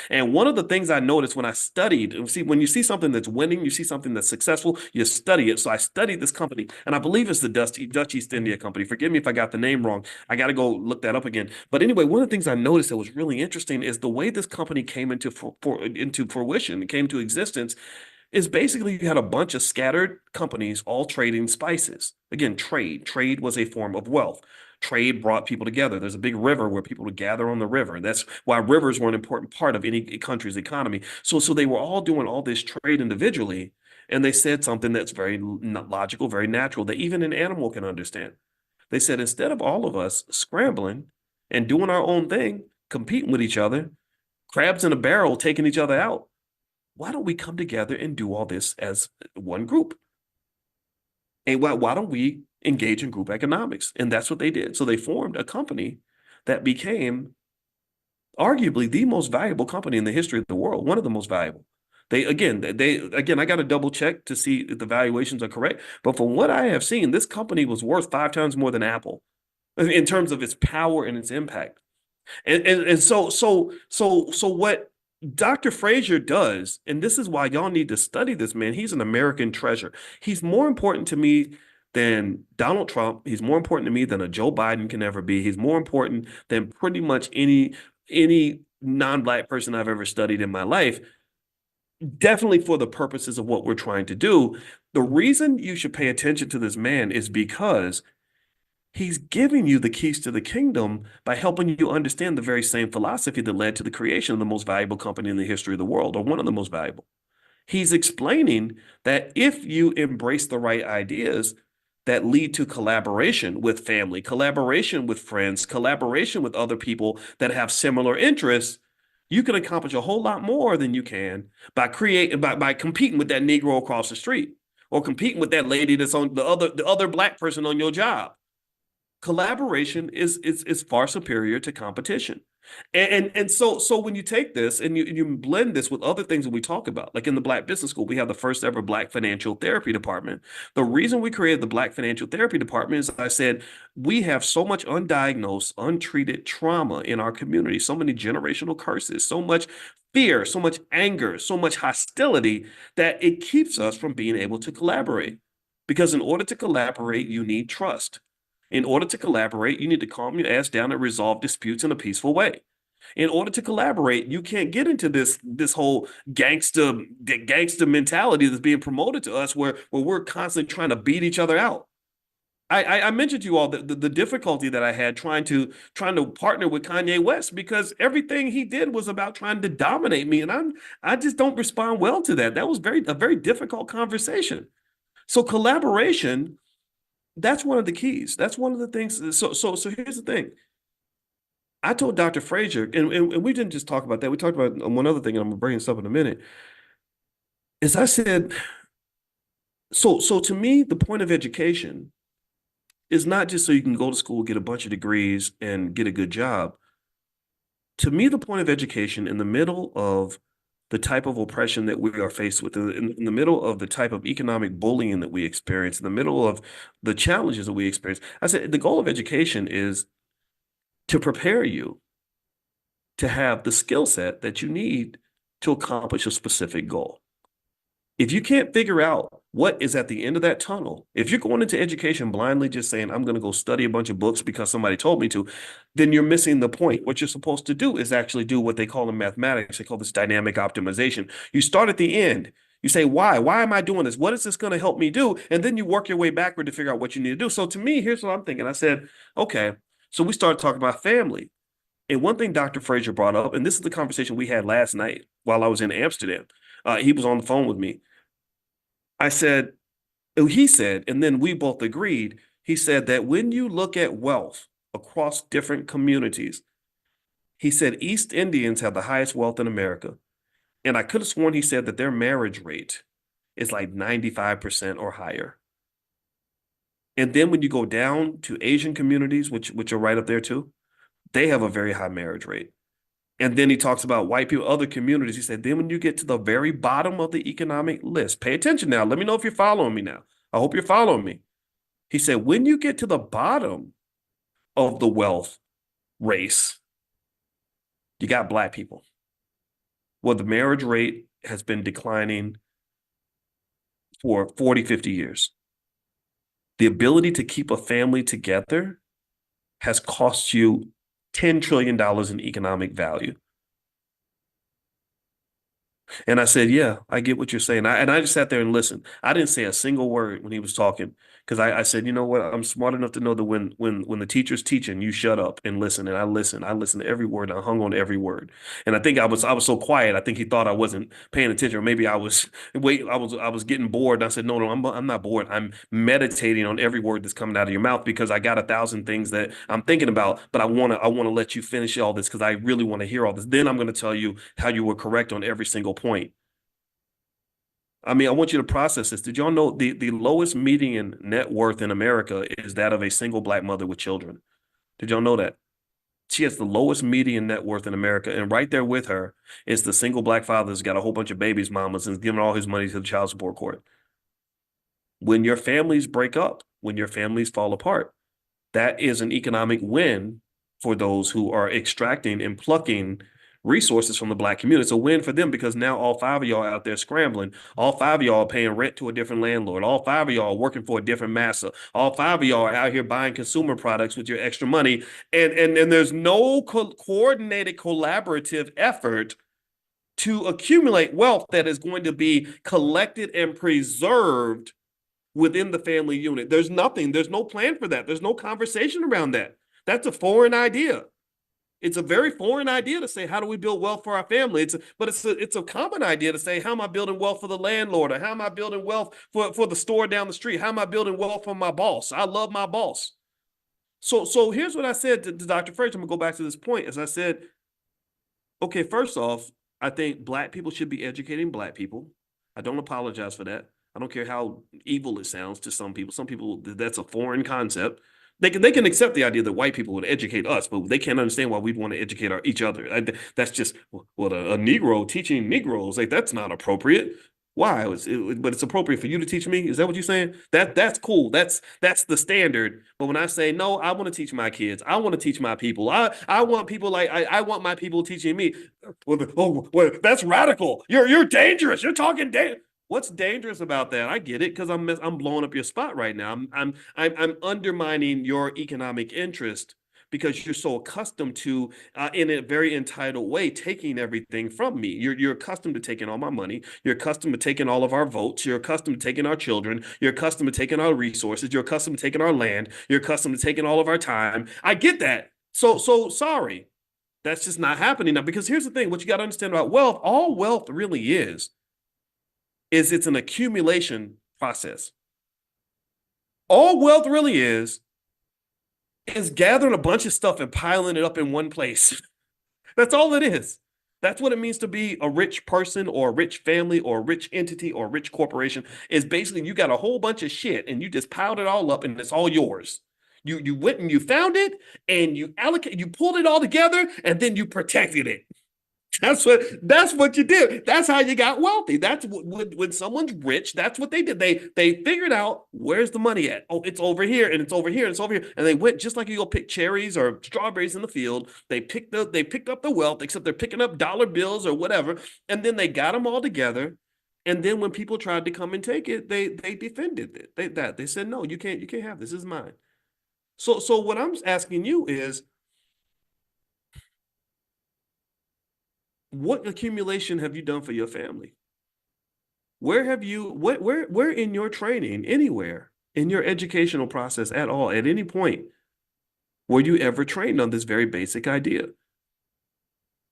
And one of the things I noticed when I studied, see, when you see something that's winning, you see something that's successful, you study it. So I studied this company, and I believe it's the Dutch East India Company. Forgive me if I got the name wrong. I got to go look that up again. But anyway, one of the things I noticed that was really interesting is the way this company came into fruition, came to existence, is basically you had a bunch of scattered companies all trading spices. Again, trade. Trade was a form of wealth. Trade brought people together. There's a big river where people would gather on the river. That's why rivers were an important part of any country's economy. So they were all doing all this trade individually, and they said something that's very logical, very natural, that even an animal can understand. They said instead of all of us scrambling and doing our own thing, competing with each other, crabs in a barrel taking each other out, why don't we come together and do all this as one group? And why don't we engage in group economics? And that's what they did. So they formed a company that became arguably the most valuable company in the history of the world, one of the most valuable. They again, I got to double check to see if the valuations are correct. But from what I have seen, this company was worth 5 times more than Apple in terms of its power and its impact. And so what Dr. Frazier does, and this is why y'all need to study this man. He's an American treasure. He's more important to me than Donald Trump. He's more important to me than a Joe Biden can ever be. He's more important than pretty much any non-black person I've ever studied in my life. Definitely for the purposes of what we're trying to do. The reason you should pay attention to this man is because he's giving you the keys to the kingdom by helping you understand the very same philosophy that led to the creation of the most valuable company in the history of the world, or one of the most valuable. He's explaining that if you embrace the right ideas that lead to collaboration with family, collaboration with friends, collaboration with other people that have similar interests, you can accomplish a whole lot more than you can by competing with that Negro across the street or competing with that lady that's on the other black person on your job. Collaboration is far superior to competition. And so when you take this and you blend this with other things that we talk about, like in the Black Business School, we have the first ever Black Financial Therapy Department. The reason we created the Black Financial Therapy Department is I said we have so much undiagnosed, untreated trauma in our community, so many generational curses, so much fear, so much anger, so much hostility that it keeps us from being able to collaborate. Because in order to collaborate, you need trust. In order to collaborate, you need to calm your ass down and resolve disputes in a peaceful way. In order to collaborate, you can't get into this whole gangster mentality that's being promoted to us where we're constantly trying to beat each other out. I mentioned to you all the difficulty that I had trying to partner with Kanye West because everything he did was about trying to dominate me, and I just don't respond well to that. That was a very difficult conversation. So collaboration, that's one of the keys. That's one of the things. So here's the thing. I told Dr. Frazier, and we didn't just talk about that. We talked about one other thing, and I'm gonna bring this up in a minute. Is I said, so to me, the point of education is not just so you can go to school, get a bunch of degrees, and get a good job. To me, the point of education in the middle of the type of oppression that we are faced with, in the middle of the type of economic bullying that we experience, in the middle of the challenges that we experience, I said the goal of education is to prepare you to have the skill set that you need to accomplish a specific goal. If you can't figure out what is at the end of that tunnel, if you're going into education blindly just saying, I'm going to go study a bunch of books because somebody told me to, then you're missing the point. What you're supposed to do is actually do what they call in mathematics. They call this dynamic optimization. You start at the end. You say, why? Why am I doing this? What is this going to help me do? And then you work your way backward to figure out what you need to do. So to me, here's what I'm thinking. I said, okay, so we started talking about family. And one thing Dr. Frazier brought up, and this is the conversation we had last night while I was in Amsterdam. He was on the phone with me. I said, he said, and then we both agreed. He said that when you look at wealth across different communities, he said East Indians have the highest wealth in America. And I could have sworn he said that their marriage rate is like 95% or higher. And then when you go down to Asian communities, which are right up there too, they have a very high marriage rate. And then he talks about white people, other communities. He said, then when you get to the very bottom of the economic list, pay attention now. Let me know if you're following me now. I hope you're following me. He said, when you get to the bottom of the wealth race, you got black people. Well, the marriage rate has been declining for 40, 50 years. The ability to keep a family together has cost you $10 trillion in economic value. And I said, yeah, I get what you're saying. I just sat there and listened. I didn't say a single word when he was talking because I said, you know what? I'm smart enough to know that when the teacher's teaching, you shut up and listen. And I listened. I listened to every word. And I hung on to every word. And I think I was so quiet. I think he thought I wasn't paying attention, or maybe I was getting bored. And I said, no, I'm not bored. I'm meditating on every word that's coming out of your mouth because I got 1,000 things that I'm thinking about. But I want to let you finish all this because I really want to hear all this. Then I'm going to tell you how you were correct on every single point. I mean, I want you to process this. Did y'all know the lowest median net worth in America is that of a single black mother with children? Did y'all know that? She has the lowest median net worth in America. And right there with her is the single black father that's got a whole bunch of babies, mamas, and is giving all his money to the child support court. When your families break up, when your families fall apart, that is an economic win for those who are extracting and plucking resources from the black community. It's a win for them because now all five of y'all are out there scrambling. All five of y'all are paying rent to a different landlord. All five of y'all are working for a different master. All five of y'all are out here buying consumer products with your extra money. And there's no coordinated collaborative effort to accumulate wealth that is going to be collected and preserved within the family unit. There's nothing. There's no plan for that. There's no conversation around that. That's a foreign idea. It's a very foreign idea to say, how do we build wealth for our family? It's a common idea to say, how am I building wealth for the landlord? Or how am I building wealth for the store down the street? How am I building wealth for my boss? I love my boss. So here's what I said to Dr. Frazier. I'm gonna go back to this point. As I said, okay, first off, I think black people should be educating black people. I don't apologize for that. I don't care how evil it sounds to some people. Some people, that's a foreign concept. They can accept the idea that white people would educate us, but they can't understand why we'd want to educate each other. That's just what a Negro teaching Negroes, like that's not appropriate. Why? But it's appropriate for you to teach me. Is that what you're saying? That's cool. That's the standard. But when I say no, I want to teach my kids. I want to teach my people. I want people like I want my people teaching me. Well, that's radical. You're dangerous. You're talking What's dangerous about that? I get it because I'm blowing up your spot right now. I'm undermining your economic interest because you're so accustomed to in a very entitled way, taking everything from me. You're accustomed to taking all my money. You're accustomed to taking all of our votes. You're accustomed to taking our children. You're accustomed to taking our resources. You're accustomed to taking our land. You're accustomed to taking all of our time. I get that. So sorry. That's just not happening now. Because here's the thing: what you got to understand about wealth, all wealth really is it's an accumulation process. All wealth really is gathering a bunch of stuff and piling it up in one place. That's all it is. That's what it means to be a rich person or a rich family or a rich entity or a rich corporation is basically you got a whole bunch of shit and you just piled it all up and it's all yours. You went and you found it and you pulled it all together and then you protected it. That's what you did. That's how you got wealthy. That's when someone's rich, that's what they did. They figured out where's the money at. Oh, it's over here and it's over here and it's over here. And they went just like you go pick cherries or strawberries in the field. They picked up the wealth, except they're picking up dollar bills or whatever. And then they got them all together. And then when people tried to come and take it, they defended it. They said, no, you can't have this. This is mine. So what I'm asking you is what accumulation have you done for your family? Where have you where in your training, anywhere, in your educational process at all, at any point, were you ever trained on this very basic idea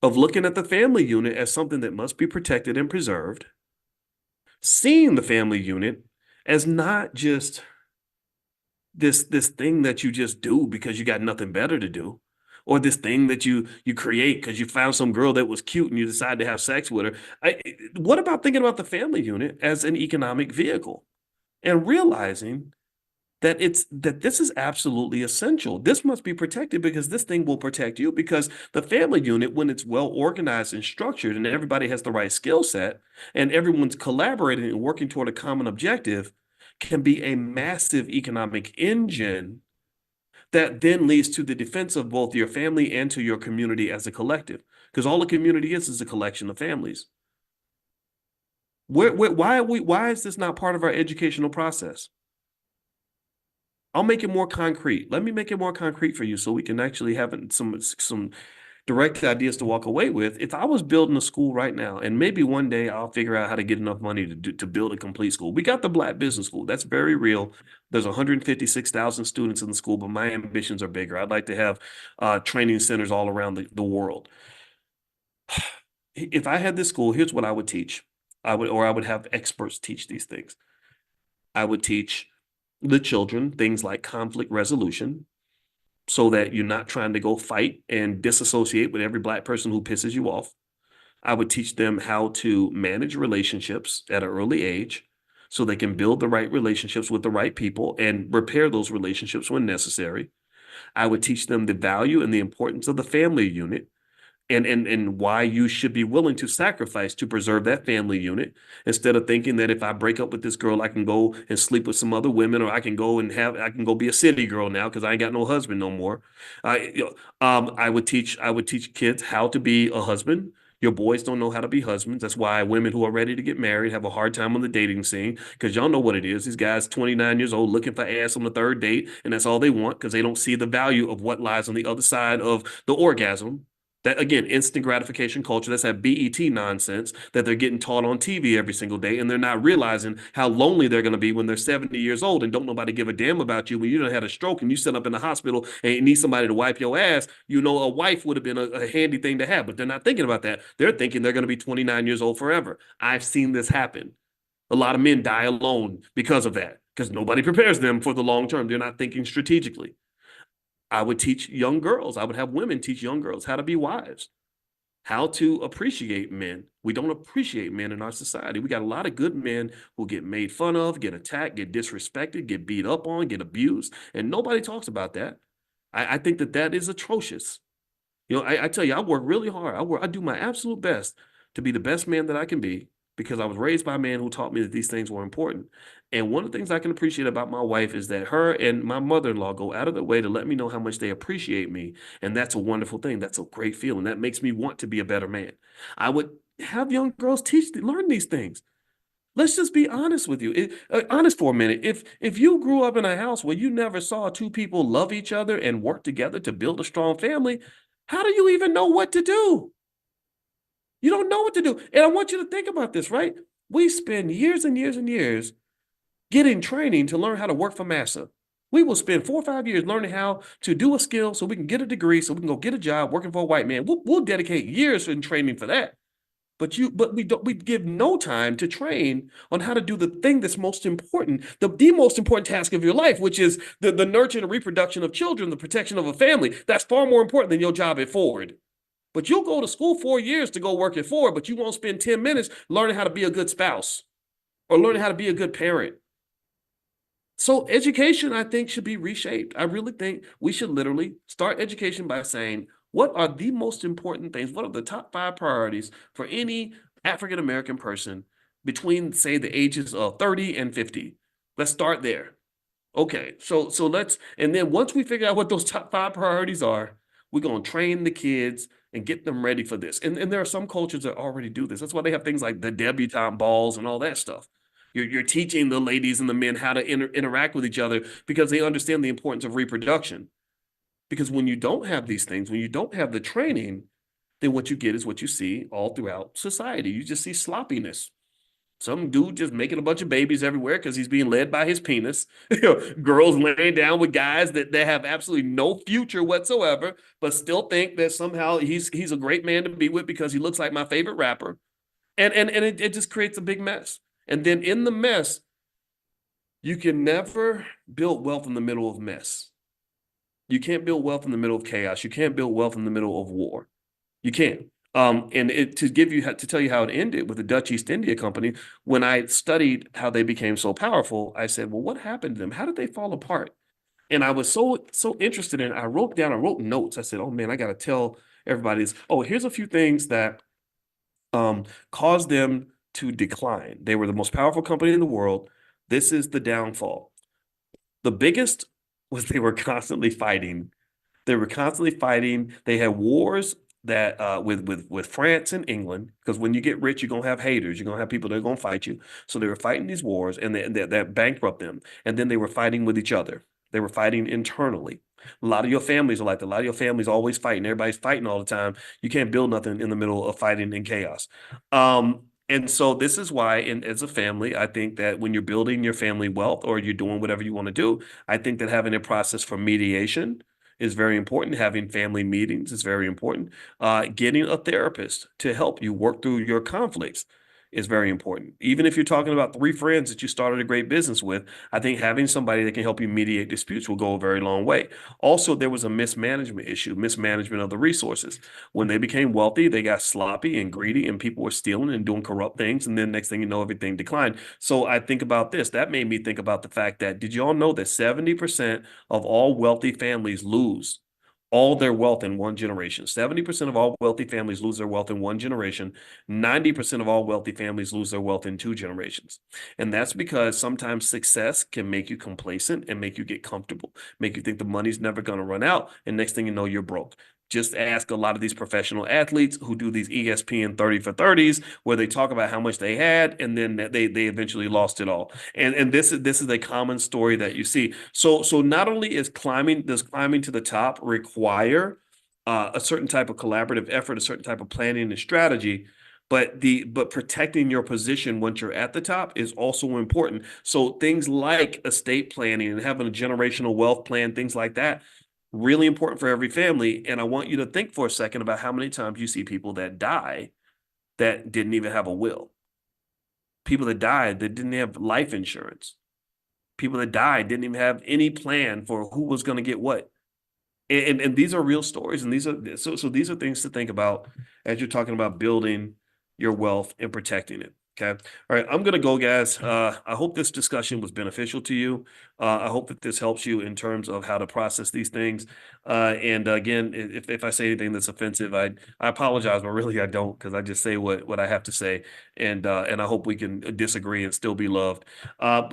of looking at the family unit as something that must be protected and preserved, seeing the family unit as not just this thing that you just do because you got nothing better to do, or this thing that you create because you found some girl that was cute and you decided to have sex with her. What about thinking about the family unit as an economic vehicle and realizing that this is absolutely essential. This must be protected because this thing will protect you because the family unit, when it's well organized and structured and everybody has the right skill set and everyone's collaborating and working toward a common objective, can be a massive economic engine that then leads to the defense of both your family and to your community as a collective. Because all a community is a collection of families. Why is this not part of our educational process? I'll make it more concrete. Let me make it more concrete for you so we can actually have some direct ideas to walk away with. If I was building a school right now, and maybe one day I'll figure out how to get enough money to build a complete school. We got the Black Business School. That's very real. There's 156,000 students in the school, but my ambitions are bigger. I'd like to have training centers all around the world. If I had this school, here's what I would teach. I would have experts teach these things. I would teach the children things like conflict resolution, so that you're not trying to go fight and disassociate with every Black person who pisses you off. I would teach them how to manage relationships at an early age so they can build the right relationships with the right people and repair those relationships when necessary. I would teach them the value and the importance of the family unit and why you should be willing to sacrifice to preserve that family unit instead of thinking that if I break up with this girl, I can go and sleep with some other women, or I can go be a city girl now because I ain't got no husband no more. I would teach kids how to be a husband. Your boys don't know how to be husbands. That's why women who are ready to get married have a hard time on the dating scene because y'all know what it is. These guys, 29 years old, looking for ass on the third date, and that's all they want because they don't see the value of what lies on the other side of the orgasm. That again, instant gratification culture. That's that BET nonsense that they're getting taught on TV every single day, and they're not realizing how lonely they're going to be when they're 70 years old and don't nobody give a damn about you. When you done had a stroke and you sit up in the hospital and you need somebody to wipe your ass, a wife would have been a handy thing to have. But they're not thinking about that. They're thinking they're going to be 29 years old forever. I've seen this happen. A lot of men die alone because of that, because nobody prepares them for the long term. They're not thinking strategically. I would teach young girls. I would have women teach young girls how to be wives, how to appreciate men. We don't appreciate men in our society. We got a lot of good men who get made fun of, get attacked, get disrespected, get beat up on, get abused, and nobody talks about that. I think that is atrocious. I tell you, I work really hard. I do my absolute best to be the best man that I can be because I was raised by a man who taught me that these things were important. And one of the things I can appreciate about my wife is that her and my mother-in-law go out of their way to let me know how much they appreciate me. And that's a wonderful thing. That's a great feeling. That makes me want to be a better man. I would have young girls learn these things. Let's just be honest with you. Honest for a minute. If you grew up in a house where you never saw two people love each other and work together to build a strong family, how do you even know what to do? You don't know what to do. And I want you to think about this, right? We spend years and years and years getting training to learn how to work for massa. We will spend 4 or 5 years learning how to do a skill so we can get a degree, so we can go get a job working for a white man. We'll dedicate years in training for that. But we give no time to train on how to do the thing that's most important, the most important task of your life, which is the nurture and reproduction of children, the protection of a family. That's far more important than your job at Ford. But you'll go to school 4 years to go work at Ford, but you won't spend 10 minutes learning how to be a good spouse or learning how to be a good parent. So education, I think, should be reshaped. I really think we should literally start education by saying, what are the most important things? What are the top 5 priorities for any African American person between, say, the ages of 30 and 50? Let's start there. Okay, so let's, and then once we figure out what those top 5 priorities are, we're going to train the kids and get them ready for this. And there are some cultures that already do this. That's why they have things like the debutante balls and all that stuff. You're teaching the ladies and the men how to interact with each other because they understand the importance of reproduction. Because when you don't have these things, when you don't have the training, then what you get is what you see all throughout society. You just see sloppiness. Some dude just making a bunch of babies everywhere because he's being led by his penis. Girls laying down with guys that have absolutely no future whatsoever, but still think that somehow he's a great man to be with because he looks like my favorite rapper. And it just creates a big mess. And then in the mess, you can never build wealth in the middle of mess. You can't build wealth in the middle of chaos. You can't build wealth in the middle of war. You can't. And to tell you how it ended with the Dutch East India Company, when I studied how they became so powerful, I said, well, what happened to them? How did they fall apart? And I was so interested in it. I wrote notes. I said, oh man, I got to tell everybody this. Oh, here's a few things that caused them to decline. They were the most powerful company in the world. This is the downfall. The biggest was they were constantly fighting. They were constantly fighting. They had wars that with France and England, because when you get rich, you're gonna have haters. You're gonna have people that are gonna fight you. So they were fighting these wars, and that bankrupt them. And then they were fighting with each other. They were fighting internally. A lot of your families are like that. A lot of your families always fighting. Everybody's fighting all the time. You can't build nothing in the middle of fighting and chaos. And so this is why, as a family, I think that when you're building your family wealth or you're doing whatever you want to do, I think that having a process for mediation is very important. Having family meetings is very important. Getting a therapist to help you work through your conflicts is very important. Even if you're talking about 3 friends that you started a great business with, I think having somebody that can help you mediate disputes will go a very long way. Also, there was a mismanagement issue, mismanagement of the resources. When they became wealthy, they got sloppy and greedy, and people were stealing and doing corrupt things. And then next thing you know, everything declined. So I think about this. That made me think about the fact that, did you all know that 70% of all wealthy families lose all their wealth in one generation? 70% of all wealthy families lose their wealth in one generation. 90% of all wealthy families lose their wealth in 2 generations. And that's because sometimes success can make you complacent and make you get comfortable, make you think the money's never going to run out. And next thing you know, you're broke. Just ask a lot of these professional athletes who do these ESPN 30 for 30s, where they talk about how much they had and then they eventually lost it all. And this is a common story that you see. So not only does climbing to the top require a certain type of collaborative effort, a certain type of planning and strategy, but protecting your position once you're at the top is also important. So things like estate planning and having a generational wealth plan, things like that, really important for every family. And I want you to think for a second about how many times you see people that die that didn't even have a will. People that died that didn't have life insurance. People that died didn't even have any plan for who was going to get what. And these are real stories. And these are these are things to think about as you're talking about building your wealth and protecting it. Okay. All right. I'm going to go, guys. I hope this discussion was beneficial to you. I hope that this helps you in terms of how to process these things. And again, if I say anything that's offensive, I apologize, but really I don't, because I just say what I have to say, and I hope we can disagree and still be loved.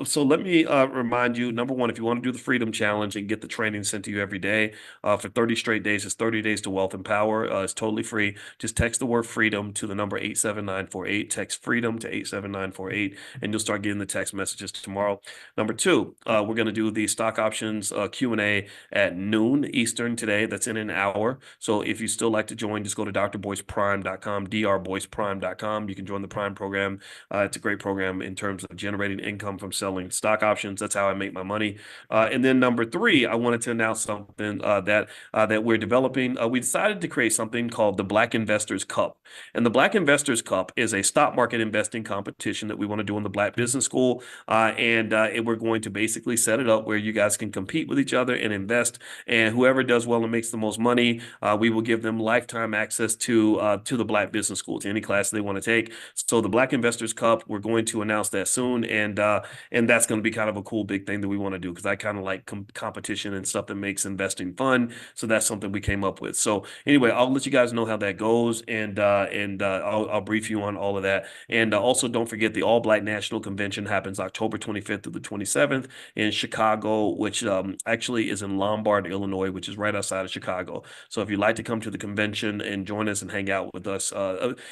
So let me remind you, number one, if you want to do the Freedom Challenge and get the training sent to you every day for 30 straight days, it's 30 days to wealth and power. It's totally free. Just text the word freedom to the number 87948. Text freedom to 87948, and you'll start getting the text messages tomorrow. Number two, we're going to do the stock options Q&A at noon Eastern today. That's in an hour. So if you still like to join, just go to drboyceprime.com, drboyceprime.com. You can join the Prime program. It's a great program in terms of generating income from selling stock options. That's how I make my money. And then number three, I wanted to announce something that we're developing. We decided to create something called the Black Investors Cup. And the Black Investors Cup is a stock market investing competition that we want to do in the Black Business School. And we're going to basically set it up where you guys can compete with each other and invest. And whoever does well and makes the most money, we will give them lifetime access to the Black Business School, to any class they want to take. So the Black Investors Cup, we're going to announce that soon, and that's going to be kind of a cool big thing that we want to do, because I kind of like competition and stuff that makes investing fun. So that's something we came up with. So anyway, I'll let you guys know how that goes, and I'll brief you on all of that. And also, don't forget, the All Black National Convention happens October 25th through the 27th in Chicago, which actually is in Lombard, Illinois, which is right outside of Chicago. So if you'd like to come to the convention and join us and hang out with us,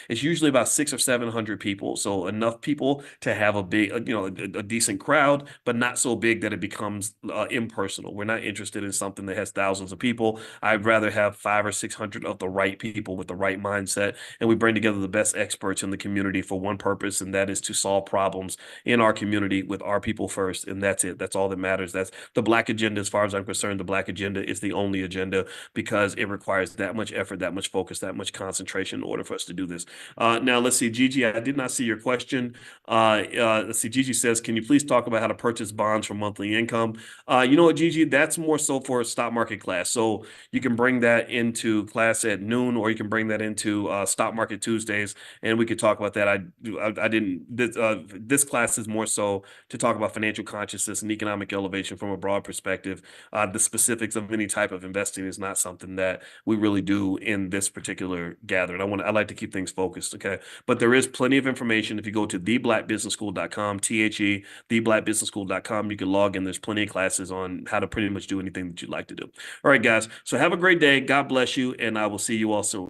it's usually about 600 or 700 people. So enough people to have a big, a decent crowd, but not so big that it becomes impersonal. We're not interested in something that has thousands of people. I'd rather have 500 or 600 of the right people with the right mindset, and we bring together the best experts in the community for one purpose, and that is to solve problems in our community with our people first. And that's it. That's all that matters. That's the Black agenda. As far as I'm concerned, the Black agenda is the only agenda, because it requires that much effort, that much focus, that much concentration in order for us to do this. Now, let's see, Gigi, I did not see your question. Let's see, Gigi says, can you please talk about how to purchase bonds from monthly income? You know what, Gigi, that's more so for a stock market class. So you can bring that into class at noon, or you can bring that into Stock Market Tuesdays, and we could talk about that. I didn't. This class is more so to talk about financial consciousness and economic elevation from a broad perspective. The specifics of any type of investing is not something that we really do in this particular gathering. I like to keep things focused, okay? But there is plenty of information. If you go to theblackbusinessschool.com, theblackbusinessschool.com, you can log in. There's plenty of classes on how to pretty much do anything that you'd like to do. All right, guys. So have a great day. God bless you, and I will see you all soon.